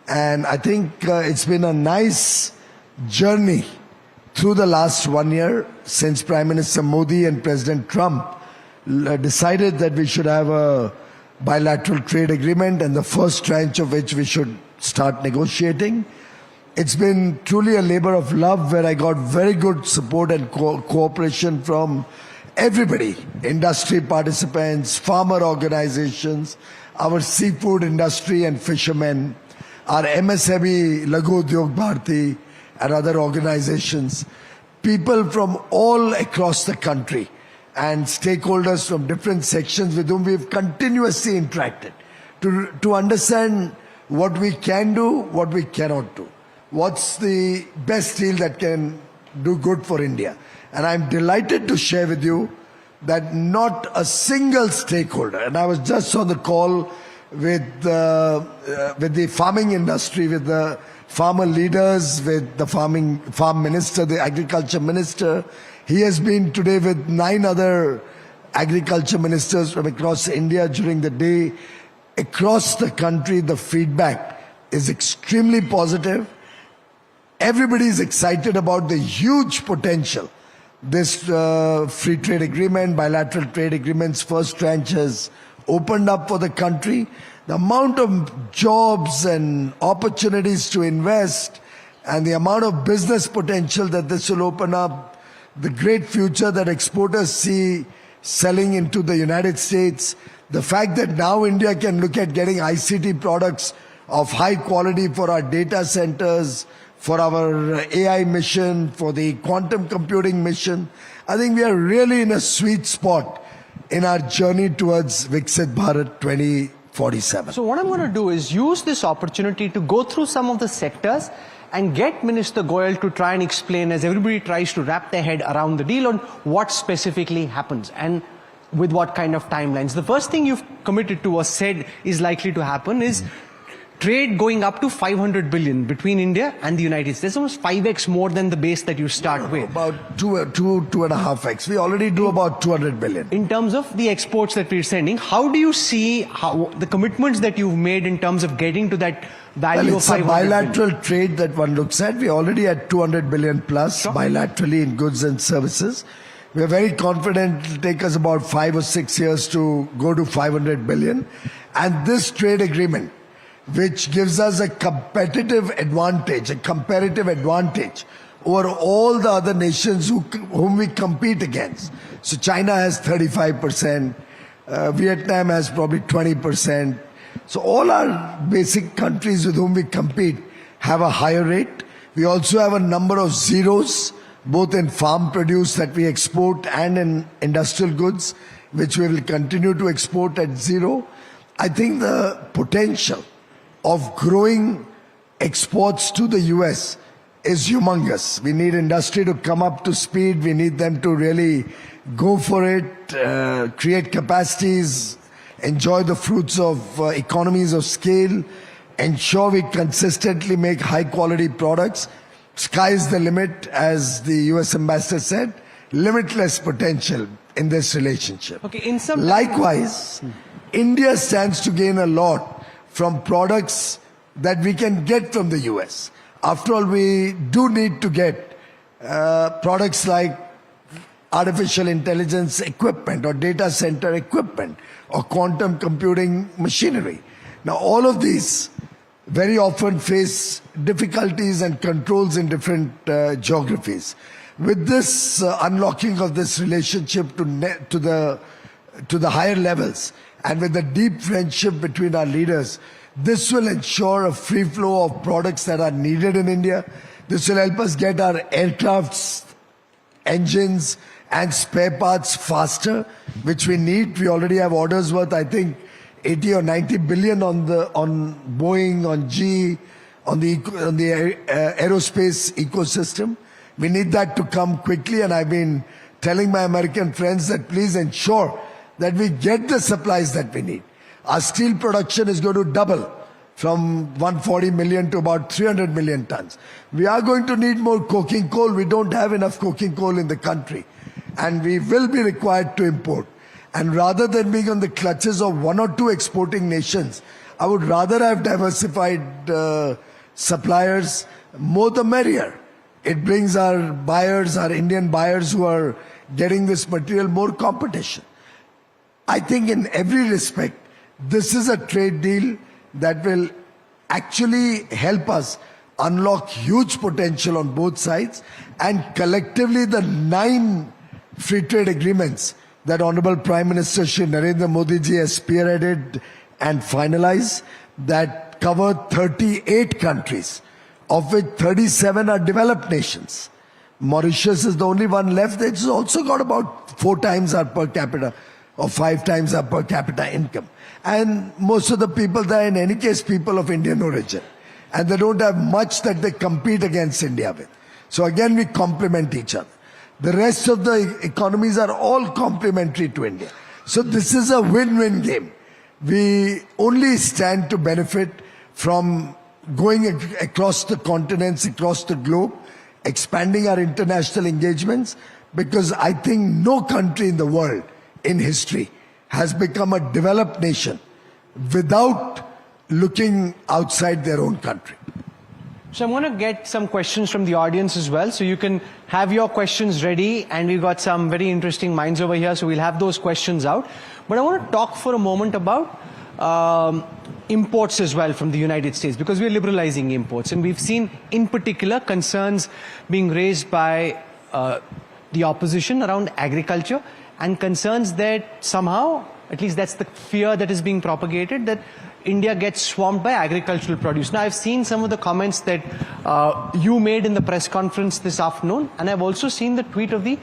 And I think it's been a nice journey through the last 1 year since Prime Minister Modi and President Trump decided that we should have a bilateral trade agreement, and the first tranche of which we should start negotiating. It's been truly a labor of love where I got very good support and cooperation from everybody, industry participants, farmer organizations, our seafood industry and fishermen, our MSME, Laghu Udyog Bharati, and other organizations, people from all across the country and stakeholders from different sections with whom we've continuously interacted to understand what we can do, what we cannot do. What's the best deal that can do good for India? And I'm delighted to share with you that not a single stakeholder, and I was just on the call with the farming industry, with the farmer leaders, with the farm minister, the agriculture minister. He has been today with 9 other agriculture ministers from across India during the day. Across the country, the feedback is extremely positive. Everybody is excited about the huge potential this free trade agreement, bilateral trade agreements, first tranche has opened up for the country. The amount of jobs and opportunities to invest and the amount of business potential that this will open up, the great future that exporters see selling into the United States, the fact that now India can look at getting ICT products of high quality for our data centers, for our AI mission, for the quantum computing mission. I think we are really in a sweet spot in our journey towards Viksit Bharat 2047. So what I'm going to do is use this opportunity to go through some of the sectors and get Minister Goyal to try and explain, as everybody tries to wrap their head around the deal, on what specifically happens and with what kind of timelines. The first thing you've committed to or said is likely to happen is trade going up to 500 billion between India and the United States. Almost 5x more than the base that you start with. About 2.5x. We already do about 200 billion. In terms of the exports that we're sending, how do you see how the commitments that you've made in terms of getting to that value of 500 billion? It's a bilateral trade that one looks at. We're already at 200 billion plus bilaterally in goods and services. We're very confident it'll take us about 5 or 6 years to go to 500 billion. And this trade agreement, which gives us a competitive advantage, a comparative advantage over all the other nations whom we compete against. So China has 35%, Vietnam has probably 20%. So all our basic countries with whom we compete have a higher rate. We also have a number of zeros, both in farm produce that we export and in industrial goods, which we will continue to export at zero. I think the potential of growing exports to the US is humongous. We need industry to come up to speed. We need them to really go for it, create capacities, enjoy the fruits of economies of scale, ensure we consistently make high quality products. Sky's the limit, as the US ambassador said, limitless potential in this relationship. Okay, Likewise, India stands to gain a lot from products that we can get from the US. After all, we do need to get products like artificial intelligence equipment or data center equipment or quantum computing machinery. Now, all of these very often face difficulties and controls in different geographies. With this unlocking of this relationship to the higher levels, and with the deep friendship between our leaders, this will ensure a free flow of products that are needed in India. This will help us get our aircrafts, engines, and spare parts faster, which we need. We already have orders worth, I think, 80 or 90 billion on Boeing, on GE, on the aerospace ecosystem. We need that to come quickly, and I've been telling my American friends that please ensure that we get the supplies that we need. Our steel production is going to double from 140 million to about 300 million tons. We are going to need more coking coal. We don't have enough coking coal in the country, and we will be required to import. And rather than being on the clutches of one or two exporting nations, I would rather have diversified suppliers, more the merrier. It brings our buyers, our Indian buyers who are getting this material, more competition. I think in every respect, this is a trade deal that will actually help us unlock huge potential on both sides, and collectively the 9 free trade agreements that Honorable Prime Minister Shri Narendra Modi ji has spearheaded and finalized, that cover 38 countries, of which 37 are developed nations. Mauritius is the only one left. It's also got about 4 times our per capita or 5 times our per capita income. And most of the people there, in any case, people of Indian origin. And they don't have much that they compete against India with. So again, we complement each other. The rest of the economies are all complementary to India. So this is a win-win game. We only stand to benefit from going across the continents, across the globe, expanding our international engagements, because I think no country in the world in history has become a developed nation without looking outside their own country. So I'm going to get some questions from the audience as well. So you can have your questions ready, and we've got some very interesting minds over here. So we'll have those questions out. But I want to talk for a moment about imports as well from the United States, because we're liberalizing imports. And we've seen in particular concerns being raised by the opposition around agriculture, and concerns that somehow, at least that's the fear that is being propagated, that India gets swamped by agricultural produce. Now, I've seen some of the comments that you made in the press conference this afternoon, and I've also seen the tweet of the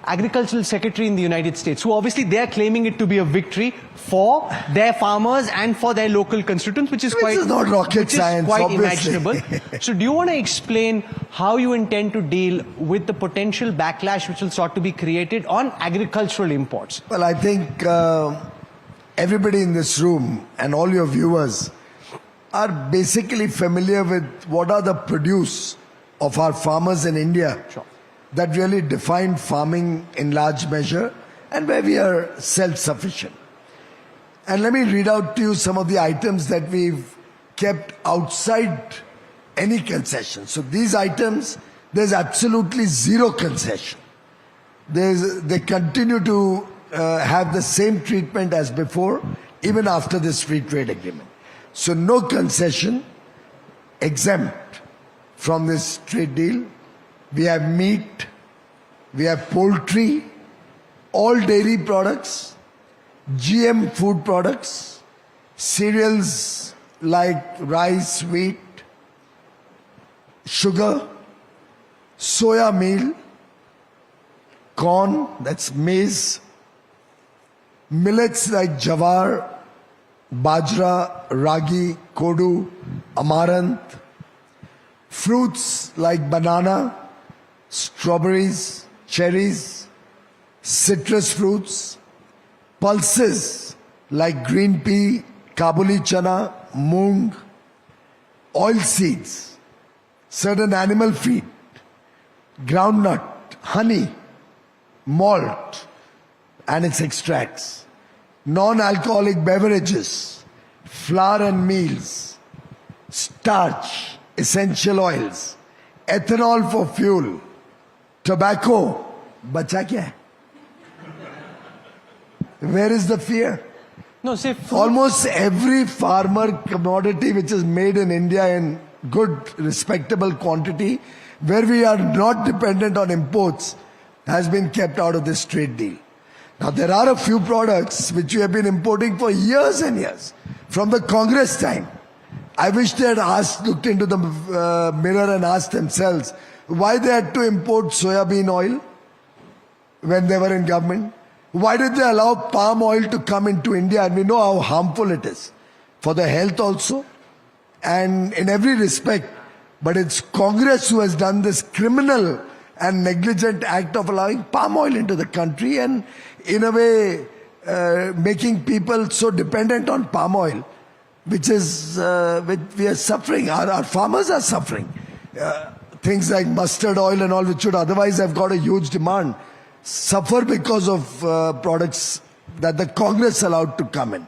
Agricultural Secretary in the United States, who obviously they're claiming it to be a victory for their farmers and for their local constituents, which is quite, not rocket science, quite obviously. imaginable. So do you want to explain how you intend to deal with the potential backlash which will start to be created on agricultural imports? Well, I think everybody in this room and all your viewers are basically familiar with what are the produce of our farmers in India. Sure. That really define farming in large measure and where we are self-sufficient. And let me read out to you some of the items that we've kept outside any concession. So these items, there's absolutely zero concession. They continue to have the same treatment as before, even after this free trade agreement. So no concession, exempt from this trade deal. We have meat, we have poultry, all dairy products, GM food products, cereals like rice, wheat, sugar, soya meal, corn, that's maize, millets like jawar, bajra, ragi, kodu, amaranth, fruits like banana, strawberries, cherries, citrus fruits, pulses like green pea, Kabuli chana, moong, oil seeds, certain animal feed, groundnut, honey, malt and its extracts, non-alcoholic beverages, flour and meals, starch, essential oils, ethanol for fuel, tobacco, bacha kya hai? Where is the fear? No, say almost every farmer commodity which is made in India in good, respectable quantity, where we are not dependent on imports, has been kept out of this trade deal. Now, there are a few products which we have been importing for years and years, from the Congress time. I wish they had looked into the mirror and asked themselves why they had to import soybean oil when they were in government. Why did they allow palm oil to come into India? And we know how harmful it is for the health also and in every respect. But it's Congress who has done this criminal and negligent act of allowing palm oil into the country and in a way making people so dependent on palm oil, which is which we are suffering. Our farmers are suffering. Things like mustard oil and all, which should otherwise have got a huge demand, suffer because of products that the Congress allowed to come in.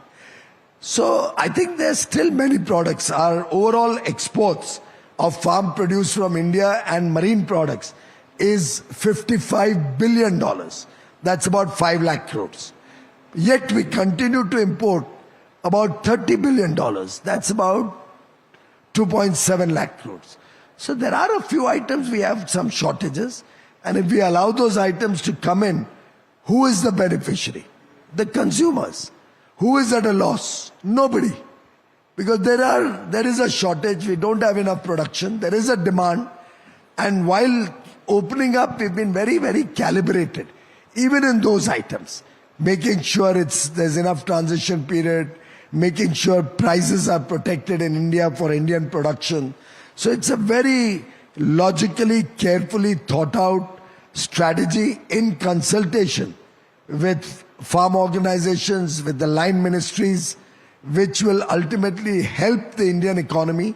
So I think there's still many products. Our overall exports of farm produce from India and marine products is $55 billion. That's about 5 lakh crores. Yet we continue to import about $30 billion. That's about 2.7 lakh crores. So there are a few items we have some shortages. And if we allow those items to come in, who is the beneficiary? The consumers. Who is at a loss? Nobody. Because there is a shortage, we don't have enough production, there is a demand. And while opening up, we've been very, very calibrated, even in those items. Making sure there's enough transition period, making sure prices are protected in India for Indian production. So it's a very logically, carefully thought out strategy in consultation with farm organizations, with the line ministries, which will ultimately help the Indian economy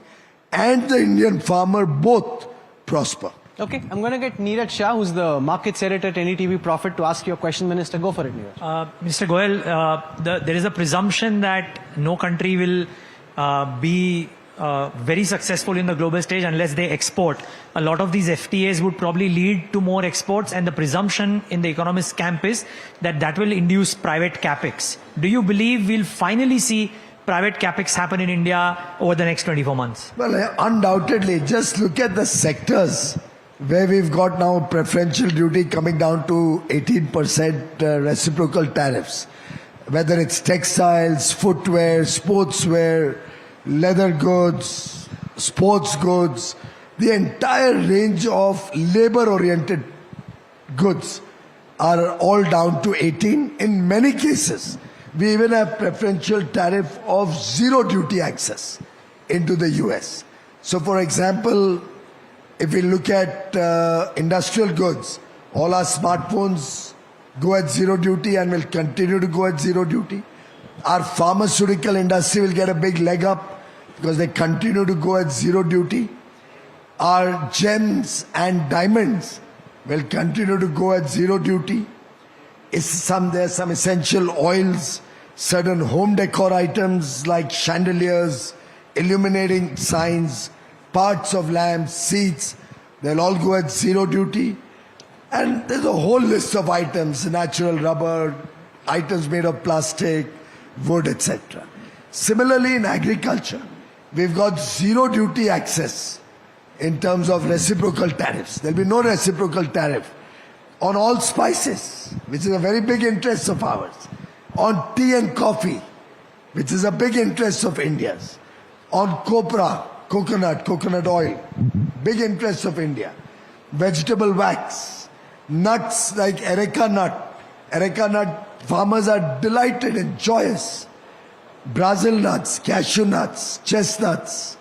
and the Indian farmer both prosper. Okay, I'm going to get Neeraj Shah, who's the markets editor at NDTV Profit, to ask your question, Minister. Go for it, Neeraj. Mr. Goyal, there is a presumption that no country will be very successful in the global stage unless they export. A lot of these FTAs would probably lead to more exports, and the presumption in the economist camp is that will induce private capex. Do you believe we'll finally see private capex happen in India over the next 24 months? Well, undoubtedly. Just look at the sectors where we've got now preferential duty coming down to 18% reciprocal tariffs. whether it's textiles, footwear, sportswear, leather goods, sports goods, the entire range of labor-oriented goods are all down to 18. In many cases, we even have preferential tariff of zero duty access into the US. So for example, if we look at industrial goods, all our smartphones go at zero duty and will continue to go at zero duty. Our pharmaceutical industry will get a big leg up because they continue to go at zero duty. Our gems and diamonds will continue to go at zero duty. There's some essential oils, certain home decor items like chandeliers, illuminating signs, parts of lamps, seats, they'll all go at zero duty. And there's a whole list of items, natural rubber, items made of plastic, wood, etc. Similarly, in agriculture, we've got zero duty access in terms of reciprocal tariffs. There'll be no reciprocal tariff on all spices, which is a very big interest of ours. On tea and coffee, which is a big interest of India's. On copra, coconut oil, big interest of India. Vegetable wax, nuts like areca nut. Areca nut farmers are delighted and joyous. Brazil nuts, cashew nuts, chestnuts,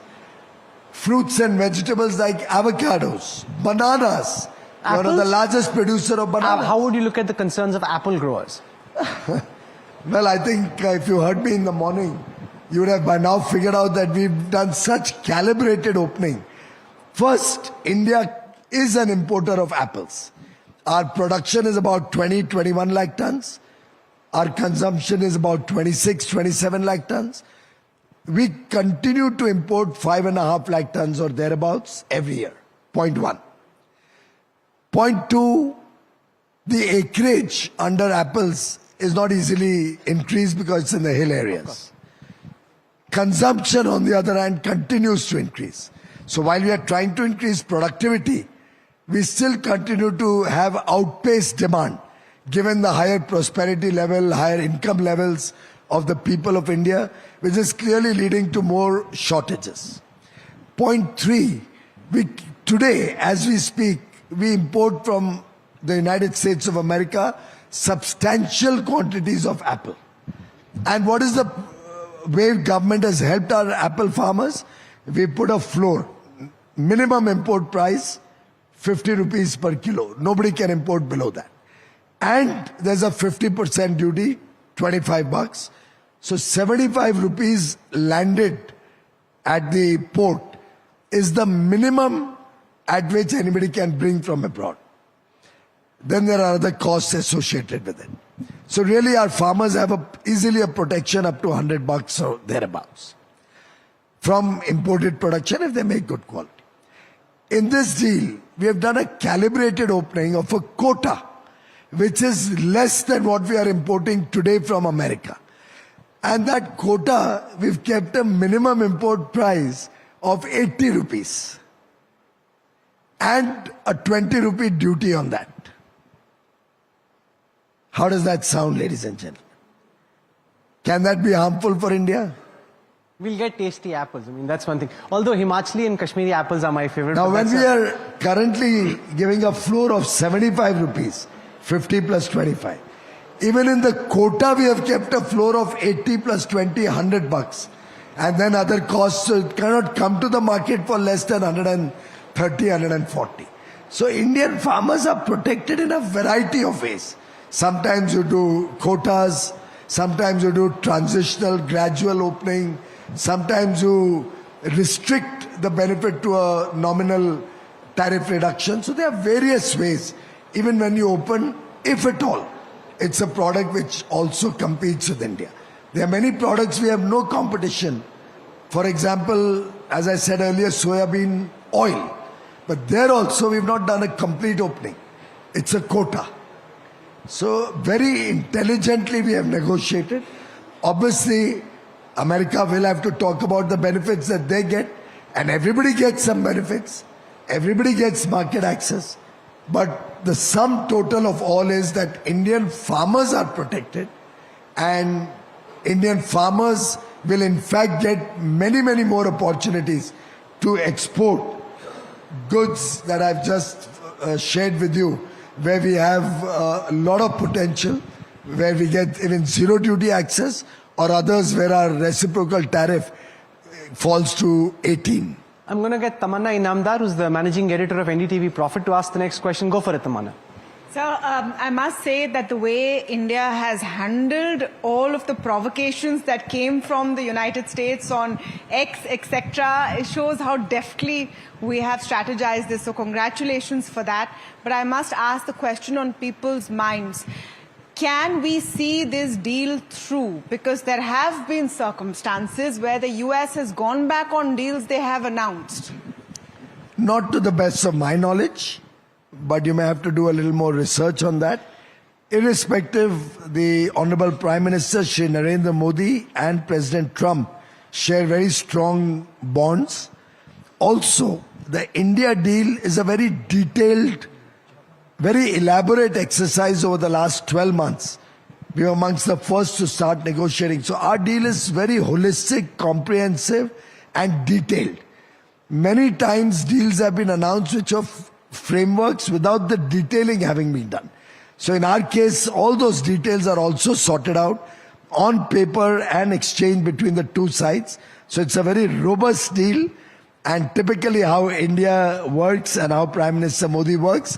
fruits and vegetables like avocados, bananas. One of the largest producer of bananas. How would you look at the concerns of apple growers? Well, I think if you heard me in the morning, you would have by now figured out that we've done such calibrated opening. First, India is an importer of apples. Our production is about 21 lakh tons. Our consumption is about 27 lakh tons. We continue to import 5.5 lakh tons or thereabouts every year. Point one. Point two, the acreage under apples is not easily increased because it's in the hill areas. Consumption, on the other hand, continues to increase. So while we are trying to increase productivity, we still continue to have outpaced demand, given the higher prosperity level, higher income levels of the people of India, which is clearly leading to more shortages. Point three, today, as we speak, we import from the United States of America substantial quantities of apple. And what is the way government has helped our apple farmers? We put a floor, minimum import price, 50 rupees per kilo. Nobody can import below that. And there's a 50% duty, 25 bucks. So 75 rupees landed at the port is the minimum at which anybody can bring from abroad. Then there are other costs associated with it. So really our farmers have easily a protection up to 100 bucks or thereabouts from imported production if they make good quality. In this deal, we have done a calibrated opening of a quota, which is less than what we are importing today from America. And that quota, we've kept a minimum import price of 80 rupees and a 20 rupee duty on that. How does that sound, ladies and gentlemen? Can that be harmful for India? We'll get tasty apples. I mean, that's one thing. Although Himachali and Kashmiri apples are my favorite. Now, when we are currently giving a floor of 75 rupees, 50 plus 25, even in the quota, we have kept a floor of 80 plus 20, 100 bucks. And then other costs, so it cannot come to the market for less than 130, 140. So Indian farmers are protected in a variety of ways. Sometimes you do quotas, sometimes you do transitional, gradual opening, sometimes you restrict the benefit to a nominal tariff reduction. So there are various ways. Even when you open, if at all, it's a product which also competes with India. There are many products we have no competition. For example, as I said earlier, soybean oil. But there also we've not done a complete opening. It's a quota. So very intelligently we have negotiated. Obviously, America will have to talk about the benefits that they get, and everybody gets some benefits. Everybody gets market access. But the sum total of all is that Indian farmers are protected And Indian farmers will in fact get many, many more opportunities to export goods that I've just shared with you, where we have a lot of potential, where we get even zero duty access, or others where our reciprocal tariff falls to 18. I'm going to get Tamanna Inamdar, who's the managing editor of NDTV Profit, to ask the next question. Go for it, Tamanna. So I must say that the way India has handled all of the provocations that came from the United States on X, etc., it shows how deftly we have strategized this. So congratulations for that. But I must ask the question on people's minds. Can we see this deal through? Because there have been circumstances where the US has gone back on deals they have announced. Not to the best of my knowledge, but you may have to do a little more research on that. Irrespective, the Honorable Prime Minister Shri Narendra Modi and President Trump share very strong bonds. Also, the India deal is a very detailed, very elaborate exercise over the last 12 months. We were amongst the first to start negotiating. So our deal is very holistic, comprehensive, and detailed. Many times deals have been announced which are frameworks without the detailing having been done. So in our case, all those details are also sorted out on paper and exchanged between the two sides. So it's a very robust deal, and typically how India works and how Prime Minister Modi works,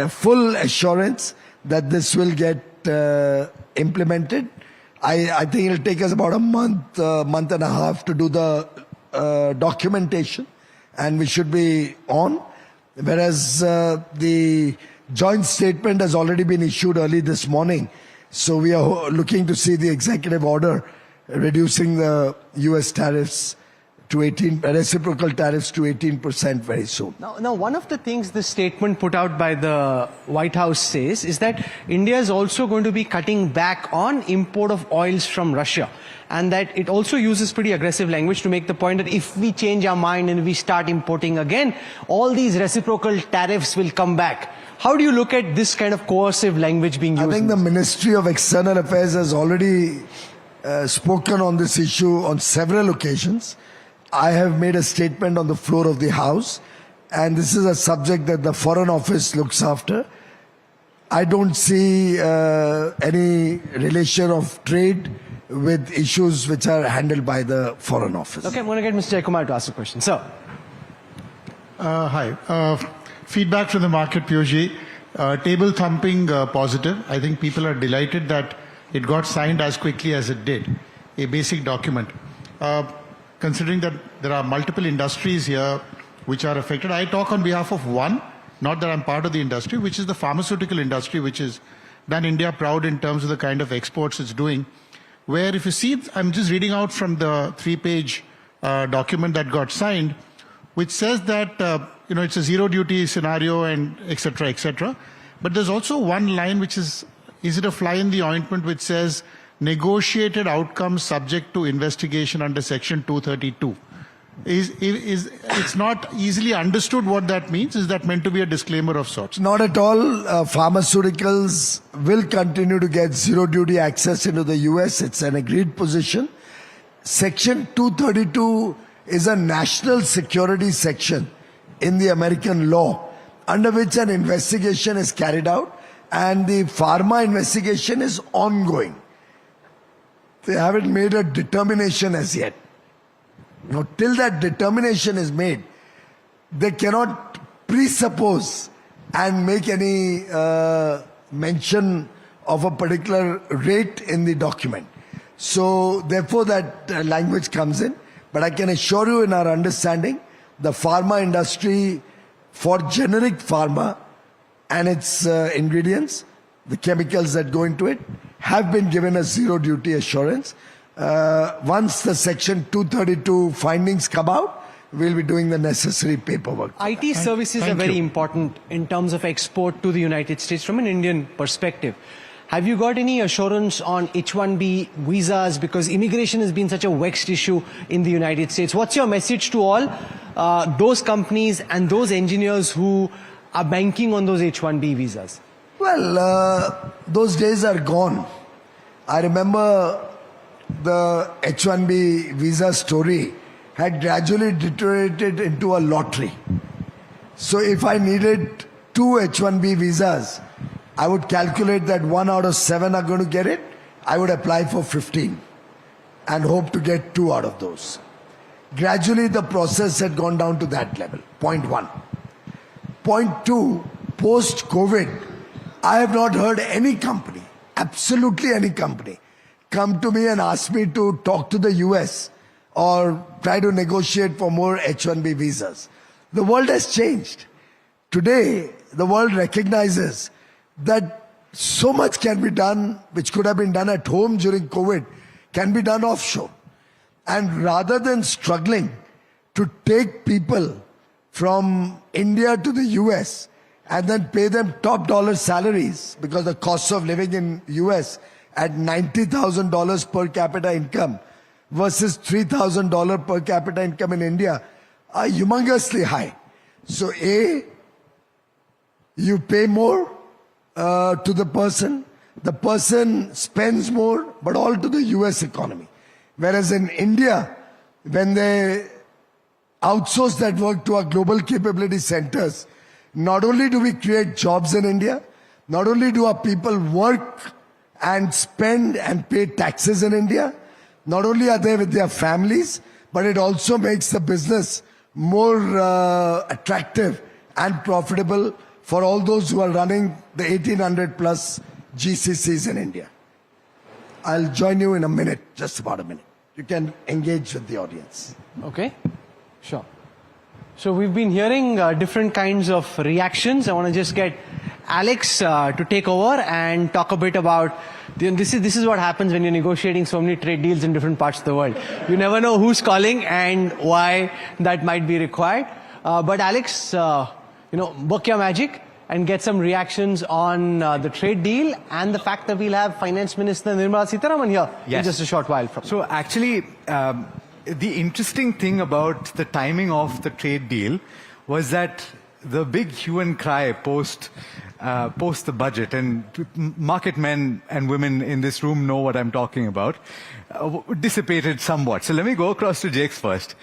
full assurance that this will get implemented. I think it'll take us about a month and a half to do the documentation, and we should be on. Whereas the joint statement has already been issued early this morning. So we are looking to see the executive order reducing the US tariffs to 18, reciprocal tariffs to 18% very soon. Now, one of the things this statement put out by the White House says is that India is also going to be cutting back on import of oils from Russia. And that it also uses pretty aggressive language to make the point that if we change our mind and we start importing again, all these reciprocal tariffs will come back. How do you look at this kind of coercive language being used? I think the Ministry of External Affairs has already spoken on this issue on several occasions. I have made a statement on the floor of the House, and this is a subject that the Foreign Office looks after. I don't see any relation of trade with issues which are handled by the Foreign Office. Okay, I'm going to get Mr. Jaikumar to ask a question. Sir. Hi. Feedback from the market, Piyush. Table thumping positive. I think people are delighted that it got signed as quickly as it did. A basic document. Considering that there are multiple industries here which are affected, I talk on behalf of one, not that I'm part of the industry, which is the pharmaceutical industry, which has done India proud in terms of the kind of exports it's doing. Where if you see, I'm just reading out from the 3-page document that got signed, which says that, it's a zero duty scenario and et cetera, But there's also one line which is it a fly in the ointment, which says negotiated outcomes subject to investigation under Section 232. It's not easily understood what that means. Is that meant to be a disclaimer of sorts? Not at all. Pharmaceuticals will continue to get zero duty access into the US. It's an agreed position. Section 232 is a national security section in the American law under which an investigation is carried out, and the pharma investigation is ongoing. They haven't made a determination as yet. Now, till that determination is made, they cannot presuppose and make any mention of a particular rate in the document. So, therefore, that language comes in. But I can assure you, in our understanding, the pharma industry, for generic pharma and its ingredients, the chemicals that go into it, have been given a zero duty assurance. Once the Section 232 findings come out, we'll be doing the necessary paperwork. IT services are very important in terms of export to the United States from an Indian perspective. Have you got any assurance on H-1B visas? Because immigration has been such a vexed issue in the United States. What's your message to all those companies and those engineers who are banking on those H-1B visas? Well, those days are gone. I remember the H-1B visa story had gradually deteriorated into a lottery. So if I needed 2 H-1B visas, I would calculate that 1 out of 7 are going to get it. I would apply for 15 and hope to get 2 out of those. Gradually, the process had gone down to that level, point 1. Point 2, post-COVID, I have not heard any company, absolutely any company, come to me and ask me to talk to the US or try to negotiate for more H-1B visas. The world has changed. Today, the world recognizes that so much can be done, which could have been done at home during COVID, can be done offshore. And rather than struggling to take people from India to the US and then pay them top dollar salaries, because the cost of living in US at $90,000 per capita income versus $3,000 per capita income in India are humongously high. So A, you pay more to the person spends more, but all to the US economy. Whereas in India, when they outsource that work to our global capability centers, not only do we create jobs in India, not only do our people work and spend and pay taxes in India, not only are they with their families, but it also makes the business more attractive and profitable for all those who are running the 1800 plus GCCs in India. I'll join you in a minute, just about a minute. You can engage with the audience. Okay, sure. So we've been hearing different kinds of reactions. I want to just get Alex to take over and talk a bit about, this is what happens when you're negotiating so many trade deals in different parts of the world. You never know who's calling and why that might be required. But Alex, work your magic and get some reactions on the trade deal and the fact that we'll have Finance Minister Nirmala Sitharaman here in just a short while from now. So actually, the interesting thing about the timing of the trade deal was that the big hue and cry post the budget, and market men and women in this room know what I'm talking about, dissipated somewhat. So let me go across to Jake's first.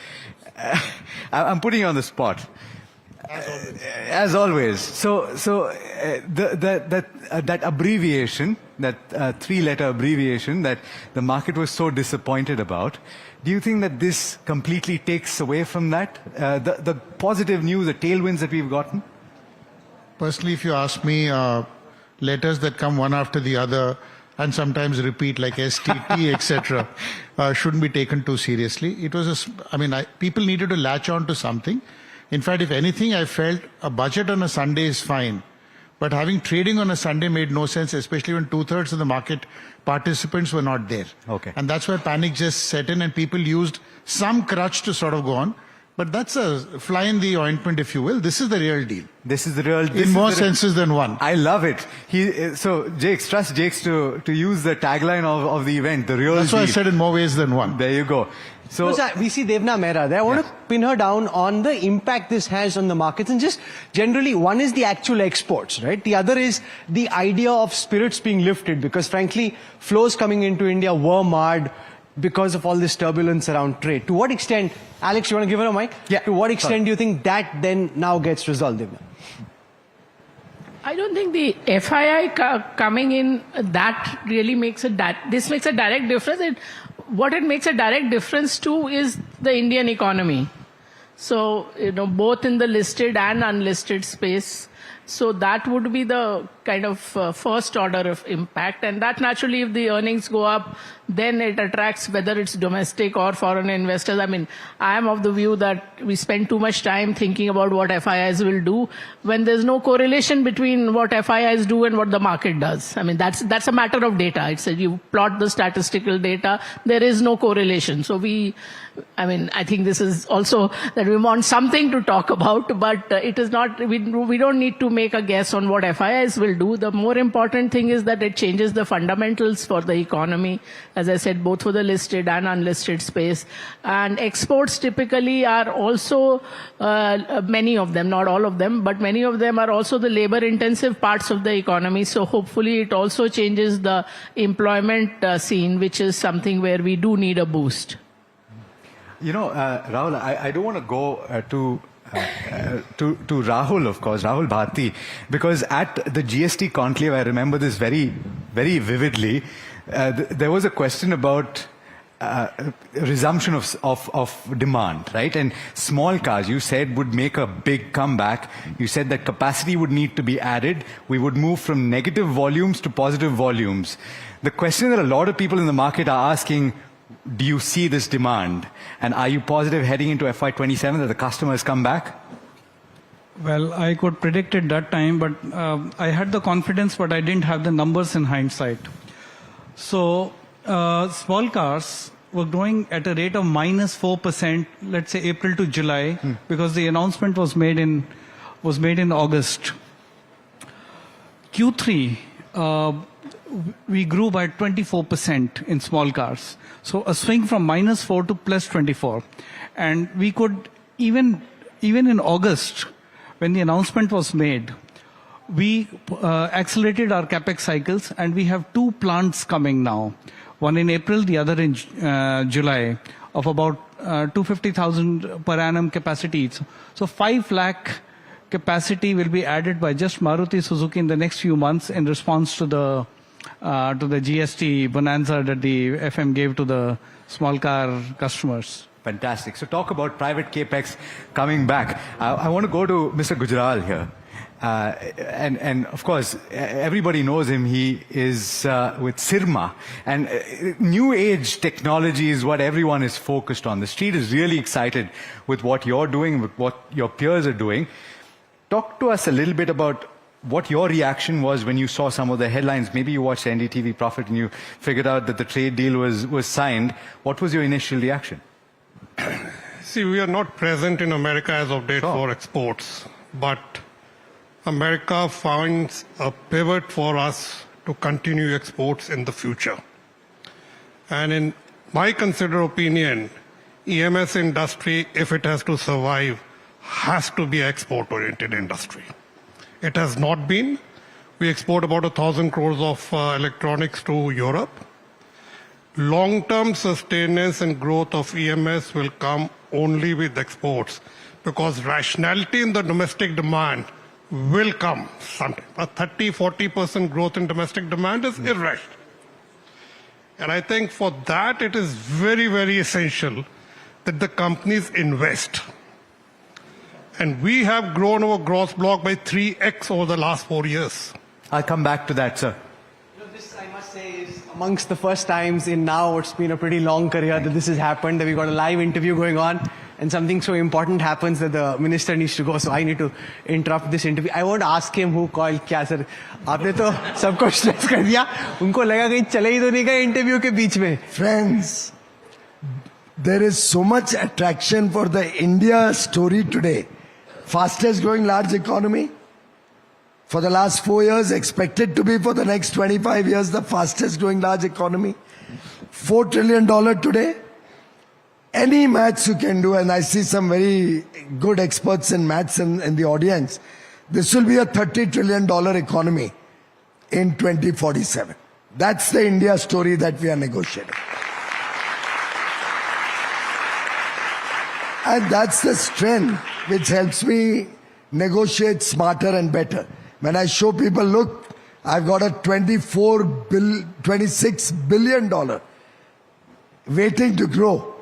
I'm putting you on the spot. As always. So that abbreviation, that 3-letter abbreviation that the market was so disappointed about, do you think that this completely takes away from that? The positive news, the tailwinds that we've gotten? Personally, if you ask me, letters that come one after the other and sometimes repeat like STT, etc., shouldn't be taken too seriously. It was people needed to latch on to something. In fact, if anything, I felt a budget on a Sunday is fine. But having trading on a Sunday made no sense, especially when 2/3 of the market participants were not there. Okay. And that's why panic just set in and people used some crutch to sort of go on. But that's a fly in the ointment, if you will. This is the real deal. This is the real deal. In more senses than one. I love it. So Jakes, trust Jakes to use the tagline of the event, the real That's deal. why I said in more ways than one. There you go. So we see Devna Mehra there. I want to pin her down on the impact this has on the markets. And just generally, one is the actual exports, right? The other is the idea of spirits being lifted, because frankly, flows coming into India were marred because of all this turbulence around trade. To what extent, Alex, you want to give her a mic? Yeah. To what extent do you think that then now gets resolved, Devna? I don't think the FII coming in, that really makes this makes a direct difference. What it makes a direct difference to is the Indian economy. So, both in the listed and unlisted space. So that would be the kind of first order of impact. And that naturally, if the earnings go up, then it attracts whether it's domestic or foreign investors. I am of the view that we spend too much time thinking about what FIIs will do when there's no correlation between what FIIs do and what the market does. That's a matter of data. You plot the statistical data, there is no correlation. So I think this is also that we want something to talk about, but it is not, we don't need to make a guess on what FIIs will do. The more important thing is that it changes the fundamentals for the economy, as I said, both for the listed and unlisted space. And exports typically are also, many of them, not all of them, but many of them are also the labor-intensive parts of the economy. So hopefully it also changes the employment scene, which is something where we do need a boost. You know, Rahul, I don't want to go to Rahul, of course, Rahul Bharti, because at the GST conclave, I remember this very, very vividly. There was a question about resumption of demand, right? And small cars, you said, would make a big comeback. You said that capacity would need to be added. We would move from negative volumes to positive volumes. The question that a lot of people in the market are asking, do you see this demand? And are you positive heading into FY27 that the customers come back? Well, I could predict it that time, but I had the confidence, but I didn't have the numbers in hindsight. So small cars were growing at a rate of -4%, let's say April to July, because the announcement was made in August. Q3, we grew by 24% in small cars. So a swing from -4 to +24. And we could, even in August, when the announcement was made, we accelerated our capex cycles, and we have 2 plants coming now. One in April, the other in July, of about 250,000 per annum capacity. So 5 lakh capacity will be added by just Maruti Suzuki in the next few months in response to the GST bonanza that the FM gave to the small car customers. Fantastic. So talk about private capex coming back. I want to go to Mr. Gujral here. And of course, everybody knows him. He is with Sirma. And new age technology is what everyone is focused on. The street is really excited with what you're doing, with what your peers are doing. Talk to us a little bit about what your reaction was when you saw some of the headlines. Maybe you watched NDTV Profit and you figured out that the trade deal was signed. What was your initial reaction? See, we are not present in America as of date for exports, but America finds a pivot for us to continue exports in the future. And in my considered opinion, EMS industry, if it has to survive, has to be export-oriented industry. It has not been. We export about 1,000 crores of electronics to Europe. Long-term sustenance and growth of EMS will come only with exports, because rationality in the domestic demand will come sometime. A 30-40% growth in domestic demand is irrational. And I think for that it is very, very essential that the companies invest. And we have grown our gross block by 3x over the last 4 years. I'll come back to that, sir. This, I must say, is amongst the first times in now it's been a pretty long career that this has happened, that we got a live interview going on and something so important happens that the minister needs to go, so I need to interrupt this interview. I won't ask him who called kya, sir. आपने तो सबको stress कर दिया. उनको लगा कहीं चले ही तो नहीं गए इंटरव्यू के बीच में. Friends, there is so much attraction for the India story today. Fastest growing large economy. For the last 4 years, expected to be for the next 25 years, the fastest growing large economy. $4 trillion today. Any maths you can do, and I see some very good experts in maths in the audience, this will be a $30 trillion economy in 2047. That's the India story that we are negotiating. And that's the strength which helps me negotiate smarter and better. When I show people, look, I've got a $26 billion waiting to grow.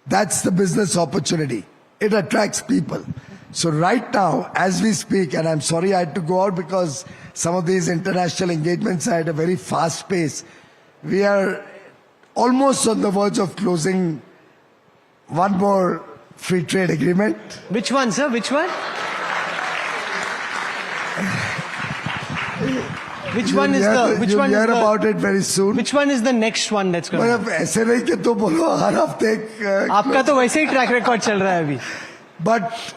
That's the business opportunity. It attracts people. So right now, as we speak, and I'm sorry I had to go out because some of these international engagements are at a very fast pace. We are almost on the verge of closing one more free trade agreement. Which one, sir? Which one? Which one is the? Which one is the? You'll hear about it very soon. Which one is the next one that's going? मतलब ऐसे नहीं कि तो बोलो हर हफ्ते. आपका तो वैसे ही ट्रैक रिकॉर्ड चल रहा है अभी. But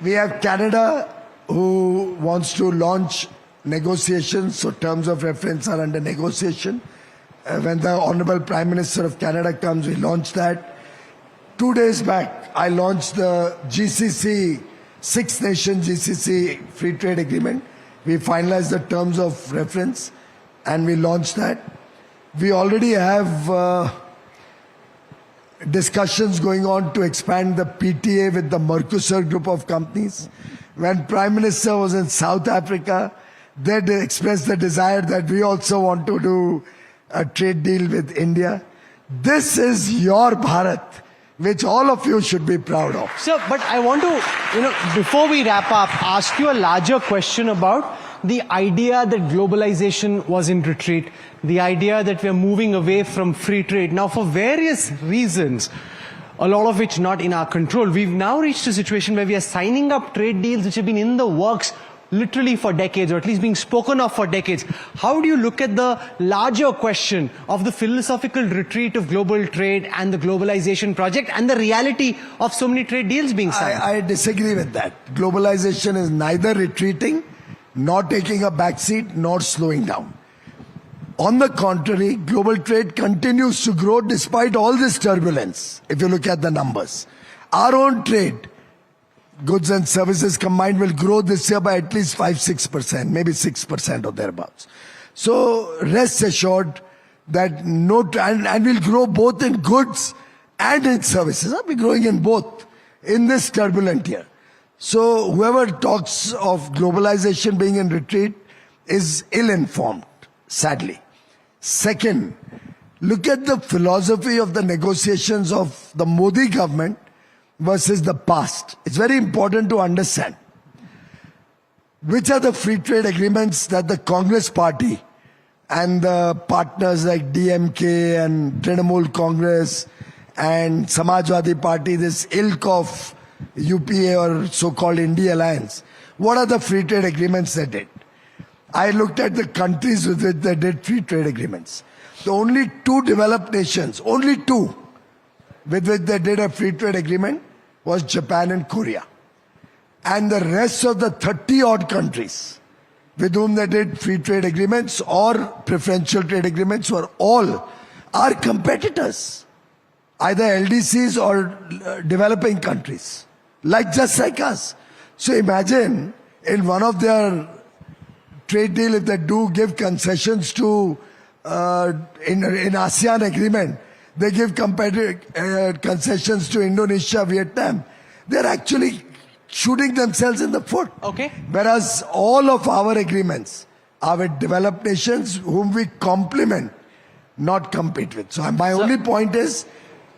we have Canada who wants to launch negotiations, so terms of reference are under negotiation. When the Honorable Prime Minister of Canada comes, we launch that. 2 days back, I launched the GCC, six-nation GCC free trade agreement. We finalized the terms of reference and we launched that. We already have discussions going on to expand the PTA with the Mercosur group of companies. When Prime Minister was in South Africa, they expressed the desire that we also want to do a trade deal with India. This is your Bharat, which all of you should be proud of. Sir, but I want to, before we wrap up, ask you a larger question about the idea that globalization was in retreat, the idea that we're moving away from free trade. Now, for various reasons, a lot of which not in our control, we've now reached a situation where we are signing up trade deals which have been in the works literally for decades, or at least being spoken of for decades. How do you look at the larger question of the philosophical retreat of global trade and the globalization project and the reality of so many trade deals being signed? I disagree with that. Globalization is neither retreating, nor taking a backseat, nor slowing down. On the contrary, global trade continues to grow despite all this turbulence, if you look at the numbers. Our own trade, goods and services combined, will grow this year by at least 5-6%, maybe 6% or thereabouts. So rest assured that and we'll grow both in goods and in services. We'll be growing in both in this turbulent year. So whoever talks of globalization being in retreat is ill-informed, sadly. Second, look at the philosophy of the negotiations of the Modi government versus the past. It's very important to understand which are the free trade agreements that the Congress party and the partners like DMK and Trinamool Congress and Samajwadi Party, this ilk of UPA or so-called India Alliance, what are the free trade agreements they did? I looked at the countries with which they did free trade agreements. The only 2 developed nations, only 2, with which they did a free trade agreement was Japan and Korea. And the rest of the 30-odd countries with whom they did free trade agreements or preferential trade agreements were all our competitors, either LDCs or developing countries, just like us. So imagine in one of their trade deal, if they do give concessions to, in ASEAN agreement, they give concessions to Indonesia, Vietnam. They're actually shooting themselves in the foot. Okay. Whereas all of our agreements are with developed nations whom we complement, not compete with. So my only point is,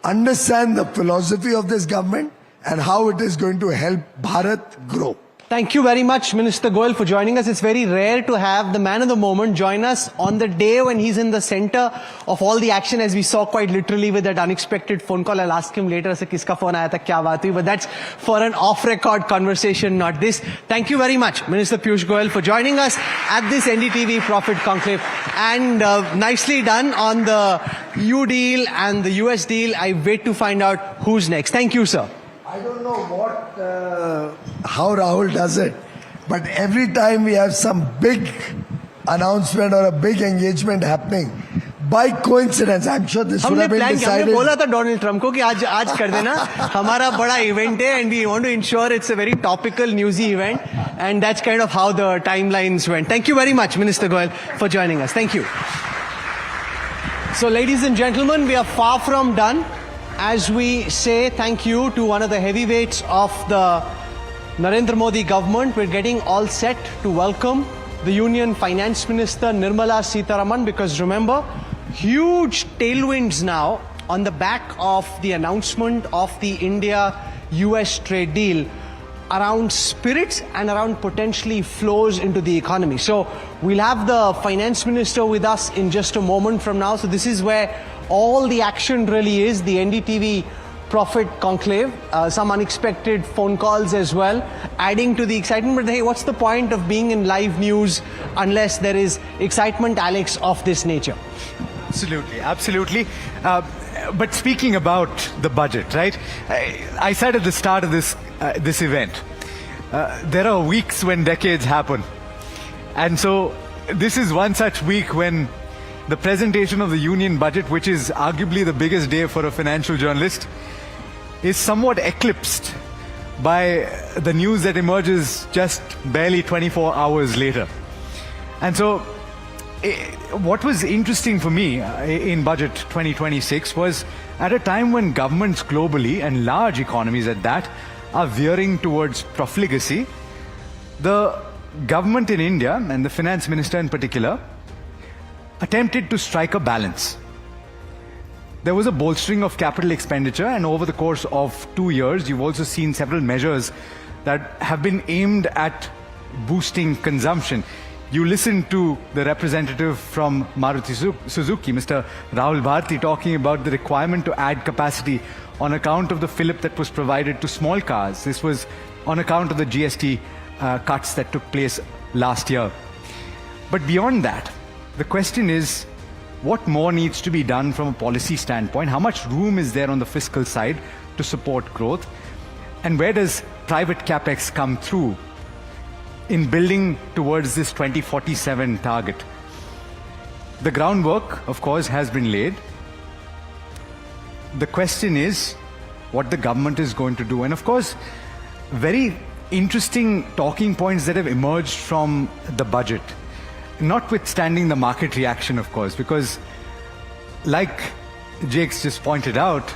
understand the philosophy of this government and how it is going to help Bharat grow. Thank you very much, Minister Goyal, for joining us. It's very rare to have the man of the moment join us on the day when he's in the center of all the action, as we saw quite literally with that unexpected phone call. I'll ask him later, kiska phone aaya tha, kya baat hui, but that's for an off-record conversation, not this. Thank you very much, Minister Piyush Goyal, for joining us at this NDTV Profit Conclave. And nicely done on the EU deal and the US deal. I wait to find out who's next. Thank you, sir. I don't know how Rahul does it, but every time we have some big announcement or a big engagement happening, by coincidence, I'm sure this would have been decided. हमने बोला था Donald Trump को कि आज कर देना हमारा बड़ा इवेंट है, and we want to ensure it's a very topical, newsy event, and that's kind of how the timelines went. Thank you very much, Minister Goyal, for joining us. Thank you. So, ladies and gentlemen, we are far from done. As we say thank you to one of the heavyweights of the Narendra Modi government, we're getting all set to welcome the Union Finance Minister Nirmala Sitharaman, because remember, huge tailwinds now on the back of the announcement of the India-US trade deal around spirits and around potentially flows into the economy. So we'll have the Finance Minister with us in just a moment from now. So this is where all the action really is, the NDTV Profit Conclave, some unexpected phone calls as well, adding to the excitement. But hey, what's the point of being in live news unless there is excitement, Alex, of this nature? Absolutely, absolutely. But speaking about the budget, right? I said at the start of this event, there are weeks when decades happen. And so this is one such week when the presentation of the union budget, which is arguably the biggest day for a financial journalist, is somewhat eclipsed by the news that emerges just barely 24 hours later. And so what was interesting for me in Budget 2026 was at a time when governments globally, and large economies at that, are veering towards profligacy, the government in India, and the finance minister in particular, attempted to strike a balance. There was a bolstering of capital expenditure, and over the course of 2 years, you've also seen several measures that have been aimed at boosting consumption. You listen to the representative from Maruti Suzuki, Mr. Rahul Bharti, talking about the requirement to add capacity on account of the fillip that was provided to small cars. This was on account of the GST cuts that took place last year. But beyond that, the question is, what more needs to be done from a policy standpoint? How much room is there on the fiscal side to support growth? And where does private capex come through in building towards this 2047 target? The groundwork, of course, has been laid. The question is what the government is going to do. And of course, very interesting talking points that have emerged from the budget, notwithstanding the market reaction, of course, because like Jake's just pointed out,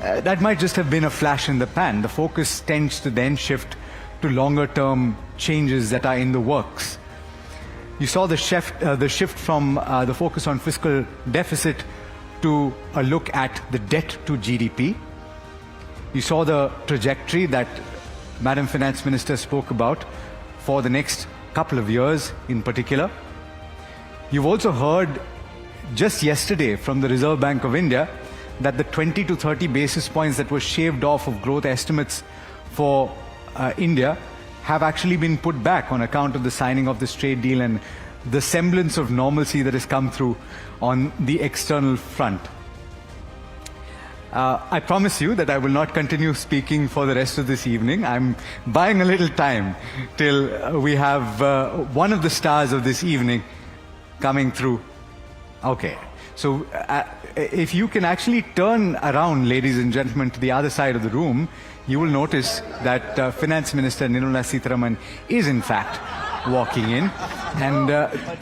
that might just have been a flash in the pan. The focus tends to then shift to longer term changes that are in the works. You saw the shift from the focus on fiscal deficit to a look at the debt to GDP. You saw the trajectory that Madam Finance Minister spoke about for the next couple of years in particular. You've also heard just yesterday from the Reserve Bank of India that the 20 to 30 basis points that were shaved off of growth estimates for India have actually been put back on account of the signing of this trade deal and the semblance of normalcy that has come through on the external front. I promise you that I will not continue speaking for the rest of this evening. I'm buying a little time till we have one of the stars of this evening coming through. Okay, so if you can actually turn around, ladies and gentlemen, to the other side of the room, you will notice that Finance Minister Nirmala Sitharaman is in fact walking in. And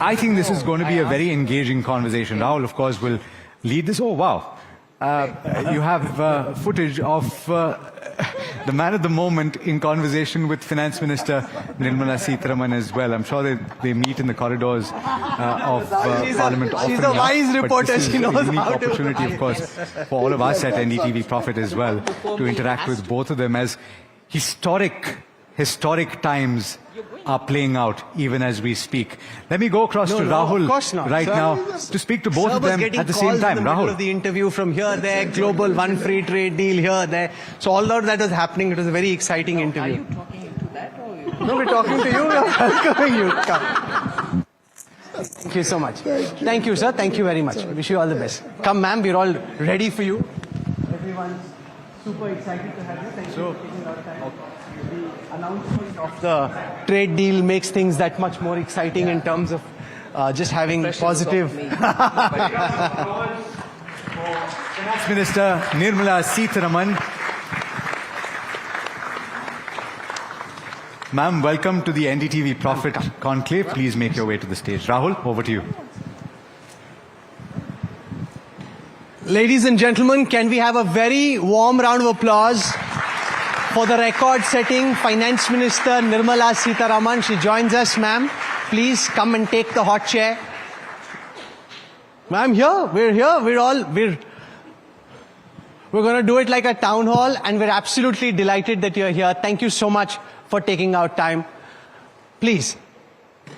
I think this is going to be a very engaging conversation. Rahul, of course, will lead this. Oh, wow. You have footage of the man at the moment in conversation with Finance Minister Nirmala Sitharaman as well. I'm sure they meet in the corridors of Parliament often. She's a wise reporter. She knows unique how to. opportunity, of course, for all of us at NDTV Profit as well to interact with both of them as historic times are playing out even as we speak. Let me go across to Rahul right now to speak to both of them at the same time. In the middle of the interview from here, there, global one free trade deal here, there. So all that was happening. It was a very exciting interview. Are you talking into that? Or no, we're talking to you. We're welcoming you. Come. Thank you so much. Thank you, sir. Thank you very much. Wish you all the best. Come, ma'am. We're all ready for you. Everyone's super excited to have you. Thank you for taking our time. The announcement of the trade deal makes things that much more exciting in terms of just having positive. Finance Minister Nirmala Sitharaman. Ma'am, welcome to the NDTV Profit Conclave. Please make your way to the stage. Rahul, over to you. Ladies and gentlemen, can we have a very warm round of applause for the record-setting Finance Minister Nirmala Sitharaman? She joins us, ma'am. Please come and take the hot chair. Ma'am, we're here. We're going to do it like a town hall, and we're absolutely delighted that you're here. Thank you so much for taking out time. Please,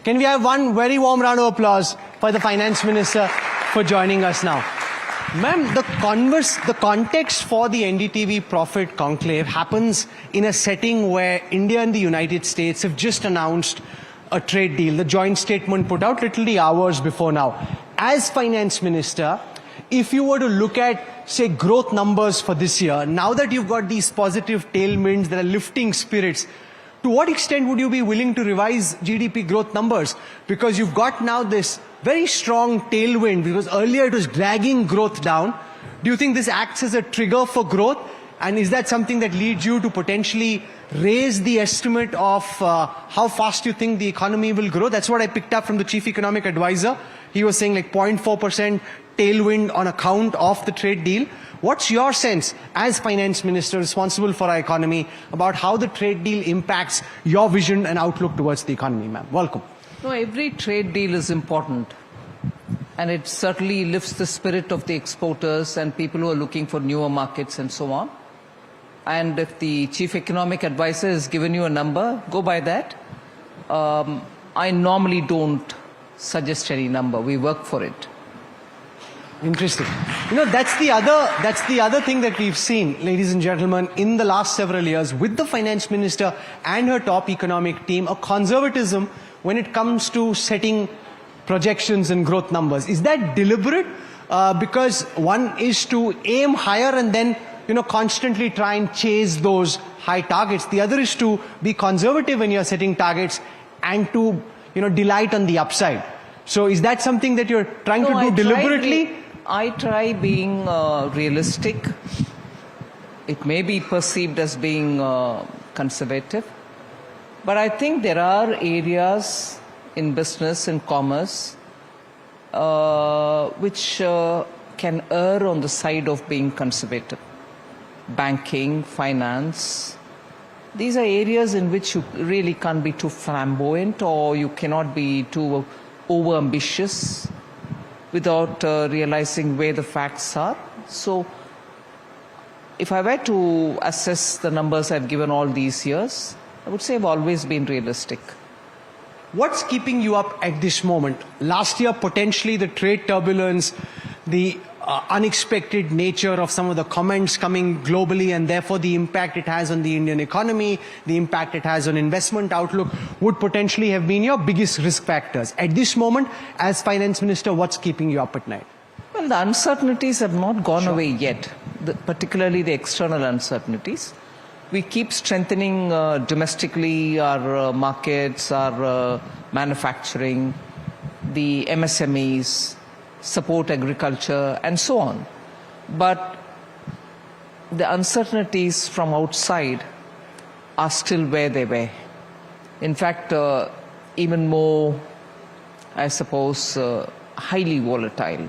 can we have one very warm round of applause for the Finance Minister for joining us now? Ma'am, the context for the NDTV Profit Conclave happens in a setting where India and the United States have just announced a trade deal. The joint statement put out literally hours before now. As Finance Minister, if you were to look at, say, growth numbers for this year, now that you've got these positive tailwinds that are lifting spirits, to what extent would you be willing to revise GDP growth numbers? Because you've got now this very strong tailwind, because earlier it was dragging growth down. Do you think this acts as a trigger for growth? And is that something that leads you to potentially raise the estimate of how fast you think the economy will grow? That's what I picked up from the chief economic advisor. He was saying like 0.4% tailwind on account of the trade deal. What's your sense as finance minister responsible for our economy about how the trade deal impacts your vision and outlook towards the economy, ma'am? Welcome. No, every trade deal is important. And it certainly lifts the spirit of the exporters and people who are looking for newer markets and so on. And if the chief economic advisor has given you a number, go by that. I normally don't suggest any number. We work for it. Interesting. You know, that's the other thing that we've seen, ladies and gentlemen, in the last several years with the finance minister and her top economic team, a conservatism when it comes to setting projections and growth numbers. Is that deliberate? Because one is to aim higher and then, you know, constantly try and chase those high targets. The other is to be conservative when you're setting targets and to, you know, delight on the upside. So is that something that you're trying to do deliberately? I try being realistic. It may be perceived as being conservative. But I think there are areas in business and commerce which can err on the side of being conservative. Banking, finance. These are areas in which you really can't be too flamboyant, or you cannot be too over-ambitious without realizing where the facts are. So if I were to assess the numbers I've given all these years, I would say I've always been realistic. What's keeping you up at this moment? Last year, potentially the trade turbulence, the unexpected nature of some of the comments coming globally, and therefore the impact it has on the Indian economy, the impact it has on investment outlook, would potentially have been your biggest risk factors. At this moment, as finance minister, what's keeping you up at night? Well, the uncertainties have not gone away yet, particularly the external uncertainties. We keep strengthening domestically our markets, our manufacturing, the MSMEs, support agriculture, and so on. But the uncertainties from outside are still where they were. In fact, even more, I suppose, highly volatile.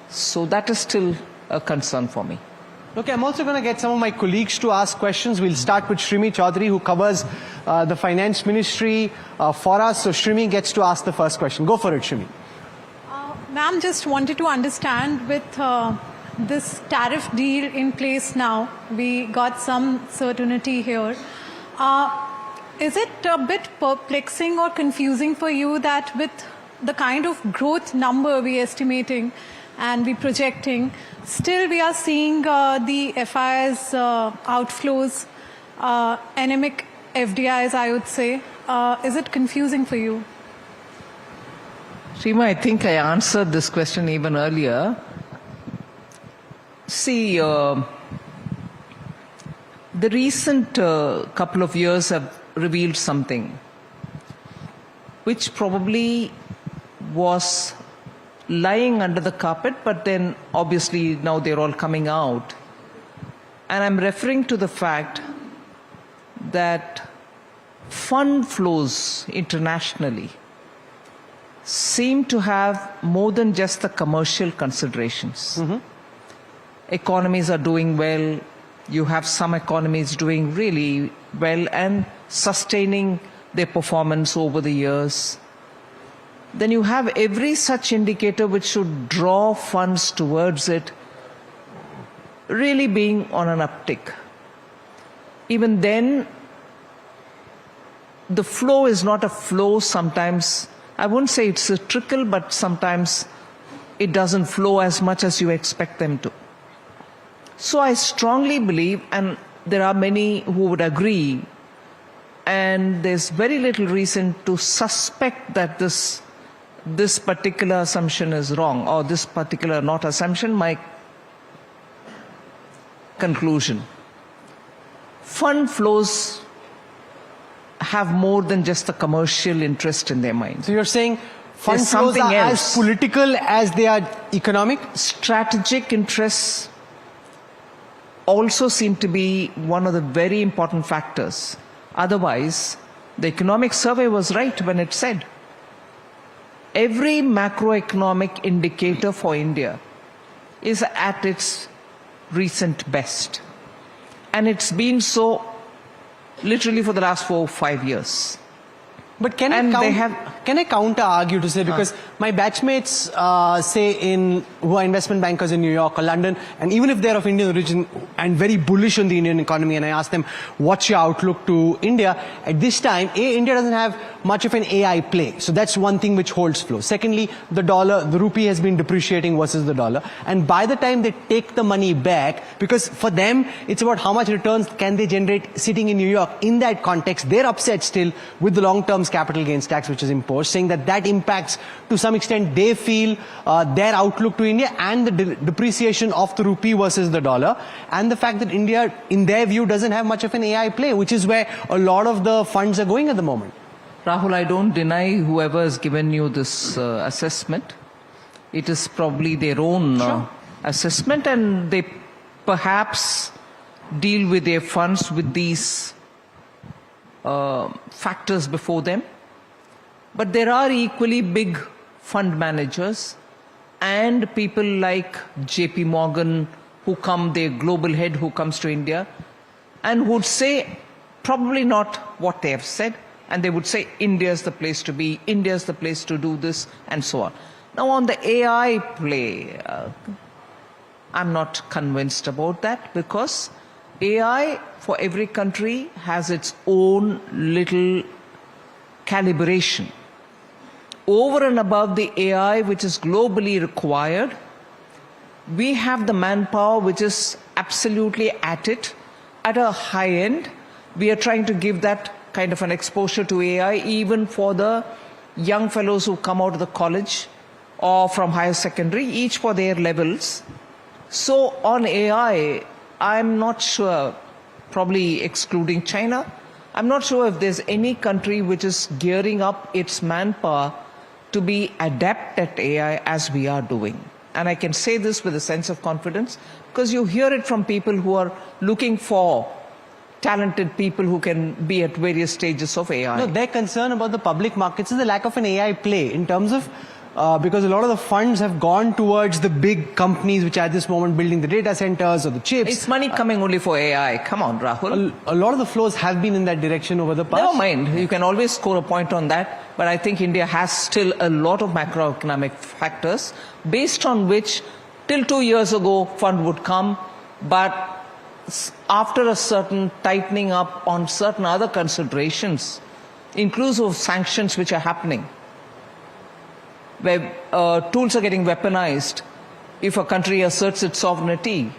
So that is still a concern for me. Okay, I'm also going to get some of my colleagues to ask questions. We'll start with Shrimi Chaudhary, who covers the finance ministry for us. So Shrimi gets to ask the first question. Go for it, Shrimi. Ma'am, just wanted to understand with this tariff deal in place now, we got some certainty here. Is it a bit perplexing or confusing for you that with the kind of growth number we're estimating and we're projecting, still we are seeing the FIs outflows, anemic FDIs, I would say. Is it confusing for you? Seema, I think I answered this question even earlier. See, the recent couple of years have revealed something which probably was lying under the carpet, but then obviously now they're all coming out. And I'm referring to the fact that fund flows internationally seem to have more than just the commercial considerations. Economies are doing well. You have some economies doing really well and sustaining their performance over the years. Then you have every such indicator which should draw funds towards it really being on an uptick. Even then, the flow is not a flow. Sometimes, I wouldn't say it's a trickle, but sometimes it doesn't flow as much as you expect them to. So I strongly believe, and there are many who would agree, and there's very little reason to suspect that this particular assumption is wrong, or this particular not assumption, my conclusion. Fund flows have more than just the commercial interest in their mind. So you're saying fund There's flows something are else. as political as they are economic? Strategic interests also seem to be one of the very important factors. Otherwise, the economic survey was right when it said every macroeconomic indicator for India is at its recent best. And it's been so literally for the last 4 or 5 years. But can I counter argue to say, because my batchmates who are investment bankers in New York or London, and even if they're of Indian origin and very bullish on the Indian economy, and I ask them, what's your outlook to India? At this time, India doesn't have much of an AI play. So that's one thing which holds flow. Secondly, the rupee has been depreciating versus the dollar. And by the time they take the money back, because for them, it's about how much returns can they generate sitting in New York. In that context, they're upset still with the long-term capital gains tax which is imposed, saying that impacts to some extent they feel their outlook to India and the depreciation of the rupee versus the dollar, and the fact that India, in their view, doesn't have much of an AI play, which is where a lot of the funds are going at the moment. Rahul, I don't deny whoever has given you this assessment. It is probably their own assessment, and they perhaps deal with their funds with these factors before them. But there are equally big fund managers and people like JP Morgan who come, their global head who comes to India and would say probably not what they have said, and they would say India is the place to be, India is the place to do this, and so on. Now on the AI play, I'm not convinced about that, because AI for every country has its own little calibration. Over and above the AI which is globally required, we have the manpower which is absolutely at it, at a high end. We are trying to give that kind of an exposure to AI even for the young fellows who come out of the college or from higher secondary, each for their levels. So on AI, I'm not sure, probably excluding China, I'm not sure if there's any country which is gearing up its manpower to be adept at AI as we are doing. And I can say this with a sense of confidence because you hear it from people who are looking for talented people who can be at various stages of AI. No, their concern about the public markets is the lack of an AI play in terms of because a lot of the funds have gone towards the big companies which are at this moment building the data centers or the chips. It's money coming only for AI. Come on, Rahul. A lot of the flows have been in that direction over the past. Never mind. You can always score a point on that. But I think India has still a lot of macroeconomic factors based on which till 2 years ago fund would come. But after a certain tightening up on certain other considerations, inclusive of sanctions which are happening, where tools are getting weaponized if a country asserts its sovereignty.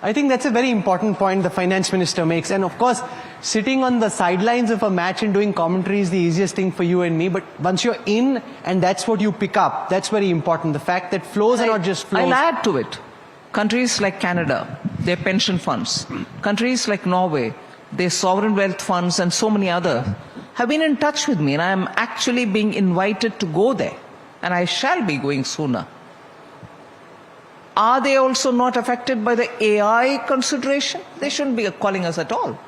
I think that's a very important point the finance minister makes. And of course, sitting on the sidelines of a match and doing commentary is the easiest thing for you and me. But once you're in and that's what you pick up, that's very important. The fact that flows are not just flows. I'll add to it. Countries like Canada, their pension funds. Countries like Norway, their sovereign wealth funds, and so many others have been in touch with me, and I am actually being invited to go there, and I shall be going sooner. Are they also not affected by the AI consideration? They shouldn't be calling us at all.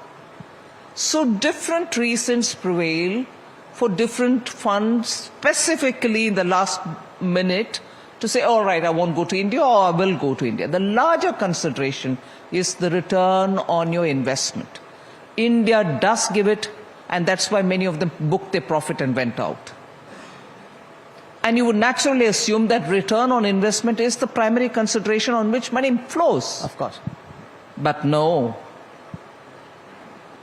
So different reasons prevail for different funds, specifically in the last minute, to say, all right, I won't go to India or I will go to India. The larger consideration is the return on your investment. India does give it, and that's why many of them booked their profit and went out. And you would naturally assume that return on investment is the primary consideration on which money flows. Of course. But no.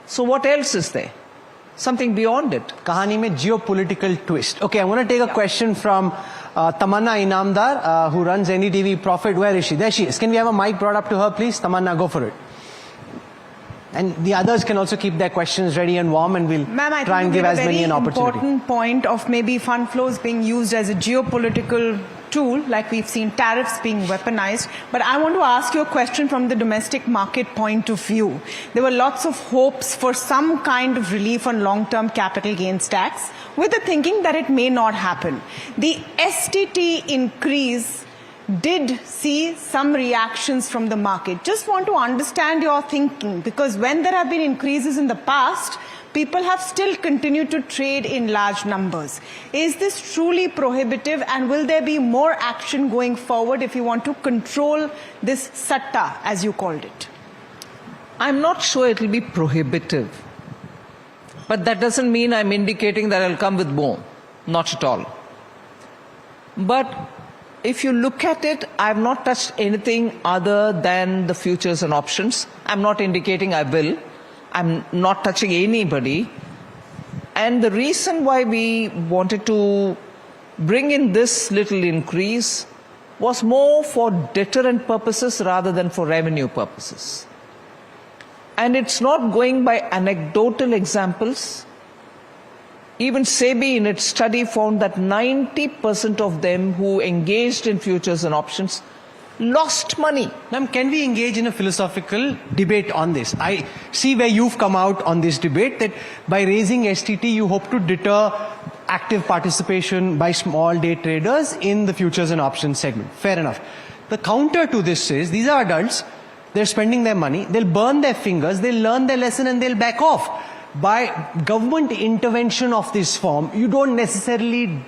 So what else is there? Something beyond it. Kahani mein geopolitical twist. Okay, I want to take a question from Tamanna Inamdar, who runs NDTV Profit. Where is she? There she is. Can we have a mic brought up to her, please? Tamanna, go for it. And the others can also keep their questions ready and warm, and we'll try and give as many an opportunity. Important point of maybe fund flows being used as a geopolitical tool, like we've seen tariffs being weaponized. But I want to ask you a question from the domestic market point of view. There were lots of hopes for some kind of relief on long-term capital gains tax, with the thinking that it may not happen. The STT increase did see some reactions from the market. Just want to understand your thinking, because when there have been increases in the past, people have still continued to trade in large numbers. Is this truly prohibitive, and will there be more action going forward if you want to control this satta, as you called it? I'm not sure it will be prohibitive. But that doesn't mean I'm indicating that I'll come with more. Not at all. But if you look at it, I've not touched anything other than the futures and options. I'm not indicating I will. I'm not touching anybody. And the reason why we wanted to bring in this little increase was more for deterrent purposes rather than for revenue purposes. And it's not going by anecdotal examples. Even SEBI in its study found that 90% of them who engaged in futures and options lost money. Ma'am, can we engage in a philosophical debate on this? I see where you've come out on this debate, that by raising STT, you hope to deter active participation by small day traders in the futures and options segment. Fair enough. The counter to this is, these are adults, they're spending their money, they'll burn their fingers, they'll learn their lesson and they'll back off. By government intervention of this form, you don't necessarily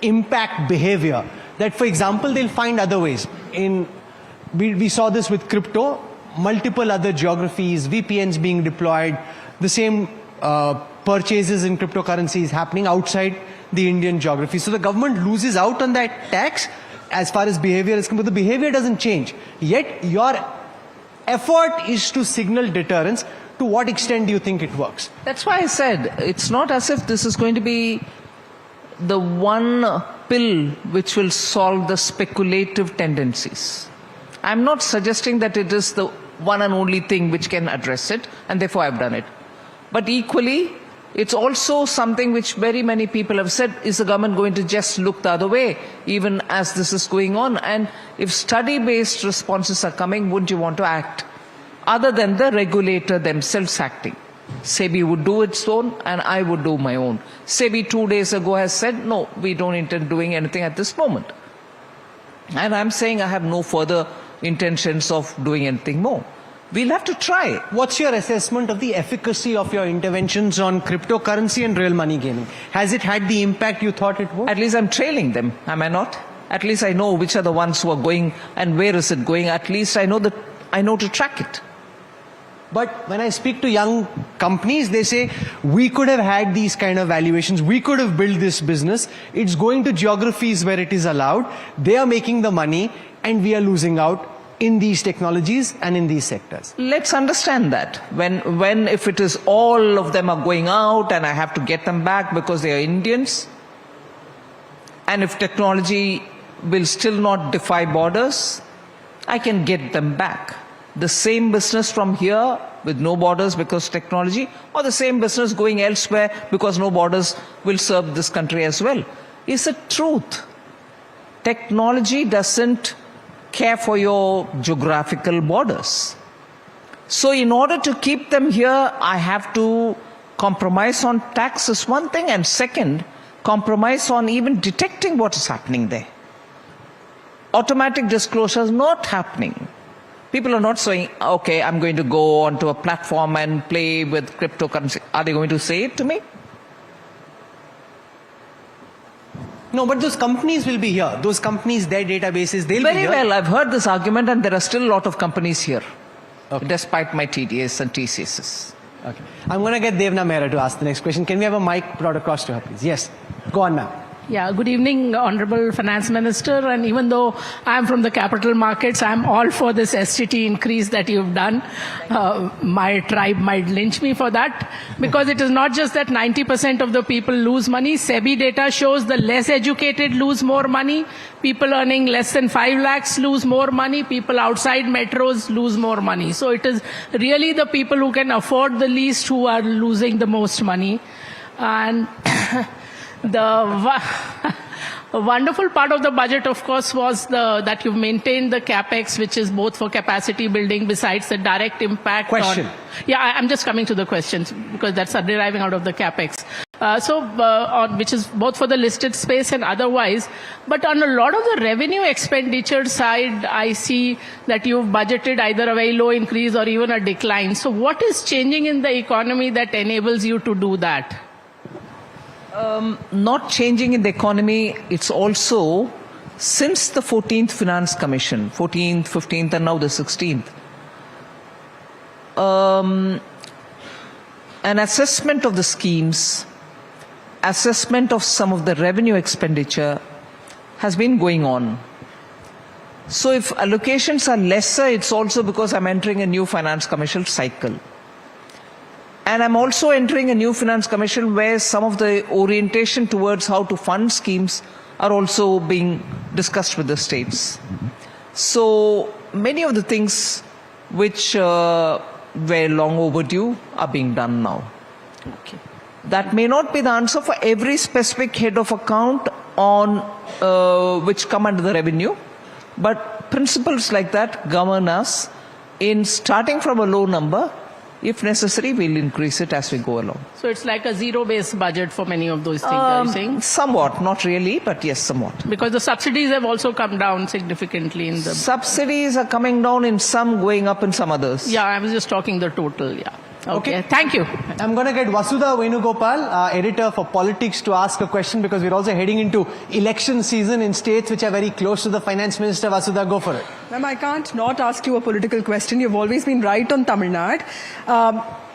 impact behavior. That, for example, they'll find other ways. We saw this with crypto, multiple other geographies, VPNs being deployed, the same purchases in cryptocurrencies happening outside the Indian geography. So the government loses out on that tax as far as behavior is concerned, but the behavior doesn't change. Yet your effort is to signal deterrence. To what extent do you think it works? That's why I said it's not as if this is going to be the one pill which will solve the speculative tendencies. I'm not suggesting that it is the one and only thing which can address it, and therefore I've done it. But equally, it's also something which very many people have said, is the government going to just look the other way, even as this is going on? And if study-based responses are coming, wouldn't you want to act? Other than the regulator themselves acting. SEBI would do its own, and I would do my own. SEBI 2 days ago has said, no, we don't intend doing anything at this moment. And I'm saying I have no further intentions of doing anything more. We'll have to try. What's your assessment of the efficacy of your interventions on cryptocurrency and real money gaming? Has it had the impact you thought it would? At least I'm trailing them, am I not? At least I know which are the ones who are going and where is it going. At least I know to track it. But when I speak to young companies, they say, we could have had these kind of valuations, we could have built this business, it's going to geographies where it is allowed, they are making the money, and we are losing out in these technologies and in these sectors. Let's understand that. When if it is all of them are going out and I have to get them back because they are Indians, and if technology will still not defy borders, I can get them back. The same business from here with no borders because technology, or the same business going elsewhere because no borders will serve this country as well. It's a truth. Technology doesn't care for your geographical borders. So in order to keep them here, I have to compromise on tax is one thing, and second, compromise on even detecting what is happening there. Automatic disclosure is not happening. People are not saying, okay, I'm going to go onto a platform and play with cryptocurrency. Are they going to say it to me? No, but those companies will be here. Those companies, their databases, they'll be here. Very well, I've heard this argument, and there are still a lot of companies here, despite my TDS and TCSs. Okay. I'm going to get Devna Mehra to ask the next question. Can we have a mic brought across to her, please? Yes. Go on, ma'am. Yeah, good evening, Honorable Finance Minister. And even though I'm from the capital markets, I'm all for this STT increase that you've done. My tribe might lynch me for that, because it is not just that 90% of the people lose money. SEBI data shows the less educated lose more money. People earning less than 5 lakhs lose more money. People outside metros lose more money. So it is really the people who can afford the least who are losing the most money. And the wonderful part of the budget, of course, was that you've maintained the capex, which is both for capacity building besides the direct impact. Question. I'm just coming to the questions because that's deriving out of the capex. Which is both for the listed space and otherwise. But on a lot of the revenue expenditure side, I see that you've budgeted either a very low increase or even a decline. So what is changing in the economy that enables you to do that? Not changing in the economy, it's also since the 14th Finance Commission, 14th, 15th and now the 16th, an assessment of the schemes, assessment of some of the revenue expenditure has been going on. So if allocations are lesser, it's also because I'm entering a new Finance Commission cycle. And I'm also entering a new Finance Commission where some of the orientation towards how to fund schemes are also being discussed with the states. So many of the things which were long overdue are being done now. Okay. That may not be the answer for every specific head of account on which come under the revenue, but principles like that govern us in starting from a low number. If necessary, we'll increase it as we go along. So it's like a zero-based budget for many of those things, are you saying? Somewhat, not really, but yes, somewhat. Because the subsidies have also come down significantly in the... Subsidies are coming down in some, going up in some others. Yeah, I was just talking the total, yeah. Okay, thank you. I'm going to get Vasudha Venugopal, editor for Politics, to ask a question because we're also heading into election season in states which are very close to the Finance Minister. Vasudha, go for it. Ma'am, I can't not ask you a political question. You've always been right on Tamil Nadu.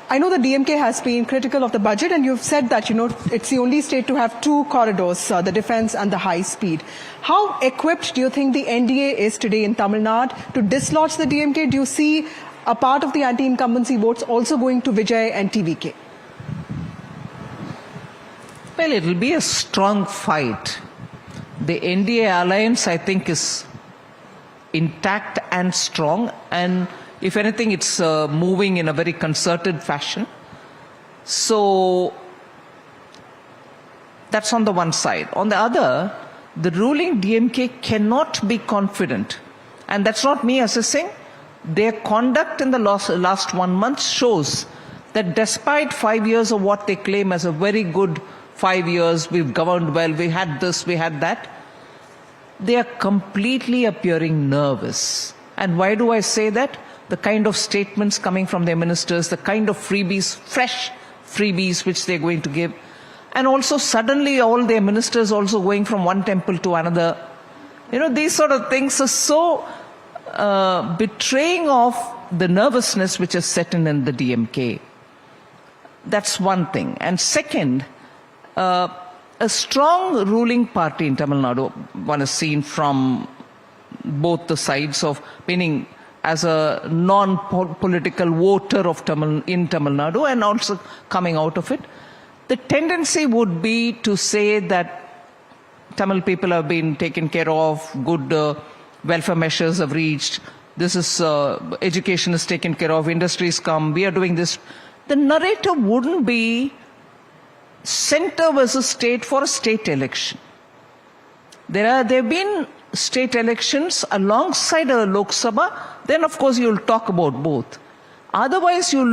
I know the DMK has been critical of the budget, and you've said that, it's the only state to have two corridors, the defense and the high speed. How equipped do you think the NDA is today in Tamil Nadu to dislodge the DMK? Do you see a part of the anti-incumbency votes also going to Vijay and TVK? Well, it will be a strong fight. The NDA alliance, I think, is intact and strong, and if anything, it's moving in a very concerted fashion. So that's on the one side. On the other, the ruling DMK cannot be confident, and that's not me assessing. Their conduct in the last 1 month shows that despite 5 years of what they claim as a very good 5 years, we've governed well, we had this, we had that, they are completely appearing nervous. And why do I say that? The kind of statements coming from their ministers, the kind of freebies, fresh freebies which they're going to give, and also suddenly all their ministers also going from one temple to another. These sort of things are so betraying of the nervousness which is set in the DMK. That's one thing. And second, a strong ruling party in Tamil Nadu, one is seen from both the sides of, meaning as a non-political voter of in Tamil Nadu and also coming out of it. The tendency would be to say that Tamil people have been taken care of, good welfare measures have reached, this is education is taken care of, industries come, we are doing this. The narrative wouldn't be center versus state for a state election. There have been state elections alongside a Lok Sabha, then of course you'll talk about both. Otherwise you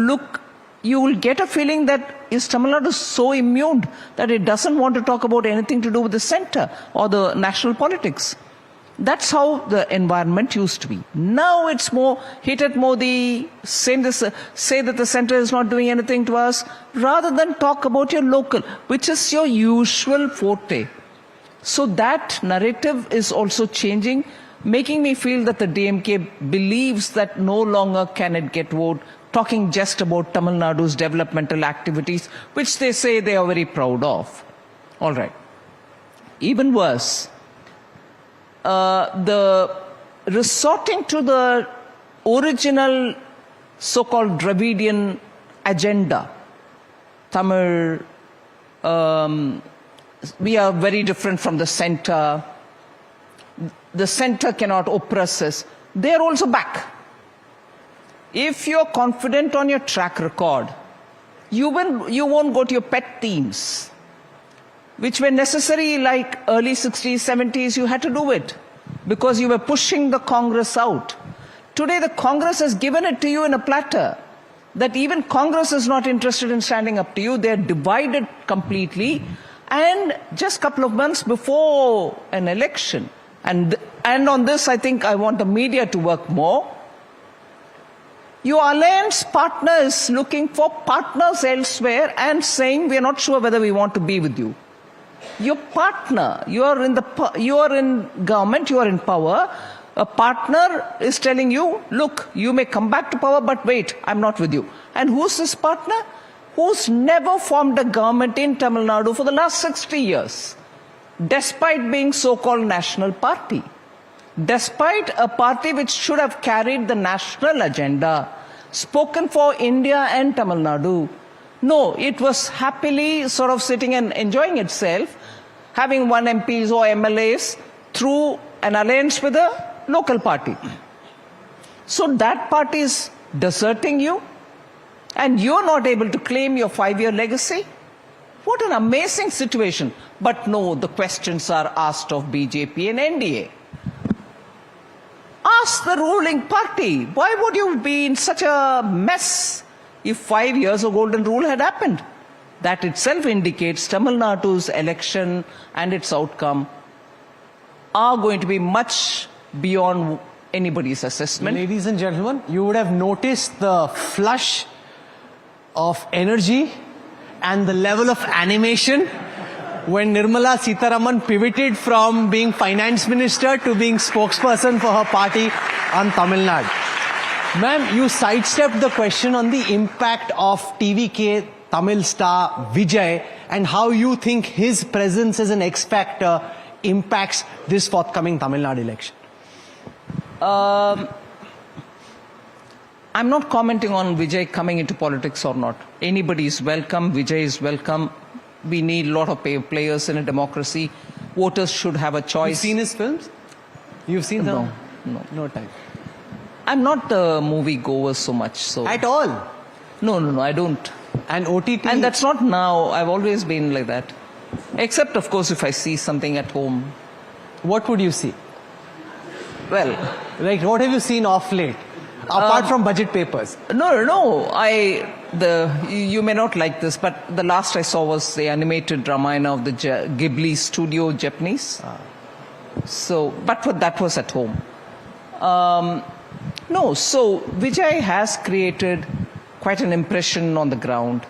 will get a feeling that is Tamil Nadu so immune that it doesn't want to talk about anything to do with the center or the national politics. That's how the environment used to be. Now it's more, hit at Modi, say that the center is not doing anything to us, rather than talk about your local, which is your usual forte. So that narrative is also changing, making me feel that the DMK believes that no longer can it get vote, talking just about Tamil Nadu's developmental activities, which they say they are very proud of. All right. even worse, the resorting to the original so-called Dravidian agenda, Tamil, we are very different from the center cannot oppress us, they're also back. If you're confident on your track record, you won't go to your pet themes, which were necessary like early 60s, 70s, you had to do it because you were pushing the Congress out. Today, the Congress has given it to you in a platter that even Congress is not interested in standing up to you. They're divided completely. And just a couple of months before an election, and on this, I think I want the media to work more. Your alliance partner is looking for partners elsewhere and saying, we're not sure whether we want to be with you. Your partner, you are in government, you are in power. A partner is telling you, look, you may come back to power, but wait, I'm not with you. And who's this partner? Who's never formed a government in Tamil Nadu for the last 60 years, despite being so-called national party, despite a party which should have carried the national agenda, spoken for India and Tamil Nadu. No, it was happily sort of sitting and enjoying itself, having one MPs or MLAs through an alliance with a local party. So that party is deserting you, and you're not able to claim your 5-year legacy? What an amazing situation. But no, the questions are asked of BJP and NDA. Ask the ruling party, why would you be in such a mess if 5 years of golden rule had happened? That itself indicates Tamil Nadu's election and its outcome are going to be much beyond anybody's assessment. Ladies and gentlemen, you would have noticed the flush of energy and the level of animation when Nirmala Sitharaman pivoted from being finance minister to being spokesperson for her party on Tamil Nadu. Ma'am, you sidestepped the question on the impact of TVK Tamil star Vijay and how you think his presence as an X-factor impacts this forthcoming Tamil Nadu election. I'm not commenting on Vijay coming into politics or not. Anybody is welcome. Vijay is welcome. We need a lot of players in a democracy. Voters should have a choice. You've seen his films? You've seen them? No time. I'm not the movie goer so much. So at all? No, I don't. And OTT? And that's not now. I've always been like that. Except, of course, if I see something at home. What would you see? Well, like what have you seen off late? Apart from budget papers? No. You may not like this, but the last I saw was the animated Ramayana of the Ghibli studio Japanese. So, but that was at home. No, so Vijay has created quite an impression on the ground.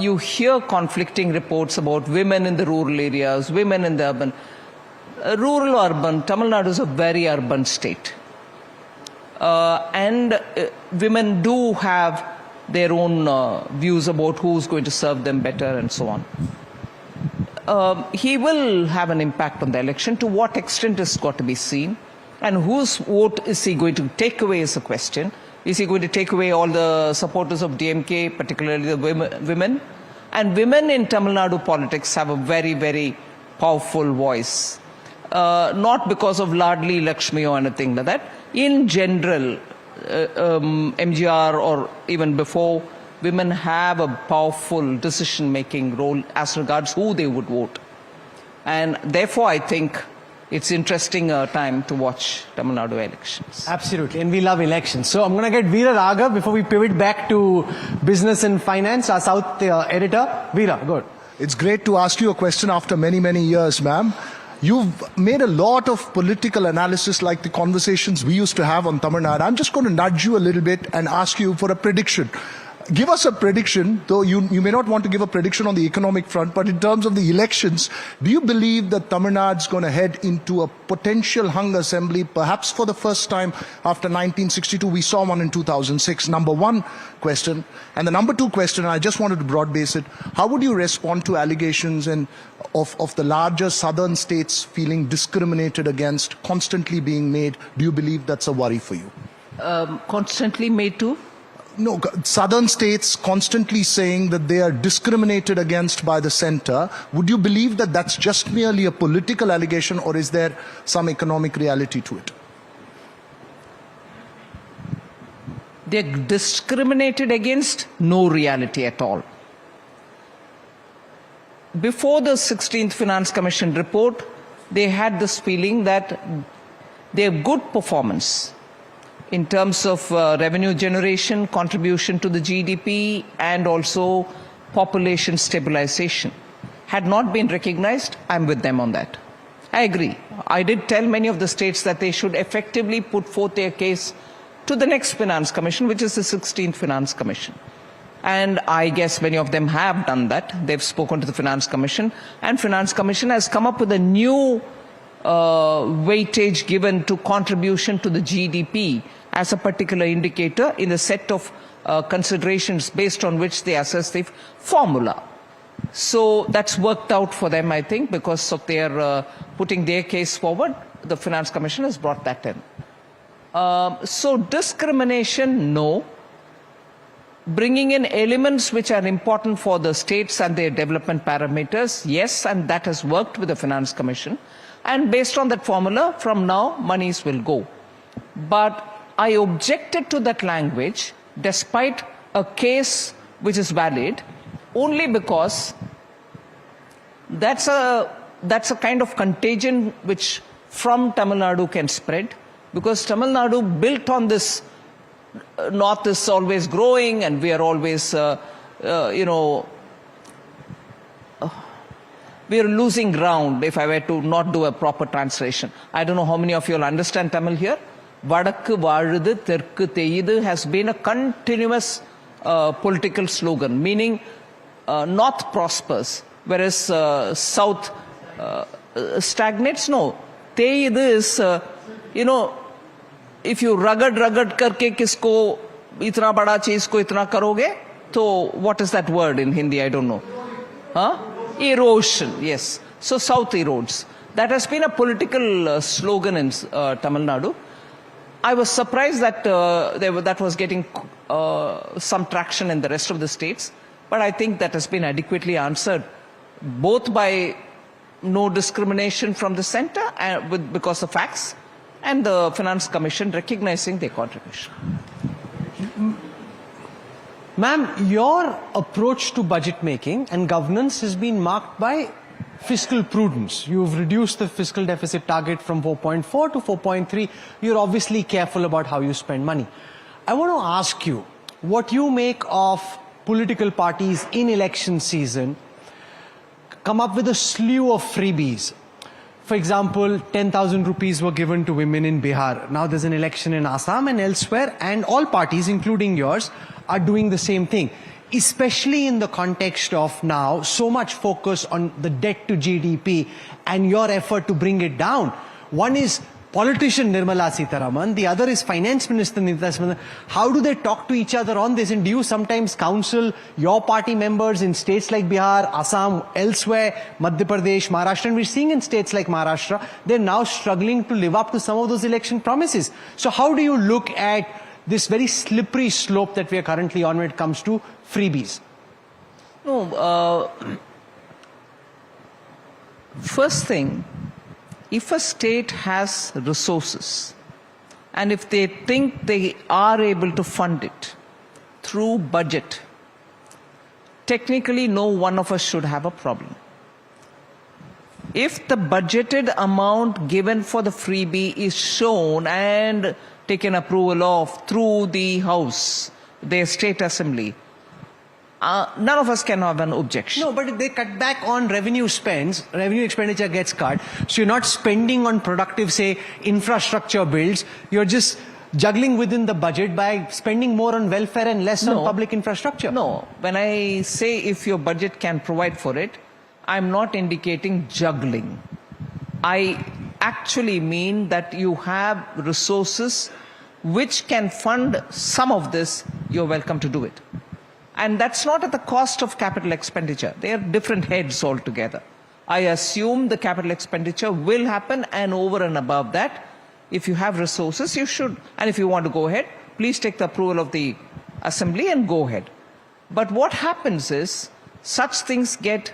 You hear conflicting reports about women in the rural areas, women in the urban. Rural, urban, Tamil Nadu is a very urban state. And women do have their own views about who's going to serve them better and so on. He will have an impact on the election. To what extent is got to be seen. And whose vote is he going to take away is a question. Is he going to take away all the supporters of DMK, particularly the women? And women in Tamil Nadu politics have a very, very powerful voice. Not because of Ladli Lakshmi or anything like that. In general, MGR or even before, women have a powerful decision-making role as regards who they would vote. And therefore, I think it's interesting time to watch Tamil Nadu elections. Absolutely, and we love elections. So I'm going to get Veera Raghav before we pivot back to business and finance, our South editor. Veera, good. It's great to ask you a question after many, many years, ma'am. You've made a lot of political analysis like the conversations we used to have on Tamil Nadu. I'm just going to nudge you a little bit and ask you for a prediction. give us a prediction, though you may not want to give a prediction on the economic front, but in terms of the elections, do you believe that Tamil Nadu's going to head into a potential hung assembly, perhaps for the first time after 1962? We saw one in 2006. Number one question. And the number two question, I just wanted to broad base it, how would you respond to allegations of the larger southern states feeling discriminated against, constantly being made? Do you believe that's a worry for you? Constantly made to? No, southern states constantly saying that they are discriminated against by the center. Would you believe that that's just merely a political allegation, or is there some economic reality to it? They're discriminated against, no reality at all. Before the 16th Finance Commission report, they had this feeling that their good performance in terms of revenue generation, contribution to the GDP, and also population stabilization had not been recognized. I'm with them on that. I agree. I did tell many of the states that they should effectively put forth their case to the next Finance Commission, which is the 16th Finance Commission. And I guess many of them have done that. They've spoken to the Finance Commission, and Finance Commission has come up with a new weightage given to contribution to the GDP as a particular indicator in the set of considerations based on which they assess the formula. So that's worked out for them, I think, because of their putting their case forward. The Finance Commission has brought that in. So discrimination, no. Bringing in elements which are important for the states and their development parameters, yes, and that has worked with the Finance Commission. And based on that formula, from now, monies will go. But I objected to that language, despite a case which is valid, only because that's a kind of contagion which from Tamil Nadu can spread, because Tamil Nadu built on this North is always growing and we are always, we are losing ground, if I were to not do a proper translation. I don't know how many of you will understand Tamil here. Vadakku Vazhudu, Terkku Theidu has been a continuous political slogan, meaning North prospers, whereas South stagnates. No, Theidu is, if you ragad karke kisko itna bada cheez ko itna karoge, so what is that word in Hindi? I don't know. Huh? Erosion, yes. So South erodes. That has been a political slogan in Tamil Nadu. I was surprised that that was getting some traction in the rest of the states, but I think that has been adequately answered, both by no discrimination from the center because of facts, and the Finance Commission recognizing their contribution. Ma'am, your approach to budget making and governance has been marked by fiscal prudence. You've reduced the fiscal deficit target from 4.4 to 4.3. You're obviously careful about how you spend money. I want to ask you what you make of political parties in election season come up with a slew of freebies. For example, 10,000 rupees were given to women in Bihar. Now there's an election in Assam and elsewhere, and all parties, including yours, are doing the same thing. Especially in the context of now so much focus on the debt to GDP and your effort to bring it down. One is politician Nirmala Sitharaman, the other is Finance Minister Nirmala Sitharaman. How do they talk to each other on this? And do you sometimes counsel your party members in states like Bihar, Assam, elsewhere, Madhya Pradesh, Maharashtra? And we're seeing in states like Maharashtra, they're now struggling to live up to some of those election promises. So how do you look at this very slippery slope that we are currently on when it comes to freebies? No, first thing, if a state has resources and if they think they are able to fund it through budget, technically no one of us should have a problem. If the budgeted amount given for the freebie is shown and taken approval of through the House, their state assembly, none of us can have an objection. No, but if they cut back on revenue spends, revenue expenditure gets cut, so you're not spending on productive, say, infrastructure builds, you're just juggling within the budget by spending more on welfare and less on public infrastructure. No, when I say if your budget can provide for it, I'm not indicating juggling. I actually mean that you have resources which can fund some of this, you're welcome to do it. And that's not at the cost of capital expenditure. They are different heads altogether. I assume the capital expenditure will happen, and over and above that, if you have resources, you should. And if you want to go ahead, please take the approval of the Assembly and go ahead. But what happens is, such things get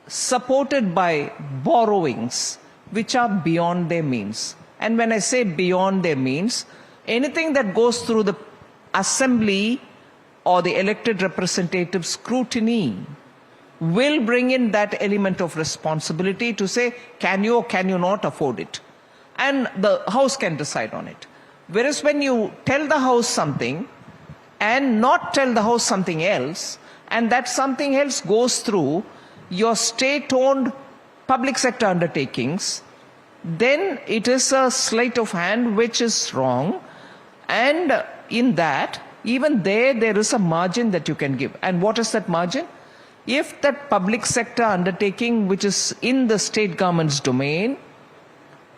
supported by borrowings which are beyond their means. And when I say beyond their means, anything that goes through the Assembly or the elected representative scrutiny will bring in that element of responsibility to say, can you or can you not afford it? And the House can decide on it. Whereas when you tell the House something and not tell the House something else, and that something else goes through your state-owned public sector undertakings, then it is a sleight of hand which is wrong. And in that, even there is a margin that you can give. And what is that margin? If that public sector undertaking, which is in the state government's domain,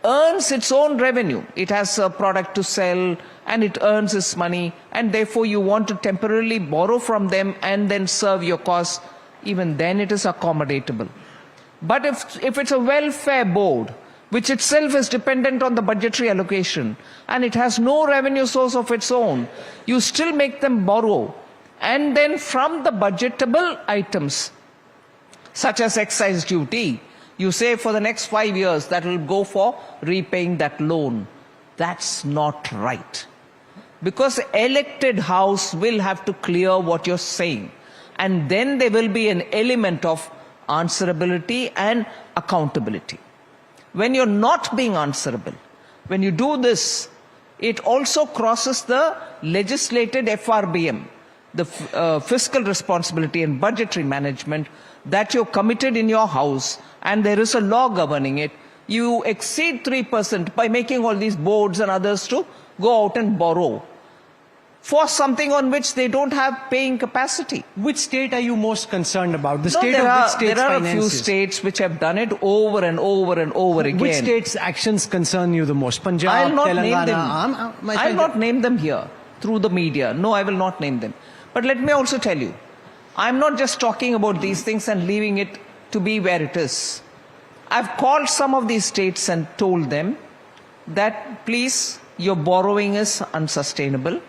earns its own revenue, it has a product to sell and it earns its money, and therefore you want to temporarily borrow from them and then serve your cause, even then it is accommodatable. But if it's a welfare board, which itself is dependent on the budgetary allocation, and it has no revenue source of its own, you still make them borrow. And then from the budgetable items, such as excise duty, you say for the next 5 years that will go for repaying that loan. That's not right. Because the elected House will have to clear what you're saying. And then there will be an element of answerability and accountability. When you're not being answerable, when you do this, it also crosses the legislated FRBM, the fiscal responsibility and budgetary management that you're committed in your House, and there is a law governing it. You exceed 3% by making all these boards and others to go out and borrow for something on which they don't have paying capacity. Which state are you most concerned about? The No, state there of are, which state's there are a finances? few states which have done it over and over and over again. Which states' actions concern you the most? Punjab, I'll not Telangana? name them. I'll not name them here through the media. No, I will not name them. But let me also tell you, I'm not just talking about these things and leaving it to be where it is. I've called some of these states and told them that, please, your borrowing is unsustainable.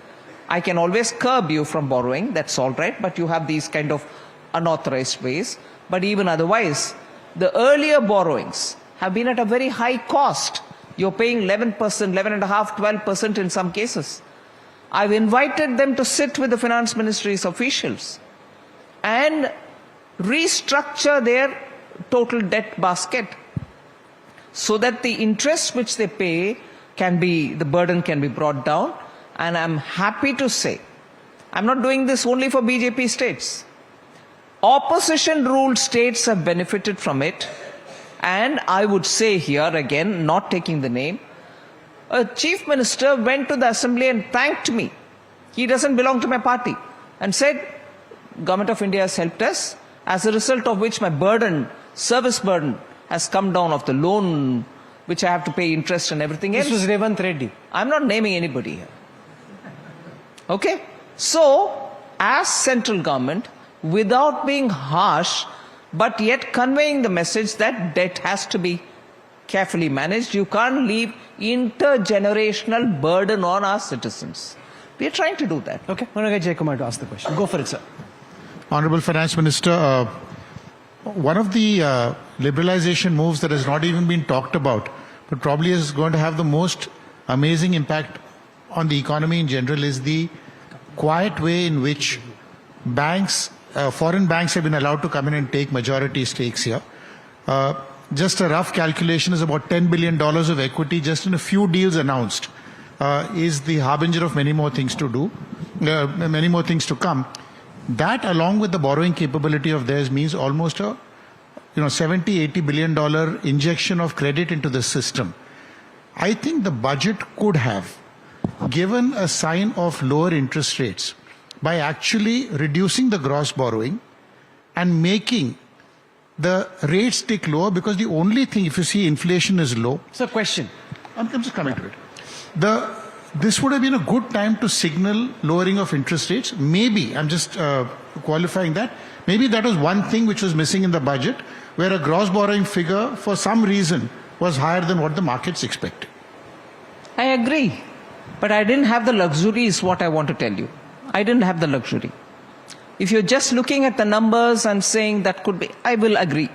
I can always curb you from borrowing, that's all right, but you have these kind of unauthorized ways. But even otherwise, the earlier borrowings have been at a very high cost. You're paying 11%, 11.5%, 12% in some cases. I've invited them to sit with the Finance Ministry's officials and restructure their total debt basket so that the interest which they pay can be, the burden can be brought down. And I'm happy to say, I'm not doing this only for BJP states. Opposition-ruled states have benefited from it. And I would say here again, not taking the name, a chief minister went to the Assembly and thanked me. He doesn't belong to my party. And said, Government of India has helped us, as a result of which my burden, service burden, has come down of the loan, which I have to pay interest and everything else. This was Revant Reddy. I'm not naming anybody here. Okay? So, as central government, without being harsh, but yet conveying the message that debt has to be carefully managed, you can't leave intergenerational burden on our citizens. We are trying to do that. Okay, I'm going to get Jay Kumar to ask the question. Go for it, sir. Honorable Finance Minister, one of the liberalization moves that has not even been talked about, but probably is going to have the most amazing impact on the economy in general, is the quiet way in which banks, foreign banks have been allowed to come in and take majority stakes here. Just a rough calculation is about $10 billion of equity just in a few deals announced is the harbinger of many more things to do, many more things to come. That, along with the borrowing capability of theirs, means almost a $70-80 billion injection of credit into the system. I think the budget could have given a sign of lower interest rates by actually reducing the gross borrowing and making the rates tick lower, because the only thing, if you see inflation is low. So question. I'm just coming to it. This would have been a good time to signal lowering of interest rates. Maybe, I'm just qualifying that, maybe that was one thing which was missing in the budget, where a gross borrowing figure for some reason was higher than what the markets expected. I agree. But I didn't have the luxury is what I want to tell you. I didn't have the luxury. If you're just looking at the numbers and saying that could be, I will agree,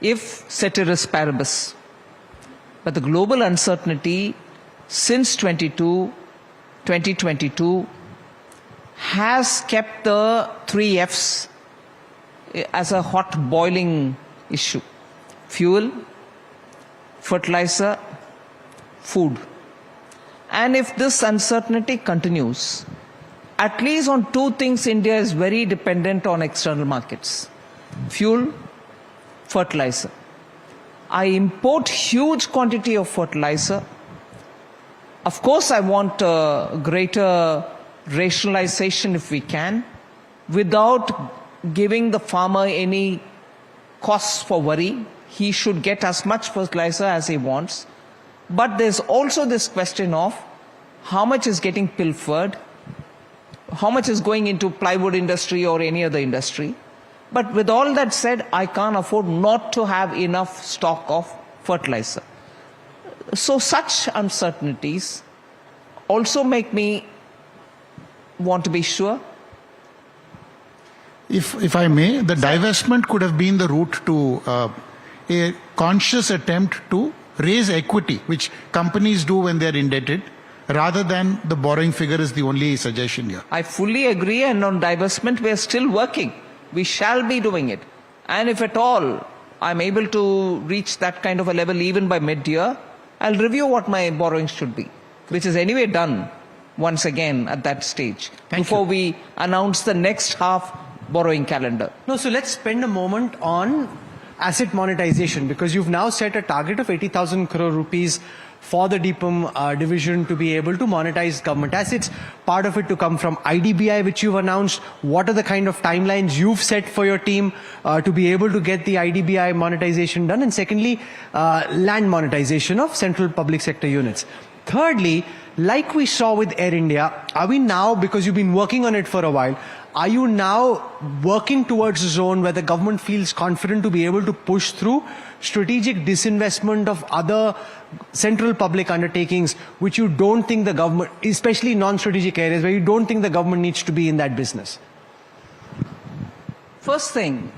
if ceteris paribus. But the global uncertainty since 2022 has kept the 3 Fs as a hot boiling issue. Fuel, fertilizer, food. And if this uncertainty continues, at least on 2 things, India is very dependent on external markets. Fuel, fertilizer. I import huge quantity of fertilizer. Of course, I want greater rationalization if we can, without giving the farmer any costs for worry. He should get as much fertilizer as he wants. But there's also this question of how much is getting pilfered, how much is going into plywood industry or any other industry. But with all that said, I can't afford not to have enough stock of fertilizer. So such uncertainties also make me want to be sure. If I may, the divestment could have been the route to a conscious attempt to raise equity, which companies do when they're indebted, rather than the borrowing figure is the only suggestion here. I fully agree, and on divestment we are still working. We shall be doing it. And if at all I'm able to reach that kind of a level even by mid-year, I'll review what my borrowings should be, which is anyway done once again at that stage, before we announce the next half borrowing calendar. No, so let's spend a moment on asset monetization, because you've now set a target of 80,000 crore rupees for the DIPAM division to be able to monetize government assets, part of it to come from IDBI, which you've announced. What are the kind of timelines you've set for your team to be able to get the IDBI monetization done? And secondly, land monetization of central public sector units. Thirdly, like we saw with Air India, are we now, because you've been working on it for a while, are you now working towards a zone where the government feels confident to be able to push through strategic disinvestment of other central public undertakings which you don't think the government, especially non-strategic areas where you don't think the government needs to be in that business? First thing,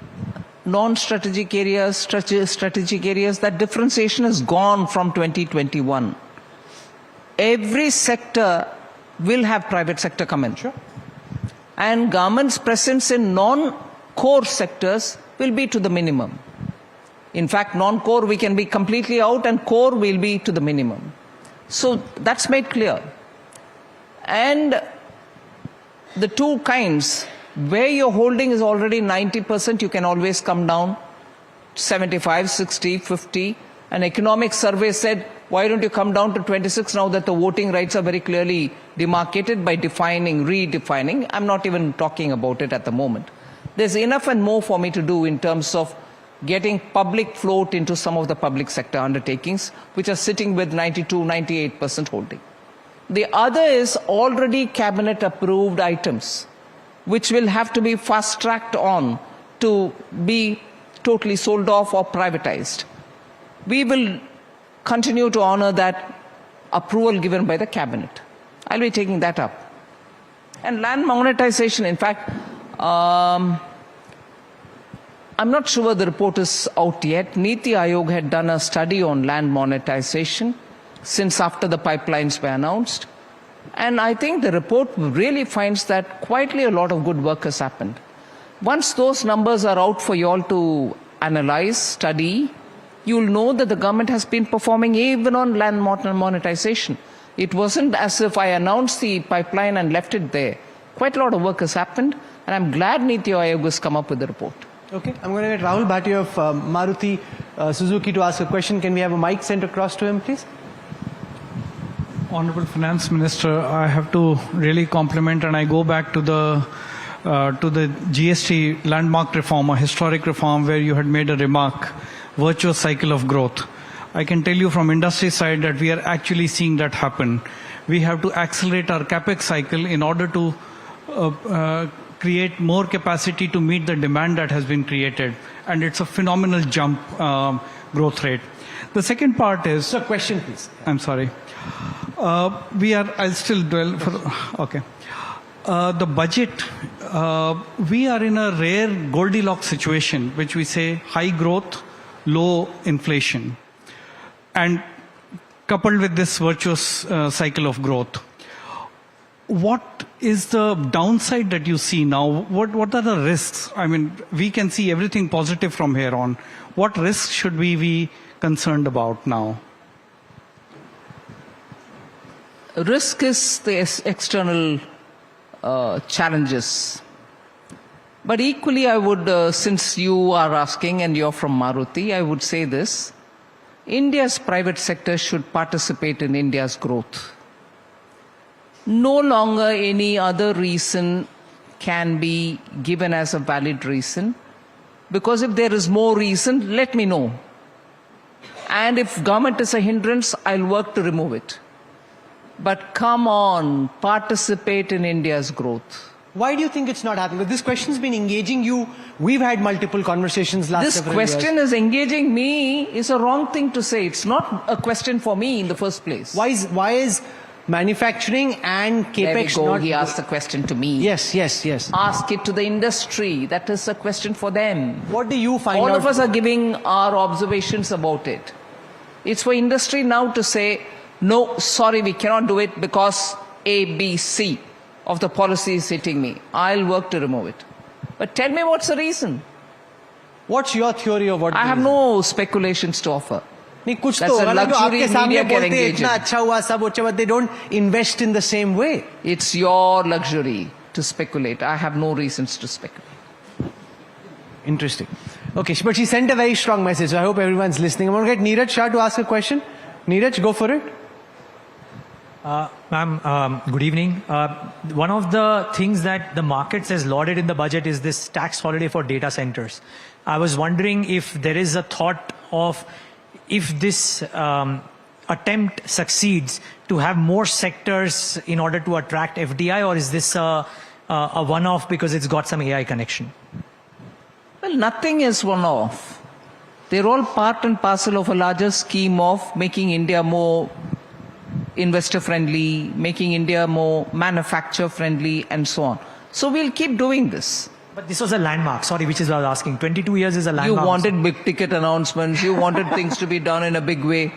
non-strategic areas, strategic areas, that differentiation has gone from 2021. Every sector will have private sector come in. Sure. And government's presence in non-core sectors will be to the minimum. In fact, non-core we can be completely out, and core will be to the minimum. So that's made clear. And the 2 kinds, where your holding is already 90%, you can always come down 75, 60, 50. An economic survey said, why don't you come down to 26 now that the voting rights are very clearly demarcated by defining, redefining? I'm not even talking about it at the moment. There's enough and more for me to do in terms of getting public float into some of the public sector undertakings, which are sitting with 92, 98% holding. The other is already cabinet approved items, which will have to be fast-tracked on to be totally sold off or privatized. We will continue to honor that approval given by the cabinet. I'll be taking that up. And land monetization, in fact, I'm not sure the report is out yet. Niti Aayog had done a study on land monetization since after the pipelines were announced. And I think the report really finds that quietly a lot of good work has happened. Once those numbers are out for you all to analyze, study, you'll know that the government has been performing even on land monetization. It wasn't as if I announced the pipeline and left it there. Quite a lot of work has happened, and I'm glad Niti Aayog has come up with the report. Okay, I'm going to get Rahul Bhatia of Maruti Suzuki to ask a question. Can we have a mic sent across to him, please? Honorable Finance Minister, I have to really compliment, and I go back to the GST landmark reform, a historic reform where you had made a remark, virtuous cycle of growth. I can tell you from industry side that we are actually seeing that happen. We have to accelerate our capex cycle in order to create more capacity to meet the demand that has been created, and it's a phenomenal jump growth rate. The second part is... Sir, question please. I'm sorry. I'll still dwell for... Okay. The budget, we are in a rare Goldilocks situation, which we say high growth, low inflation, and coupled with this virtuous cycle of growth. What is the downside that you see now? What are the risks? I mean, we can see everything positive from here on. What risks should we be concerned about now? Risk is the external challenges. But equally, I would, since you are asking and you're from Maruti, I would say this. India's private sector should participate in India's growth. No longer any other reason can be given as a valid reason. Because if there is more reason, let me know. And if government is a hindrance, I'll work to remove it. But come on, participate in India's growth. Why do you think it's not happening? Because this question's been engaging you. We've had multiple conversations last several years. This question is engaging me is a wrong thing to say. It's not a question for me in the first place. Why is manufacturing and capex there we go. not... He asked the question to me. Yes. Ask it to the industry. That is a question for them. What do you find All out? of us are giving our observations about it. It's for industry now to say, no, sorry, we cannot do it because A, B, C of the policy is hitting me. I'll work to remove it. But tell me what's the reason? What's your theory of what? I have no speculations to offer. That's a luxury media can engage in. But they don't invest in the same way. It's your luxury to speculate. I have no reasons to speculate. Interesting. Okay, but she sent a very strong message. So I hope everyone's listening. I'm going to get Neeraj Shah to ask a question. Neeraj, go for it. Ma'am, good evening. One of the things that the markets has lauded in the budget is this tax holiday for data centers. I was wondering if there is a thought of, if this attempt succeeds, to have more sectors in order to attract FDI, or is this a one-off because it's got some AI connection? Well, nothing is one-off. They're all part and parcel of a larger scheme of making India more investor-friendly, making India more manufacturer-friendly, and so on. So we'll keep doing this. But this was a landmark, sorry, which is what I was asking. 22 years is a landmark. You wanted big-ticket announcements. You wanted things to be done in a big way.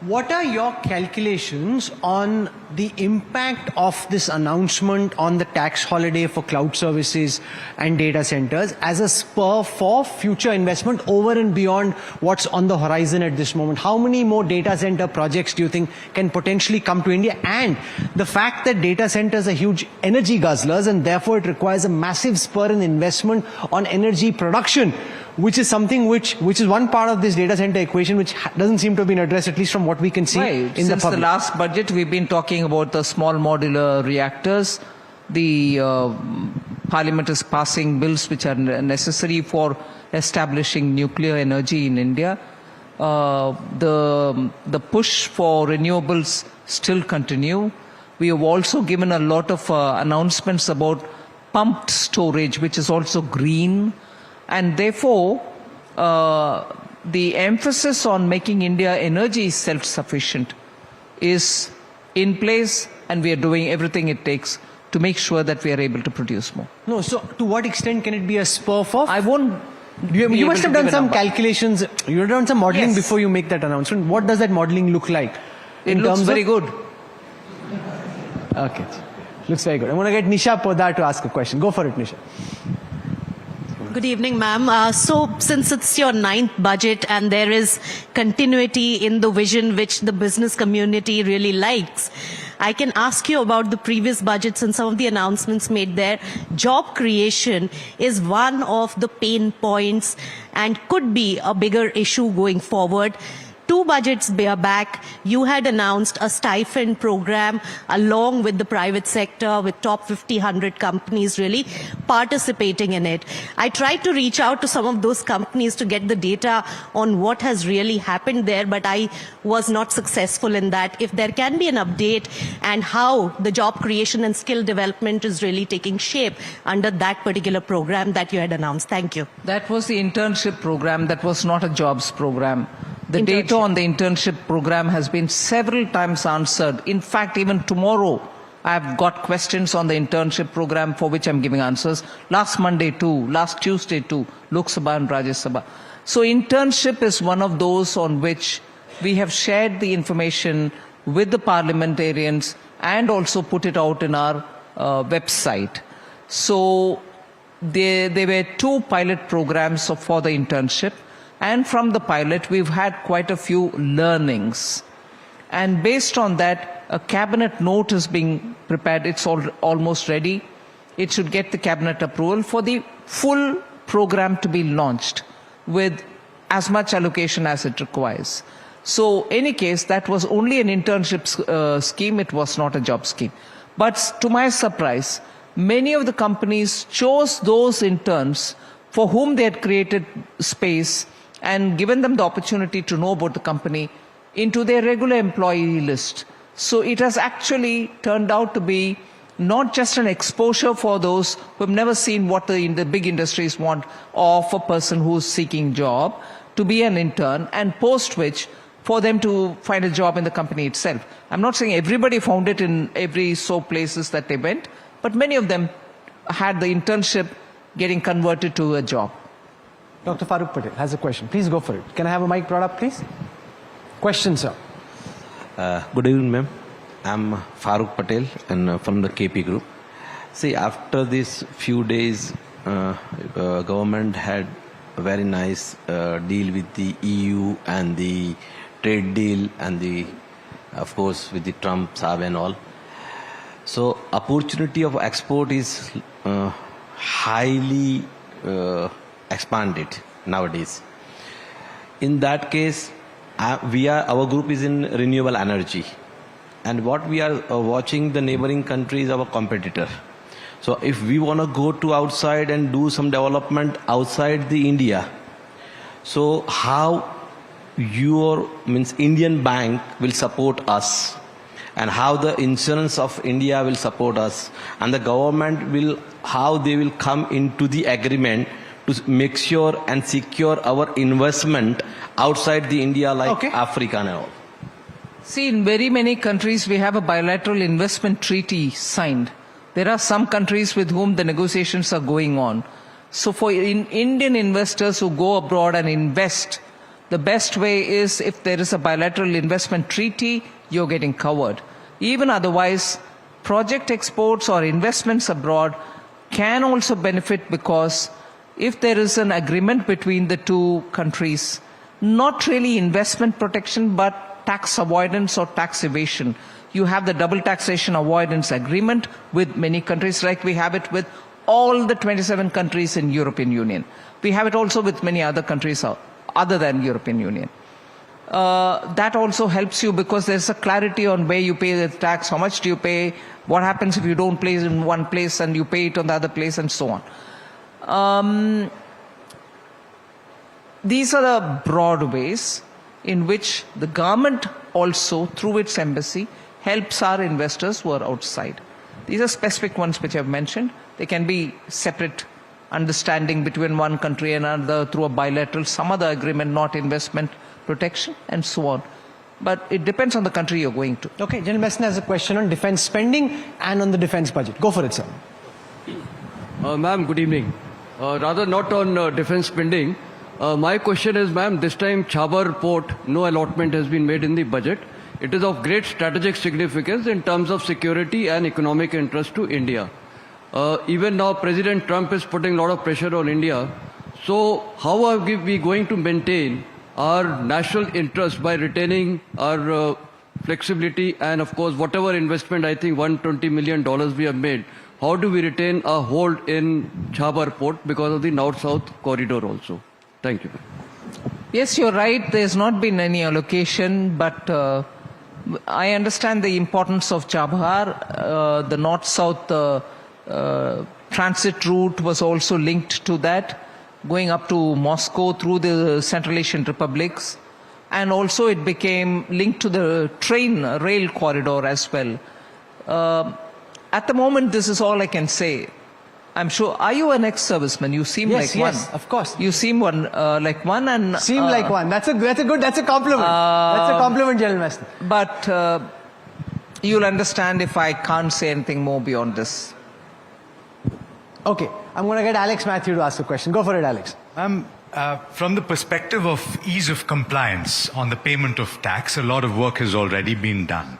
What are your calculations on the impact of this announcement on the tax holiday for cloud services and data centers as a spur for future investment over and beyond what's on the horizon at this moment? How many more data center projects do you think can potentially come to India? And the fact that data centers are huge energy guzzlers and therefore it requires a massive spur in investment on energy production, which is something which is one part of this data center equation which doesn't seem to have been addressed, at least from what we can see in the public. Since the last budget, we've been talking about the small modular reactors. The Parliament is passing bills which are necessary for establishing nuclear energy in India. The push for renewables still continue. We have also given a lot of announcements about pumped storage, which is also green. And therefore, the emphasis on making India energy self-sufficient is in place, and we are doing everything it takes to make sure that we are able to produce more. No, so to what extent can it be a spur for? I won't. You must have done some calculations. You have done some modeling before you make that announcement. What does that modeling look like? It looks very good. Okay, looks very good. I'm going to get Nisha Podar to ask a question. Go for it, Nisha. Good evening, ma'am. So since it's your 9th budget and there is continuity in the vision which the business community really likes, I can ask you about the previous budgets and some of the announcements made there. Job creation is one of the pain points and could be a bigger issue going forward. 2 budgets back, you had announced a stipend program along with the private sector, with top 100 companies really participating in it. I tried to reach out to some of those companies to get the data on what has really happened there, but I was not successful in that. If there can be an update and how the job creation and skill development is really taking shape under that particular program that you had announced. Thank you. That was the internship program. That was not a jobs program. The data on the internship program has been several times answered. In fact, even tomorrow, I've got questions on the internship program for which I'm giving answers. Last Monday too, last Tuesday too, Lok Sabha and Rajya Sabha. So internship is one of those on which we have shared the information with the parliamentarians and also put it out in our website. So there were 2 pilot programs for the internship. And from the pilot, we've had quite a few learnings. And based on that, a cabinet note is being prepared. It's almost ready. It should get the cabinet approval for the full program to be launched with as much allocation as it requires. So, in any case, that was only an internship scheme. It was not a job scheme. But to my surprise, many of the companies chose those interns for whom they had created space and given them the opportunity to know about the company into their regular employee list. So it has actually turned out to be not just an exposure for those who have never seen what the big industries want of a person who's seeking job to be an intern, and post which for them to find a job in the company itself. I'm not saying everybody found it in every places that they went, but many of them had the internship getting converted to a job. Dr. Farooq Patel has a question. Please go for it. Can I have a mic brought up, please? Question, sir. Good evening, ma'am. I'm Farooq Patel and from the KP Group. See, after these few days, government had a very nice deal with the EU and the trade deal and of course, with the Trump, Saab and all. So, opportunity of export is highly expanded nowadays. In that case, our group is in renewable energy, and what we are watching, the neighboring country is our competitor. So if we want to go to outside and do some development outside the India, so how Indian bank will support us, and how the insurance of India will support us, and the government how they will come into the agreement to make sure and secure our investment outside the India, like Africa and all. See, in very many countries, we have a bilateral investment treaty signed. There are some countries with whom the negotiations are going on. So for Indian investors who go abroad and invest, the best way is if there is a bilateral investment treaty, you're getting covered. Even otherwise, project exports or investments abroad can also benefit, because if there is an agreement between the 2 countries, not really investment protection, but tax avoidance or tax evasion. You have the double taxation avoidance agreement with many countries, like we have it with all the 27 countries in European Union. We have it also with many other countries other than European Union. That also helps you, because there's a clarity on where you pay the tax, how much do you pay, what happens if you don't pay in one place and you pay it on the other place, and so on. These are the broad ways in which the government also, through its embassy, helps our investors who are outside. These are specific ones which I've mentioned. They can be separate understanding between one country and another through a bilateral, some other agreement, not investment protection, and so on. But it depends on the country you're going to. Okay, General Messner has a question on defense spending and on the defense budget. Go for it, sir. Ma'am, good evening. Rather not on defense spending. My question is, ma'am, this time Chabar port, no allotment has been made in the budget. It is of great strategic significance in terms of security and economic interest to India. Even now, President Trump is putting a lot of pressure on India. So how are we going to maintain our national interest by retaining our flexibility and, of course, whatever investment, I think $120 million we have made, how do we retain a hold in Chabar port because of the north-south corridor also? Thank you. Yes, you're right. There's not been any allocation, but I understand the importance of Chabhar. The north-south transit route was also linked to that, going up to Moscow through the Central Asian republics. And also it became linked to the rail corridor as well. At the moment, this is all I can say. I'm sure. Are you an ex-serviceman? You seem like one. Yes, of course. You seem like one, and seem like one. That's a compliment. That's a compliment, General Master. But you'll understand if I can't say anything more beyond this. Okay, I'm going to get Alex Matthew to ask a question. Go for it, Alex. From the perspective of ease of compliance on the payment of tax, a lot of work has already been done.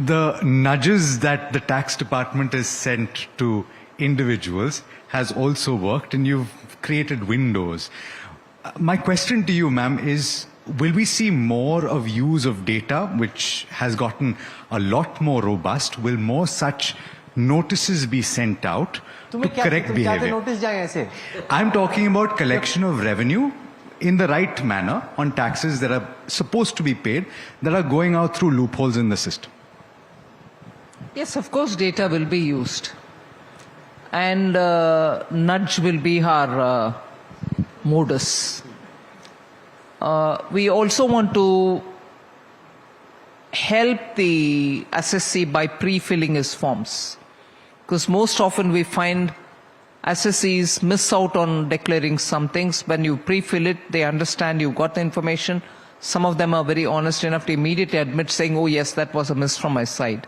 The nudges that the tax department has sent to individuals has also worked, and you've created windows. My question to you, ma'am, is will we see more of use of data, which has gotten a lot more robust? Will more such notices be sent out to correct behavior? I'm talking about collection of revenue in the right manner on taxes that are supposed to be paid, that are going out through loopholes in the system. Yes, of course, data will be used. And nudge will be our modus. We also want to help the assessee by pre-filling his forms. Because most often we find assessees miss out on declaring some things. When you pre-fill it, they understand you've got the information. Some of them are very honest enough to immediately admit, saying, oh yes, that was a miss from my side.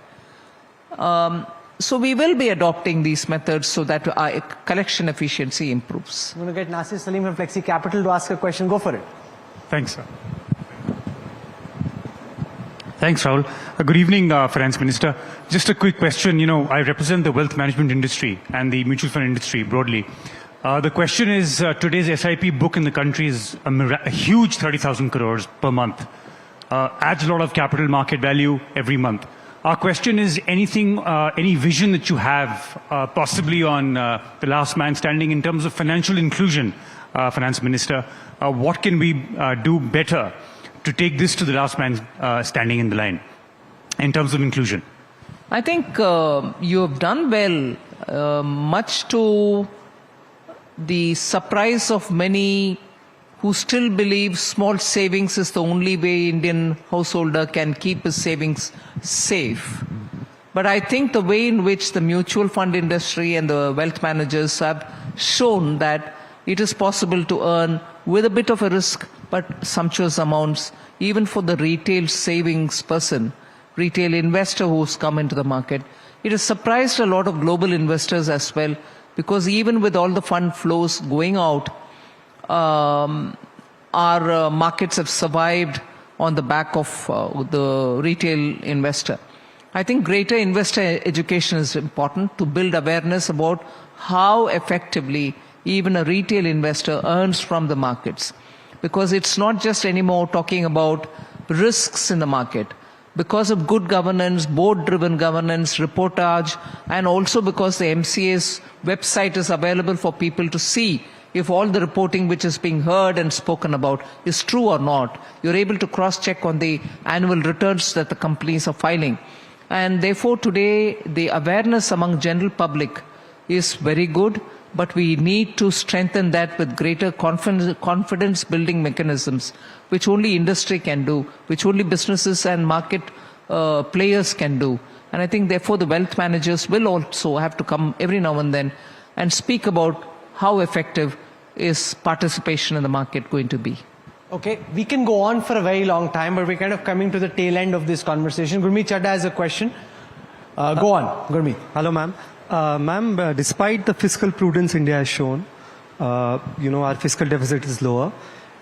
So we will be adopting these methods so that our collection efficiency improves. I'm going to get Nasir Salim from Flexi Capital to ask a question. Go for it. Thanks, sir. Thanks, Rahul. Good evening, Finance Minister. Just a quick question. You know, I represent the wealth management industry and the mutual fund industry broadly. The question is, today's SIP book in the country is a huge 30,000 crores per month. Adds a lot of capital market value every month. Our question is, any vision that you have possibly on the last man standing in terms of financial inclusion, Finance Minister? What can we do better to take this to the last man standing in the line in terms of inclusion? I think you have done well, much to the surprise of many who still believe small savings is the only way Indian householder can keep his savings safe. But I think the way in which the mutual fund industry and the wealth managers have shown that it is possible to earn with a bit of a risk, but sumptuous amounts, even for the retail savings person, retail investor who's come into the market. It has surprised a lot of global investors as well, because even with all the fund flows going out, our markets have survived on the back of the retail investor. I think greater investor education is important to build awareness about how effectively even a retail investor earns from the markets. Because it's not just anymore talking about risks in the market. Because of good governance, board-driven governance, reportage, and also because the MCA's website is available for people to see if all the reporting which is being heard and spoken about is true or not. You're able to cross-check on the annual returns that the companies are filing. And therefore, today, the awareness among general public is very good, but we need to strengthen that with greater confidence-building mechanisms, which only industry can do, which only businesses and market players can do. And I think, therefore, the wealth managers will also have to come every now and then and speak about how effective is participation in the market going to be. Okay, we can go on for a very long time, but we're kind of coming to the tail end of this conversation. Gurmeet Chadha has a question. Go on, Gurmeet. Hello, ma'am. Ma'am, despite the fiscal prudence India has shown, our fiscal deficit is lower.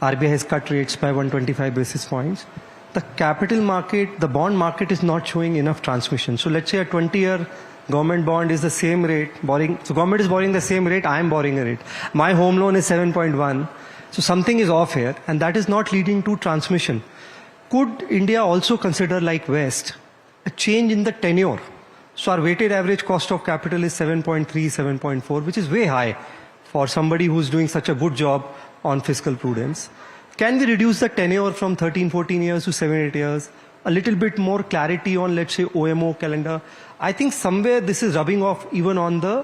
RBI has cut rates by 125 basis points. The capital market, the bond market is not showing enough transmission. So let's say a 20-year government bond is the same rate, so government is borrowing the same rate, I am borrowing a rate. My home loan is 7.1. So something is off here, and that is not leading to transmission. Could India also consider, like West, a change in the tenure? So our weighted average cost of capital is 7.3, 7.4, which is way high for somebody who's doing such a good job on fiscal prudence. can we reduce the tenure from 13, 14 years to 7, 8 years? A little bit more clarity on, let's say, OMO calendar. I think somewhere this is rubbing off even on the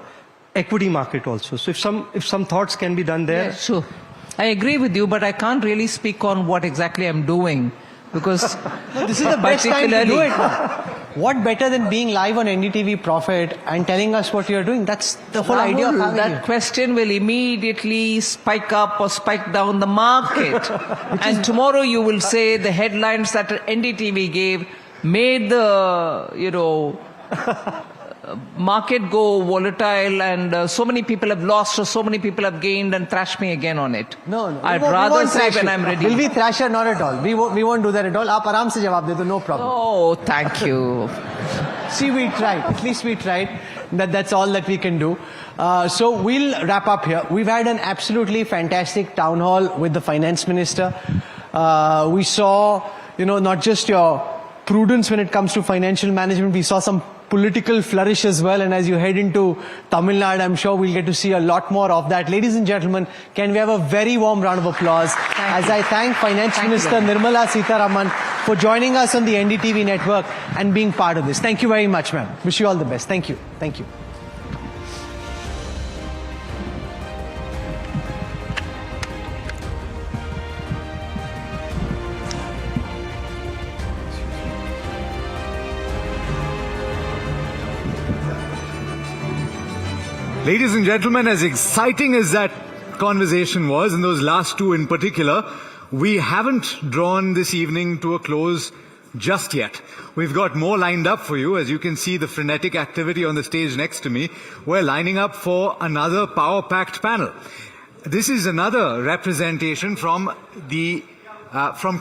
equity market also. So if some thoughts can be done there. Yeah, sure. I agree with you, but I can't really speak on what exactly I'm doing because this is the best time to do it. What better than being live on NDTV Profit and telling us what you're doing? That's the whole idea of having that you. question will immediately spike up or spike down the market. And tomorrow you will say the headlines that NDTV gave made the, market go volatile and so many people have lost or so many people have gained and thrash me again on it. No. I'd rather say when I'm ready. Will we thrash her? Not at all. We won't do that at all. Aap aaram se jawab de do, no problem. Oh, thank you. See, we tried. At least we tried. That's all that we can do. So we'll wrap up here. We've had an absolutely fantastic town hall with the Finance Minister. We saw, not just your prudence when it comes to financial management. We saw some political flourish as well, and as you head into Tamil Nadu, I'm sure we'll get to see a lot more of that. Ladies and gentlemen, can we have a very warm round of applause as I thank Finance Minister Nirmala Sitharaman for joining us on the NDTV network and being part of this. Thank you very much, ma'am. Wish you all the best. Thank you. Thank you. Ladies and gentlemen, as exciting as that conversation was, and those last two in particular, we haven't drawn this evening to a close just yet. We've got more lined up for you. As you can see, the frenetic activity on the stage next to me. We're lining up for another power-packed panel. This is another representation from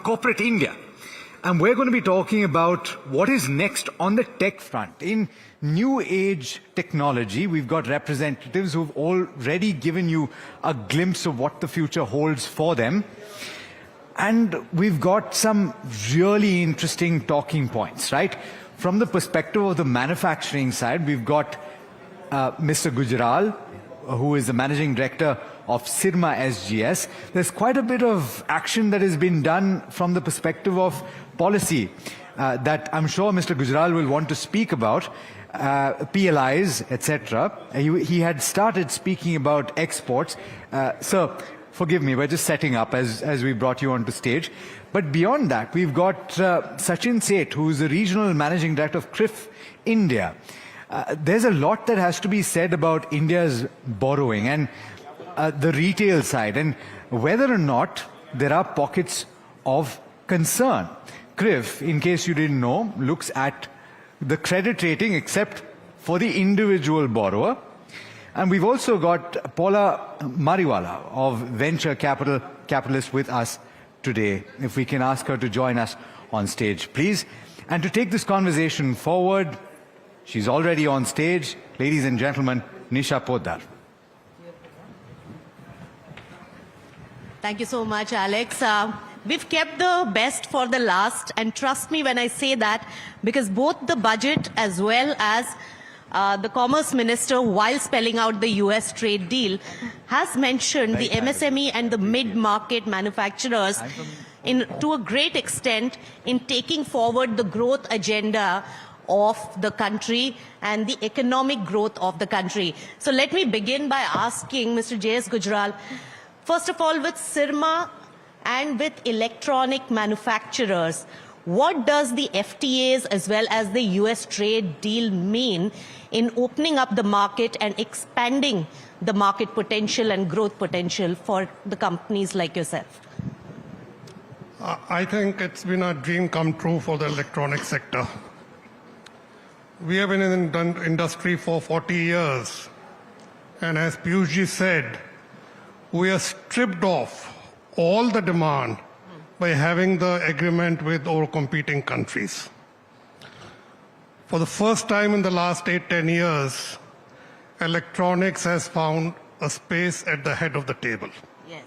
corporate India. And we're going to be talking about what is next on the tech front. In new age technology, we've got representatives who've already given you a glimpse of what the future holds for them. And we've got some really interesting talking points, right? From the perspective of the manufacturing side, we've got Mr. Gujral, who is the managing director of Sirma SGS. There's quite a bit of action that has been done from the perspective of policy that I'm sure Mr. Gujral will want to speak about, PLIs, etc. He had started speaking about exports. Sir, forgive me, we're just setting up as we brought you onto stage. But beyond that, we've got Sachin Seth, who's the regional managing director of CRIF India. There's a lot that has to be said about India's borrowing and the retail side, and whether or not there are pockets of concern. CRIF, in case you didn't know, looks at the credit rating except for the individual borrower. And we've also got Paula Mariwala of Venture Capitalist with us today. If we can ask her to join us on stage, please. And to take this conversation forward, she's already on stage. Ladies and gentlemen, Nisha Poddar. Thank you so much, Alex. We've kept the best for the last, and trust me when I say that, because both the budget as well as the Commerce Minister, while spelling out the US trade deal, has mentioned the MSME and the mid-market manufacturers to a great extent in taking forward the growth agenda of the country and the economic growth of the country. So let me begin by asking Mr. J.S. Gujral, first of all, with Sirma and with electronic manufacturers, what does the FTAs as well as the US trade deal mean in opening up the market and expanding the market potential and growth potential for the companies like yourself? I think it's been a dream come true for the electronic sector. We have been in the industry for 40 years. And as Piyush said, we are stripped off all the demand by having the agreement with our competing countries. For the first time in the last 8-10 years, electronics has found a space at the head of the table. Yes.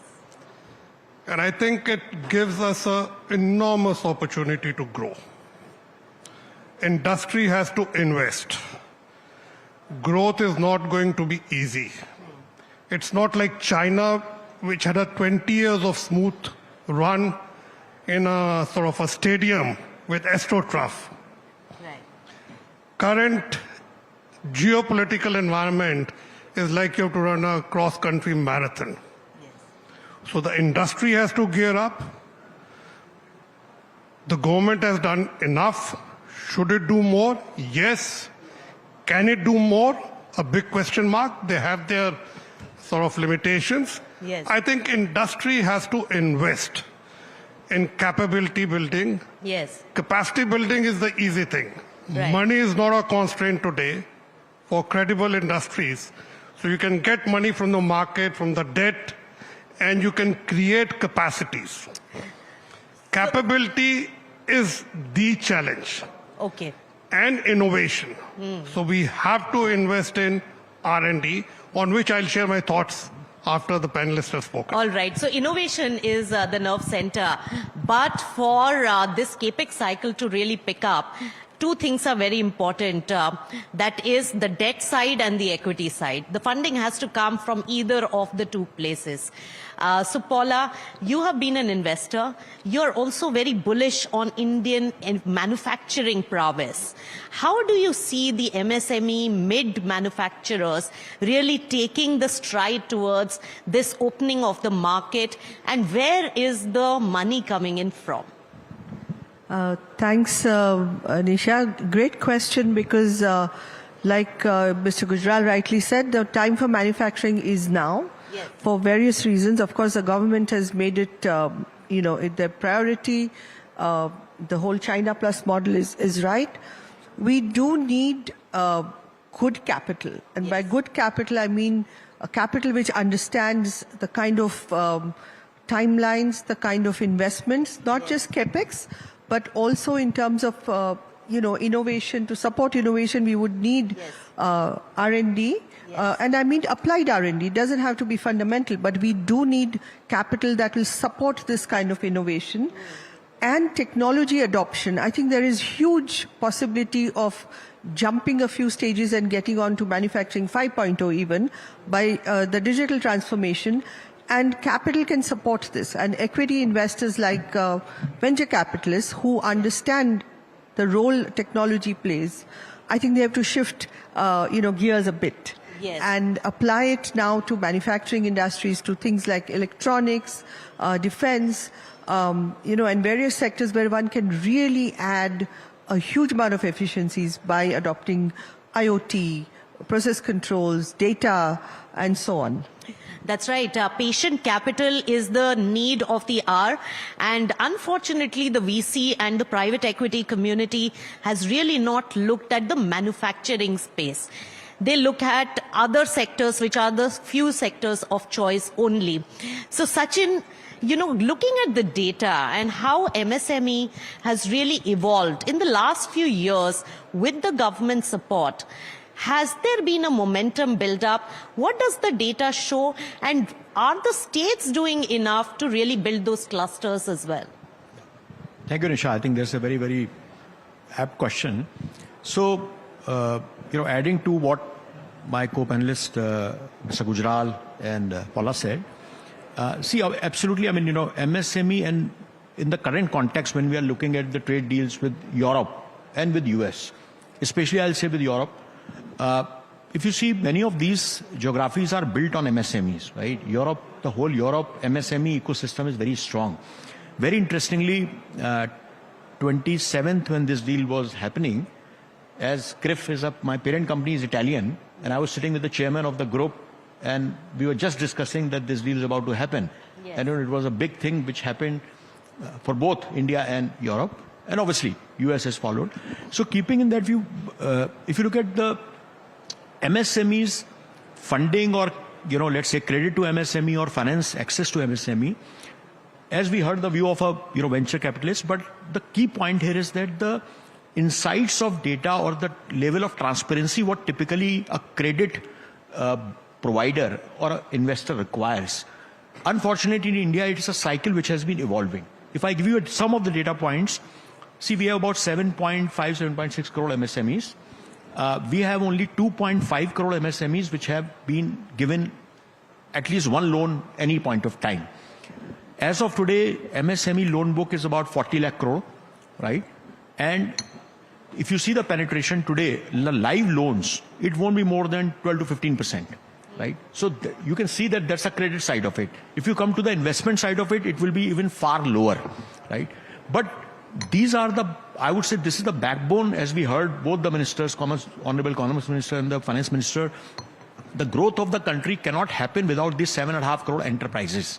And I think it gives us an enormous opportunity to grow. Industry has to invest. Growth is not going to be easy. It's not like China, which had 20 years of smooth run in a sort of a stadium with astroturf. Right. Current geopolitical environment is like you have to run a cross-country marathon. Yes. So the industry has to gear up. The government has done enough. Should it do more? Yes. Can it do more? A big question mark. They have their sort of limitations. Yes. I think industry has to invest in capability building. Yes. Capacity building is the easy thing. Right. Money is not a constraint today for credible industries. So you can get money from the market, from the debt, and you can create capacities. Capability is the challenge. Okay. And innovation. So we have to invest in R&D, on which I'll share my thoughts after the panelists have spoken. All right. So innovation is the nerve center. But for this capex cycle to really pick up, two things are very important. That is the debt side and the equity side. The funding has to come from either of the two places. So Paula, you have been an investor. You're also very bullish on Indian manufacturing prowess. How do you see the MSME mid-manufacturers really taking the stride towards this opening of the market, and where is the money coming in from? Thanks, Nisha. Great question, because like Mr. Gujral rightly said, the time for manufacturing is now. Yes. For various reasons. Of course, the government has made it, their priority. The whole China Plus model is right. We do need good capital. And yes, by good capital, I mean a capital which understands the kind of timelines, the kind of investments, not yes, just capex, but also in terms of, innovation. To support innovation, we would need yes, R&D. Yes. And I mean applied R&D. It doesn't have to be fundamental, but we do need capital that will support this kind of innovation. And technology adoption. I think there is huge possibility of jumping a few stages and getting on to manufacturing 5.0 even by the digital transformation. And capital can support this. And equity investors like venture capitalists who understand the role technology plays, I think they have to shift, gears a bit. Yes. And apply it now to manufacturing industries, to things like electronics, defense, and various sectors where one can really add a huge amount of efficiencies by adopting IoT, process controls, data, and so on. That's right. Patient capital is the need of the hour. And unfortunately, the VC and the private equity community has really not looked at the manufacturing space. They look at other sectors, which are the few sectors of choice only. So Sachin, looking at the data and how MSME has really evolved in the last few years with the government support, has there been a momentum build up? What does the data show? And are the states doing enough to really build those clusters as well? Thank you, Nisha. I think that's a very, very apt question. So, adding to what my co-panelist, Mr. Gujral and Paula said, absolutely, MSME, and in the current context when we are looking at the trade deals with Europe and with US, especially I'll say with Europe, if you see, many of these geographies are built on MSMEs, right? Europe, the whole Europe MSME ecosystem is very strong. Very interestingly, 27th when this deal was happening, as CRIF is my parent company is Italian, and I was sitting with the chairman of the group, and we were just discussing that this deal is about to happen. Yes. And it was a big thing which happened for both India and Europe, and obviously US has followed. So keeping in that view, if you look at the MSMEs funding, or let's say credit to MSME or finance access to MSME, as we heard the view of a venture capitalist, but the key point here is that the insights of data or the level of transparency what typically a credit provider or an investor requires. Unfortunately, in India, it is a cycle which has been evolving. If I give you some of the data points, see, we have about 7.5, 7.6 crore MSMEs. We have only 2.5 crore MSMEs which have been given at least one loan any point of time. As of today, MSME loan book is about 40 lakh crore, right? And if you see the penetration today, the live loans, it won't be more than 12 to 15%, right? So you can see that that's a credit side of it. If you come to the investment side of it, it will be even far lower, right? But these are the, I would say this is the backbone, as we heard both the ministers, Honorable Commerce Minister and the Finance Minister. The growth of the country cannot happen without these 7.5 crore enterprises.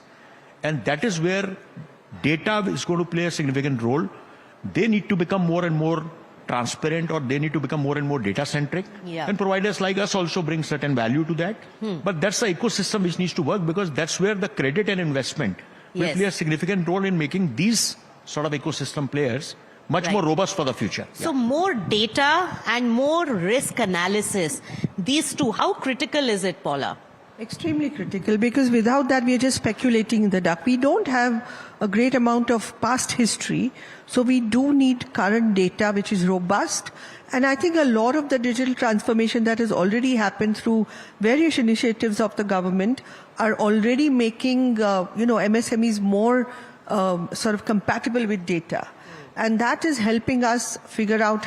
And that is where data is going to play a significant role. They need to become more and more transparent, or they need to become more and more data-centric. Yeah. And providers like us also bring certain value to that. But that's the ecosystem which needs to work, because that's where the credit and investment will play a significant role in making these sort of ecosystem players much more robust for the future. So more data and more risk analysis. These two, how critical is it, Paula? Extremely critical, because without that we are just speculating in the dark. We don't have a great amount of past history, so we do need current data which is robust. And I think a lot of the digital transformation that has already happened through various initiatives of the government are already making MSMEs more sort of compatible with data. And that is helping us figure out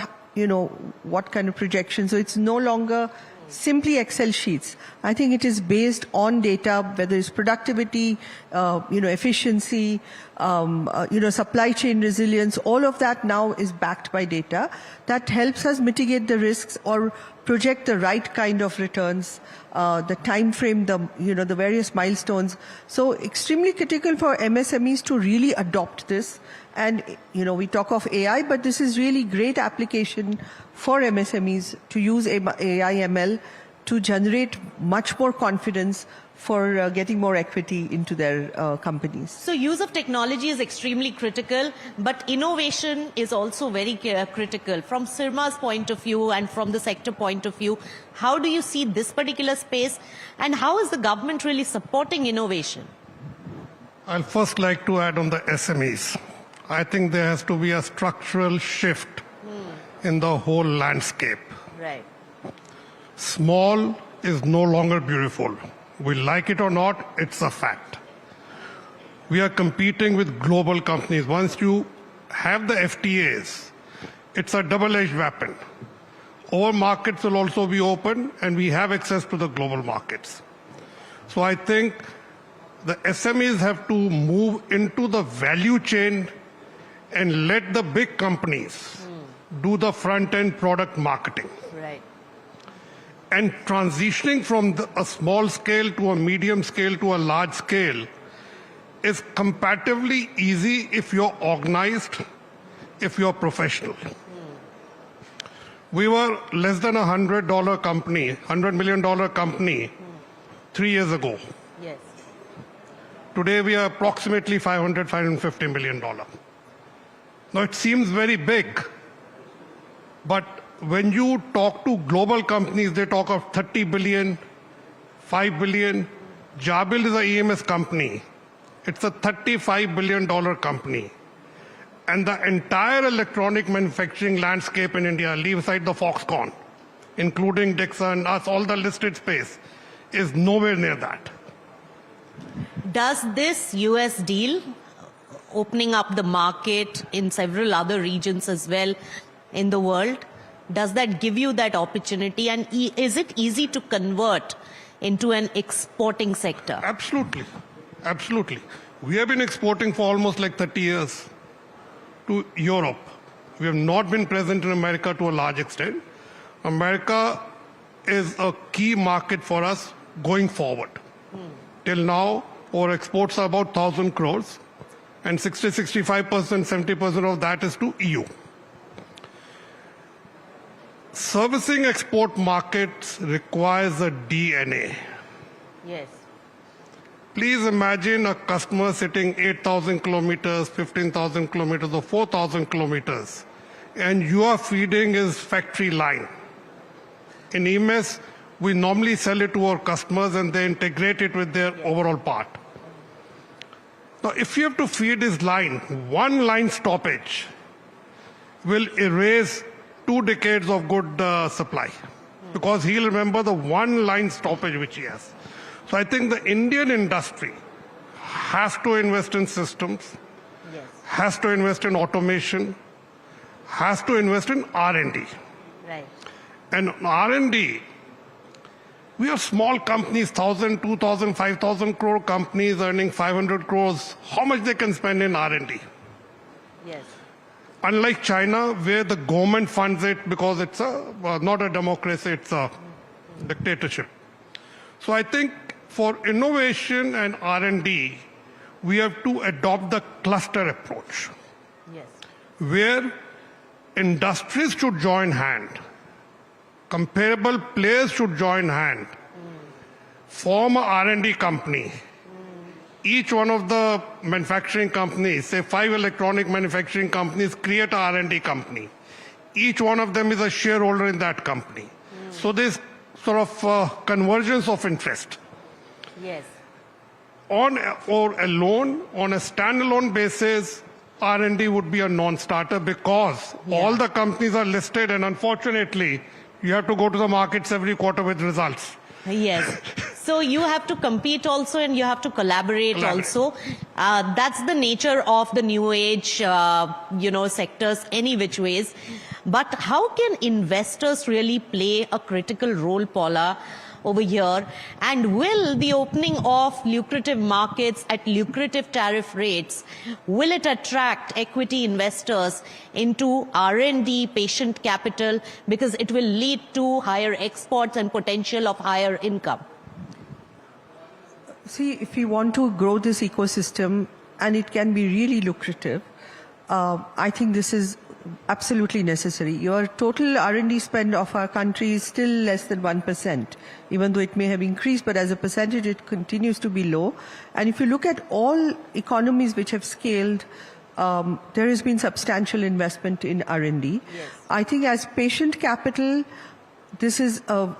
what kind of projection. So it's no longer simply Excel sheets. I think it is based on data, whether it's productivity, efficiency, supply chain resilience. All of that now is backed by data. That helps us mitigate the risks or project the right kind of returns, the time frame, the various milestones. So extremely critical for MSMEs to really adopt this. And, we talk of AI, but this is really great application for MSMEs to use AI ML to generate much more confidence for getting more equity into their companies. So use of technology is extremely critical, but innovation is also very critical. From Sirma's point of view and from the sector point of view, how do you see this particular space, and how is the government really supporting innovation? I'll first like to add on the SMEs. I think there has to be a structural shift in the whole landscape. Right. Small is no longer beautiful. We like it or not, it's a fact. We are competing with global companies. Once you have the FTAs, it's a double-edged weapon. Our markets will also be open, and we have access to the global markets. So I think the SMEs have to move into the value chain and let the big companies do the front-end product marketing. Right. And transitioning from a small scale to a medium scale to a large scale is comparatively easy if you're organized, if you're professional. We were less than $100 company, $100 million company 3 years ago. Yes. Today we are approximately $550 million. Now it seems very big, but when you talk to global companies, they talk of 30 billion, 5 billion. Jabil is an EMS company. It's a $35 billion company. And the entire electronic manufacturing landscape in India, leave aside the Foxconn, including Dixon, us, all the listed space, is nowhere near that. Does this US deal, opening up the market in several other regions as well in the world, does that give you that opportunity, and is it easy to convert into an exporting sector? Absolutely. Absolutely. We have been exporting for almost like 30 years to Europe. We have not been present in America to a large extent. America is a key market for us going forward. Till now, our exports are about 1,000 crores, and 65%, 70% of that is to EU. Servicing export markets requires a DNA. Yes. Please imagine a customer sitting 8,000 kilometers, 15,000 kilometers, or 4,000 kilometers, and you are feeding his factory line. In EMS, we normally sell it to our customers and they integrate it with their overall part. Now, if you have to feed his line, one line stoppage will erase 2 decades of good supply, because he'll remember the one line stoppage which he has. So I think the Indian industry has to invest in systems, has to invest in automation, has to invest in R&D. Right. And R&D, we are small companies, 1,000, 2,000, 5,000 crore companies earning 500 crores. How much they can spend in R&D? Yes. Unlike China, where the government funds it because it's not a democracy, it's a dictatorship. So I think for innovation and R&D, we have to adopt the cluster approach, Yes. where industries should join hand, comparable players should join hand, form a R&D company. Each one of the manufacturing companies, say 5 electronic manufacturing companies, create a R&D company. Each one of them is a shareholder in that company. So there's sort of convergence of interest. Yes. On or alone, on a standalone basis, R&D would be a non-starter because all the companies are listed, and unfortunately, you have to go to the markets every quarter with results. Yes. So you have to compete also, and you have to collaborate also. That's the nature of the new age, sectors, any which ways. But how can investors really play a critical role, Paula, over here? And will the opening of lucrative markets at lucrative tariff rates, will it attract equity investors into R&D, patient capital, because it will lead to higher exports and potential of higher income? See, if we want to grow this ecosystem and it can be really lucrative, I think this is absolutely necessary. Your total R&D spend of our country is still less than 1%, even though it may have increased, but as a percentage it continues to be low. And if you look at all economies which have scaled, there has been substantial investment in R&D. Yes. I think as patient capital, this is a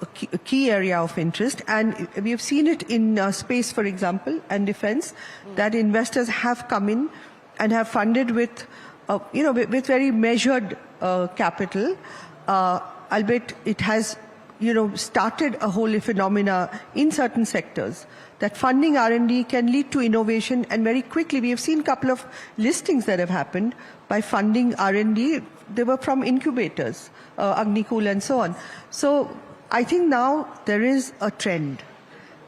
key area of interest, and we have seen it in space, for example, and defense, that investors have come in and have funded with with very measured capital, albeit it has, started a whole phenomena in certain sectors that funding R&D can lead to innovation, and very quickly we have seen a couple of listings that have happened by funding R&D. They were from incubators, Agnipath and so on. So I think now there is a trend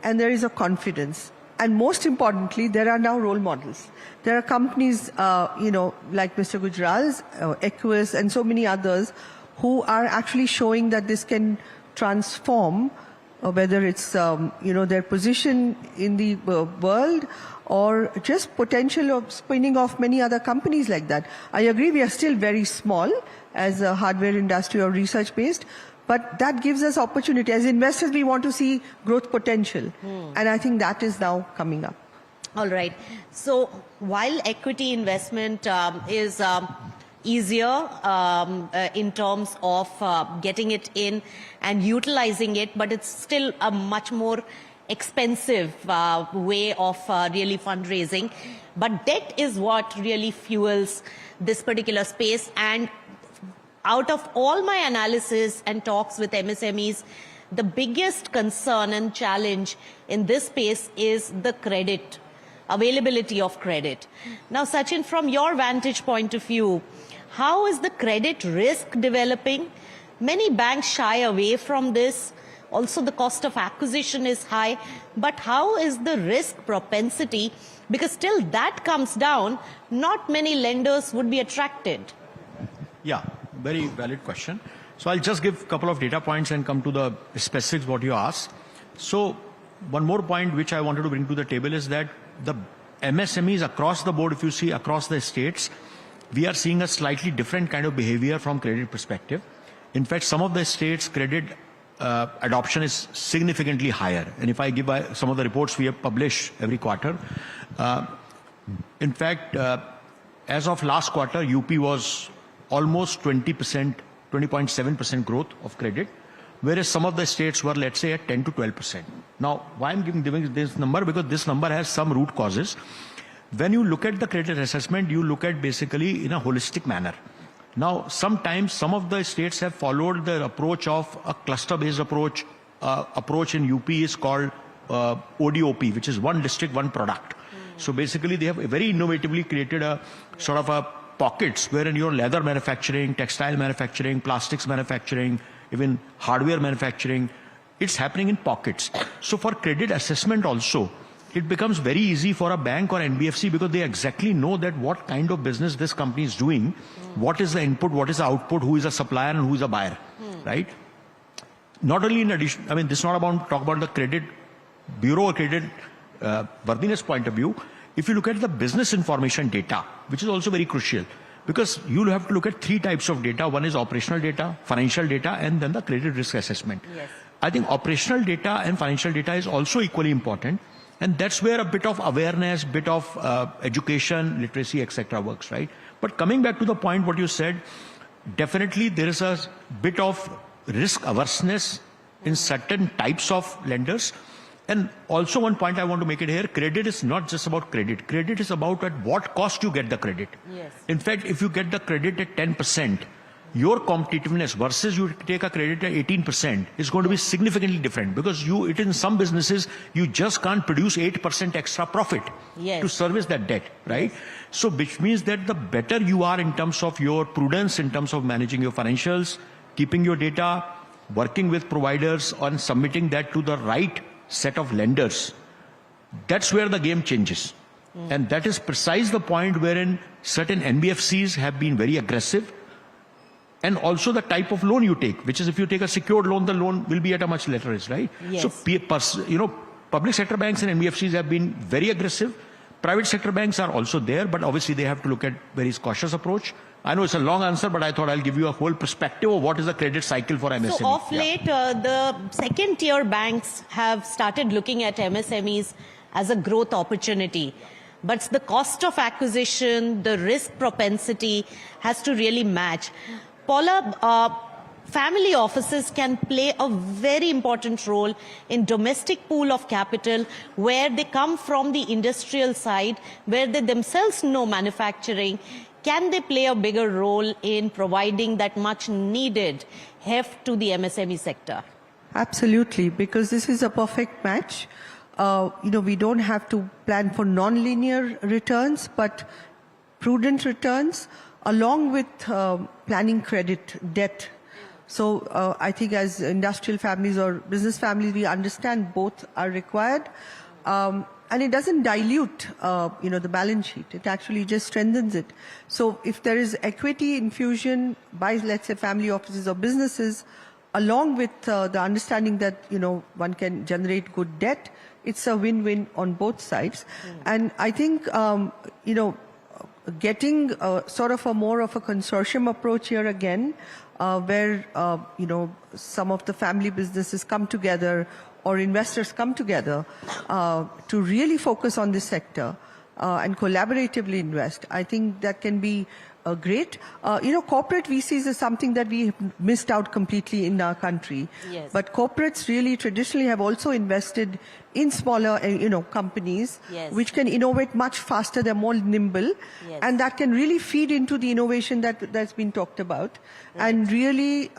and there is a confidence. And most importantly, there are now role models. There are companies, like Mr. Gujral's, Equus, and so many others, who are actually showing that this can transform, whether it's, their position in the world or just potential of spinning off many other companies like that. I agree we are still very small as a hardware industry or research-based, but that gives us opportunity. As investors, we want to see growth potential. And I think that is now coming up. All right. So while equity investment is easier in terms of getting it in and utilizing it, but it's still a much more expensive way of really fundraising. But debt is what really fuels this particular space. And out of all my analysis and talks with MSMEs, the biggest concern and challenge in this space is the credit, availability of credit. Now, Sachin, from your vantage point of view, how is the credit risk developing? Many banks shy away from this. Also, the cost of acquisition is high. But how is the risk propensity? Because till that comes down, not many lenders would be attracted. Yeah, very valid question. So I'll just give a couple of data points and come to the specifics what you asked. So one more point which I wanted to bring to the table is that the MSMEs across the board, if you see across the states, we are seeing a slightly different kind of behavior from credit perspective. In fact, some of the states credit adoption is significantly higher. And if I give some of the reports we have published every quarter, in fact, as of last quarter, UP was almost 20%, 20.7% growth of credit, whereas some of the states were, let's say, at 10 to 12%. Now, why I'm giving this number? Because this number has some root causes. When you look at the credit assessment, you look at basically in a holistic manner. Now, sometimes some of the states have followed the approach of a cluster-based approach. Approach in UP is called ODOP, which is one district, one product. So basically, they have very innovatively created a sort of a pockets wherein your leather manufacturing, textile manufacturing, plastics manufacturing, even hardware manufacturing, it's happening in pockets. So for credit assessment also, it becomes very easy for a bank or NBFC because they exactly know that what kind of business this company is doing, what is the input, what is the output, who is a supplier and who is a buyer, right? Not only in addition, I mean, this is not about talk about the credit bureau or credit worthiness point of view. If you look at the business information data, which is also very crucial, because you'll have to look at three types of data. One is operational data, financial data, and then the credit risk assessment. Yes. I think operational data and financial data is also equally important. And that's where a bit of awareness, bit of education, literacy, etc. works, right? But coming back to the point what you said, definitely there is a bit of risk averseness in certain types of lenders. And also one point I want to make it here, credit is not just about credit. Credit is about at what cost you get the credit. Yes. In fact, if you get the credit at 10%, your competitiveness versus you take a credit at 18% is going to be significantly different because it in some businesses, you just can't produce 8% extra profit to service that debt, right? So which means that the better you are in terms of your prudence, in terms of managing your financials, keeping your data, working with providers on submitting that to the right set of lenders, that's where the game changes. And that is precise the point wherein certain NBFCs have been very aggressive. And also the type of loan you take, which is if you take a secured loan, the loan will be at a much lesser risk, right? Yes. So, public sector banks and NBFCs have been very aggressive. Private sector banks are also there, but obviously they have to look at very cautious approach. I know it's a long answer, but I thought I'll give you a whole perspective of what is the credit cycle for MSMEs. So of late, the second tier banks have started looking at MSMEs as a growth opportunity. But the cost of acquisition, the risk propensity has to really match. Paula, family offices can play a very important role in domestic pool of capital where they come from the industrial side, where they themselves know manufacturing. Can they play a bigger role in providing that much needed heft to the MSME sector? Absolutely, because this is a perfect match. We don't have to plan for non-linear returns, but prudent returns, along with planning credit, debt. So I think as industrial families or business families, we understand both are required. And it doesn't dilute, the balance sheet. It actually just strengthens it. So if there is equity infusion by, let's say, family offices or businesses, along with the understanding that, one can generate good debt, it's a win-win on both sides. And I think, getting sort of a more of a consortium approach here again, where, some of the family businesses come together or investors come together to really focus on this sector and collaboratively invest. I think that can be great. Corporate VCs is something that we have missed out completely in our country. Yes. But corporates really traditionally have also invested in smaller, companies, Yes. which can innovate much faster. They're more nimble, Yes. and that can really feed into the innovation that's been talked about, and really,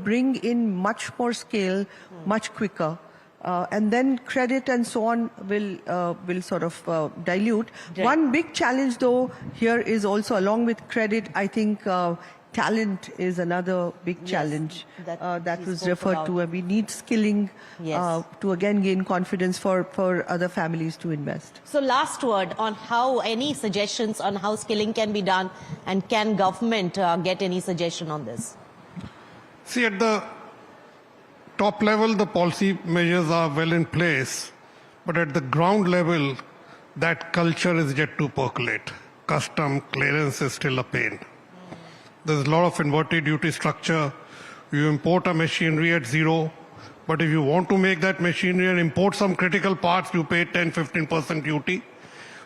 bring in much more scale, much quicker. And then credit and so on will sort of dilute. Right. One big challenge, though, here is also, along with credit, I think talent is another big challenge that was referred to. And we need skilling to again gain confidence for other families to invest. So last word on any suggestions on how skilling can be done, and can government get any suggestion on this? See, at the top level, the policy measures are well in place, but at the ground level, that culture is yet to percolate. Custom clearance is still a pain. There's a lot of inverted duty structure. You import a machinery at zero, but if you want to make that machinery and import some critical parts, you pay 10-15% duty.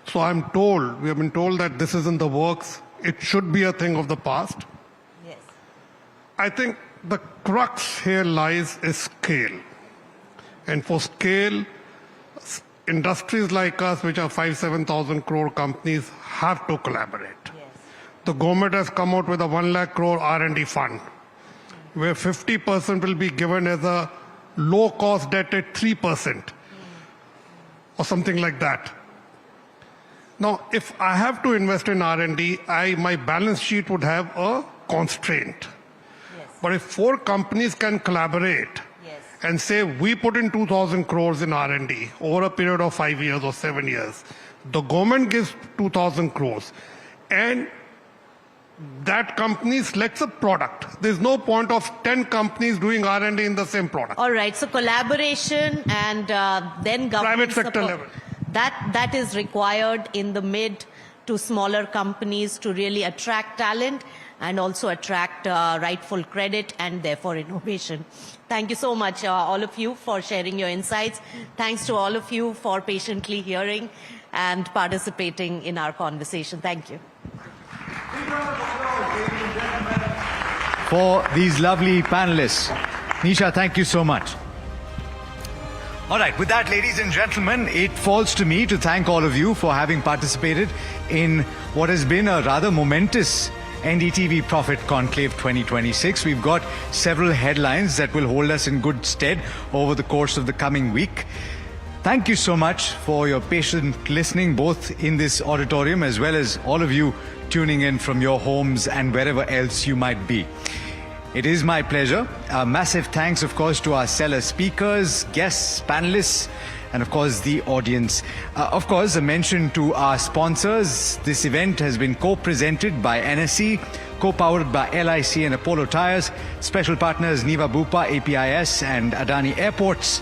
So we have been told that this is in the works. It should be a thing of the past. Yes. I think the crux here lies is scale. And for scale, industries like us, which are 5,000-7,000 crore companies, have to collaborate. Yes. The government has come out with a 1 lakh crore R&D fund, where 50% will be given as a low-cost debt at 3%, or something like that. Now, if I have to invest in R&D, my balance sheet would have a constraint. But if 4 companies can collaborate and say, we put in 2,000 crores in R&D over a period of 5 years or 7 years, the government gives 2,000 crores, and that company selects a product. There's no point of 10 companies doing R&D in the same product. All right, so collaboration and then government Private sector support. level. That is required in the mid to smaller companies to really attract talent and also attract rightful credit and therefore innovation. Thank you so much, all of you, for sharing your insights. Thanks to all of you for patiently hearing and participating in our conversation. Thank you. For these lovely panelists. Nisha, thank you so much. All right, with that, ladies and gentlemen, it falls to me to thank all of you for having participated in what has been a rather momentous NDTV Profit Conclave 2026. We've got several headlines that will hold us in good stead over the course of the coming week. Thank you so much for your patient listening, both in this auditorium as well as all of you tuning in from your homes and wherever else you might be. It is my pleasure. A massive thanks, of course, to our stellar speakers, guests, panelists, and of course the audience. Of course, a mention to our sponsors. This event has been co-presented by NSE, co-powered by LIC and Apollo Tyres, special partners Niva Bupa, APIS and Adani Airports,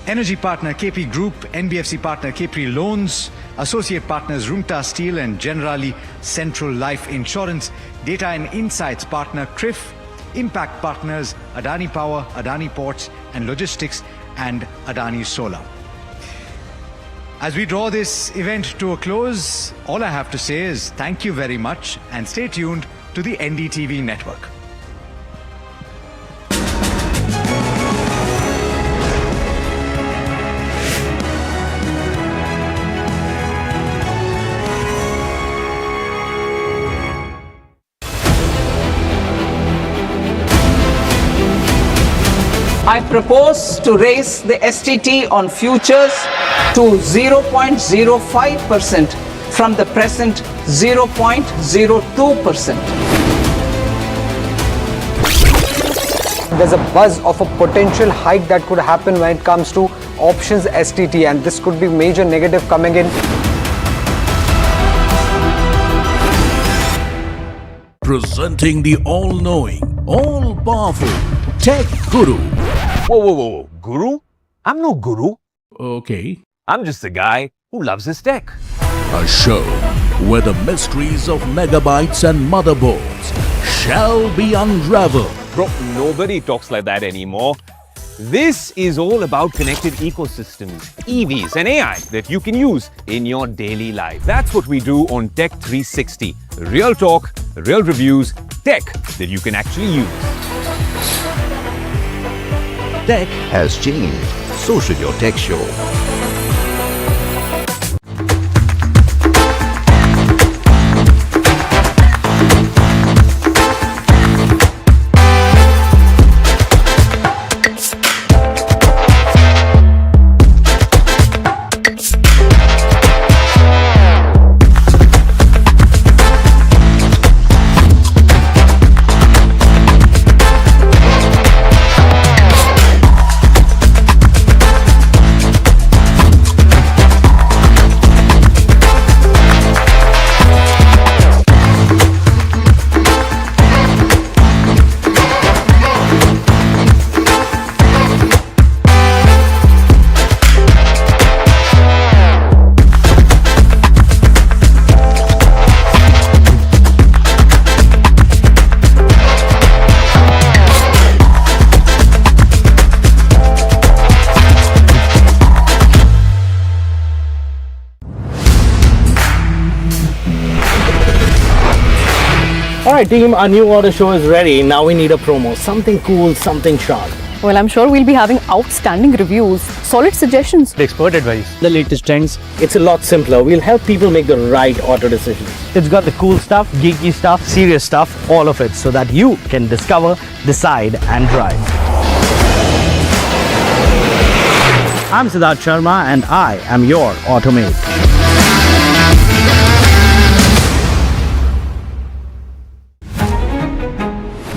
energy partner KP Group, NBFC partner Capri Loans, associate partners Rumta Steel and Generali Central Life Insurance, data and insights partner CRIF, impact partners Adani Power, Adani Ports and Logistics and Adani Solar. As we draw this event to a close, all I have to say is thank you very much and stay tuned to the NDTV network. I propose to raise the STT on futures to 0.05% from the present 0.02%. There's a buzz of a potential hike that could happen when it comes to options STT, and this could be major negative coming in. Presenting the all-knowing, all-powerful Tech Guru. Whoa. Guru? I'm no guru. Okay. I'm just a guy who loves his tech. A show where the mysteries of megabytes and motherboards shall be unraveled. Bro, nobody talks like that anymore. This is all about connected ecosystems, EVs and AI that you can use in your daily life. That's what we do on Tech 360. Real talk, real reviews, tech that you can actually use. Tech has changed. So should your tech show. Alright team, our new order show is ready. Now we need a promo. Something cool, something sharp. Well, I'm sure we'll be having outstanding reviews, solid suggestions, Expert advice, the latest trends. It's a lot simpler. We'll help people make the right auto decisions. It's got the cool stuff, geeky stuff, serious stuff, all of it, so that you can discover, decide and drive. I'm Siddharth Sharma and I am your Automate.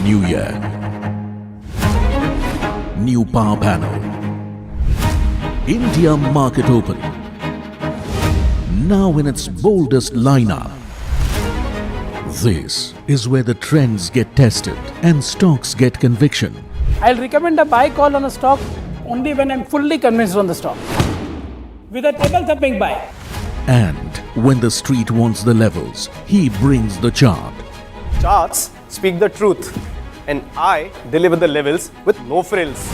new year. New power panel. India market open. Now in its boldest lineup. This is where the trends get tested and stocks get conviction. I'll recommend a buy call on a stock only when I'm fully convinced on the stock. With a table-thumping buy. And when the street wants the levels, he brings the chart. Charts speak the truth, and I deliver the levels with no frills.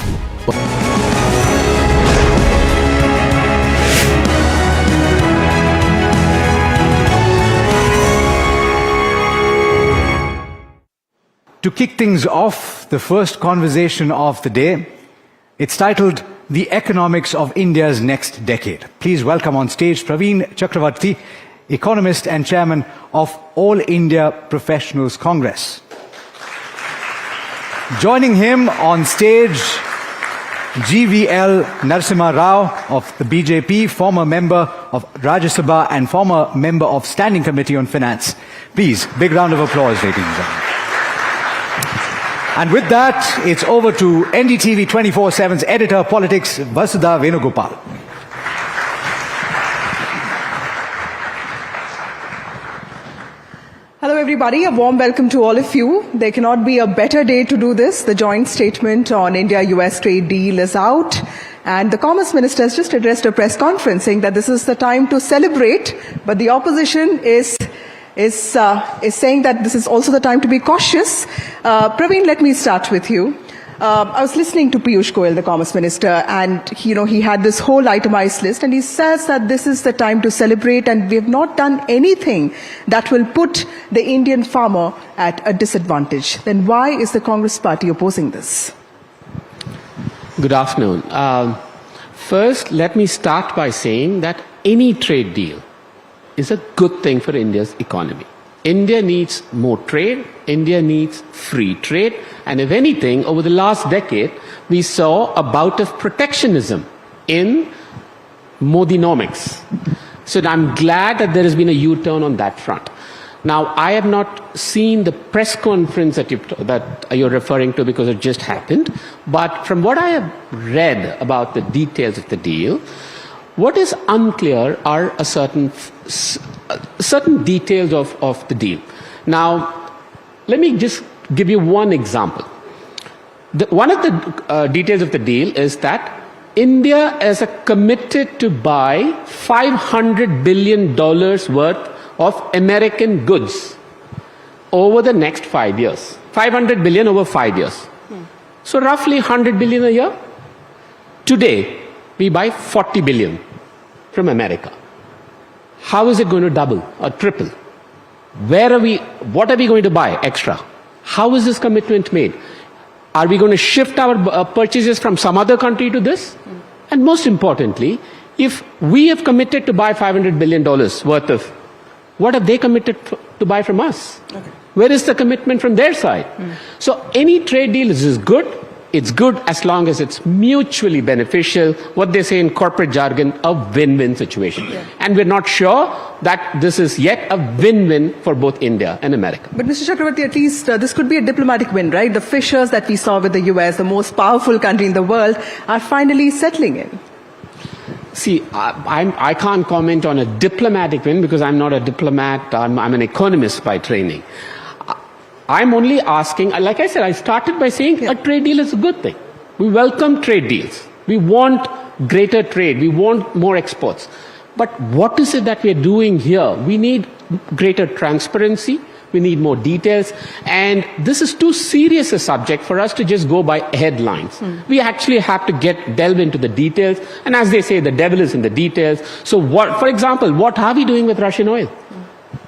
To kick things off, the first conversation of the day, it's titled The Economics of India's Next Decade. Please welcome on stage Praveen Chakravarti, economist and chairman of All India Professionals Congress. Joining him on stage, GVL Narasimha Rao of the BJP, former member of Rajya Sabha and former member of Standing Committee on Finance. Please, big round of applause, ladies and gentlemen. And with that, it's over to NDTV 24/7's editor politics, Vasudha Venugopal. Hello everybody, a warm welcome to all of you. There cannot be a better day to do this. The joint statement on India-US trade deal is out, and the Commerce Minister has just addressed a press conference saying that this is the time to celebrate, but the opposition is saying that this is also the time to be cautious. Praveen, let me start with you. I was listening to Piyush Goyal, the Commerce Minister, and he had this whole itemized list, and he says that this is the time to celebrate, and we have not done anything that will put the Indian farmer at a disadvantage. Then why is the Congress Party opposing this? Good afternoon. First, let me start by saying that any trade deal is a good thing for India's economy. India needs more trade, India needs free trade, and if anything, over the last decade, we saw a bout of protectionism in Modinomics. So I'm glad that there has been a U-turn on that front. Now, I have not seen the press conference that you're referring to because it just happened, but from what I have read about the details of the deal, what is unclear are a certain details of the deal. Now, let me just give you one example. One of the details of the deal is that India is committed to buy $500 billion worth of American goods over the next 5 years. 500 billion over 5 years. So roughly 100 billion a year. Today, we buy 40 billion from America. How is it going to double or triple? What are we going to buy extra? How is this commitment made? Are we going to shift our purchases from some other country to this? And most importantly, if we have committed to buy $500 billion worth of, what have they committed to buy from us? Okay. Where is the commitment from their side? So any trade deal is good. It's good as long as it's mutually beneficial, what they say in corporate jargon, a win-win situation. Yeah. And we're not sure that this is yet a win-win for both India and America. But Mr. Chakravarti, at least this could be a diplomatic win, right? The fissures that we saw with the US, the most powerful country in the world, are finally settling in. See, I can't comment on a diplomatic win because I'm not a diplomat, I'm an economist by training. I'm only asking, like I said, I started by saying a trade deal is a good thing. We welcome trade deals. We want greater trade. We want more exports. But what is it that we're doing here? We need greater transparency. We need more details. And this is too serious a subject for us to just go by headlines. We actually have to delve into the details. And as they say, the devil is in the details. So for example, what are we doing with Russian oil?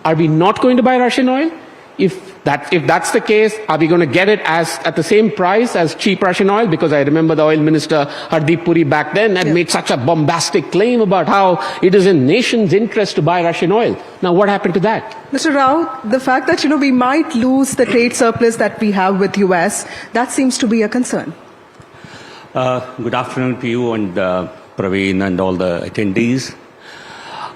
Are we not going to buy Russian oil? If that's the case, are we going to get it at the same price as cheap Russian oil? Because I remember the oil minister, Hardeep Puri, back then had made such a bombastic claim about how it is in nation's interest to buy Russian oil. Now, what happened to that? Mr. Rao, the fact that, we might lose the trade surplus that we have with US, that seems to be a concern. Good afternoon to you and Praveen and all the attendees.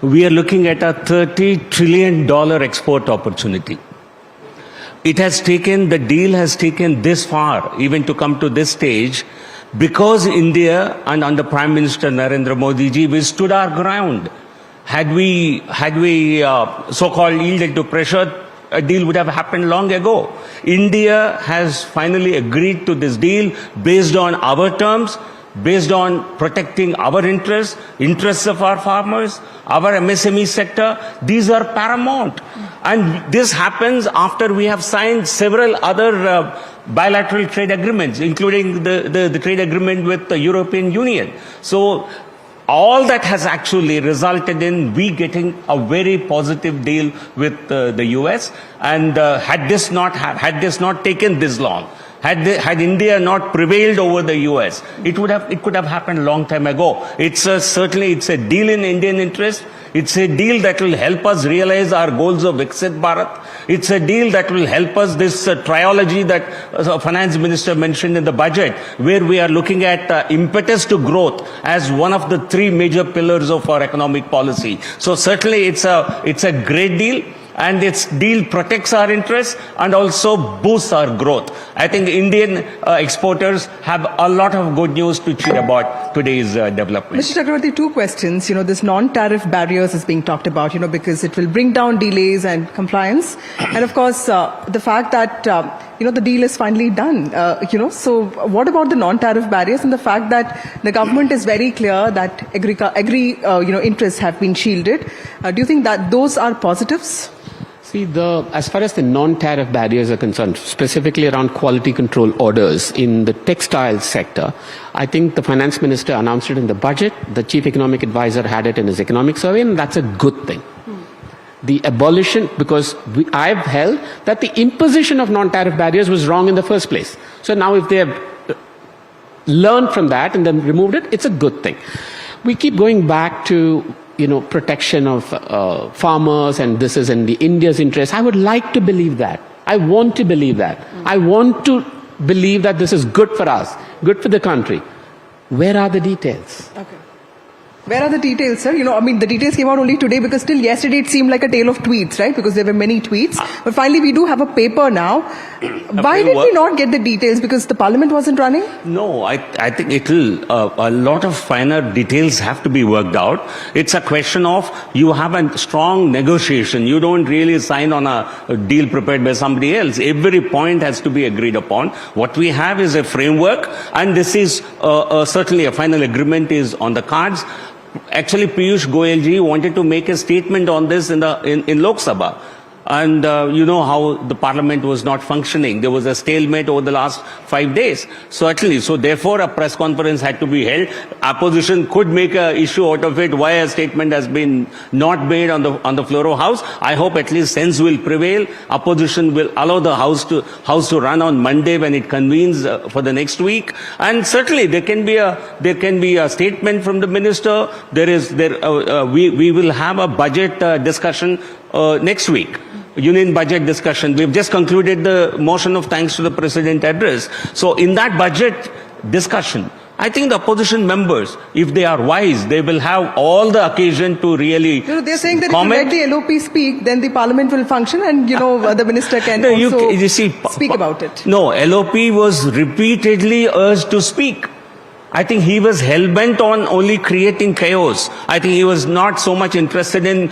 We are looking at a $30 trillion export opportunity. the deal has taken this far, even to come to this stage, because India and under Prime Minister Narendra Modi ji, we stood our ground. Had we so-called yielded to pressure, a deal would have happened long ago. India has finally agreed to this deal based on our terms, based on protecting our interests of our farmers, our MSME sector. These are paramount. And this happens after we have signed several other bilateral trade agreements, including the trade agreement with the European Union. So all that has actually resulted in we getting a very positive deal with the US. And had this not taken this long, had India not prevailed over the US, it could have happened a long time ago. Certainly it's a deal in Indian interest. It's a deal that will help us realize our goals of Viksit Bharat. It's a deal that will help us, this trilogy that Finance Minister mentioned in the budget, where we are looking at impetus to growth as one of the three major pillars of our economic policy. So certainly it's a great deal. And its deal protects our interests and also boosts our growth. I think Indian exporters have a lot of good news to cheer about today's development. Mr. Chakravarti, two questions. This non-tariff barriers is being talked about, because it will bring down delays and compliance. And of course, the fact that, the deal is finally done, So what about the non-tariff barriers and the fact that the government is very clear that interests have been shielded? Do you think that those are positives? See, as far as the non-tariff barriers are concerned, specifically around quality control orders in the textile sector, I think the Finance Minister announced it in the budget, the Chief Economic Advisor had it in his economic survey, and that's a good thing. The abolition, because I've held that the imposition of non-tariff barriers was wrong in the first place. So now if they have learned from that and then removed it, it's a good thing. We keep going back to protection of farmers, and this is in the India's interest. I would like to believe that. I want to believe that. I want to believe that this is good for us, good for the country. Where are the details? Okay. Where are the details, sir? The details came out only today because till yesterday it seemed like a tale of tweets, right? Because there were many tweets. But finally we do have a paper now. Why did we not get the details? Because the Parliament wasn't running? No, I think a lot of finer details have to be worked out. It's a question of you have a strong negotiation. You don't really sign on a deal prepared by somebody else. Every point has to be agreed upon. What we have is a framework, and this is certainly a final agreement is on the cards. Actually, Piyush Goyal ji wanted to make a statement on this in Lok Sabha. And you know how the Parliament was not functioning. There was a stalemate over the last 5 days. So therefore a press conference had to be held. Opposition could make an issue out of it, why a statement has been not made on the floor of House. I hope at least sense will prevail. Opposition will allow the House to run on Monday when it convenes for the next week. And certainly there can be a statement from the minister. We will have a budget discussion next week. Union budget discussion. We've just concluded the motion of thanks to the President address. So in that budget discussion, I think the opposition members, if they are wise, they will have all the occasion to really they're saying that comment. If you let the LOP speak, then the Parliament will function and, the Minister can speak about it. No, LOP was repeatedly urged to speak. I think he was hell-bent on only creating chaos. I think he was not so much interested in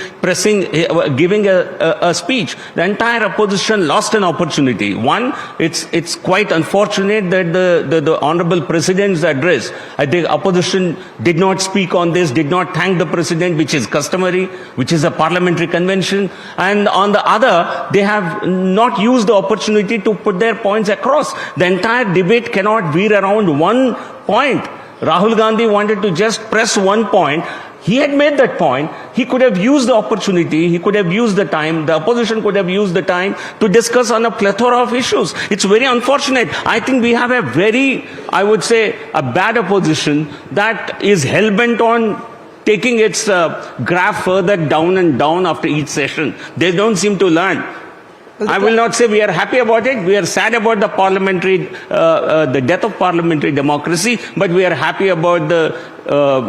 giving a speech. The entire opposition lost an opportunity. One, it's quite unfortunate that the Honorable President's address, I think opposition did not speak on this, did not thank the President, which is customary, which is a parliamentary convention. And on the other, they have not used the opportunity to put their points across. The entire debate cannot veer around one point. Rahul Gandhi wanted to just press one point. He had made that point. He could have used the opportunity. He could have used the time. The opposition could have used the time to discuss on a plethora of issues. It's very unfortunate. I think we have a a bad opposition that is hell-bent on taking its graph further down and down after each session. They don't seem to learn. I will not say we are happy about it. We are sad about the the death of parliamentary democracy, but we are happy about the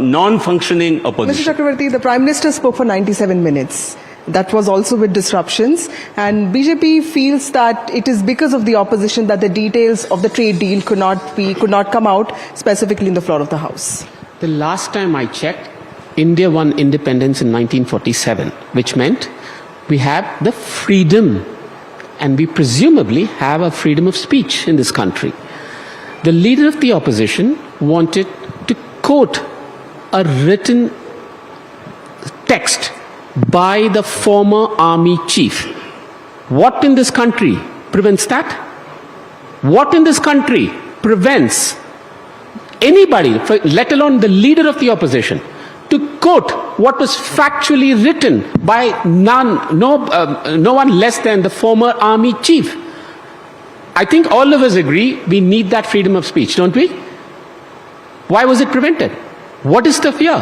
non-functioning opposition. Mr. Chakravarti, the Prime Minister spoke for 97 minutes. That was also with disruptions. And BJP feels that it is because of the opposition that the details of the trade deal could not come out specifically in the floor of the House. The last time I checked, India won independence in 1947, which meant we have the freedom, and we presumably have a freedom of speech in this country. The leader of the opposition wanted to quote a written text by the former army chief. What in this country prevents that? What in this country prevents anybody, let alone the leader of the opposition, to quote what was factually written by no one less than the former army chief? I think all of us agree we need that freedom of speech, don't we? Why was it prevented? What is the fear?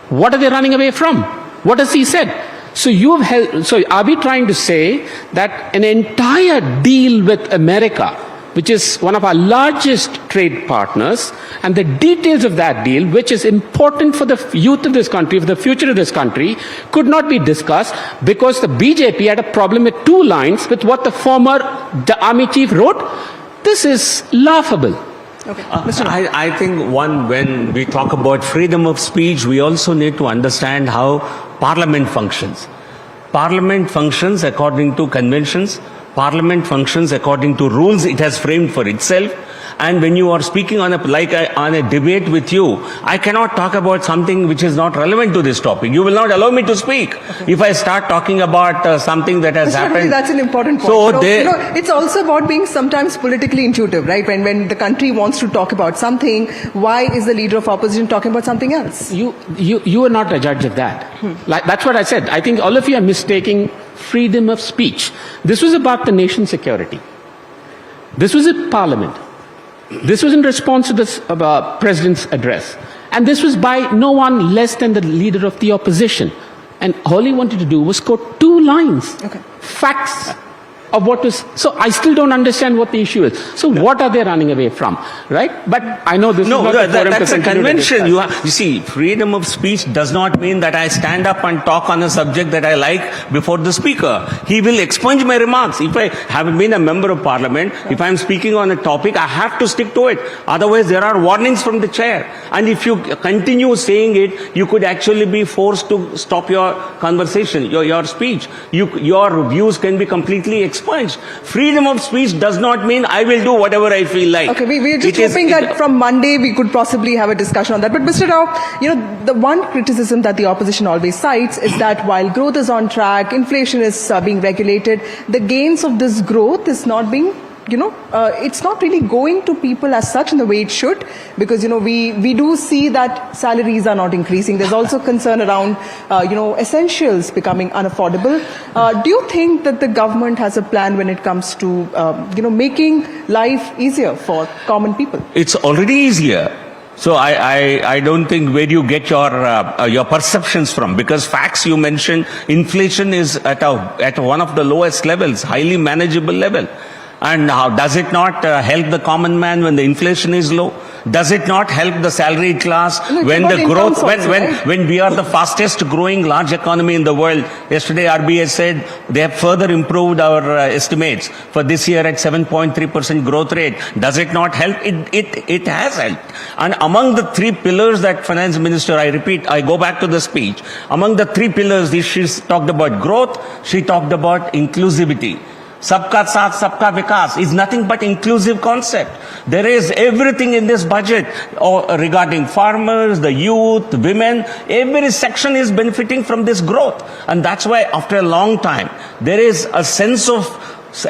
What are they running away from? What has he said? So are we trying to say that an entire deal with America, which is one of our largest trade partners, and the details of that deal, which is important for the youth of this country, for the future of this country, could not be discussed because the BJP had a problem with 2 lines with what the former army chief wrote? This is laughable. Okay. I think when we talk about freedom of speech, we also need to understand how Parliament functions. Parliament functions according to conventions. Parliament functions according to rules it has framed for itself. And when you are speaking on a debate with you, I cannot talk about something which is not relevant to this topic. You will not allow me to speak if I start talking about something that has happened. That's an important point. So it's also about being sometimes politically intuitive, right? When the country wants to talk about something, why is the leader of opposition talking about something else? You are not a judge of that. That's what I said. I think all of you are mistaking freedom of speech. This was about the nation's security. This was a parliament. This was in response to the president's address. And this was by no one less than the leader of the opposition. And all he wanted to do was quote 2 lines. Facts of what was. So I still don't understand what the issue is. So what are they running away from? Right? But I know this is not the forum that's to a convention. You You see, freedom of speech does not mean that I stand up and talk on a subject that I like before the speaker. He will expunge my remarks. If I have been a member of parliament, if I am speaking on a topic, I have to stick to it. Otherwise, there are warnings from the chair. And if you continue saying it, you could actually be forced to stop your conversation, your speech. Your views can be completely expunged. Freedom of speech does not mean I will do whatever I feel like. Okay, we're just hoping that from Monday we could possibly have a discussion on that. But Mr. Rao, the one criticism that the opposition always cites is that while growth is on track, inflation is being regulated, the gains of this growth is not being it's not really going to people as such in the way it should, because we do see that salaries are not increasing. There's also concern around essentials becoming unaffordable. Do you think that the government has a plan when it comes to making life easier for common people? It's already easier. So I don't think where you get your perceptions from, because facts you mentioned, inflation is at one of the lowest levels, highly manageable level. And how does it not help the common man when the inflation is low? Does it not help the salaried class when the growth, when we are the fastest growing large economy in the world? Yesterday RBI said they have further improved our estimates for this year at 7.3% growth rate. Does it not help? It has helped. And among the 3 pillars that Finance Minister, I go back to the speech, among the 3 pillars, she talked about growth, she talked about inclusivity. Sabka Saath, Sabka Vikas is nothing but inclusive concept. There is everything in this budget regarding farmers, the youth, women. Every section is benefiting from this growth. And that's why after a long time, there is a sense of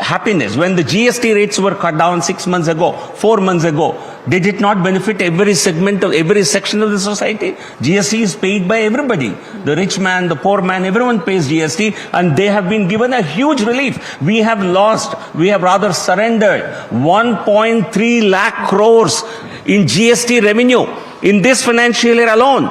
happiness. When the GST rates were cut down 6 months ago, 4 months ago, did it not benefit every segment of every section of the society? GST is paid by everybody. The rich man, the poor man, everyone pays GST, and they have been given a huge relief. We have rather surrendered 1.3 lakh crores in GST revenue in this financial year alone.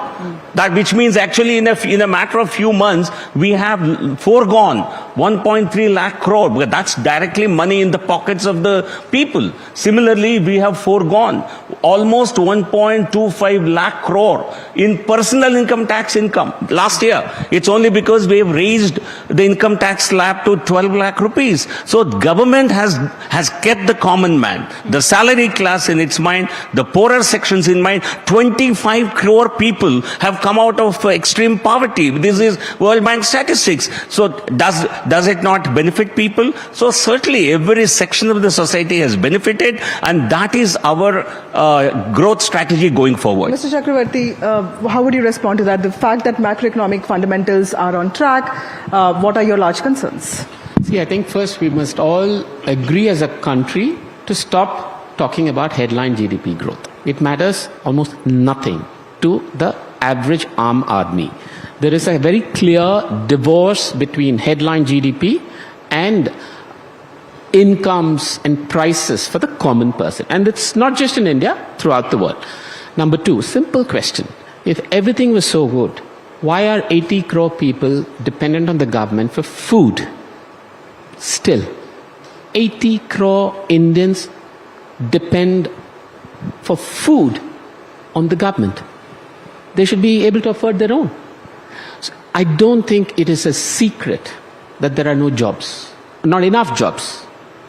That which means actually in a matter of few months, we have foregone 1.3 lakh crore. Because that's directly money in the pockets of the people. Similarly, we have foregone almost 1.25 lakh crore in personal income tax income last year. It's only because we have raised the income tax slab to 12 lakh rupees. So government has kept the common man, the salary class in its mind, the poorer sections in mind. 25 crore people have come out of extreme poverty. This is World Bank statistics. So does it not benefit people? So certainly every section of the society has benefited, and that is our growth strategy going forward. Mr. Chakravarti, how would you respond to that? The fact that macroeconomic fundamentals are on track, what are your large concerns? See, I think first we must all agree as a country to stop talking about headline GDP growth. It matters almost nothing to the average armed army. There is a very clear divorce between headline GDP and incomes and prices for the common person. And it's not just in India, throughout the world. Number two, simple question. If everything was so good, why are 80 crore people dependent on the government for food? Still, 80 crore Indians depend for food on the government. They should be able to afford their own. So I don't think it is a secret that there are no jobs, not enough jobs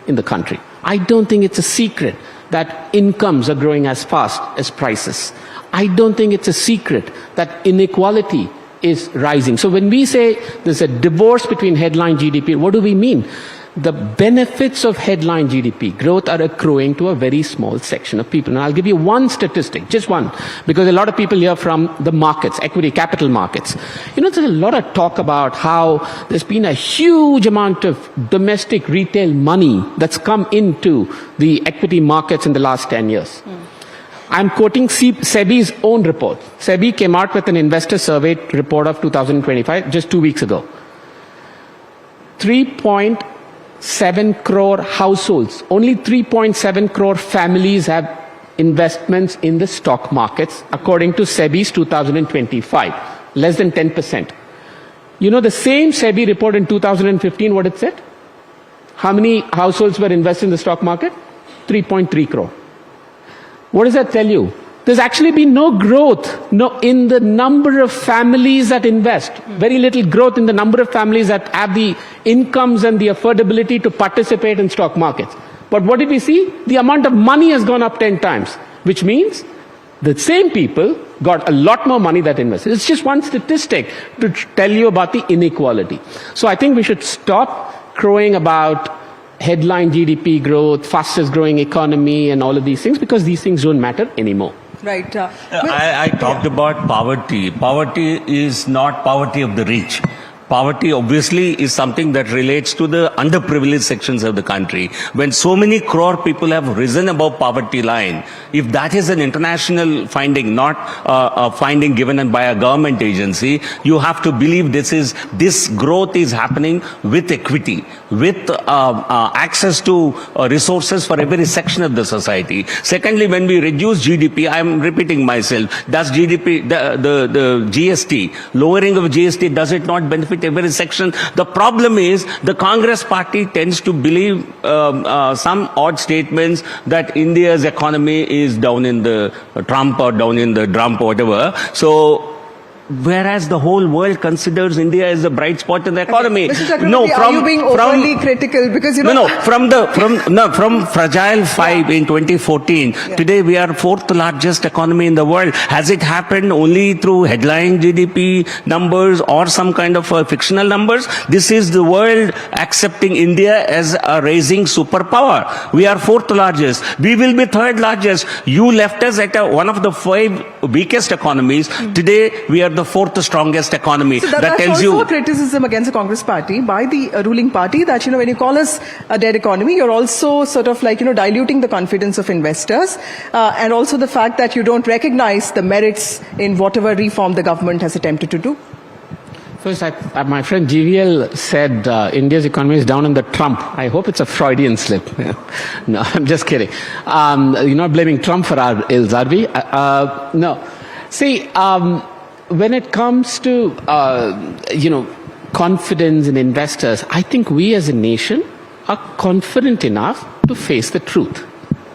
in the country. I don't think it's a secret that incomes are growing as fast as prices. I don't think it's a secret that inequality is rising. So when we say there's a divorce between headline GDP, what do we mean? The benefits of headline GDP growth are accruing to a very small section of people. And I'll give you one statistic, just one, because a lot of people hear from the markets, equity, capital markets. You know, there's a lot of talk about how there's been a huge amount of domestic retail money that's come into the equity markets in the last 10 years. I'm quoting SEBI's own report. SEBI came out with an investor survey report of 2025 just 2 weeks ago. 3.7 crore households, only 3.7 crore families have investments in the stock markets, according to SEBI's 2025, less than 10%. You know, the same SEBI report in 2015, what it said? How many households were invested in the stock market? 3.3 crore. What does that tell you? There's actually been no growth in the number of families that invest. Very little growth in the number of families that have the incomes and the affordability to participate in stock markets. But what did we see? The amount of money has gone up 10 times, which means the same people got a lot more money that invested. It's just one statistic to tell you about the inequality. So I think we should stop crowing about headline GDP growth, fastest growing economy, and all of these things, because these things don't matter anymore. Right. I talked about poverty. Poverty is not poverty of the rich. Poverty obviously is something that relates to the underprivileged sections of the country. When so many crore people have risen above poverty line, if that is an international finding, not a finding given by a government agency, you have to believe this growth is happening with equity, with access to resources for every section of the society. Secondly, when we reduce GDP, I am repeating myself, does GDP, the GST, lowering of GST, does it not benefit every section? The problem is the Congress party tends to believe some odd statements that India's economy is down in the Trump or down in the dump or whatever. So whereas the whole world considers India as a bright spot in the economy. Mr. Chakravarti, are you being overly critical? Because from fragile 5 in 2014, today we are fourth largest economy in the world. Has it happened only through headline GDP numbers or some kind of fictional numbers? This is the world accepting India as a rising superpower. We are fourth largest. We will be third largest. You left us at one of the 5 weakest economies. Today we are the fourth strongest economy. So that tells you a criticism against the Congress party by the ruling party that, when you call us a dead economy, you're also sort of diluting the confidence of investors, and also the fact that you don't recognize the merits in whatever reform the government has attempted to do. First, my friend GVL said India's economy is down in the Trump. I hope it's a Freudian slip. No, I'm just kidding. You're not blaming Trump for our ills, are we? No. See, when it comes to, confidence in investors, I think we as a nation are confident enough to face the truth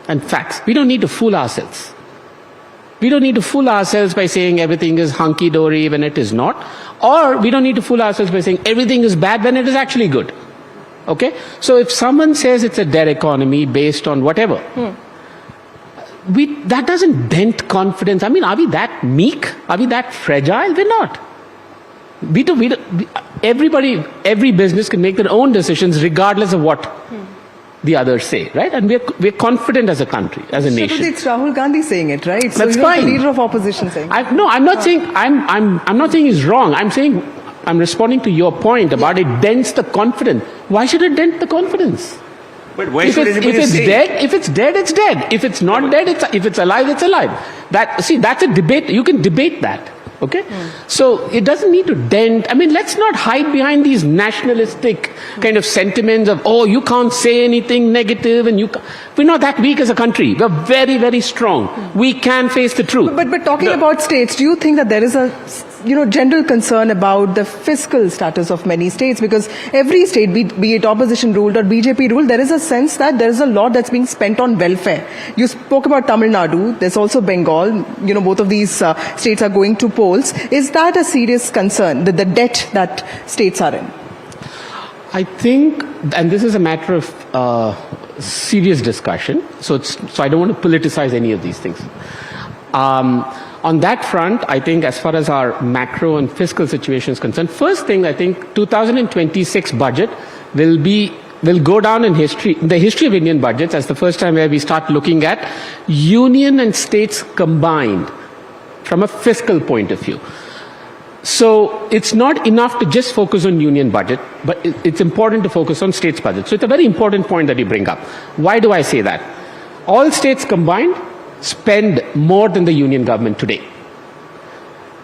and facts. We don't need to fool ourselves. We don't need to fool ourselves by saying everything is hunky-dory when it is not. Or we don't need to fool ourselves by saying everything is bad when it is actually good. Okay? So if someone says it's a dead economy based on whatever, that doesn't dent confidence. I mean, are we that meek? Are we that fragile? We're not. Every business can make their own decisions regardless of what the others say, right? And we're confident as a country, as a nation. It's Rahul Gandhi saying it, right? So That's you're fine. the leader of opposition saying it. I'm not saying I'm not saying he's wrong. I'm responding to your point about it dents the confidence. Why should it dent the confidence? But why if should it's dead, if it's dead, it's dead. If it's not dead, if it's alive, it's alive. That's a debate. You can debate that. Okay? So it doesn't need to dent. I mean, let's not hide behind these nationalistic kind of sentiments of, oh, you can't say anything negative and we're not that weak as a country. We're very, very strong. We can face the truth. But talking about states, do you think that there is a general concern about the fiscal status of many states? Because every state, be it opposition ruled or BJP ruled, there is a sense that there is a lot that's being spent on welfare. You spoke about Tamil Nadu. There's also Bengal. Both of these states are going to polls. Is that a serious concern, the debt that states are in? I think, and this is a matter of serious discussion, so I don't want to politicize any of these things. On that front, I think as far as our macro and fiscal situation is concerned, first thing, I think 2026 budget will go down in history, the history of Indian budgets, as the first time where we start looking at union and states combined from a fiscal point of view. So it's not enough to just focus on union budget, but it's important to focus on states budget. So it's a very important point that you bring up. Why do I say that? All states combined spend more than the union government today.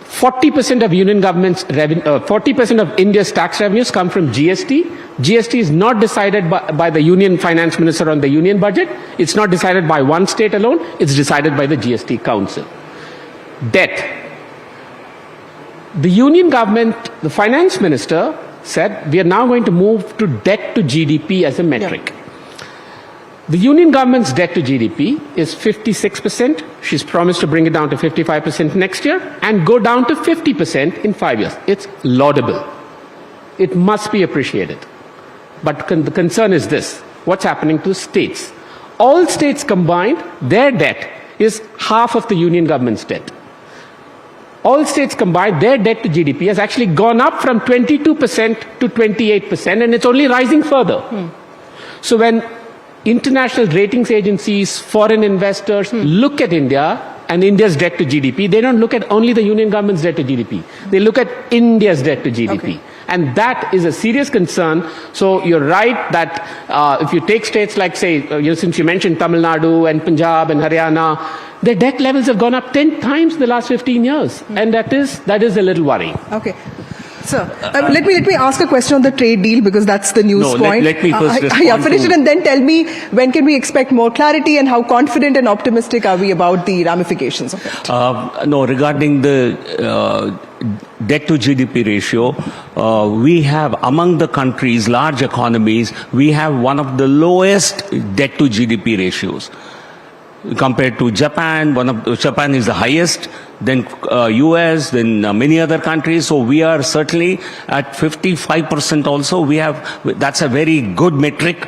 40% of union government's 40% of India's tax revenues come from GST. GST is not decided by the union finance minister on the union budget. It's not decided by one state alone. It's decided by the GST council. Debt. The union government, the finance minister said, we are now going to move to debt to GDP as a metric. Yeah. The union government's debt to GDP is 56%. She's promised to bring it down to 55% next year and go down to 50% in 5 years. It's laudable. It must be appreciated. But the concern is this. What's happening to states? All states combined, their debt is half of the union government's debt. All states combined, their debt to GDP has actually gone up from 22% to 28%, and it's only rising further. So when international ratings agencies, foreign investors look at India and India's debt to GDP, they don't look at only the union government's debt to GDP. They look at India's debt to GDP. Okay. And that is a serious concern. So you're right that if you take states like, say, since you mentioned Tamil Nadu and Punjab and Haryana, their debt levels have gone up 10 times in the last 15 years. And that is a little worrying. Okay. Sir, let me ask a question on the trade deal, because that's the news point. Let me first respond. Finish it and then tell me when can we expect more clarity and how confident and optimistic are we about the ramifications of it? No, regarding the debt to GDP ratio, we have among the countries, large economies, we have one of the lowest debt to GDP ratios. Compared to Japan, Japan is the highest, then US, then many other countries. So we are certainly at 55% also. That's a very good metric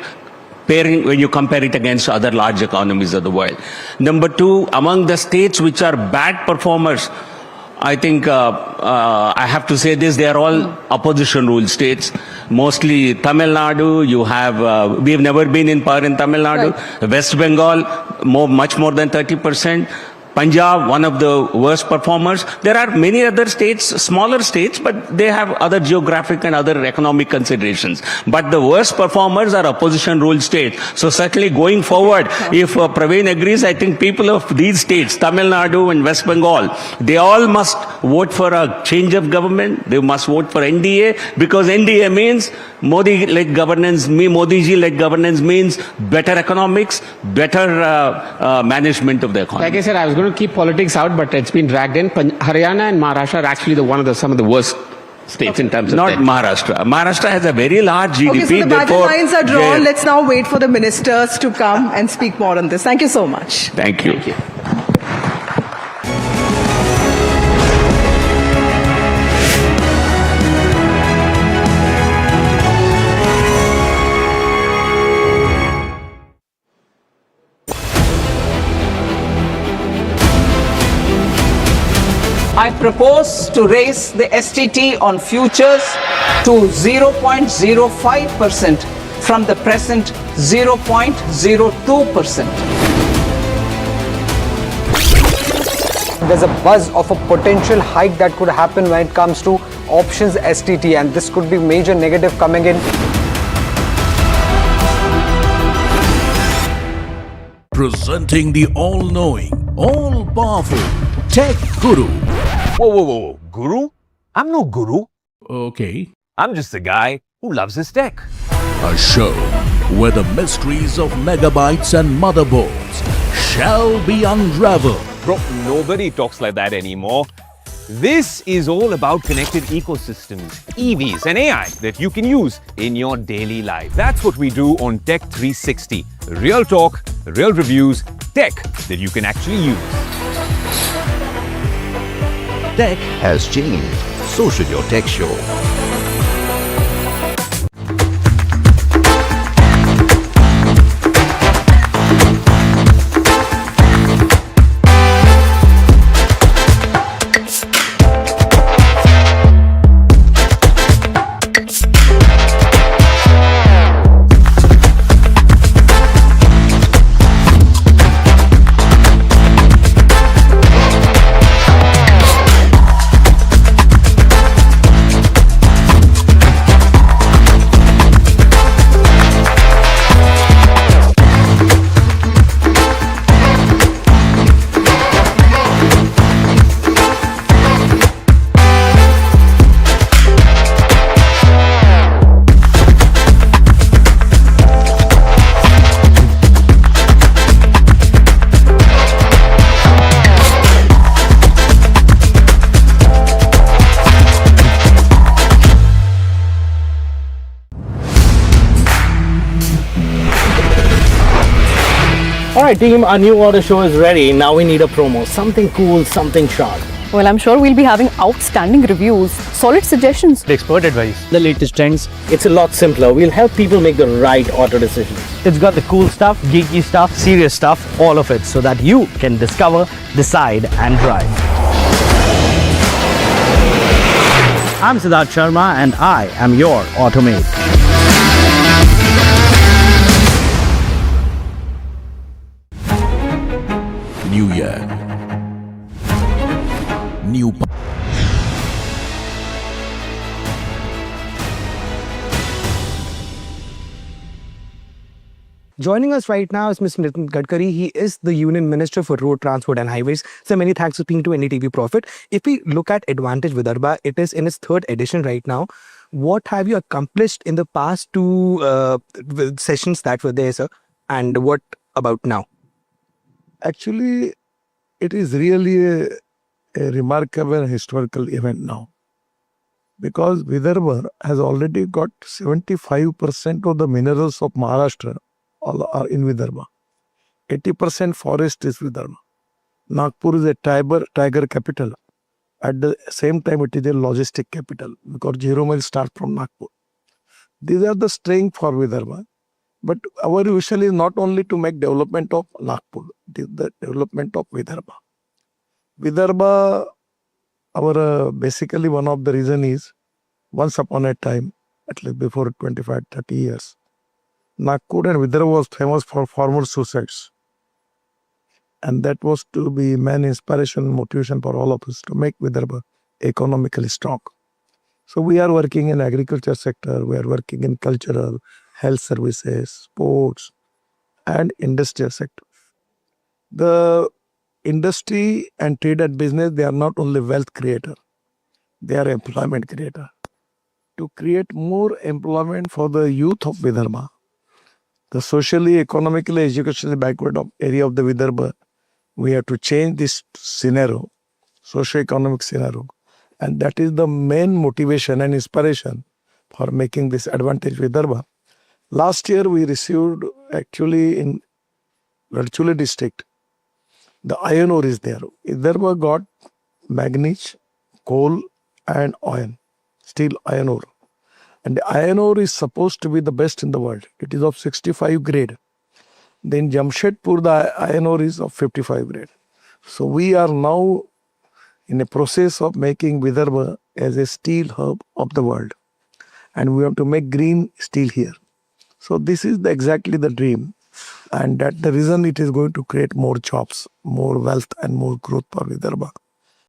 when you compare it against other large economies of the world. Number two, among the states which are bad performers, I think I have to say this, they are all opposition ruled states. Mostly Tamil Nadu, we have never been in power in Tamil Nadu. Right. West Bengal, much more than 30%. Punjab, one of the worst performers. There are many other states, smaller states, but they have other geographic and other economic considerations. But the worst performers are opposition-ruled states. So certainly going forward, if Praveen agrees, I think people of these states, Tamil Nadu and West Bengal, they all must vote for a change of government. They must vote for NDA, because NDA means Modi-led governance, Modi-ji-led governance means better economics, better management of the economy. Like I said, I was going don't keep politics out, but it's been dragged in. Haryana and Maharashtra are actually some of the worst states in terms of Not debt. Maharashtra. Maharashtra has a very large GDP. Okay, so the battle therefore- lines are drawn. Let's now wait for the ministers to come and speak more on this. Thank you so much. Thank you. Thank you. I propose to raise the STT on futures to 0.05% from the present 0.02%. There's a buzz of a potential hike that could happen when it comes to options STT, and this could be major negative coming in. Presenting the all-knowing, all-powerful Tech Guru. Whoa. Guru? I'm no guru. Okay. I'm just a guy who loves his tech. A show where the mysteries of megabytes and motherboards shall be unraveled. Bro, nobody talks like that anymore. This is all about connected ecosystems, EVs and AI that you can use in your daily life. That's what we do on Tech 360. Real talk, real reviews, tech that you can actually use. Tech has changed. So should your tech show. Alright team, our new order show is ready. Now we need a promo. Something cool, something sharp. Well, I'm sure we'll be having outstanding reviews, solid suggestions, Expert advice. The latest trends. It's a lot simpler. We'll help people make the right auto decisions. It's got the cool stuff, geeky stuff, serious stuff, all of it, so that you can discover, decide and drive. I'm Siddharth Sharma and I am your Automate. New year. New. Joining us right now is Mr. Nitin Gadkari. He is the Union Minister for Road Transport and Highways. So many thanks for being to NDTV Profit. If we look at Advantage Vidarbha, it is in its third edition right now. What have you accomplished in the past two sessions that were there, sir? And what about now? Actually, it is really a remarkable historical event now. Because Vidarbha has already got 75% of the minerals of Maharashtra all are in Vidarbha. 80% forest is Vidarbha. Nagpur is a tiger capital. At the same time, it is a logistic capital because zero mile start from Nagpur. These are the strength for Vidarbha. But our vision is not only to make development of Nagpur, it is the development of Vidarbha. Vidarbha, our basically one of the reason is, once upon a time, at least before 25-30 years, Nagpur and Vidarbha was famous for farmer suicides. And that was to be main inspiration and motivation for all of us to make Vidarbha economically strong. So we are working in agriculture sector, we are working in cultural, health services, sports, and industrial sector. The industry and trade and business, they are not only wealth creator, they are employment creator. To create more employment for the youth of Vidarbha, the socially, economically, educationally backward area of the Vidarbha, We have to change this scenario, socio-economic scenario. And that is the main motivation and inspiration for making this advantage Vidarbha. Last year we received actually in Gadchule district, the iron ore is there. Vidarbha got manganese, coal and oil, steel iron ore. And the iron ore is supposed to be the best in the world. It is of 65 grade. Then Jamshedpur, the iron ore is of 55 grade. So we are now in a process of making Vidarbha as a steel hub of the world. And we have to make green steel here. So this is exactly the dream. And that the reason it is going to create more jobs, more wealth and more growth for Vidarbha.